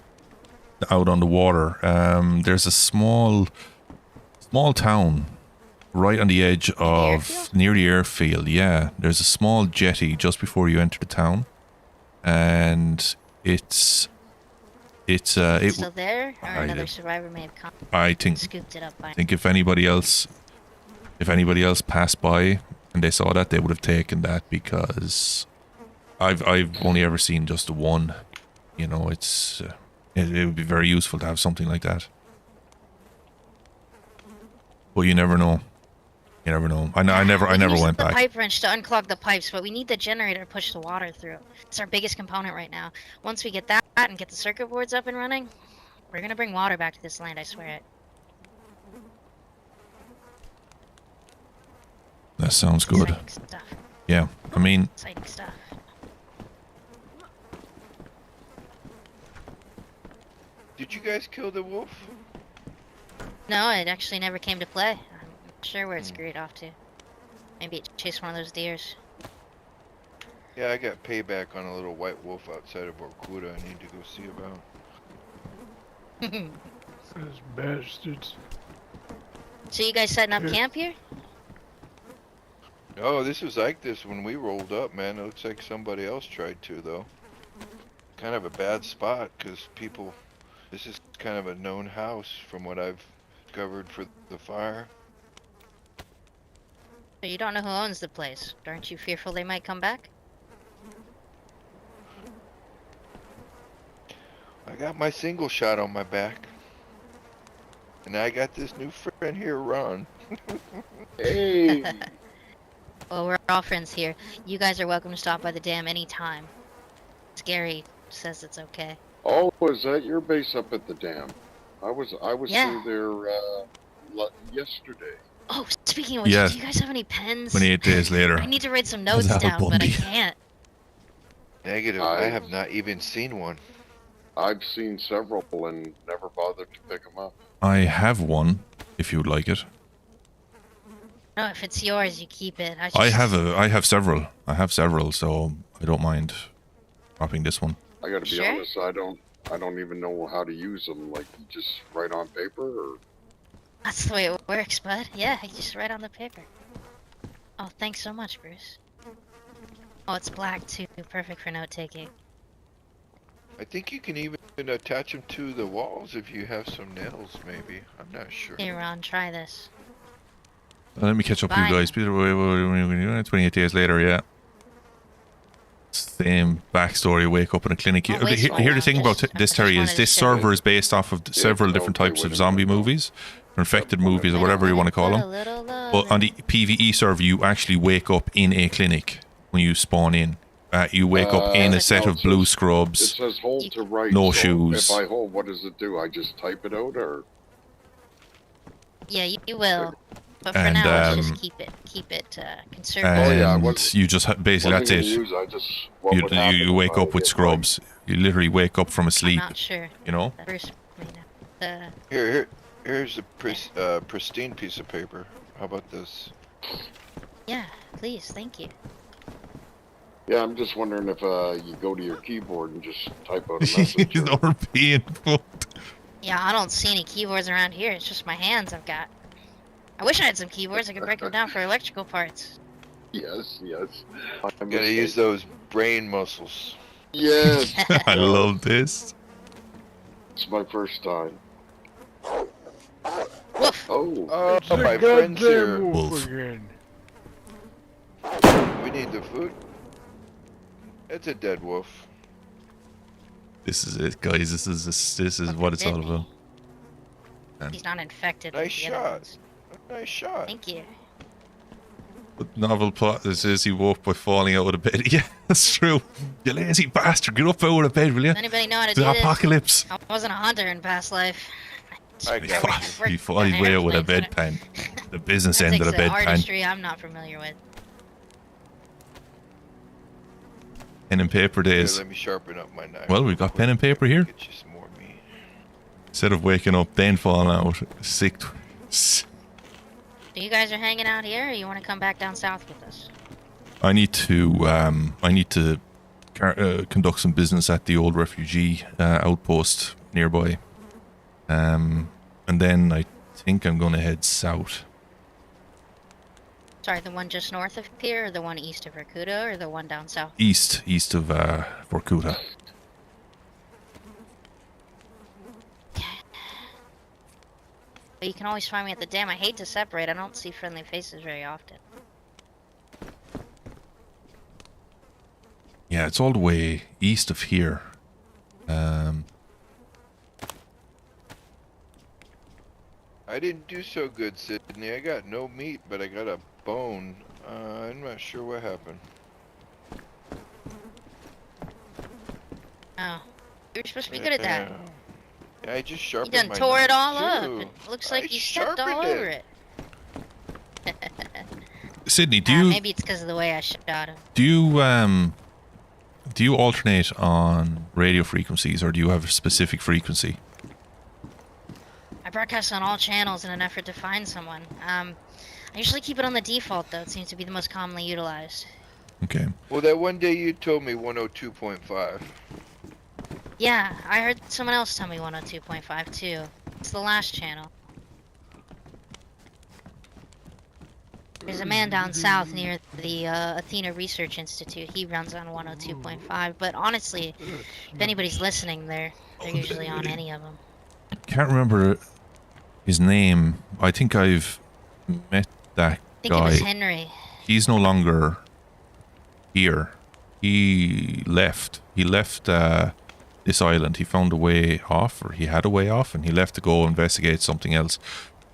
out on the water. There's a small town right on the edge of near the airfield. Yeah, there's a small jetty just before you enter the town, and it's It's still there, or I another did. survivor may have come I and think scooped it up by. if anybody else passed by and they saw that, they would have taken that, because I've only ever seen just the one. You know, it's it would be very useful to have something like that. But you never know. You never know. I never use went the back. pipe wrench to unclog the pipes, but we need the generator to push the water through. It's our biggest component right now. Once we get that and get the circuit boards up and running, we're gonna bring water back to this land, I swear it. That sounds good. Exciting stuff. Yeah, I mean, Exciting stuff. Did you guys kill the wolf? No, it actually never came to play. I'm not sure where it's scurried off to. Maybe it chased one of those deers. Yeah, I got payback on a little white wolf outside of Vorkuta I need to go see about. Those bastards. So you guys setting up camp here? Oh, this was like this when we rolled up, man. It looks like somebody else tried to, though. Kind of a bad spot, because people... This is kind of a known house from what I've discovered for the fire. So you don't know who owns the place. Aren't you fearful they might come back? I got my single shot on my back. And I got this new friend here, Ron. Hey, Well, we're all friends here. You guys are welcome to stop by the dam anytime. Scary says it's okay. oh, is that your base up at the dam? I was Yeah. through there yesterday. Oh, speaking of which, Yeah. do you guys have any pens? 28 days later. I need to write some notes Al down, but I Bundy. can't. Negative. I have not even seen one. I've seen several and never bothered to pick them up. I have one, if you'd like it. No, if it's yours, you keep it. I have several. I have several, so I don't mind dropping this one. I gotta be Sure. honest, I don't even know how to use them. Like, you just write on paper, or That's the way it works, bud. Yeah, you just write on the paper. Oh, thanks so much, Bruce. Oh, it's black too. Perfect for note taking. I think you can even attach them to the walls if you have some nails, maybe. I'm not sure. Here, Ron, try this. Let me catch up with Fine. you guys. Peter, 28 days later, yeah. Same backstory, wake up in a clinic. Oh, wait, Here the thing about I this, just Terry, wanted is to this show you. server is based off of several different okay, types wait of a zombie minute. movies, or infected movies, or whatever you want to call Put a them. little love But on in the PvE server, you actually wake up in a clinic when you spawn in. You wake up in a set of blue it scrubs. says hold to write. No so shoes. If I hold, what does it do? I just type it out, or Yeah, you will. But for And, now, let's just keep it conservative. Oh, yeah, And what- you just basically what that's am I it. gonna use? What would happen You if wake I up with get scrubs. You literally wake up from a I'm sleep. not sure. You know. Bruce may know. Here's a pristine piece of paper. How about this? Yeah, please, thank you. Yeah, I'm just wondering if you go to your keyboard and just type out a message. or- Or being fucked. Yeah, I don't see any keyboards around here. It's just my hands I've got. I wish I had some keyboards. I could break them down for electrical parts. Yes. I'm Gotta use those brain muscles. Yes, I love this. it's my first time. Woof! Oh, Oh, It's the my friend's here. goddamn wolf Wolf. again. We need the food. It's a dead wolf. This is it, guys. This is what it's all about. He's not infected. Nice like the other shot. ones. Nice shot. Thank you. The novel plot is he woke by falling out of bed. Yeah, that's true. You lazy bastard, get up out of bed, will you? Does anybody know how to The do this? apocalypse. I wasn't a hunter in past life. I He got fought, he fought his way out with a bedpan. The business That end of takes the an bedpan. artistry I'm not familiar with. Pen and paper Here, days. let me sharpen up my knife. Well, we've got pen and paper here. Get you some more meat. Instead of waking up, then falling out. Sick. So you guys are hanging out here, or you want to come back down south with us? I need to conduct some business at the old refugee outpost nearby. And then I think I'm going to head south. Sorry, the one just north of here, or the one east of Vorkuta, or the one down south? East of Vorkuta. But you can always find me at the dam. I hate to separate. I don't see friendly faces very often. Yeah, it's all the way east of here. I didn't do so good, Sydney. I got no meat, but I got a bone. I'm not sure what happened. Oh. You were supposed to be good at that. Yeah, I just You sharpened done my tore it knife, all up. too. It looks I like you stepped all sharpened over it. Sydney, do you Maybe it's because of the way I shot him. do you alternate on radio frequencies, or do you have a specific frequency? I broadcast on all channels in an effort to find someone. I usually keep it on the default, though. It seems to be the most commonly utilized. Okay. Well, that one day you told me 102.5. Yeah, I heard someone else tell me 102.5, too. It's the last channel. There's a man down south near the Athena Research Institute. He runs on 102.5, but honestly, if anybody's listening, they're usually on any of them. Can't remember his name. I think I've met that I think it was guy. Henry. He's no longer here. He left. He left this island. He found a way off, or he had a way off, and he left to go investigate something else.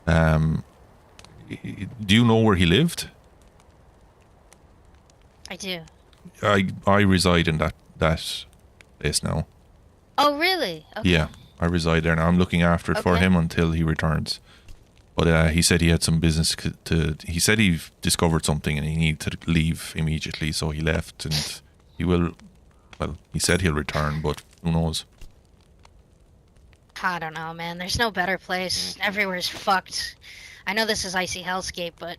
Do you know where he lived? I do. I reside in that place now. Oh, really? Okay. Yeah, I reside there now. I'm looking after it for Okay. him until he returns. But he said he had some business to. He said he discovered something and he needed to leave immediately, so he left. And he will. Well, he said he'll return, but who knows? I don't know, man. There's no better place. Everywhere's fucked. I know this is icy hellscape, but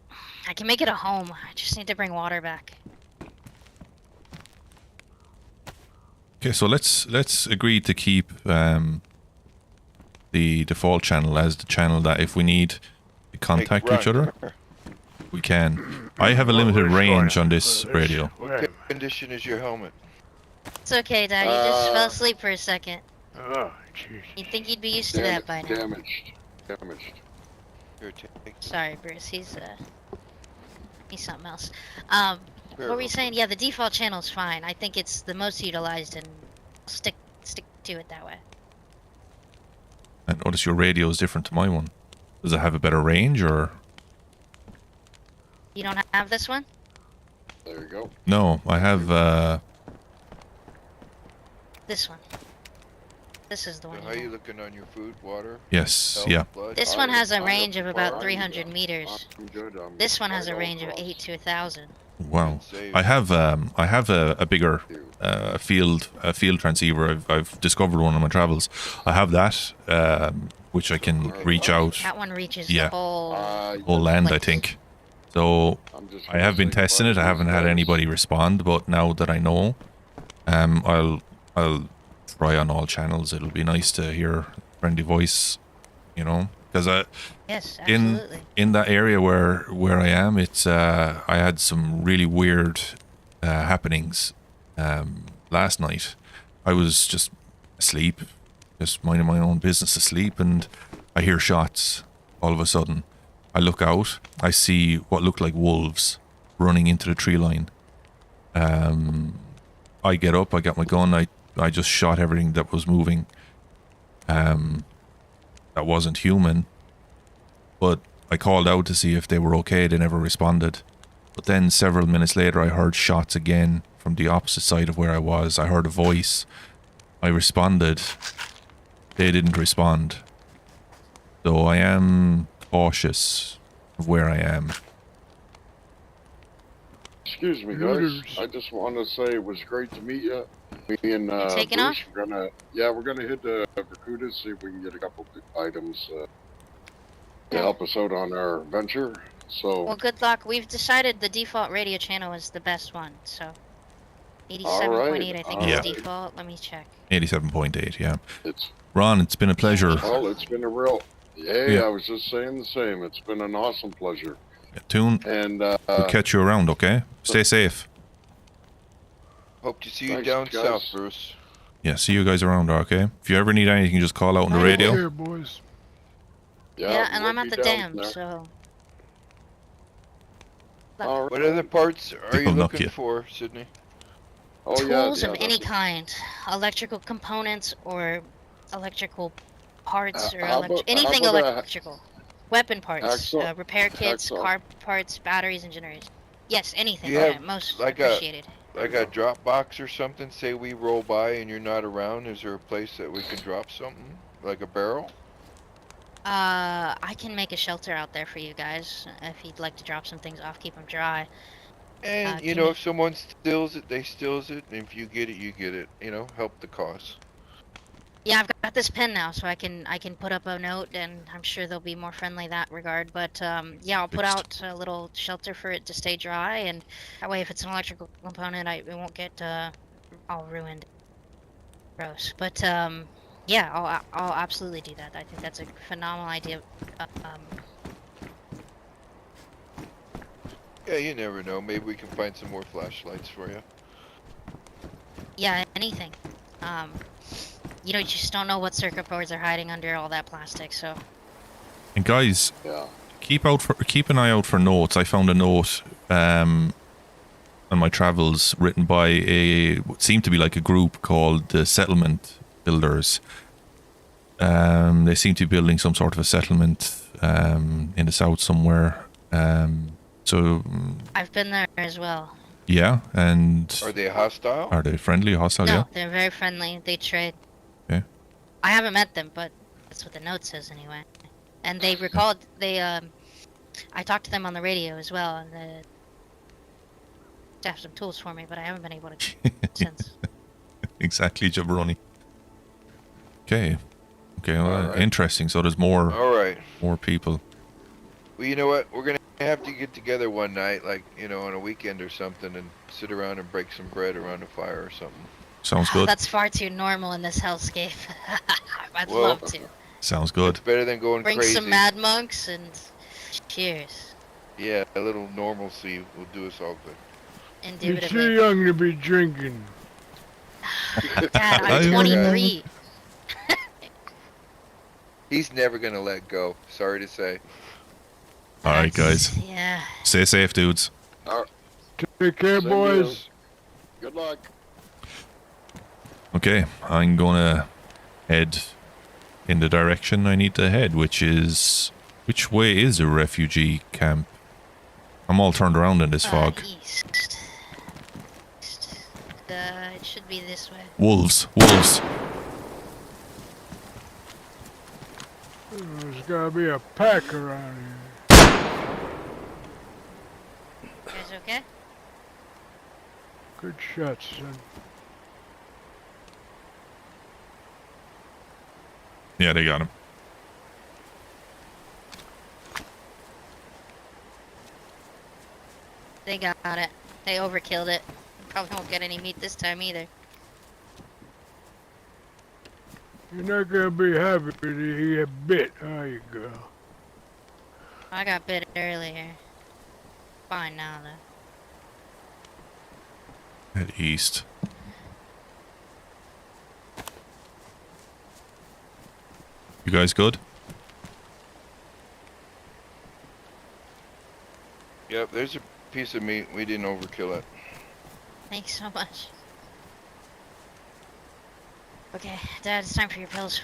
I can make it a home. I just need to bring water back. Okay, so let's agree to keep the default channel as the channel that if we need to contact each other, we can. I have a limited range on this radio. What condition is your helmet? It's okay, Dad. You just fell asleep for a second. Oh, jeez. You'd think you'd be used to that by now. Damaged. Here, take. Sorry, Bruce. He's something else. What were you saying? Yeah, the default channel's fine. I think it's the most utilized, and stick to it that way. I notice your radio is different to my one. Does it have a better range, or? You don't have this one? There you go. No, I have. This one. This is the one. So how you looking on your food, water? Yes, health, yeah. blood? This one has a range of about 300 meters. I'm good. This one has a range of 8 to 1,000. Wow. I have a bigger field transceiver. I've discovered one on my travels. I have that, which I can reach out That one reaches Yeah. the whole. whole land, I Place. think. So I have been testing it. I haven't had anybody respond, but now that I know, I'll try on all channels. It'll be nice to hear a friendly voice, you know, because Yes, in absolutely. in that area where I am, it's I had some really weird happenings last night. I was just asleep, just minding my own business, asleep, and I hear shots. All of a sudden, I look out. I see what looked like wolves running into the tree line. I get up. I got my gun. I just shot everything that was moving. That wasn't human. But I called out to see if they were okay. They never responded. But then several minutes later, I heard shots again from the opposite side of where I was. I heard a voice. I responded. They didn't respond. So I am cautious of where I am. Excuse me, guys. Hooters. I just want to say it was great to meet you. Me and taking Bruce, off? we're gonna hit the Barracuda, see if we can get a couple items to help us out on our venture. So Well, good luck. We've decided the default radio channel is the best one, so 87.8 I think Yeah. is default. Let me check. 87.8, yeah. it's Ron, it's been a pleasure. well, it's been a real. Hey, Yeah. I was just saying the same. It's been an awesome pleasure. Tune, And we'll catch you around, okay? Stay safe. Hope to see you Thanks, down guys. south, Bruce. Yeah, see you guys around, okay? If you ever need anything, just call out on the Take radio. care, boys. Yeah, and we'll I'm at be the down dam, there. so. All What right. other parts are you They'll knock looking you. for, Sydney? Oh, yeah, Tools of yeah, any that's- kind, electrical components or electrical parts or how about anything electrical, weapon parts, hacksaw? repair kits, Hacksaw. car parts, batteries, and generators. Yes, anything. you have Most like a- appreciated. Like a drop box or something? Say we roll by and you're not around, is there a place that we can drop something? Like a barrel? I can make a shelter out there for you guys if you'd like to drop some things off, keep them dry. And, you can know, you- if someone steals it, they steals it. And if you get it, you get it. You know, help the cause. Yeah, I've got this pen now, so I can put up a note, and I'm sure they'll be more friendly that regard. But yeah, I'll put out a little shelter for it to stay dry, and that way, if it's an electrical component, it won't get all ruined. Gross. But yeah, I'll absolutely do that. I think that's a phenomenal idea. Yeah, you never know. Maybe we can find some more flashlights for you. Yeah, anything. You know, you just don't know what circuit boards are hiding under all that plastic. So And guys, Yeah. keep an eye out for notes. I found a note on my travels written by what seemed to be like a group called the Settlement Builders. They seem to be building some sort of a settlement in the south somewhere. So I've been there as well. yeah, and Are they hostile? are they friendly, hostile? No, Yeah. they're very friendly. They trade. Okay. I haven't met them, but that's what the note says anyway. And they recalled I talked to them on the radio as well, and they have some tools for me, but I haven't been able to since. Exactly, jabroni. Okay. Okay, well, All right. interesting. So there's more All right. people. Well, you know what? We're going to have to get together one night, like, you know, on a weekend or something, and sit around and break some bread around a fire or something. Sounds good. That's far too normal in this hellscape. I'd Well, love to. Sounds good. It's better than going Bring crazy. some mad monks and cheers. Yeah, a little normalcy will do us all good. You're Indubitably. too young to be drinking. Dad, I I'm know. 23. He's never going to let go. Sorry to say. All right, guys. Yeah. Stay safe, dudes. Take care, Same boys. Good luck. Okay, I'm gonna head in the direction I need to head, which way is a refugee camp? I'm all turned around in this fog. East. It should be this way. Wolves. There's gotta be a pack around here. You guys okay? Good shot, son. Yeah, they got him. They got it. They overkilled it. Probably won't get any meat this time either. You're not gonna be happy to get bit, are you, girl? I got bit earlier. Fine now though. Head east. You guys good? Yep, there's a piece of meat. We didn't overkill it. Thanks so much. Okay, Dad, it's time for your pills.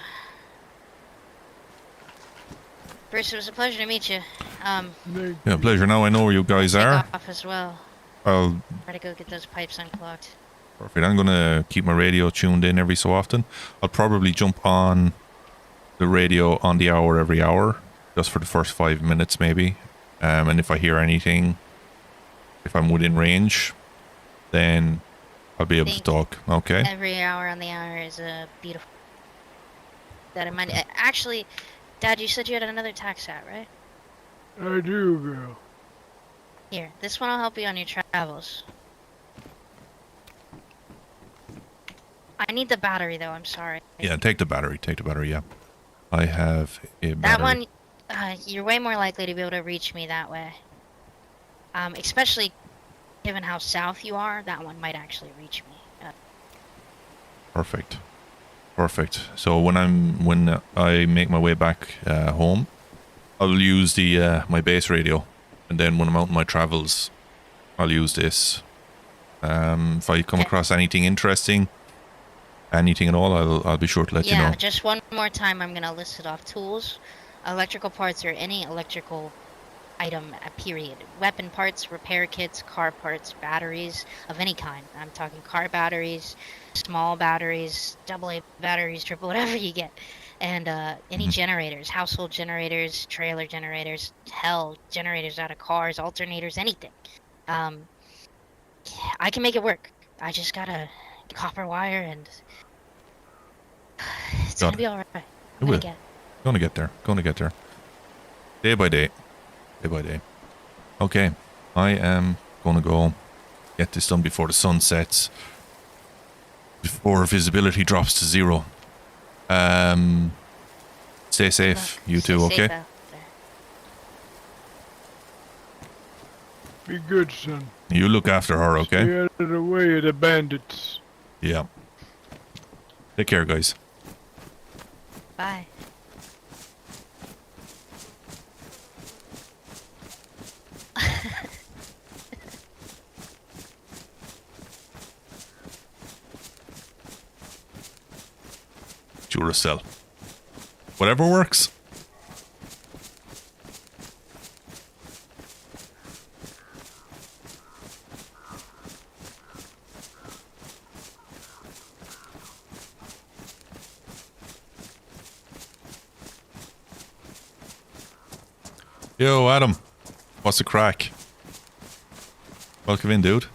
Bruce, it was a pleasure to meet you. Yeah, pleasure. Now I know where you guys take are. off as well. I'll Try to go get those pipes unclogged. Perfect. I'm gonna keep my radio tuned in every so often. I'll probably jump on the radio on the hour every hour, just for the first 5 minutes maybe. And if I hear anything, if I'm within range, then I'll be able to Think talk. Okay. Every hour on the hour is beautiful. That in mind. Actually, Dad, you said you had another tax hat, right? I do, girl. Here, this one will help you on your travels. I need the battery though, I'm sorry. Yeah, take the battery. Take the battery. Yeah, I have a battery. That one, you're way more likely to be able to reach me that way. Especially given how south you are, that one might actually reach me. Perfect. Perfect. So when I make my way back home, I'll use the my base radio, and then when I'm out on my travels, I'll use this. If I come across anything interesting, anything at all, I'll be sure to let you know. Yeah, just one more time. I'm gonna list it off: tools, electrical parts, or any electrical item. Period. Weapon parts, repair kits, car parts, batteries of any kind. I'm talking car batteries, small batteries, AA batteries, triple, whatever you get. And any generators, household generators, trailer generators, hell, generators out of cars, alternators, anything. I can make it work. I just gotta copper wire, and it's gonna be all right. It will. Gonna get there. Gonna get there. Day by day. Day by day. Okay, I am gonna go get this done before the sun sets. Before visibility drops to 0. Stay safe, you two, okay? Be good, son. You look after her, okay? Stay out of the way of the bandits. Yeah. Take care, guys. Bye. Duracell. Whatever works. Yo, Adam. What's the crack? Welcome in, dude.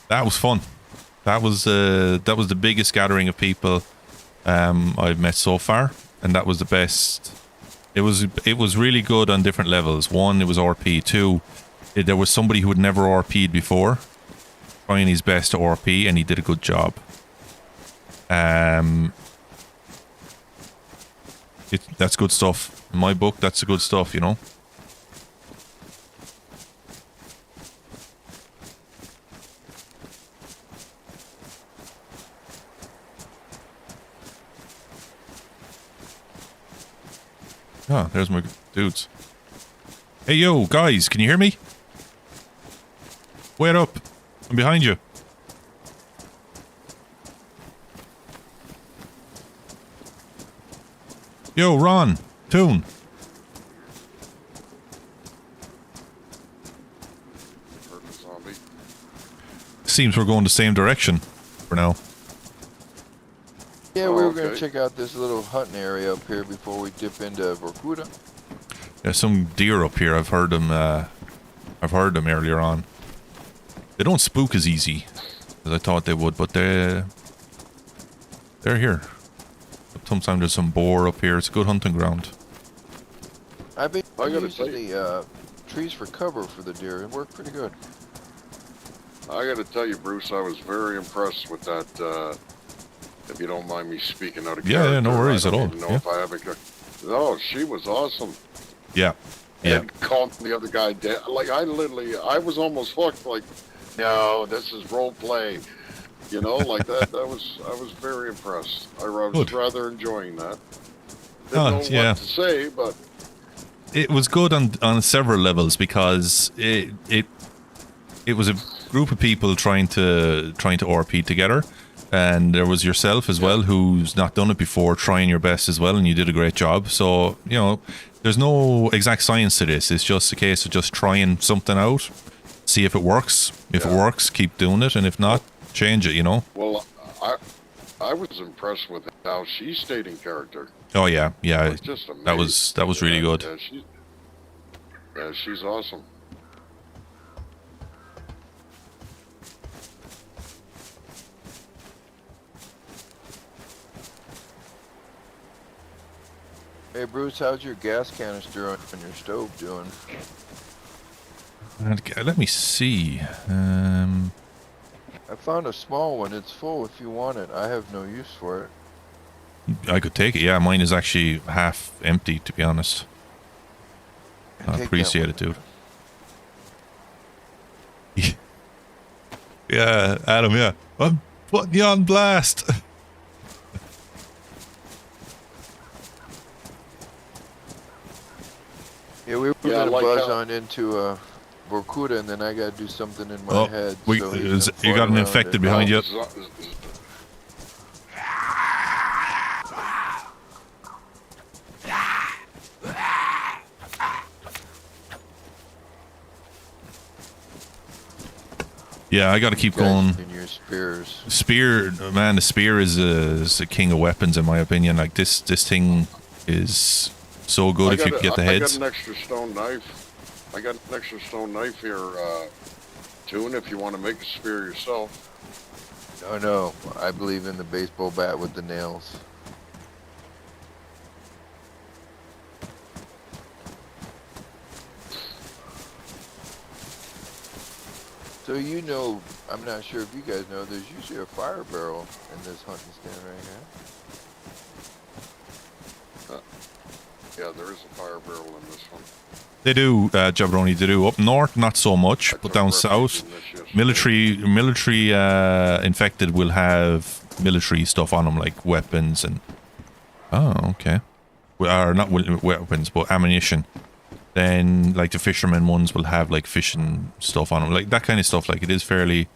That was fun. That was the biggest gathering of people I've met so far, and that was the best. It was really good on different levels. 1, it was RP. 2, there was somebody who had never RP'd before, trying his best to RP, and he did a good job. That's good stuff. In my book, that's the good stuff, you know. Ah, there's my dudes. Hey, yo, guys, can you hear me? Wait up. I'm behind you. Yo, Ron, Toon. Seems we're going the same direction for now. Yeah, we were going to check out this little hunting area up here before we dip into Vorkuta. There's some deer up here. I've heard them earlier on. They don't spook as easy as I thought they would, but they're here. Sometimes there's some boar up here. It's a good hunting ground. I've been using the trees for cover for the deer. It worked pretty good. I got to tell you, Bruce, I was very impressed with that. If you don't mind me speaking out of character. Yeah, no worries at all. I don't even know if I have a... No, she was awesome. Yeah. Yeah. And calmed the other guy down. Like, I was almost hooked. Like, no, this is role play. You know, like that. I was very impressed. I was rather enjoying that. Didn't know what to say, but it was good on several levels because it was a group of people trying to RP together. And there was yourself as well, who's not done it before, trying your best as well, and you did a great job. So, you know, there's no exact science to this. It's just a case of just trying something out, see if it works. If it works, keep doing it, and if not, change it, you know? Well, I was impressed with how she stayed in character. Oh, yeah, yeah. Just amazing. That was really good. Yeah, she's awesome. Hey Bruce, how's your gas canister on your stove doing? Let me see. I found a small one. It's full if you want it. I have no use for it. I could take it. Yeah, mine is actually half empty, to be honest. I appreciate it, dude. Yeah, Adam, yeah. I'm putting you on blast. Yeah, we were Yeah, gonna like buzz how- on into Vorkuta, and then I gotta do something in my Oh, head. we, so he's is- gonna you got fly an around infected and- behind you. Yeah, I got to keep Guys going. in your spears. Spear, man, the spear is a king of weapons in my opinion. Like this thing is so good if you can get the heads. I got an extra stone knife. I got an extra stone knife here, Tune, if you want to make a spear yourself. No, I believe in the baseball bat with the nails. So you know, I'm not sure if you guys know, there's usually a fire barrel in this hunting stand right here. Yeah, there is a fire barrel in this one. They do, Jabroni, they do. Up north, not so much, I but took down refuge south, in this yesterday. military infected will have military stuff on them, like weapons and... Oh, okay. Or not weapons, but ammunition. Then, like, the fishermen ones will have, like, fishing stuff on them. Like, that kind of stuff. Like, it is fairly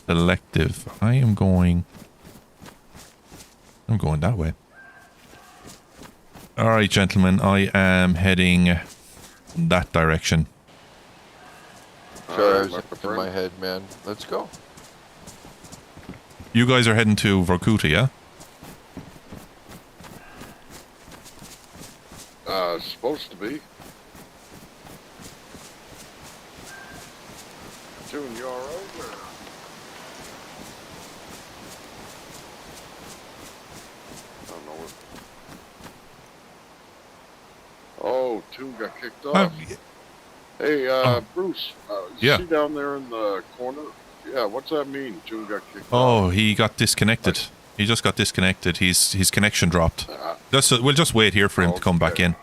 selective. I'm going that way. Alright, gentlemen. I am heading that direction. Sorry, I was my in friend. my head, man. Let's go. You guys are heading to Vorkuta, yeah? Supposed to be. Tune, you alright? I don't know what. Oh, Tune got kicked off. Hey, Bruce. Yeah. See down there in the corner? Yeah, what's that mean? Tune got kicked Oh, off. he got disconnected. He just got disconnected. His connection dropped. We'll just wait here for him to come back Okay. in.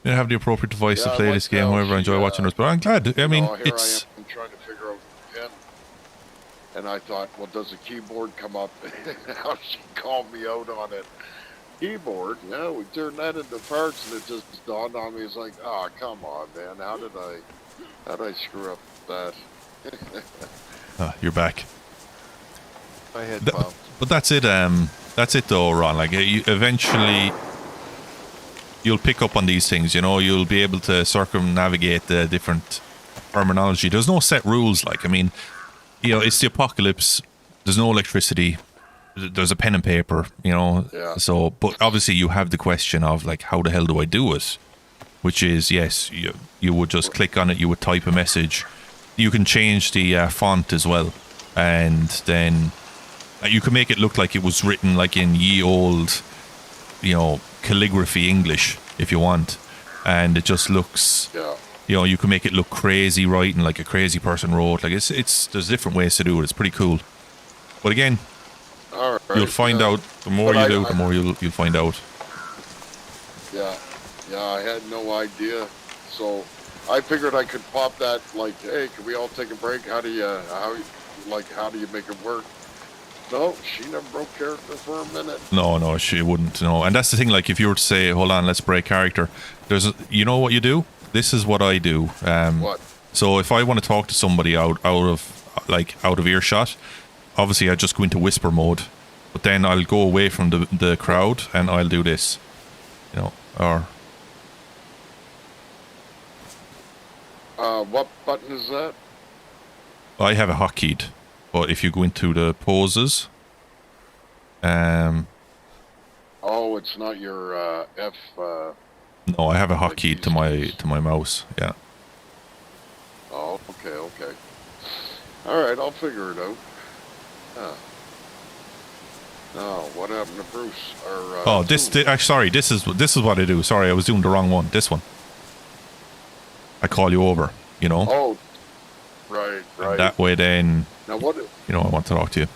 You have the appropriate device to Yeah, play like this game. how However, I enjoy she, watching us. But I'm glad. I mean, Here it's I am trying to figure out the pin. And I thought, well, does the keyboard come up? How she called me out on it. Keyboard? Yeah, we turned that into parts, and it just dawned on me. It's like, oh, come on, man. How did I screw up that? you're back. My head Th- bumped. But that's it. That's it, though, Ron. Like, eventually, you'll pick up on these things. You know, you'll be able to circumnavigate the different terminology. There's no set rules. Like, I mean, you know, it's the apocalypse. There's no electricity. There's a pen and paper. You know. Yeah. So, but obviously, you have the question of like, how the hell do I do it? Which is, yes, you would just click on it. You would type a message. You can change the font as well, and then you can make it look like it was written like in ye old, you know, calligraphy English if you want, and it just looks, Yeah. you know, you can make it look crazy writing, like a crazy person wrote. Like it's there's different ways to do it. It's pretty cool. But again, All right. you'll find out. The more But you I- do, the more you'll find out. Yeah. Yeah, I had no idea. So I figured I could pop that, like, hey, can we all take a break? How do you make it work? No, she never broke character for a minute. No, she wouldn't. No, and that's the thing. Like, if you were to say, "Hold on, let's break character," you know what you do. This is what I do. What? So if I want to talk to somebody out of earshot, obviously I just go into whisper mode. But then I'll go away from the crowd and I'll do this, you know, or What button is that? I have a hotkeyed. But if you go into the poses, Oh, it's not your F. no, I have a hotkey to my mouse. Yeah. Oh, okay. All right, I'll figure it out. Oh, what happened to Bruce? Or, sorry, this is what I do. Sorry, I was doing the wrong one. This one. I call you over, you know. Oh, right. And that way, then, Now, what? you know, I want to talk to you.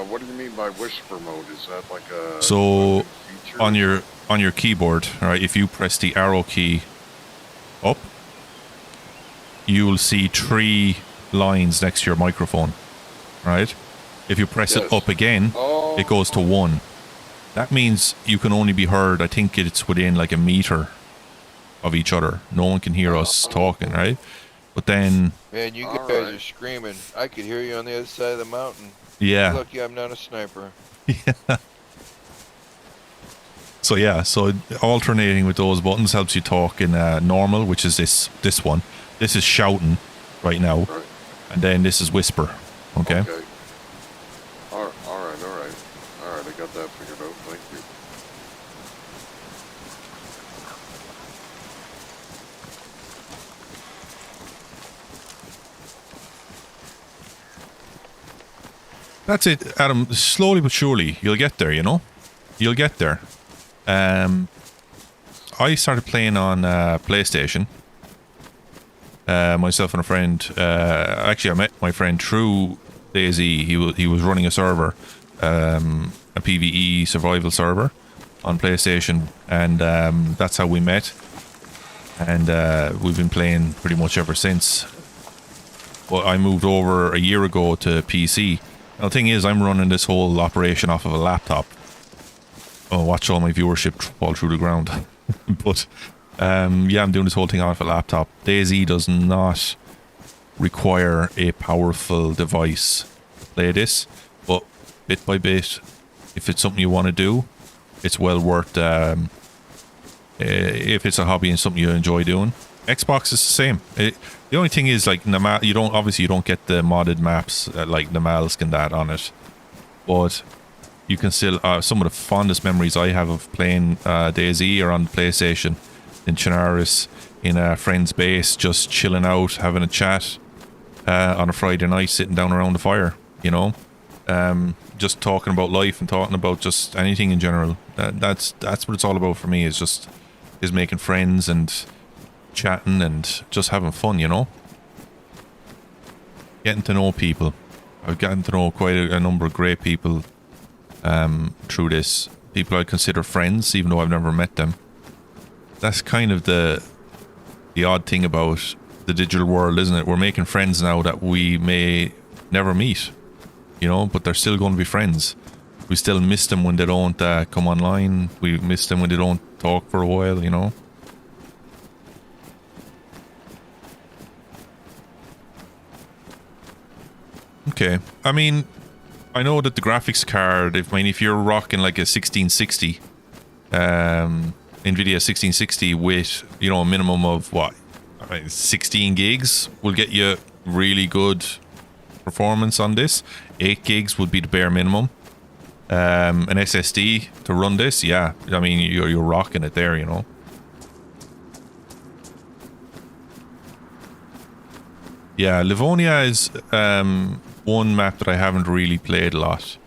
What do you mean by whisper mode? Is that like a So feature? on your keyboard, right? If you press the arrow key up, you will see 3 lines next to your microphone, right? If you press it up again, Oh. it goes to 1. That means you can only be heard, I think it's within like a meter of each other. No one can hear us talking, right? But then, Man, you All guys right. are screaming. I could hear you on the other side of the mountain. yeah. Lucky I'm not a sniper. So yeah, so alternating with those buttons helps you talk in normal, which is this one. This is shouting right now, Right. and then this is whisper. Okay. Okay. All right. I got that figured out. Thank you. That's it, Adam. Slowly but surely, you'll get there. You know, you'll get there. I started playing on PlayStation. Myself and a friend. Actually, I met my friend through DayZ. He was running a server, a PvE survival server on PlayStation, and that's how we met. And we've been playing pretty much ever since. Well, I moved over a year ago to PC. Now, the thing is, I'm running this whole operation off of a laptop. Oh, watch all my viewership fall through the ground. But yeah, I'm doing this whole thing off a laptop. DayZ does not require a powerful device to play this, but bit by bit, if it's something you want to do, it's well worth. If it's a hobby and something you enjoy doing, Xbox is the same. The only thing is, like, you don't get the modded maps like Namalsk and that on it, but you can still, some of the fondest memories I have of playing DayZ are on PlayStation in Chinaris, in a friend's base, just chilling out, having a chat on a Friday night, sitting down around the fire, you know, just talking about life and talking about just anything in general. That's what it's all about for me, is making friends and chatting and just having fun, you know, getting to know people. I've gotten to know quite a number of great people through this, people I consider friends even though I've never met them. That's kind of the odd thing about the digital world, isn't it? We're making friends now that we may never meet, you know, but they're still going to be friends. We still miss them when they don't come online. We miss them when they don't talk for a while, you know. Okay, I mean, I know that the graphics card, if you're rocking like a 1660, NVIDIA 1660 with, you know, a minimum of what, 16 gigs will get you really good performance on this. 8 gigs would be the bare minimum. An SSD to run this, yeah, I mean, you're rocking it there, you know. Yeah, Livonia is one map that I haven't really played a lot,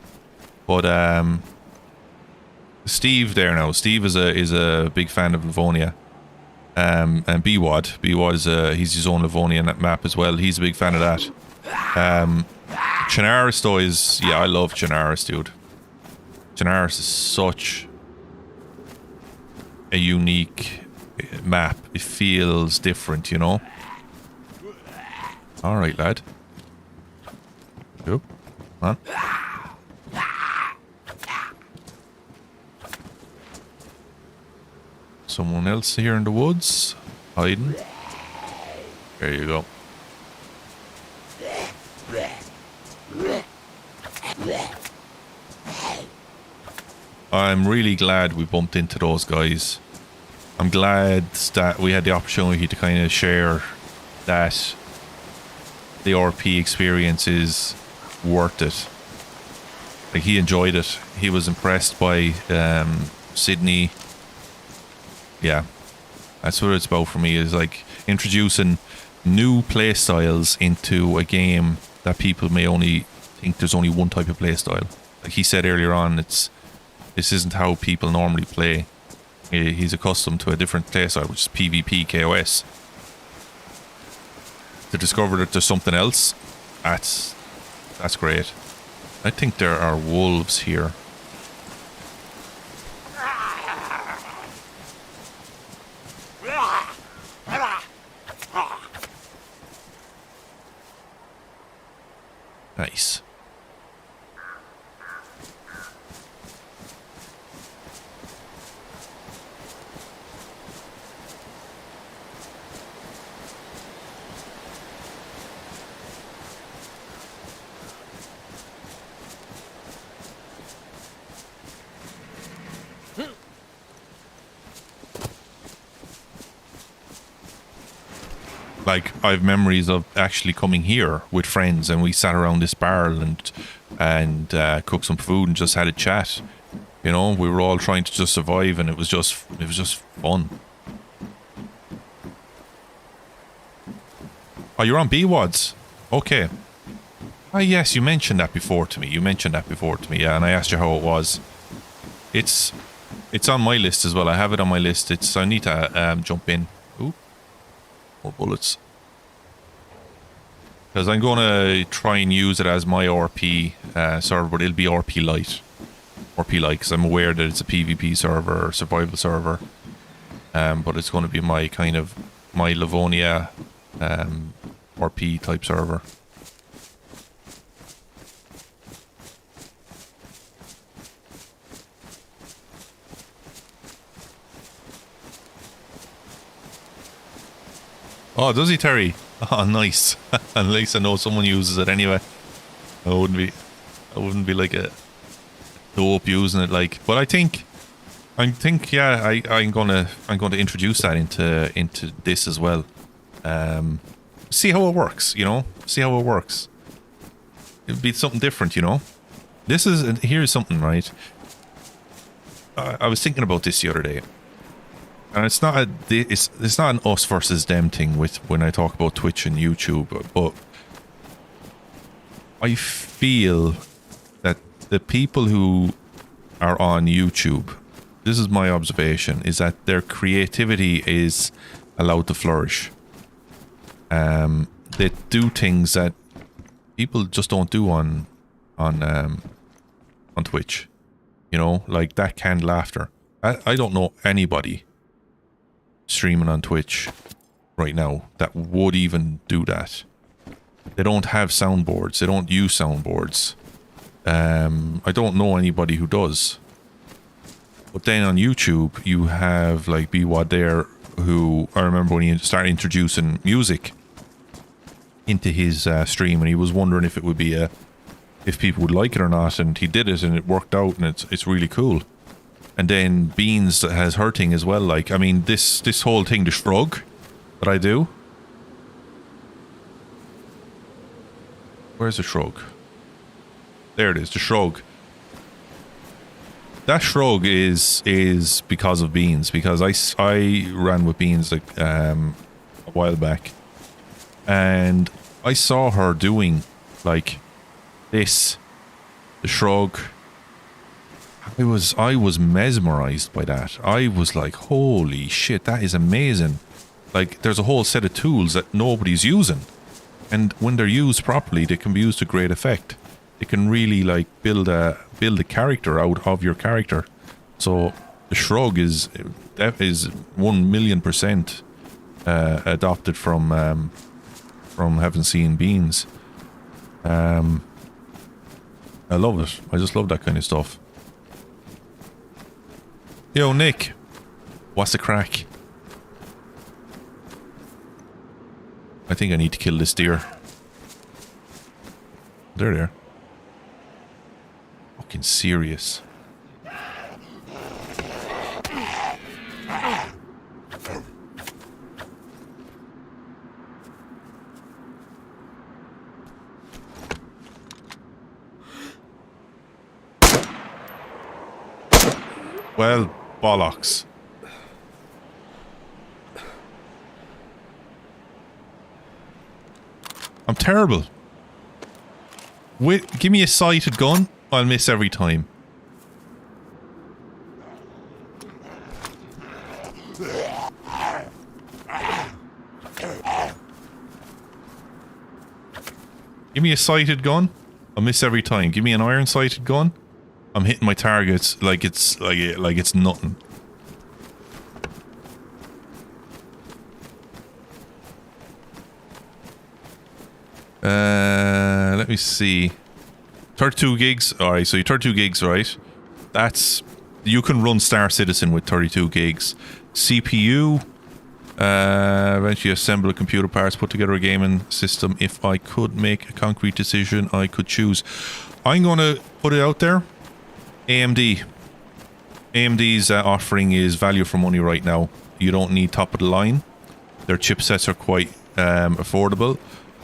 but Steve there now. Steve is a big fan of Livonia, and BWAD is he's his own Livonia map as well. He's a big fan of that. Chinaris though is, yeah, I love Chinaris, dude. Chinaris is such a unique map. It feels different, you know. All right, lad. Yep. Come on. Someone else here in the woods, hiding. There you go. I'm really glad we bumped into those guys. I'm glad that we had the opportunity to kind of share that the RP experience is worth it. Like, he enjoyed it. He was impressed by Sydney. Yeah, that's what it's about for me, is like introducing new play styles into a game that people may only think there's only one type of play style. Like he said earlier on, this isn't how people normally play. He's accustomed to a different play style, which is PvP KOS. To discover that there's something else, that's great. I think there are wolves here. Nice. Like, I have memories of actually coming here with friends, and we sat around this barrel and cooked some food and just had a chat. You know, we were all trying to just survive, and it was just fun. Oh, you're on BWADs. Okay. Ah, yes, you mentioned that before to me. Yeah, and I asked you how it was. It's on my list as well. I have it on my list. I need to jump in. Ooh. More bullets. Because I'm going to try and use it as my RP server, but it'll be RP Lite. RP Lite, because I'm aware that it's a PvP server, or survival server. But it's going to be my kind of, my Livonia RP type server. Oh, does he, Terry? Oh, nice. At least I know someone uses it anyway. I wouldn't be like a dope using it, like. But I think, yeah, I'm gonna introduce that into this as well. See how it works, you know. See how it works. It'd be something different, you know. Here's something, right? I was thinking about this the other day. And it's not an us versus them thing with when I talk about Twitch and YouTube, but I feel that the people who are on YouTube, this is my observation, is that their creativity is allowed to flourish. They do things that people just don't do on Twitch. You know, like that canned laughter. I don't know anybody streaming on Twitch right now that would even do that. They don't have soundboards. They don't use soundboards. I don't know anybody who does. But then on YouTube, you have like BWAD there, who I remember when he started introducing music into his stream, and he was wondering if it would be if people would like it or not, and he did it, and it worked out, and it's really cool. And then Beans has her thing as well. Like, I mean, this whole thing, the shrug that I do. Where's the shrug? There it is, the shrug. That shrug is because of Beans, because I ran with Beans like a while back, and I saw her doing like this, the shrug. I was mesmerized by that. I was like, holy shit, that is amazing. Like, there's a whole set of tools that nobody's using, and when they're used properly, they can be used to great effect. They can really like build a character out of your character. So the shrug is 1,000,000% adopted from having seen Beans. I love it. I just love that kind of stuff. Yo, Nick, what's the crack? I think I need to kill this deer. There. Fucking serious. Well, bollocks. I'm terrible. Wait, give me a sighted gun. I'll miss every time. Give me a sighted gun. I'll miss every time. Give me an iron sighted gun. I'm hitting my targets like it's nothing. let me see. 32 gigs. Alright, so your 32 gigs, right? That's... You can run Star Citizen with 32 gigs. CPU... eventually assemble a computer parts, put together a gaming system. If I could make a concrete decision, I could choose. I'm going to put it out there. AMD. AMD's offering is value for money right now. You don't need top of the line. Their chipsets are quite affordable.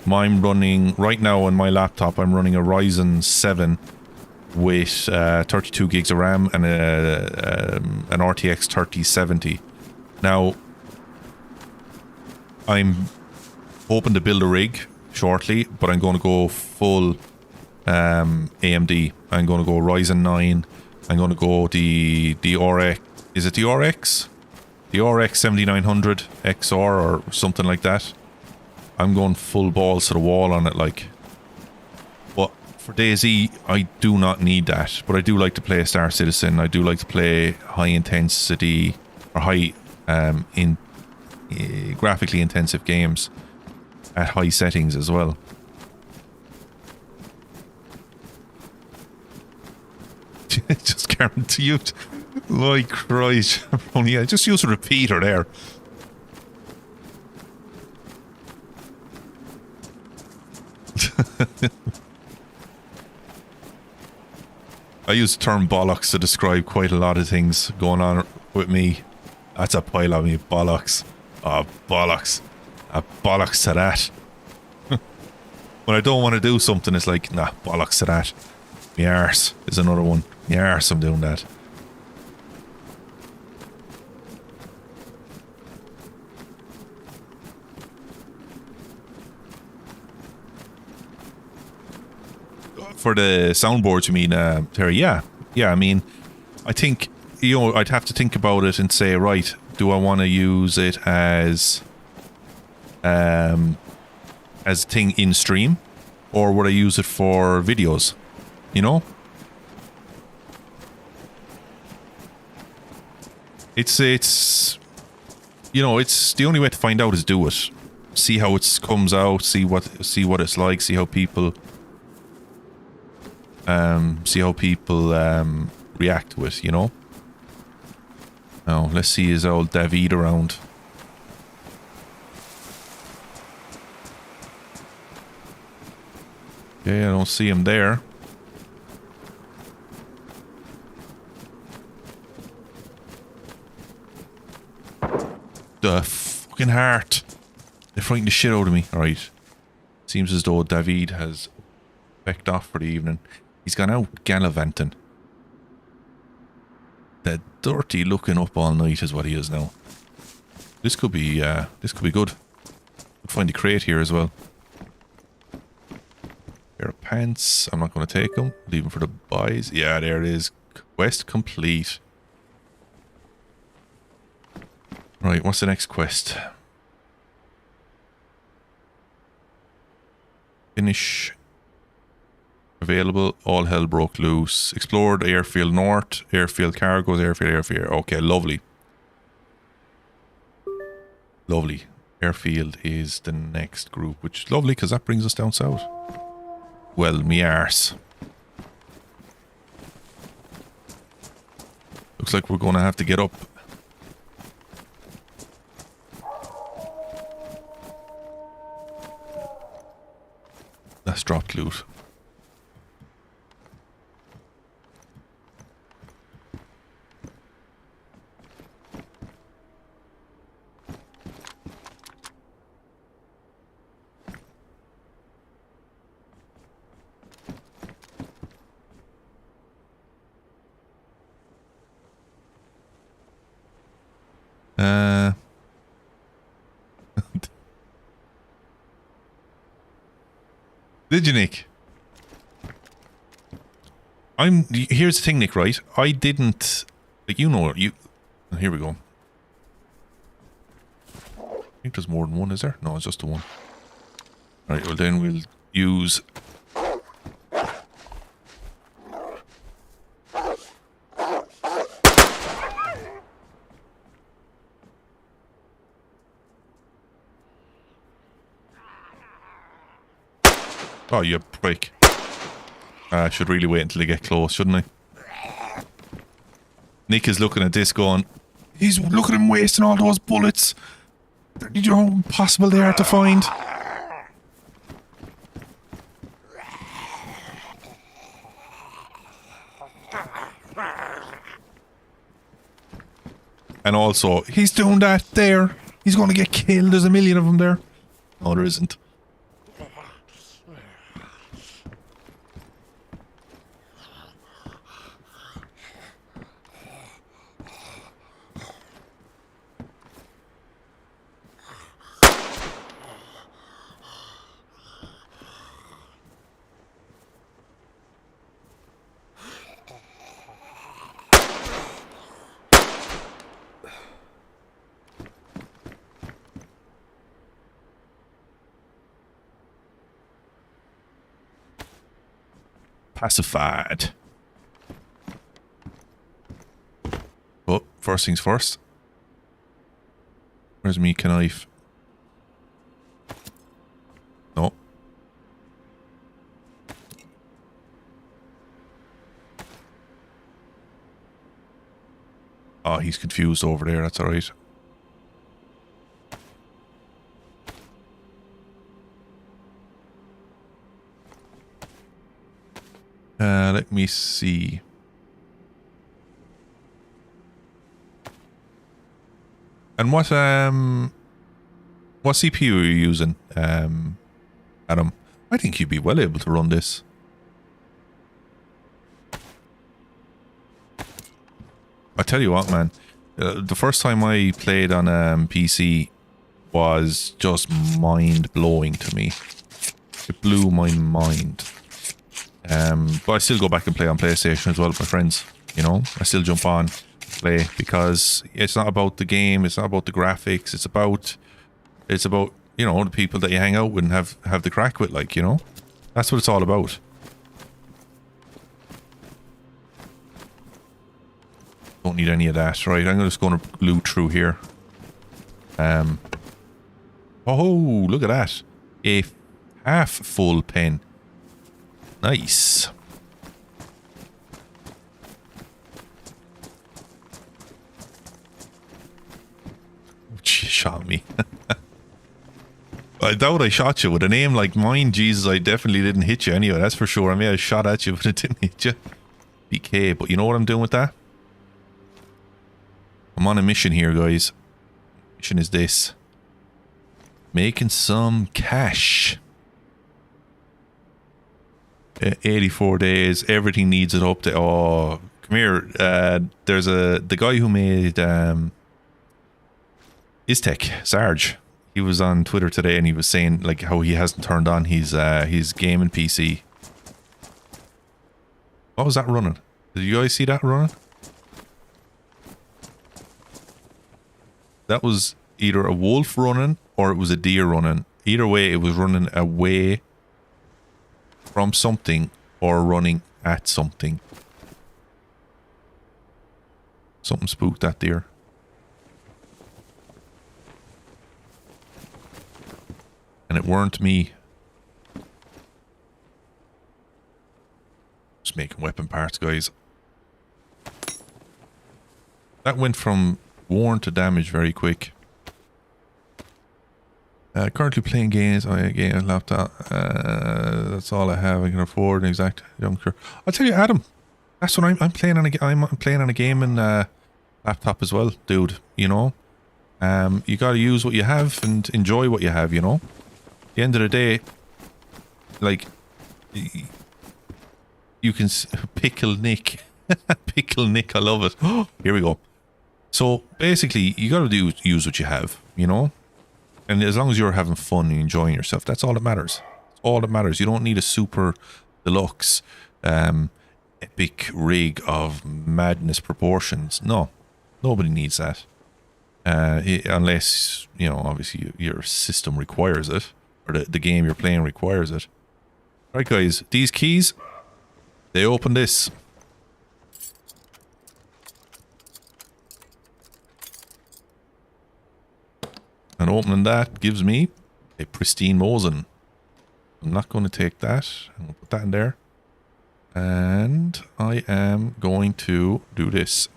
I'm running, right now on my laptop, I'm running a Ryzen 7 with 32 gigs of RAM and an RTX 3070. Now, I'm hoping to build a rig shortly, but I'm going to go full AMD. I'm going to go Ryzen 9. I'm going to go the RX. Is it the RX? The RX 7900 XR or something like that. I'm going full balls to the wall on it, like. But for DayZ, I do not need that. But I do like to play Star Citizen. I do like to play high intensity or high graphically intensive games at high settings as well. Just guaranteed. My Christ. Only I just use a repeater there. I use the term bollocks to describe quite a lot of things going on with me. That's a pile of me. Bollocks. Oh, bollocks. Bollocks to that. When I don't want to do something, it's like, nah, bollocks to that. My arse is another one. My arse, I'm doing that. For the soundboard, you mean, Terry? Yeah. Yeah, I mean, I think, you know, I'd have to think about it and say, right, do I want to use it as a thing in stream, or would I use it for videos? You know? It's you know, it's the only way to find out is do it. See how it comes out, see what it's like, see how people react to it, you know? Now, let's see his old David around. Okay, I don't see him there. The fucking heart. They frightened the shit out of me. Alright. Seems as though David has backed off for the evening. He's gone out gallivanting. The dirty looking up all night is what he is now. This could be good. Could find the crate here as well. Pair of pants. I'm not going to take them. Leave them for the boys. Yeah, there it is. Quest complete. Right, what's the next quest? Finish. Available. All hell broke loose. Explored airfield north. Airfield cargoes. Airfield. Okay, lovely. Lovely. Airfield is the next group, which is lovely because that brings us down south. Well, me arse. Looks like we're going to have to get up. That's dropped loot. Did you, Nick? Here's the thing, Nick, right? I didn't... Like, you know... Here we go. I think there's more than one, is there? No, it's just the one. Alright, well then we'll use... Oh, you prick. I should really wait until they get close, shouldn't I? Nick is looking at this going, he's look at him wasting all those bullets. You know how impossible they are to find. And also, he's doing that there. He's going to get killed. There's a million of them there. No, there isn't. Pacified. Oh, first things first. Where's me knife? No. Oh, he's confused over there. That's alright. Let me see. And what CPU are you using, Adam? I think you'd be well able to run this. I tell you what, man. The first time I played on PC was just mind-blowing to me. It blew my mind. But I still go back and play on PlayStation as well with my friends, you know. I still jump on, play, because it's not about the game, it's not about the graphics, it's about, you know, the people that you hang out with and have the crack with, like, you know. That's what it's all about. Don't need any of that, right? I'm just going to loot through here. Oh, look at that. A half full pen. Nice. She shot me. I doubt I shot you. With a name like mine, Jesus, I definitely didn't hit you anyway, that's for sure. I may have shot at you, but it didn't hit you. BK, but you know what I'm doing with that? I'm on a mission here, guys. Mission is this. Making some cash. 84 days, everything needs it up to... Oh, come here. There's the guy who made Iztech, Sarge. He was on Twitter today and he was saying like how he hasn't turned on his gaming PC. What was that running? Did you guys see that running? That was either a wolf running or it was a deer running. Either way, it was running away from something or running at something. Something spooked that deer. And it weren't me. Just making weapon parts, guys. That went from worn to damage very quick. Currently playing games on a game laptop. That's all I have. I can afford an exact juncture. I'll tell you, Adam. That's what I'm playing on. I'm playing on a gaming laptop as well, dude. You know, you got to use what you have and enjoy what you have. You know, at the end of the day, like you can pickle Nick, pickle Nick. I love it. Here we go. So basically, you got to use what you have. You know. And as long as you're having fun and enjoying yourself, that's all that matters. That's all that matters. You don't need a super deluxe, epic rig of madness proportions. No, nobody needs that. Unless, you know, obviously your system requires it, or the game you're playing requires it. Right, guys, these keys, they open this. And opening that gives me a pristine Mosin. I'm not going to take that. I'm going to put that in there. And I am going to do this.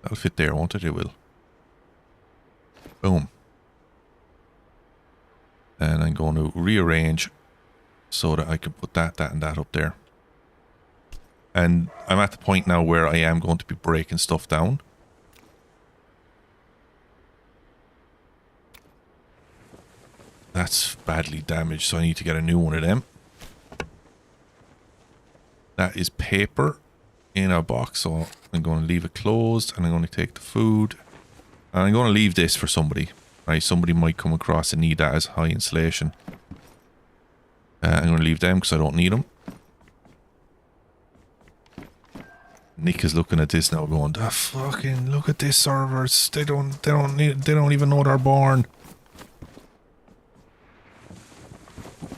That'll fit there, won't it? It will. Boom. And I'm going to rearrange so that I can put that, and that up there. And I'm at the point now where I am going to be breaking stuff down. That's badly damaged, so I need to get a new one of them. That is paper in a box, so I'm going to leave it closed, and I'm going to take the food. And I'm going to leave this for somebody. Right, somebody might come across and need that as high insulation. I'm going to leave them because I don't need them. Nick is looking at this now, going, "Ah, fucking look at this servers. They don't even know they're born."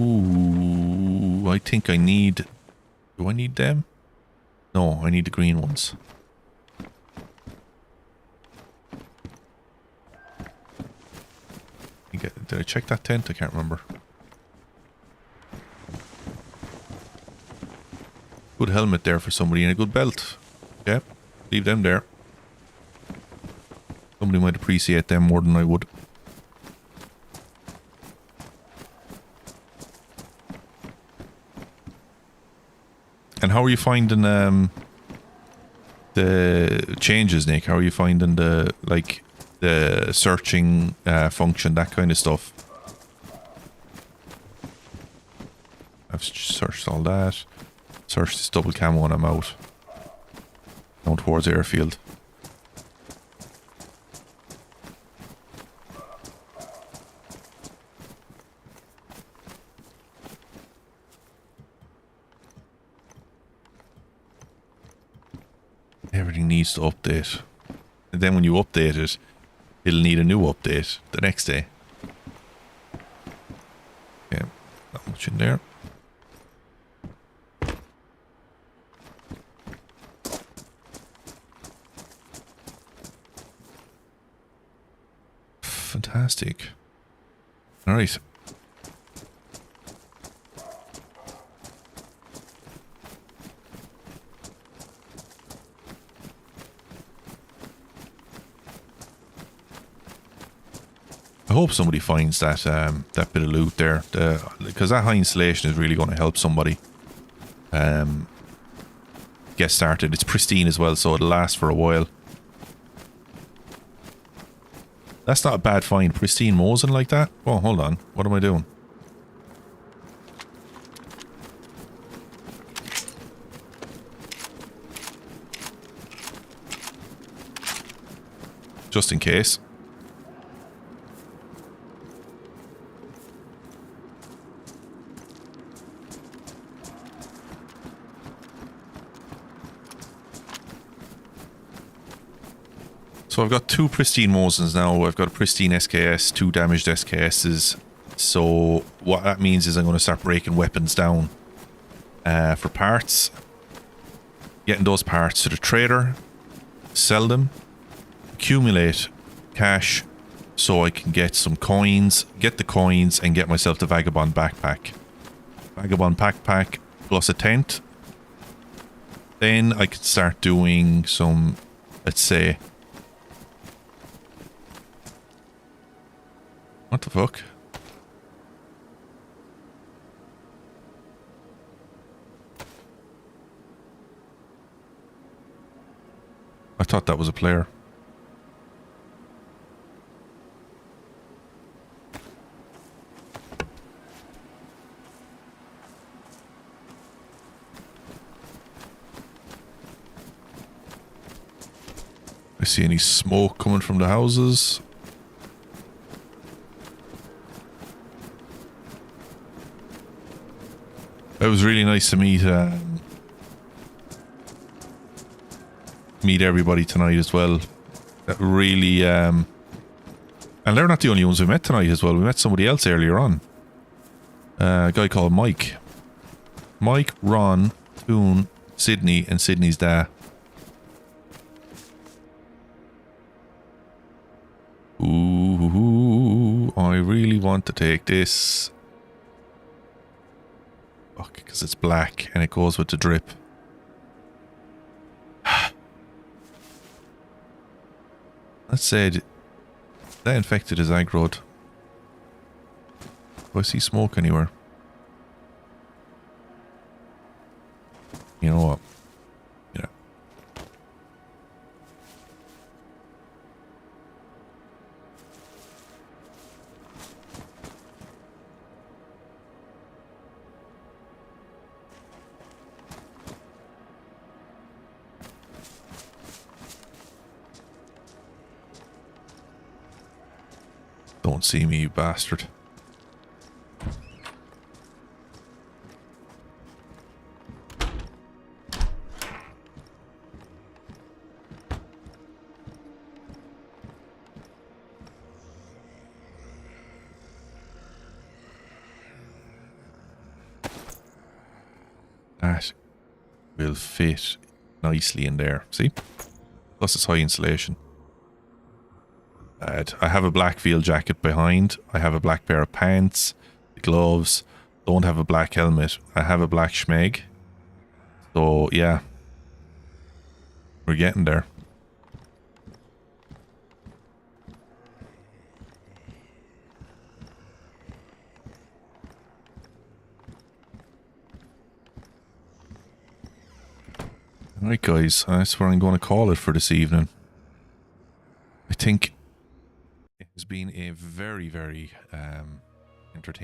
Ooh, I think I need. Do I need them? No, I need the green ones. Did I check that tent? I can't remember. Good helmet there for somebody and a good belt. Yeah, leave them there. Somebody might appreciate them more than I would. And how are you finding the changes, Nick? How are you finding the searching function, that kind of stuff? I've searched all that. Search this double camo when I'm out. Down towards airfield. Everything needs to update. And then when you update it, it'll need a new update the next day. Okay, not much in there. Fantastic. All right. I hope somebody finds that that bit of loot there, because that high insulation is really going to help somebody get started. It's pristine as well, so it'll last for a while. That's not a bad find, pristine Mosin like that. Oh, hold on. What am I doing? Just in case. So I've got two pristine Mosins now. I've got a pristine SKS, two damaged SKSs. So what that means is I'm going to start breaking weapons down for parts. Getting those parts to the trader. Sell them. Accumulate cash so I can get some coins. Get the coins and get myself the Vagabond backpack. Vagabond backpack plus a tent. Then I can start doing some, let's say... What the fuck? I thought that was a player. I see any smoke coming from the houses. It was really nice to meet everybody tonight as well. That really, and they're not the only ones we met tonight as well. We met somebody else earlier on. A guy called Mike. Mike, Ron, Toon, Sydney, and Sydney's dad. Ooh, do I really want to take this? Fuck, because it's black and it goes with the drip. That said, that infected is aggroed. Do I see smoke anywhere? You know what? Yeah. Don't see me, you bastard. That will fit nicely in there. See? Plus it's high insulation. I have a black field jacket behind. I have a black pair of pants, gloves. Don't have a black helmet. I have a black schmeg. So yeah, we're getting there. Alright guys, that's where I'm going to call it for this evening. I think it has been a very, very entertaining